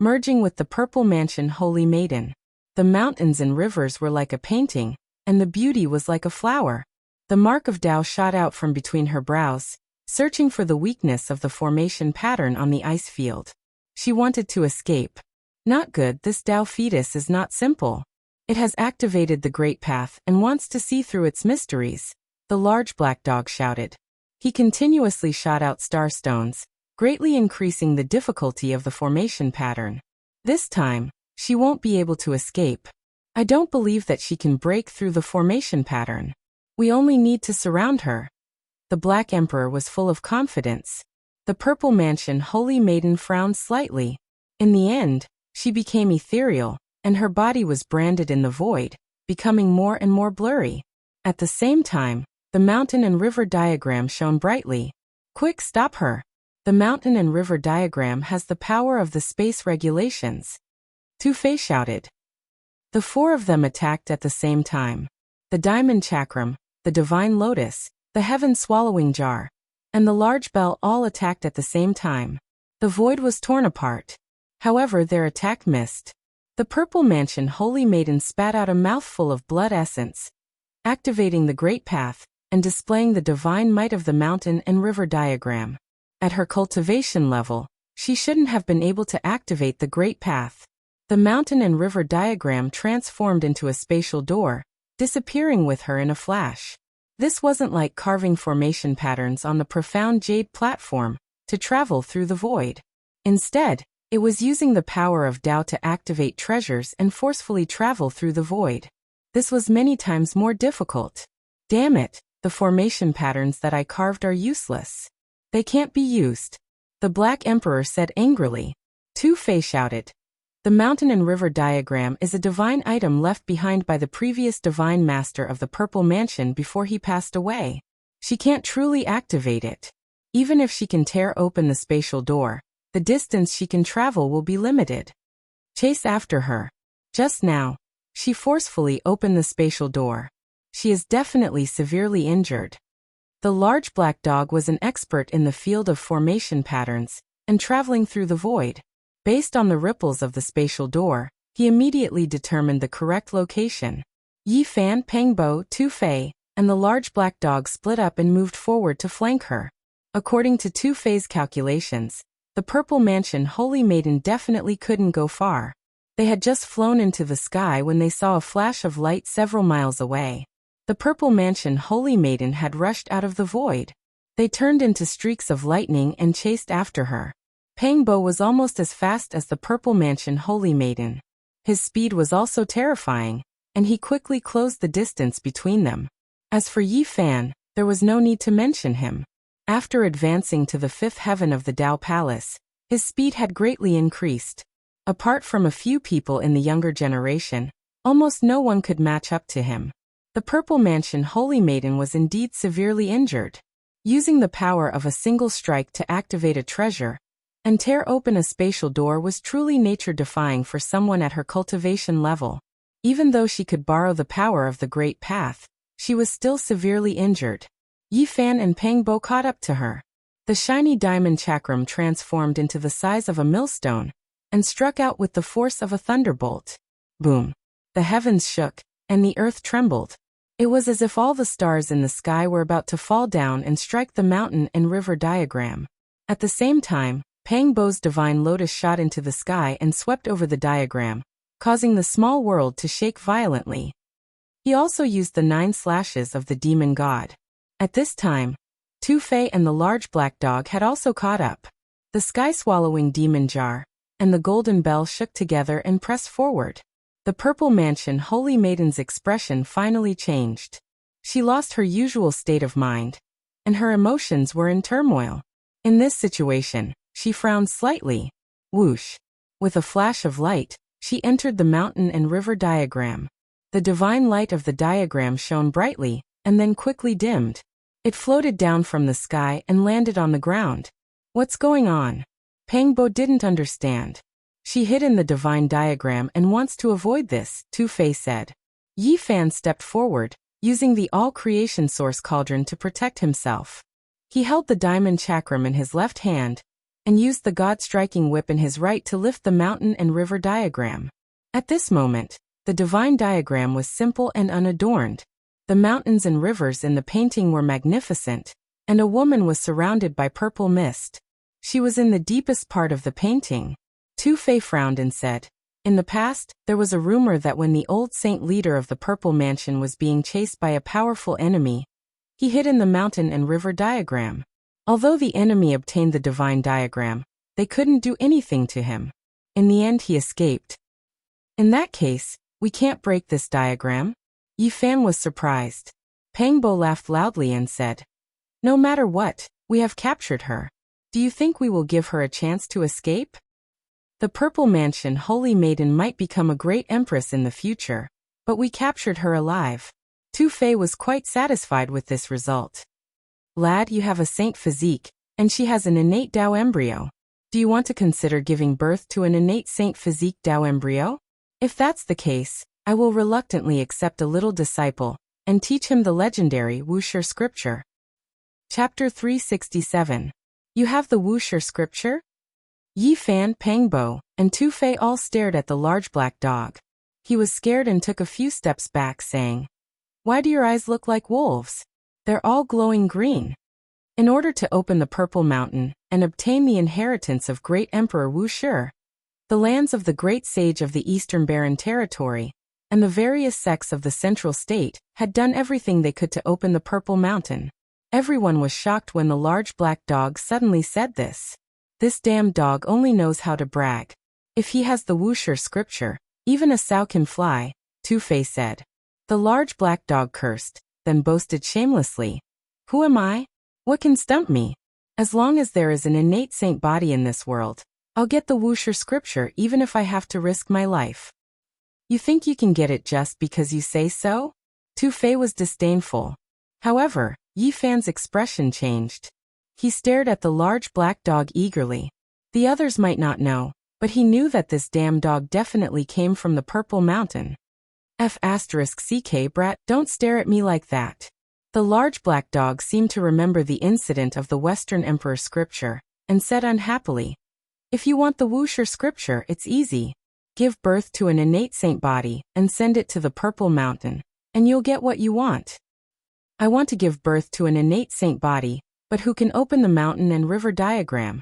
merging with the purple mansion holy maiden. The mountains and rivers were like a painting, and the beauty was like a flower. The mark of Tao shot out from between her brows, searching for the weakness of the formation pattern on the ice field. She wanted to escape. Not good, this Tao fetus is not simple. It has activated the Great Path and wants to see through its mysteries, the large black dog shouted. He continuously shot out star stones, greatly increasing the difficulty of the formation pattern. This time, she won't be able to escape. I don't believe that she can break through the formation pattern. We only need to surround her. The Black Emperor was full of confidence. The Purple Mansion Holy Maiden frowned slightly. In the end, she became ethereal, and her body was branded in the void, becoming more and more blurry. At the same time, the mountain and river diagram shone brightly. Quick, stop her. The mountain and river diagram has the power of the space regulations. Two-Face shouted. The four of them attacked at the same time. The diamond chakram, the divine lotus, the heaven-swallowing jar, and the large bell all attacked at the same time. The void was torn apart. However, their attack missed. The Purple Mansion Holy Maiden spat out a mouthful of blood essence, activating the Great Path and displaying the divine might of the mountain and river diagram. At her cultivation level, she shouldn't have been able to activate the Great Path. The mountain and river diagram transformed into a spatial door, disappearing with her in a flash. This wasn't like carving formation patterns on the profound jade platform to travel through the void. Instead, it was using the power of Tao to activate treasures and forcefully travel through the void. This was many times more difficult. Damn it, the formation patterns that I carved are useless. They can't be used. The Black Emperor said angrily. Two-Face shouted. The mountain and river diagram is a divine item left behind by the previous divine master of the Purple Mansion before he passed away. She can't truly activate it. Even if she can tear open the spatial door, the distance she can travel will be limited. Chase after her. Just now, she forcefully opened the spatial door. She is definitely severely injured. The large black dog was an expert in the field of formation patterns and traveling through the void. Based on the ripples of the spatial door, he immediately determined the correct location. Yi Fan, Pengbo, Two-Fei, and the large black dog split up and moved forward to flank her. According to Two-Fei's calculations, the Purple Mansion Holy Maiden definitely couldn't go far. They had just flown into the sky when they saw a flash of light several miles away. The Purple Mansion Holy Maiden had rushed out of the void. They turned into streaks of lightning and chased after her. Pengbo was almost as fast as the Purple Mansion Holy Maiden. His speed was also terrifying, and he quickly closed the distance between them. As for Yi Fan, there was no need to mention him. After advancing to the fifth heaven of the Tao Palace, his speed had greatly increased. Apart from a few people in the younger generation, almost no one could match up to him. The Purple Mansion Holy Maiden was indeed severely injured. Using the power of a single strike to activate a treasure and tear open a spatial door was truly nature-defying for someone at her cultivation level. Even though she could borrow the power of the Great Path, she was still severely injured. Yi Fan and Pengbo caught up to her. The shiny diamond chakram transformed into the size of a millstone and struck out with the force of a thunderbolt. Boom! The heavens shook, and the earth trembled. It was as if all the stars in the sky were about to fall down and strike the mountain and river diagram. At the same time, Pengbo's divine lotus shot into the sky and swept over the diagram, causing the small world to shake violently. He also used the 9 slashes of the demon god. At this time, Two-Fei and the large black dog had also caught up. The sky-swallowing demon jar and the golden bell shook together and pressed forward. The Purple Mansion Holy Maiden's expression finally changed. She lost her usual state of mind, and her emotions were in turmoil. In this situation, she frowned slightly. Whoosh! With a flash of light, she entered the mountain and river diagram. The divine light of the diagram shone brightly, and then quickly dimmed. It floated down from the sky and landed on the ground. What's going on? Pengbo didn't understand. She hid in the divine diagram and wants to avoid this, Two-Fei said. Yi Fan stepped forward, using the all-creation source cauldron to protect himself. He held the diamond chakram in his left hand and used the God-striking whip in his right to lift the mountain and river diagram. At this moment, the divine diagram was simple and unadorned. The mountains and rivers in the painting were magnificent, and a woman was surrounded by purple mist. She was in the deepest part of the painting. Tu-Fei frowned and said, "In the past, there was a rumor that when the old saint leader of the Purple Mansion was being chased by a powerful enemy, he hid in the mountain and river diagram. Although the enemy obtained the divine diagram, they couldn't do anything to him. In the end he escaped. In that case, we can't break this diagram?" Yi Fan was surprised. Pang Bo laughed loudly and said, "No matter what, we have captured her. Do you think we will give her a chance to escape? The Purple Mansion Holy Maiden might become a great empress in the future, but we captured her alive." Tu-Fei was quite satisfied with this result. "Lad, you have a saint physique, and she has an innate Dao embryo. Do you want to consider giving birth to an innate saint physique Dao embryo? If that's the case, I will reluctantly accept a little disciple, and teach him the legendary Wuxia scripture." Chapter 367. You have the Wuxia scripture? Yi Fan, Pang Bo, and Tu-Fei all stared at the large black dog. He was scared and took a few steps back, saying, "Why do your eyes look like wolves? They're all glowing green." In order to open the Purple Mountain and obtain the inheritance of Great Emperor Wuxia, the lands of the great sage of the Eastern Barren Territory, and the various sects of the Central State had done everything they could to open the Purple Mountain. Everyone was shocked when the large black dog suddenly said this. "This damn dog only knows how to brag. If he has the Wuxia scripture, even a sow can fly," Tu-Fei said. The large black dog cursed, then boasted shamelessly, "Who am I? What can stump me? As long as there is an innate saint body in this world, I'll get the Wuxia scripture even if I have to risk my life." "You think you can get it just because you say so?" Tu-Fei was disdainful. However, Yi Fan's expression changed. He stared at the large black dog eagerly. The others might not know, but he knew that this damn dog definitely came from the Purple Mountain. *CK brat, don't stare at me like that. The large black dog seemed to remember the incident of the Western Emperor scripture, and said unhappily, "If you want the Wuxia scripture, it's easy. Give birth to an innate saint body, and send it to the Purple Mountain, and you'll get what you want." "I want to give birth to an innate saint body, but who can open the mountain and river diagram?"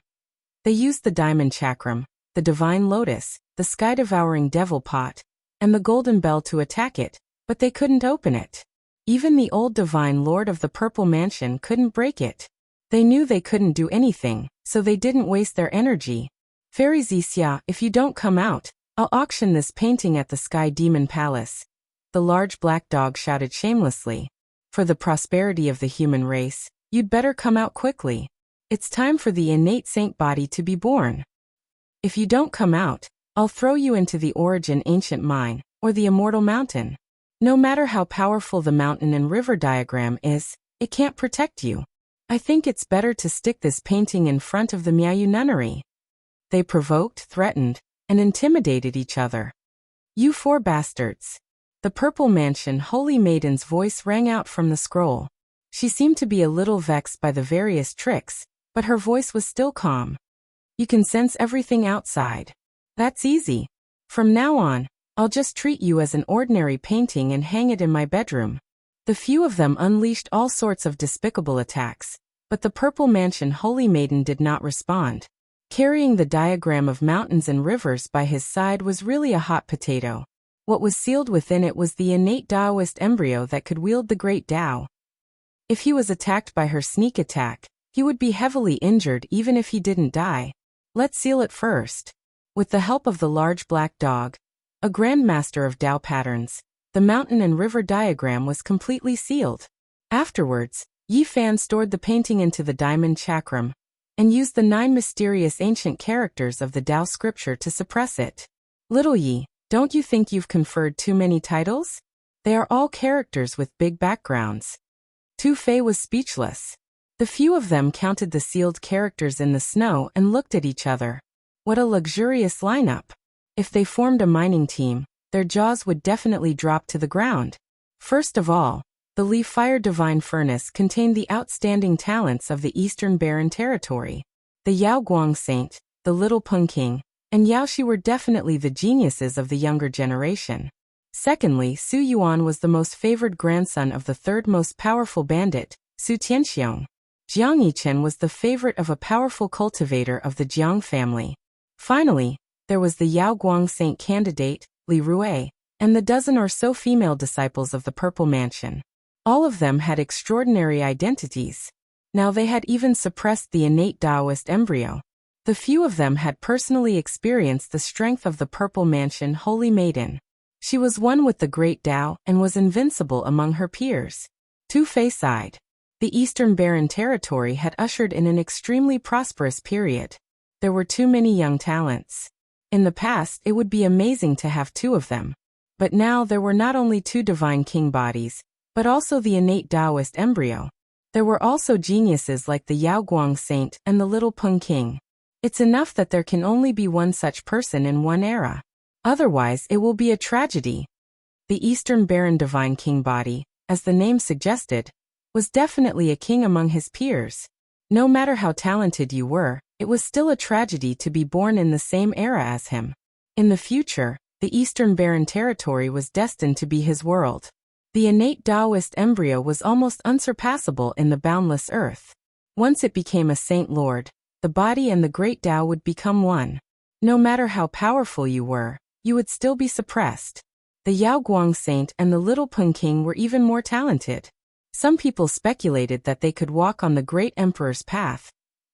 They used the diamond chakram, the divine lotus, the sky-devouring devil pot, and the golden bell to attack it, but they couldn't open it. Even the old divine lord of the Purple Mansion couldn't break it. They knew they couldn't do anything, so they didn't waste their energy. "Fairy Zixia, if you don't come out, I'll auction this painting at the Sky Demon Palace," the large black dog shouted shamelessly. "For the prosperity of the human race, you'd better come out quickly. It's time for the innate saint body to be born. If you don't come out, I'll throw you into the Origin Ancient Mine, or the Immortal Mountain. No matter how powerful the mountain and river diagram is, it can't protect you. I think it's better to stick this painting in front of the Miaoyu Nunnery." They provoked, threatened, and intimidated each other. "You four bastards." The Purple Mansion Holy Maiden's voice rang out from the scroll. She seemed to be a little vexed by the various tricks, but her voice was still calm. "You can sense everything outside. That's easy. From now on, I'll just treat you as an ordinary painting and hang it in my bedroom." The few of them unleashed all sorts of despicable attacks, but the Purple Mansion Holy Maiden did not respond. Carrying the diagram of mountains and rivers by his side was really a hot potato. What was sealed within it was the innate Taoist embryo that could wield the great Tao. If he was attacked by her sneak attack, he would be heavily injured even if he didn't die. Let's seal it first. With the help of the large black dog, a grandmaster of Tao patterns, the mountain and river diagram was completely sealed. Afterwards, Yi Fan stored the painting into the diamond chakram, and used the 9 mysterious ancient characters of the Tao scripture to suppress it. "Little Yi, don't you think you've conferred too many titles? They are all characters with big backgrounds." Tu-Fei was speechless. The few of them counted the sealed characters in the snow and looked at each other. What a luxurious lineup. If they formed a mining team, their jaws would definitely drop to the ground. First of all, the Li Fire Divine Furnace contained the outstanding talents of the Eastern Barren Territory. The Yao Guang saint, the little Peng king, and Yao Shi were definitely the geniuses of the younger generation. Secondly, Su Yuan was the most favored grandson of the third most powerful bandit, Su Tianxiong. Jiang Yichen was the favorite of a powerful cultivator of the Jiang family. Finally, there was the Yao Guang saint candidate, Li Rui, and the dozen or so female disciples of the Purple Mansion. All of them had extraordinary identities. Now they had even suppressed the innate Taoist embryo. The few of them had personally experienced the strength of the Purple Mansion Holy Maiden. She was one with the great Tao and was invincible among her peers. Tu Fei sighed. The Eastern Barren Territory had ushered in an extremely prosperous period. There were too many young talents. In the past, it would be amazing to have two of them. But now there were not only two divine king bodies, but also the innate Taoist embryo. There were also geniuses like the Yao Guang saint and the little Peng king. It's enough that there can only be one such person in one era. Otherwise, it will be a tragedy. The Eastern Barren divine king body, as the name suggested, was definitely a king among his peers. No matter how talented you were, it was still a tragedy to be born in the same era as him. In the future, the Eastern Barren Territory was destined to be his world. The innate Taoist embryo was almost unsurpassable in the boundless earth. Once it became a saint lord, the body and the great Tao would become one. No matter how powerful you were, you would still be suppressed. The Yao Guang saint and the little Peng king were even more talented. Some people speculated that they could walk on the great emperor's path,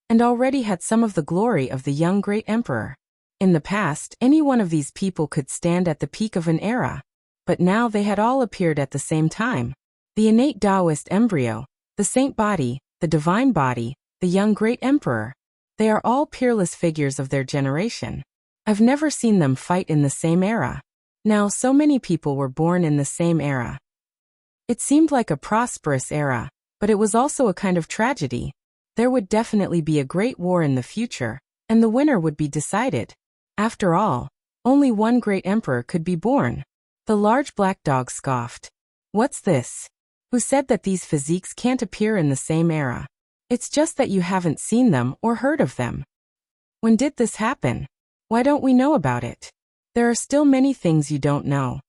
and already had some of the glory of the young great emperor. In the past, any one of these people could stand at the peak of an era, but now they had all appeared at the same time. The innate Taoist embryo, the saint body, the divine body, the young great emperor. They are all peerless figures of their generation. I've never seen them fight in the same era. Now so many people were born in the same era. It seemed like a prosperous era, but it was also a kind of tragedy. There would definitely be a great war in the future, and the winner would be decided. After all, only one great emperor could be born. The large black dog scoffed. What's this? Who said that these physiques can't appear in the same era? It's just that you haven't seen them or heard of them. When did this happen? Why don't we know about it? There are still many things you don't know.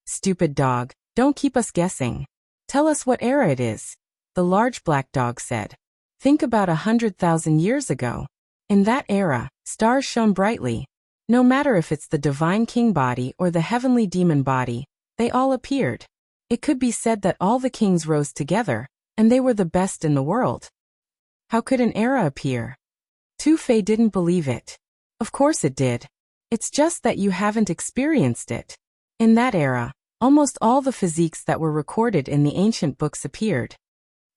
Stupid dog, don't keep us guessing. Tell us what era it is, the large black dog said. Think about 100,000 years ago. In that era, stars shone brightly. No matter if it's the divine king body or the heavenly demon body, they all appeared. It could be said that all the kings rose together, and they were the best in the world. How could an era appear? Tu Fei didn't believe it. Of course it did. It's just that you haven't experienced it. In that era, almost all the physiques that were recorded in the ancient books appeared.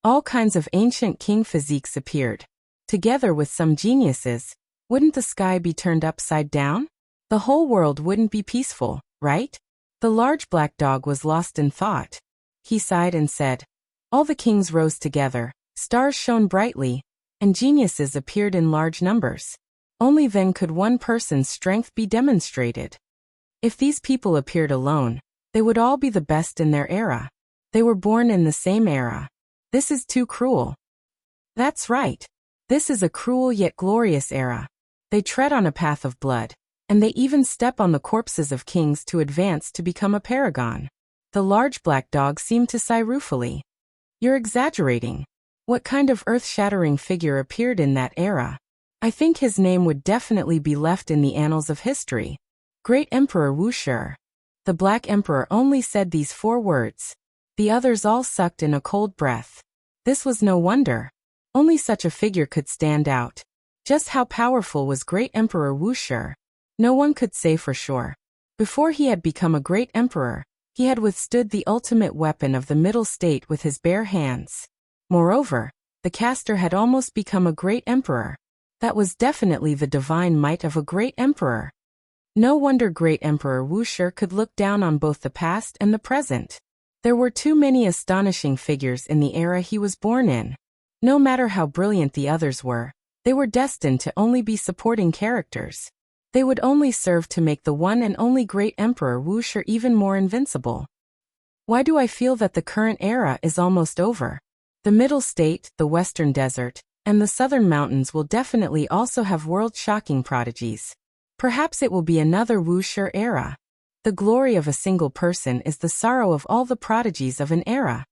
All kinds of ancient king physiques appeared. Together with some geniuses, wouldn't the sky be turned upside down? The whole world wouldn't be peaceful, right? The large black dog was lost in thought. He sighed and said, all the kings rose together, stars shone brightly, and geniuses appeared in large numbers. Only then could one person's strength be demonstrated. If these people appeared alone, they would all be the best in their era. They were born in the same era. This is too cruel. That's right. This is a cruel yet glorious era. They tread on a path of blood, and they even step on the corpses of kings to advance to become a paragon. The large black dog seemed to sigh ruefully. You're exaggerating. What kind of earth-shattering figure appeared in that era? I think his name would definitely be left in the annals of history. Great Emperor Wushi. The Black Emperor only said these 4 words. The others all sucked in a cold breath. This was no wonder. Only such a figure could stand out. Just how powerful was Great Emperor Wushi? No one could say for sure. Before he had become a great emperor, he had withstood the ultimate weapon of the middle state with his bare hands. Moreover, the caster had almost become a great emperor. That was definitely the divine might of a great emperor. No wonder Great Emperor Wushi could look down on both the past and the present. There were too many astonishing figures in the era he was born in. No matter how brilliant the others were, they were destined to only be supporting characters. They would only serve to make the one and only Great Emperor Wushi even more invincible. Why do I feel that the current era is almost over? The Middle State, the Western Desert, and the southern mountains will definitely also have world-shocking prodigies. Perhaps it will be another wuxia era. The glory of a single person is the sorrow of all the prodigies of an era.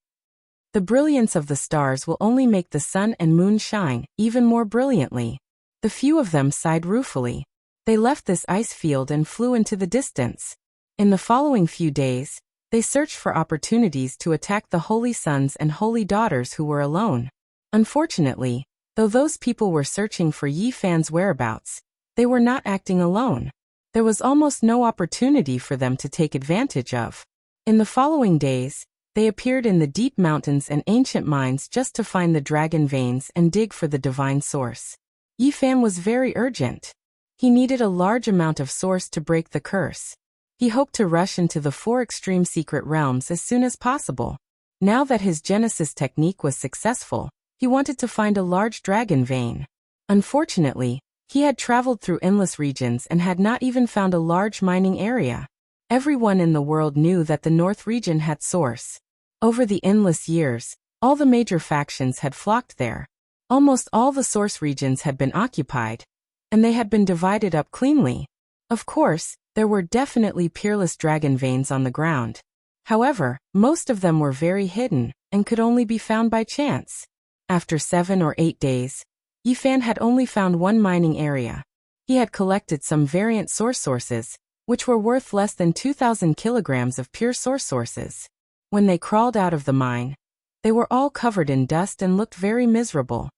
The brilliance of the stars will only make the sun and moon shine even more brilliantly. The few of them sighed ruefully. They left this ice field and flew into the distance. In the following few days, they searched for opportunities to attack the holy sons and holy daughters who were alone. Unfortunately, though those people were searching for Yi Fan's whereabouts, they were not acting alone. There was almost no opportunity for them to take advantage of. In the following days, they appeared in the deep mountains and ancient mines just to find the dragon veins and dig for the divine source. Yi Fan was very urgent. He needed a large amount of source to break the curse. He hoped to rush into the 4 extreme secret realms as soon as possible. Now that his Genesis technique was successful, he wanted to find a large dragon vein. Unfortunately, he had traveled through endless regions and had not even found a large mining area. Everyone in the world knew that the North region had source. Over the endless years, all the major factions had flocked there. Almost all the source regions had been occupied, and they had been divided up cleanly. Of course, there were definitely peerless dragon veins on the ground. However, most of them were very hidden and could only be found by chance. After 7 or 8 days, Yi Fan had only found one mining area. He had collected some variant sources, which were worth less than 2,000 kilograms of pure sources. When they crawled out of the mine, they were all covered in dust and looked very miserable.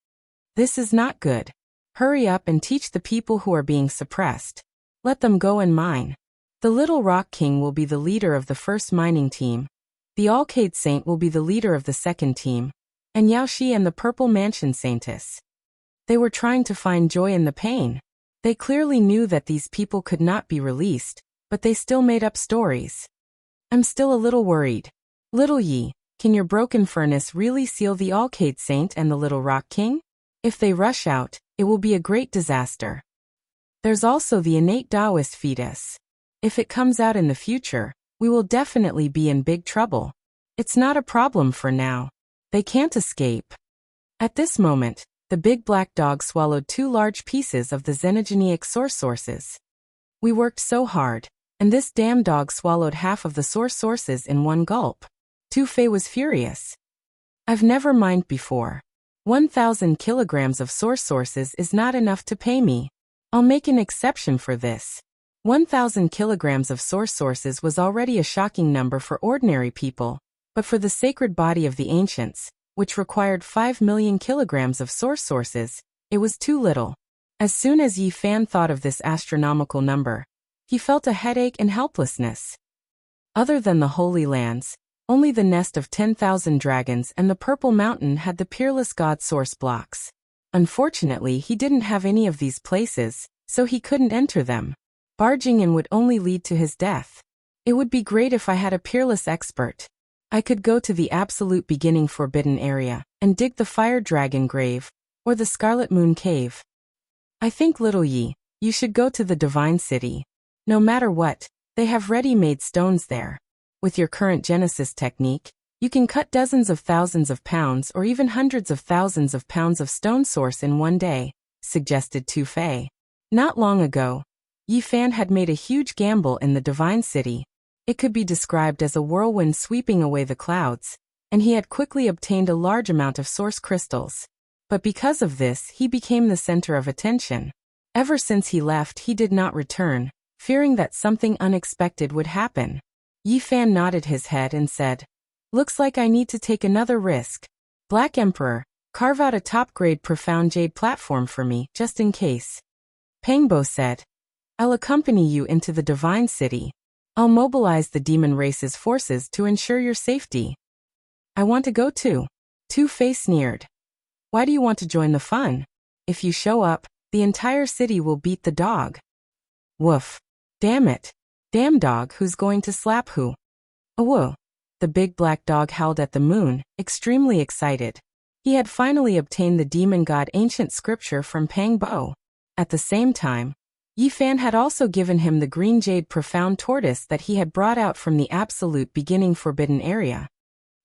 This is not good. Hurry up and teach the people who are being suppressed. Let them go and mine. The Little Rock King will be the leader of the first mining team. The Cloaked Saint will be the leader of the second team, and Yaoshi and the Purple Mansion Saintess. They were trying to find joy in the pain. They clearly knew that these people could not be released, but they still made up stories. I'm still a little worried. Little Yi, can your broken furnace really seal the Cloaked Saint and the Little Rock King? If they rush out, it will be a great disaster. There's also the innate Taoist fetus. If it comes out in the future, we will definitely be in big trouble. It's not a problem for now. They can't escape. At this moment, the big black dog swallowed 2 large pieces of the xenogenic sources. We worked so hard, and this damn dog swallowed half of the sources in one gulp. Tu Fei was furious. I've never mined before. 1,000 kilograms of sources is not enough to pay me. I'll make an exception for this. 1,000 kilograms of sources was already a shocking number for ordinary people, but for the sacred body of the ancients, which required 5 million kilograms of sources, it was too little. As soon as Yi Fan thought of this astronomical number, he felt a headache and helplessness. Other than the Holy Lands, only the nest of 10,000 dragons and the Purple Mountain had the peerless god source blocks. Unfortunately, he didn't have any of these places, so he couldn't enter them. Barging in would only lead to his death. It would be great if I had a peerless expert. I could go to the absolute beginning forbidden area and dig the fire dragon grave or the Scarlet Moon cave. I think, little Yi, you should go to the divine city. No matter what, they have ready-made stones there. With your current Genesis technique, you can cut dozens of thousands of pounds or even hundreds of thousands of pounds of stone source in one day, suggested Tu Fei. Not long ago, Yi Fan had made a huge gamble in the divine city. It could be described as a whirlwind sweeping away the clouds, and he had quickly obtained a large amount of source crystals. But because of this, he became the center of attention. Ever since he left, he did not return, fearing that something unexpected would happen. Yi Fan nodded his head and said, "Looks like I need to take another risk. Black Emperor, carve out a top-grade profound jade platform for me, just in case." Pangbo said, "I'll accompany you into the divine city. I'll mobilize the demon race's forces to ensure your safety." "I want to go too." Tu Fei sneered. "Why do you want to join the fun? If you show up, the entire city will beat the dog." "Woof. Damn it. Damn dog, who's going to slap who?" "Awoo." The big black dog howled at the moon, extremely excited. He had finally obtained the demon god ancient scripture from Pangbo. At the same time, Yi Fan had also given him the green jade profound tortoise that he had brought out from the absolute beginning forbidden area.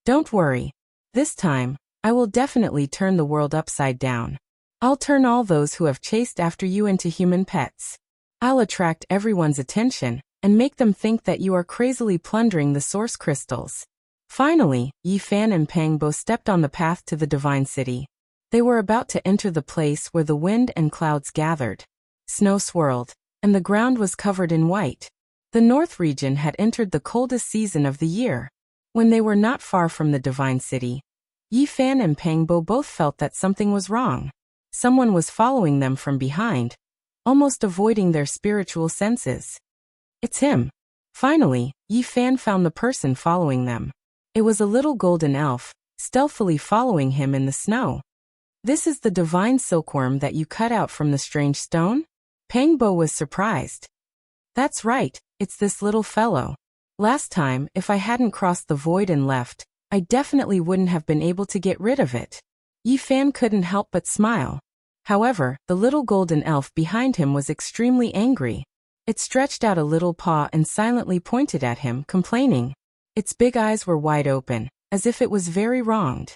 "Don't worry. This time, I will definitely turn the world upside down. I'll turn all those who have chased after you into human pets. I'll attract everyone's attention and make them think that you are crazily plundering the source crystals. Finally, Yi Fan and Pang Bo stepped on the path to the divine city. They were about to enter the place where the wind and clouds gathered. Snow swirled, and the ground was covered in white. The north region had entered the coldest season of the year. When they were not far from the divine city, Yi Fan and Pang Bo both felt that something was wrong. Someone was following them from behind, almost avoiding their spiritual senses. It's him. Finally, Yi Fan found the person following them. It was a little golden elf, stealthily following him in the snow. This is the divine silkworm that you cut out from the strange stone? Pang Bo was surprised. That's right, it's this little fellow. Last time, if I hadn't crossed the void and left, I definitely wouldn't have been able to get rid of it. Yi Fan couldn't help but smile. However, the little golden elf behind him was extremely angry. It stretched out a little paw and silently pointed at him, complaining. Its big eyes were wide open, as if it was very wronged.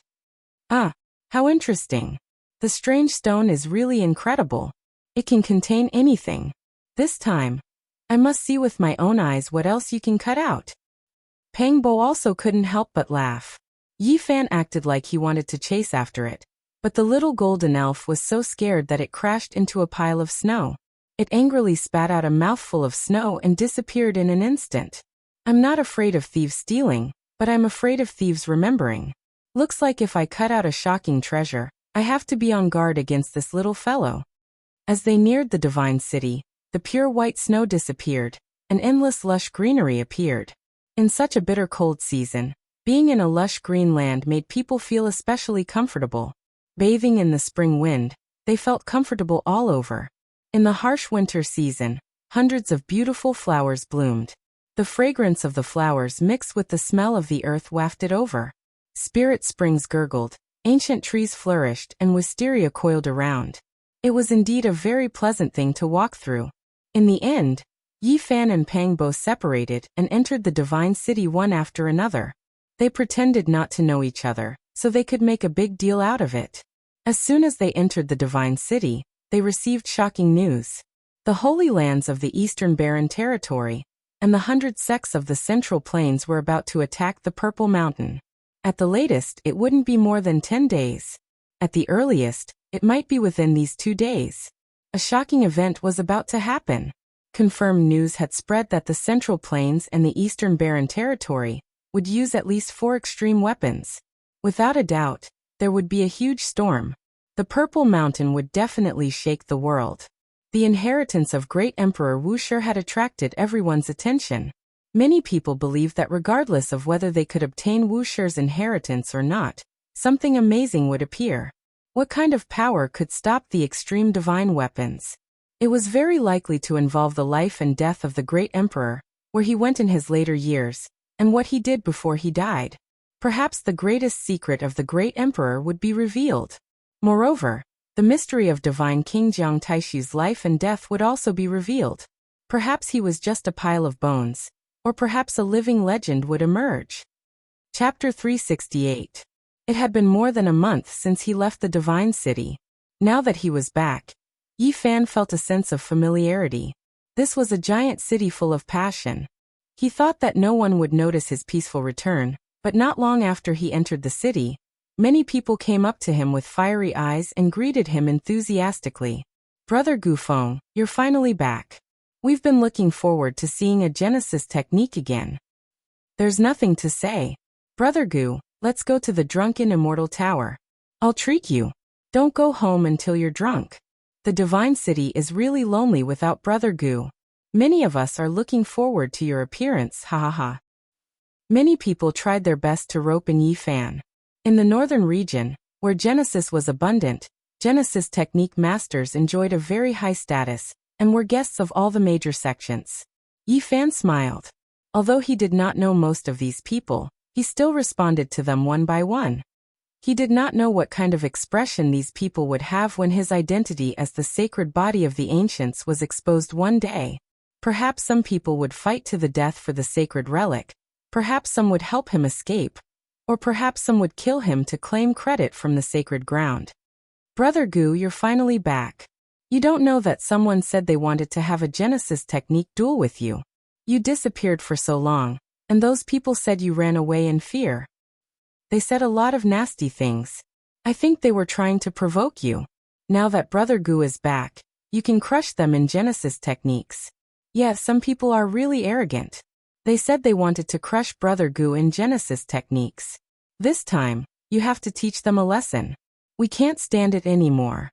Ah, how interesting. The strange stone is really incredible. It can contain anything. This time, I must see with my own eyes what else you can cut out. Pang Bo also couldn't help but laugh. Yi Fan acted like he wanted to chase after it, but the little golden elf was so scared that it crashed into a pile of snow. It angrily spat out a mouthful of snow and disappeared in an instant. I'm not afraid of thieves stealing, but I'm afraid of thieves remembering. Looks like if I cut out a shocking treasure, I have to be on guard against this little fellow. As they neared the divine city, the pure white snow disappeared, and endless lush greenery appeared. In such a bitter cold season, being in a lush green land made people feel especially comfortable. Bathing in the spring wind, they felt comfortable all over. In the harsh winter season, hundreds of beautiful flowers bloomed. The fragrance of the flowers mixed with the smell of the earth wafted over. Spirit springs gurgled, ancient trees flourished, and wisteria coiled around. It was indeed a very pleasant thing to walk through. In the end, Yi Fan and Pang Bo separated and entered the divine city one after another. They pretended not to know each other, so they could make a big deal out of it. As soon as they entered the divine city, they received shocking news. The Holy Lands of the Eastern Barren Territory and the 100 sects of the Central Plains were about to attack the Purple Mountain. At the latest, it wouldn't be more than 10 days. At the earliest, it might be within these 2 days. A shocking event was about to happen. Confirmed news had spread that the Central Plains and the Eastern Barren Territory would use at least 4 extreme weapons. Without a doubt, there would be a huge storm. The Purple Mountain would definitely shake the world. The inheritance of great Emperor Wuxia had attracted everyone's attention. Many people believed that regardless of whether they could obtain Wuxia's inheritance or not, something amazing would appear. What kind of power could stop the extreme divine weapons? It was very likely to involve the life and death of the great emperor, where he went in his later years, and what he did before he died. Perhaps the greatest secret of the great emperor would be revealed. Moreover, the mystery of divine King Jiang Taishu's life and death would also be revealed. Perhaps he was just a pile of bones, or perhaps a living legend would emerge. Chapter 368. It had been more than a month since he left the divine city. Now that he was back, Yi Fan felt a sense of familiarity. This was a giant city full of passion. He thought that no one would notice his peaceful return, but not long after he entered the city, many people came up to him with fiery eyes and greeted him enthusiastically. Brother Gufeng, you're finally back. We've been looking forward to seeing a Genesis technique again. There's nothing to say. Brother Gu, let's go to the drunken immortal tower. I'll treat you. Don't go home until you're drunk. The divine city is really lonely without Brother Gu. Many of us are looking forward to your appearance, ha ha ha. Many people tried their best to rope in Yi Fan. In the northern region, where Genesis was abundant, Genesis technique masters enjoyed a very high status, and were guests of all the major sections. Yi Fan smiled. Although he did not know most of these people, he still responded to them one by one. He did not know what kind of expression these people would have when his identity as the sacred body of the ancients was exposed one day. Perhaps some people would fight to the death for the sacred relic, perhaps some would help him escape, or perhaps some would kill him to claim credit from the sacred ground. Brother Gu, you're finally back. You don't know that someone said they wanted to have a Genesis technique duel with you. You disappeared for so long, and those people said you ran away in fear. They said a lot of nasty things. I think they were trying to provoke you. Now that Brother Gu is back, you can crush them in Genesis techniques. Yeah, some people are really arrogant. They said they wanted to crush Brother Gu in Genesis techniques. This time, you have to teach them a lesson. We can't stand it anymore.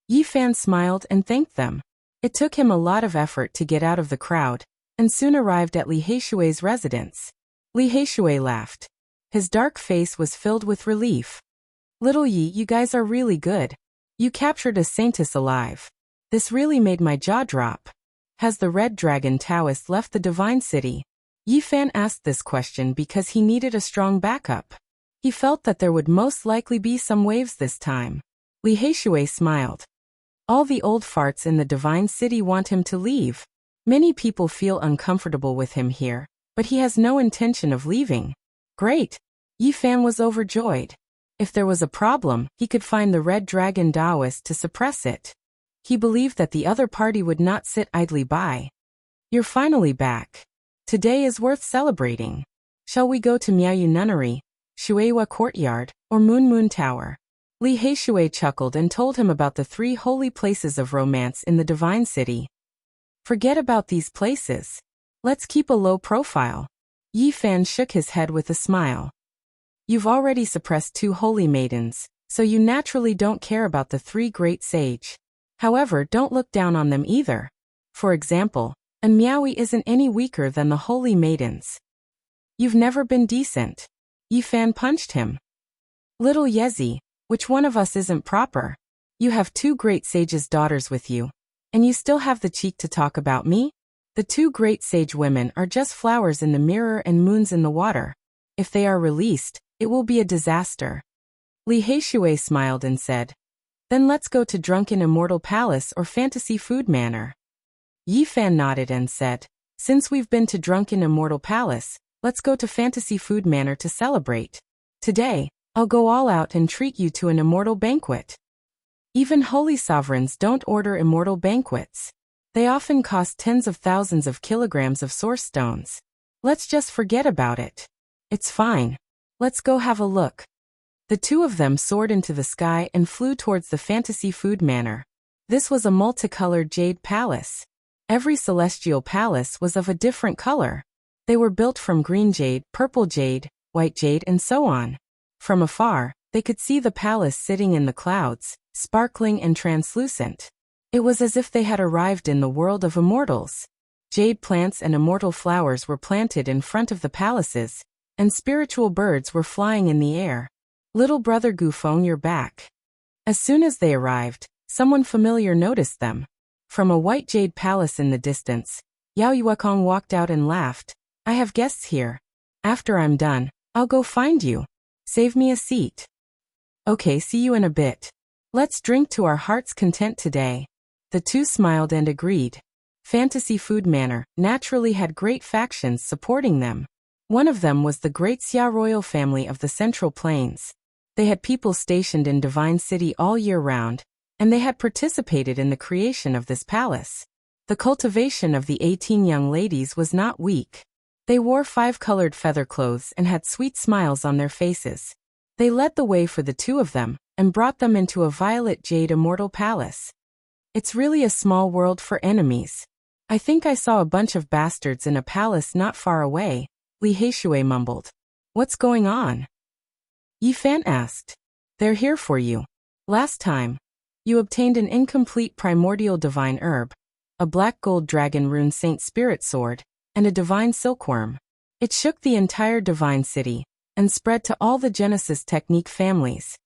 Yi Fan smiled and thanked them. It took him a lot of effort to get out of the crowd, and soon arrived at Li Heishui's residence. Li Heishui laughed. His dark face was filled with relief. Little Yi, you guys are really good. You captured a saintess alive. This really made my jaw drop. Has the Red Dragon Taoist left the Divine City? Yi Fan asked this question because he needed a strong backup. He felt that there would most likely be some waves this time. Li Heishui smiled. All the old farts in the Divine City want him to leave. Many people feel uncomfortable with him here, but he has no intention of leaving. Great! Yi Fan was overjoyed. If there was a problem, he could find the Red Dragon Taoist to suppress it. He believed that the other party would not sit idly by. You're finally back. Today is worth celebrating. Shall we go to Miaoyu Nunnery, Shueihua Courtyard, or Moon Moon Tower? Li Heishui chuckled and told him about the 3 holy places of romance in the Divine City. Forget about these places. Let's keep a low profile. Yi Fan shook his head with a smile. You've already suppressed 2 holy maidens, so you naturally don't care about the 3 great sage. However, don't look down on them either. For example, and Miaoyu isn't any weaker than the holy maidens. You've never been decent. Yi Fan punched him. Little Yezi, which one of us isn't proper? You have 2 great sages' daughters with you, and you still have the cheek to talk about me? The 2 great sage women are just flowers in the mirror and moons in the water. If they are released, it will be a disaster. Li Heishui smiled and said, Then let's go to Drunken Immortal Palace or Fantasy Food Manor. Yi Fan nodded and said, Since we've been to Drunken Immortal Palace, let's go to Fantasy Food Manor to celebrate. Today, I'll go all out and treat you to an immortal banquet. Even holy sovereigns don't order immortal banquets. They often cost tens of thousands of kilograms of source stones. Let's just forget about it. It's fine. Let's go have a look. The 2 of them soared into the sky and flew towards the Fantasy Food Manor. This was a multicolored jade palace. Every celestial palace was of a different color. They were built from green jade, purple jade, white jade, and so on. From afar, they could see the palace sitting in the clouds, sparkling and translucent. It was as if they had arrived in the world of immortals. Jade plants and immortal flowers were planted in front of the palaces, and spiritual birds were flying in the air. Little Brother Gufeng, you're back. As soon as they arrived, someone familiar noticed them. From a white jade palace in the distance, Yao Yuekong walked out and laughed. I have guests here. After I'm done, I'll go find you. Save me a seat. Okay, see you in a bit. Let's drink to our heart's content today. The 2 smiled and agreed. Fantasy Food Manor naturally had great factions supporting them. One of them was the great Xia royal family of the Central Plains. They had people stationed in Divine City all year round, and they had participated in the creation of this palace. The cultivation of the 18 young ladies was not weak. They wore 5-colored feather clothes and had sweet smiles on their faces. They led the way for the 2 of them, and brought them into a violet jade immortal palace. It's really a small world for enemies. I think I saw a bunch of bastards in a palace not far away, Li Heishui mumbled. What's going on? Yi Fan asked. They're here for you. Last time, you obtained an incomplete primordial divine herb, a black gold dragon rune saint spirit sword, and a divine silkworm. It shook the entire Divine City, and spread to all the Genesis technique families.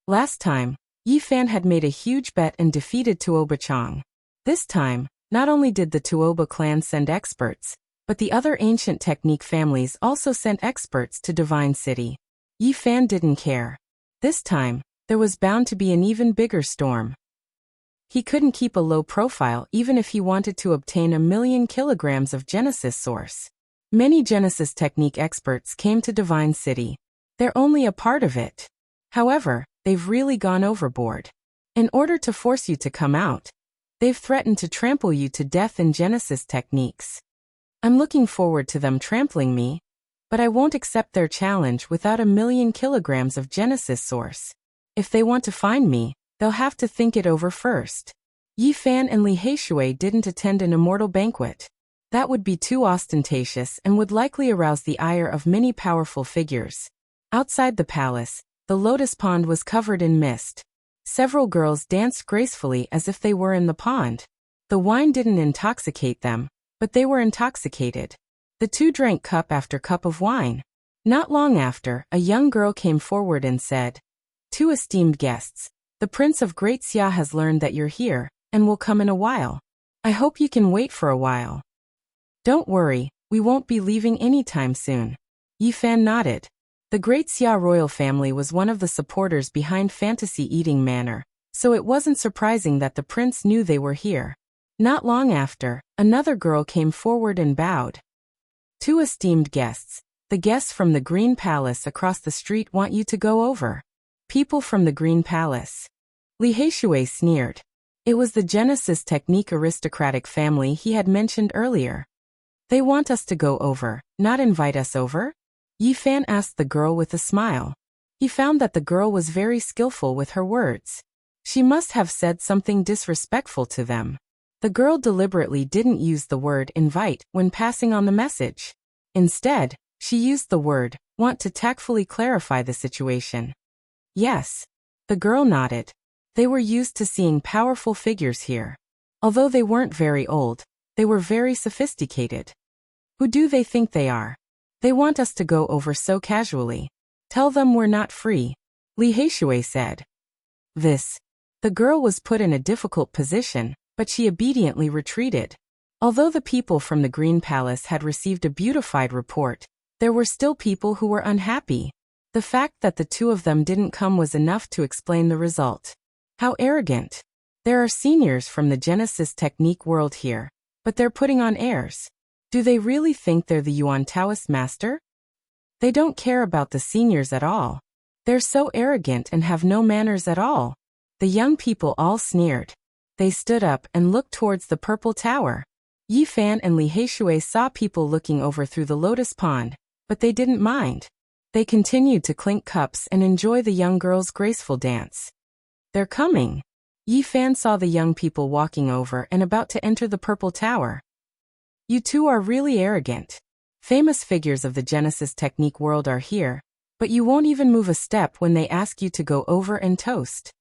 Last time, Yi Fan had made a huge bet and defeated Tuoba Chang. This time, not only did the Tuoba clan send experts, but the other ancient technique families also sent experts to Divine City. Yi Fan didn't care. This time, there was bound to be an even bigger storm. He couldn't keep a low profile even if he wanted to obtain 1,000,000 kilograms of Genesis source. Many Genesis technique experts came to Divine City. They're only a part of it. However, they've really gone overboard. In order to force you to come out, they've threatened to trample you to death in Genesis techniques. I'm looking forward to them trampling me, but I won't accept their challenge without 1,000,000 kilograms of Genesis source. If they want to find me, they'll have to think it over first. Yi Fan and Li Heishui didn't attend an immortal banquet. That would be too ostentatious and would likely arouse the ire of many powerful figures. Outside the palace, the lotus pond was covered in mist. Several girls danced gracefully as if they were in the pond. The wine didn't intoxicate them, but they were intoxicated. The two drank cup after cup of wine. Not long after, a young girl came forward and said, "Two esteemed guests, the Prince of Great Xia has learned that you're here, and will come in a while. I hope you can wait for a while." "Don't worry, we won't be leaving anytime soon." Yi Fan nodded. The Great Xia royal family was one of the supporters behind Fantasy Eating Manor, so it wasn't surprising that the prince knew they were here. Not long after, another girl came forward and bowed. "Two esteemed guests, the guests from the Green Palace across the street want you to go over." People from the Green Palace. Li Heishui sneered. It was the Genesis technique aristocratic family he had mentioned earlier. "They want us to go over, not invite us over?" Yi Fan asked the girl with a smile. He found that the girl was very skillful with her words. She must have said something disrespectful to them. The girl deliberately didn't use the word invite when passing on the message. Instead, she used the word want to tactfully clarify the situation. "Yes." The girl nodded. They were used to seeing powerful figures here. Although they weren't very old, they were very sophisticated. "Who do they think they are? They want us to go over so casually. Tell them we're not free," Li Heishui said. The girl was put in a difficult position, but she obediently retreated. Although the people from the Green Palace had received a beautified report, there were still people who were unhappy. The fact that the two of them didn't come was enough to explain the result. How arrogant. There are seniors from the Genesis technique world here, but they're putting on airs. Do they really think they're the Yuan Taoist master? They don't care about the seniors at all. They're so arrogant and have no manners at all. The young people all sneered. They stood up and looked towards the purple tower. Yi Fan and Li Heishui saw people looking over through the lotus pond, but they didn't mind. They continued to clink cups and enjoy the young girl's graceful dance. "They're coming." Yi Fan saw the young people walking over and about to enter the purple tower. "You two are really arrogant. Famous figures of the Genesis technique world are here, but you won't even move a step when they ask you to go over and toast."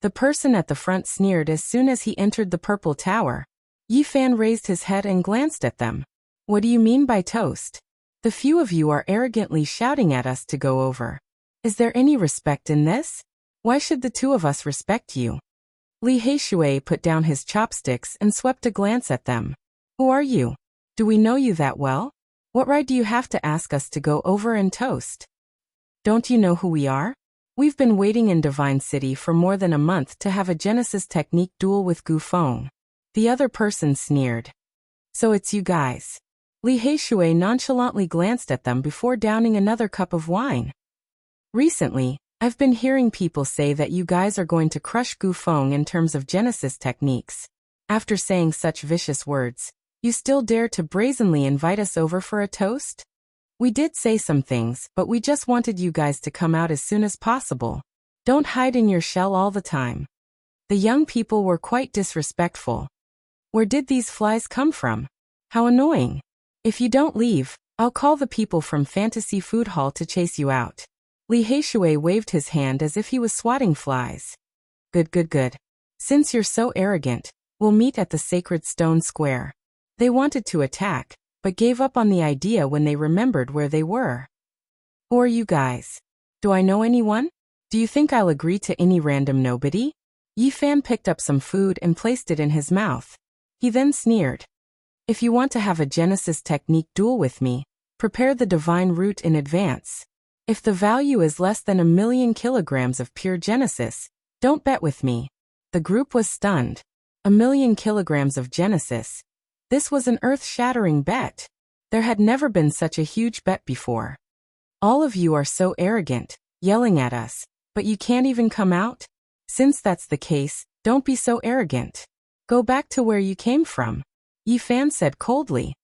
The person at the front sneered as soon as he entered the purple tower. Yi Fan raised his head and glanced at them. "What do you mean by toast? The few of you are arrogantly shouting at us to go over. Is there any respect in this? Why should the two of us respect you?" Li Heishui put down his chopsticks and swept a glance at them. "Who are you? Do we know you that well? What right do you have to ask us to go over and toast? Don't you know who we are? We've been waiting in Divine City for more than a month to have a Genesis technique duel with Gu Feng." The other person sneered. "So it's you guys." Li Heishui nonchalantly glanced at them before downing another cup of wine. "Recently, I've been hearing people say that you guys are going to crush Gu Feng in terms of Genesis techniques. After saying such vicious words, you still dare to brazenly invite us over for a toast? We did say some things, but we just wanted you guys to come out as soon as possible. Don't hide in your shell all the time." The young people were quite disrespectful. Where did these flies come from? How annoying. If you don't leave, I'll call the people from Fantasy Food Hall to chase you out. Li Heishui waved his hand as if he was swatting flies. Good. Since you're so arrogant, we'll meet at the Sacred Stone Square." They wanted to attack, but gave up on the idea when they remembered where they were. "Who are you guys? Do I know anyone? Do you think I'll agree to any random nobody?" Yi Fan picked up some food and placed it in his mouth. He then sneered. "If you want to have a Genesis technique duel with me, prepare the divine root in advance. If the value is less than 1,000,000 kilograms of pure Genesis, don't bet with me." The group was stunned. 1,000,000 kilograms of Genesis. This was an earth-shattering bet. There had never been such a huge bet before. "All of you are so arrogant, yelling at us. But you can't even come out? Since that's the case, don't be so arrogant. Go back to where you came from. Yi Fan said coldly.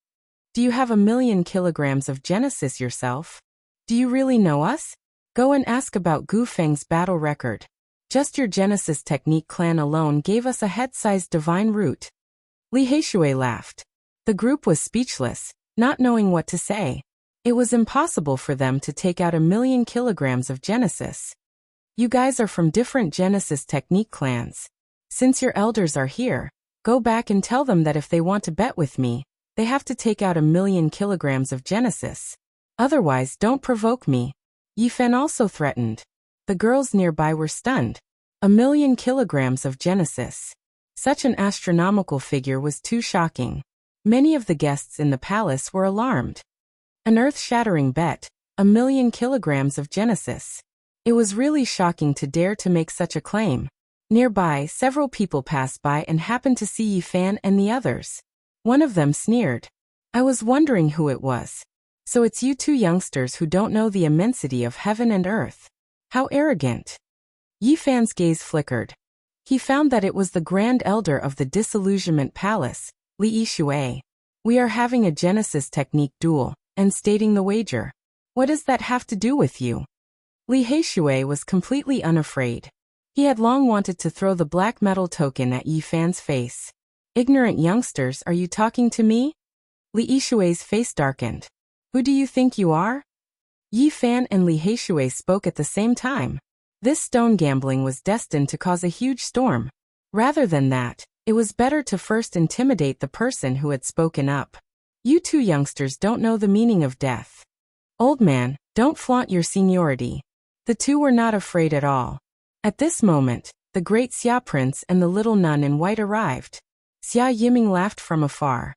Do you have 1,000,000 kilograms of Genesis yourself? Do you really know us? Go and ask about Gu Feng's battle record. Just your Genesis technique clan alone gave us a head-sized divine root. Li Heishui laughed. The group was speechless, not knowing what to say. It was impossible for them to take out 1,000,000 kilograms of Genesis. You guys are from different Genesis technique clans. Since your elders are here, go back and tell them that if they want to bet with me, they have to take out 1,000,000 kilograms of Genesis. Otherwise, don't provoke me. Yi Fan also threatened. The girls nearby were stunned. 1,000,000 kilograms of Genesis. Such an astronomical figure was too shocking. Many of the guests in the palace were alarmed. An earth-shattering bet, 1,000,000 kilograms of Genesis. It was really shocking to dare to make such a claim. Nearby, several people passed by and happened to see Yi Fan and the others. One of them sneered. I was wondering who it was. So it's you two youngsters who don't know the immensity of heaven and earth. How arrogant. Yi Fan's gaze flickered. He found that it was the Grand Elder of the Disillusionment Palace, Li Yishui. We are having a Genesis technique duel, and stating the wager. What does that have to do with you? Li Heishui was completely unafraid. He had long wanted to throw the black metal token at Yi Fan's face. Ignorant youngsters, are you talking to me? Li Yishui's face darkened. Who do you think you are? Yi Fan and Li Heishui spoke at the same time. This stone gambling was destined to cause a huge storm. Rather than that, it was better to first intimidate the person who had spoken up. You two youngsters don't know the meaning of death. Old man, don't flaunt your seniority. The two were not afraid at all. At this moment, the great Xia Prince and the little nun in white arrived. Xia Yiming laughed from afar.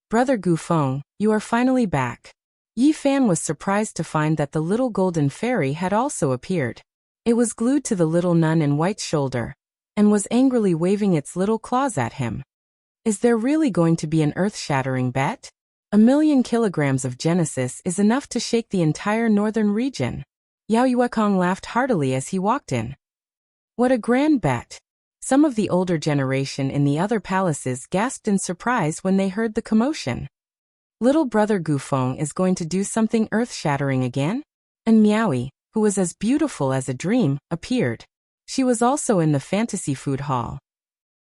Brother Gu Feng, you are finally back. Yi Fan was surprised to find that the little golden fairy had also appeared. It was glued to the little nun in white's shoulder, and was angrily waving its little claws at him. Is there really going to be an earth-shattering bet? 1,000,000 kilograms of Genesis is enough to shake the entire northern region. Yao Yuekong laughed heartily as he walked in. What a grand bet! Some of the older generation in the other palaces gasped in surprise when they heard the commotion. Little brother Gu Feng is going to do something earth-shattering again? And Miaoi, who was as beautiful as a dream, appeared. She was also in the fantasy food hall.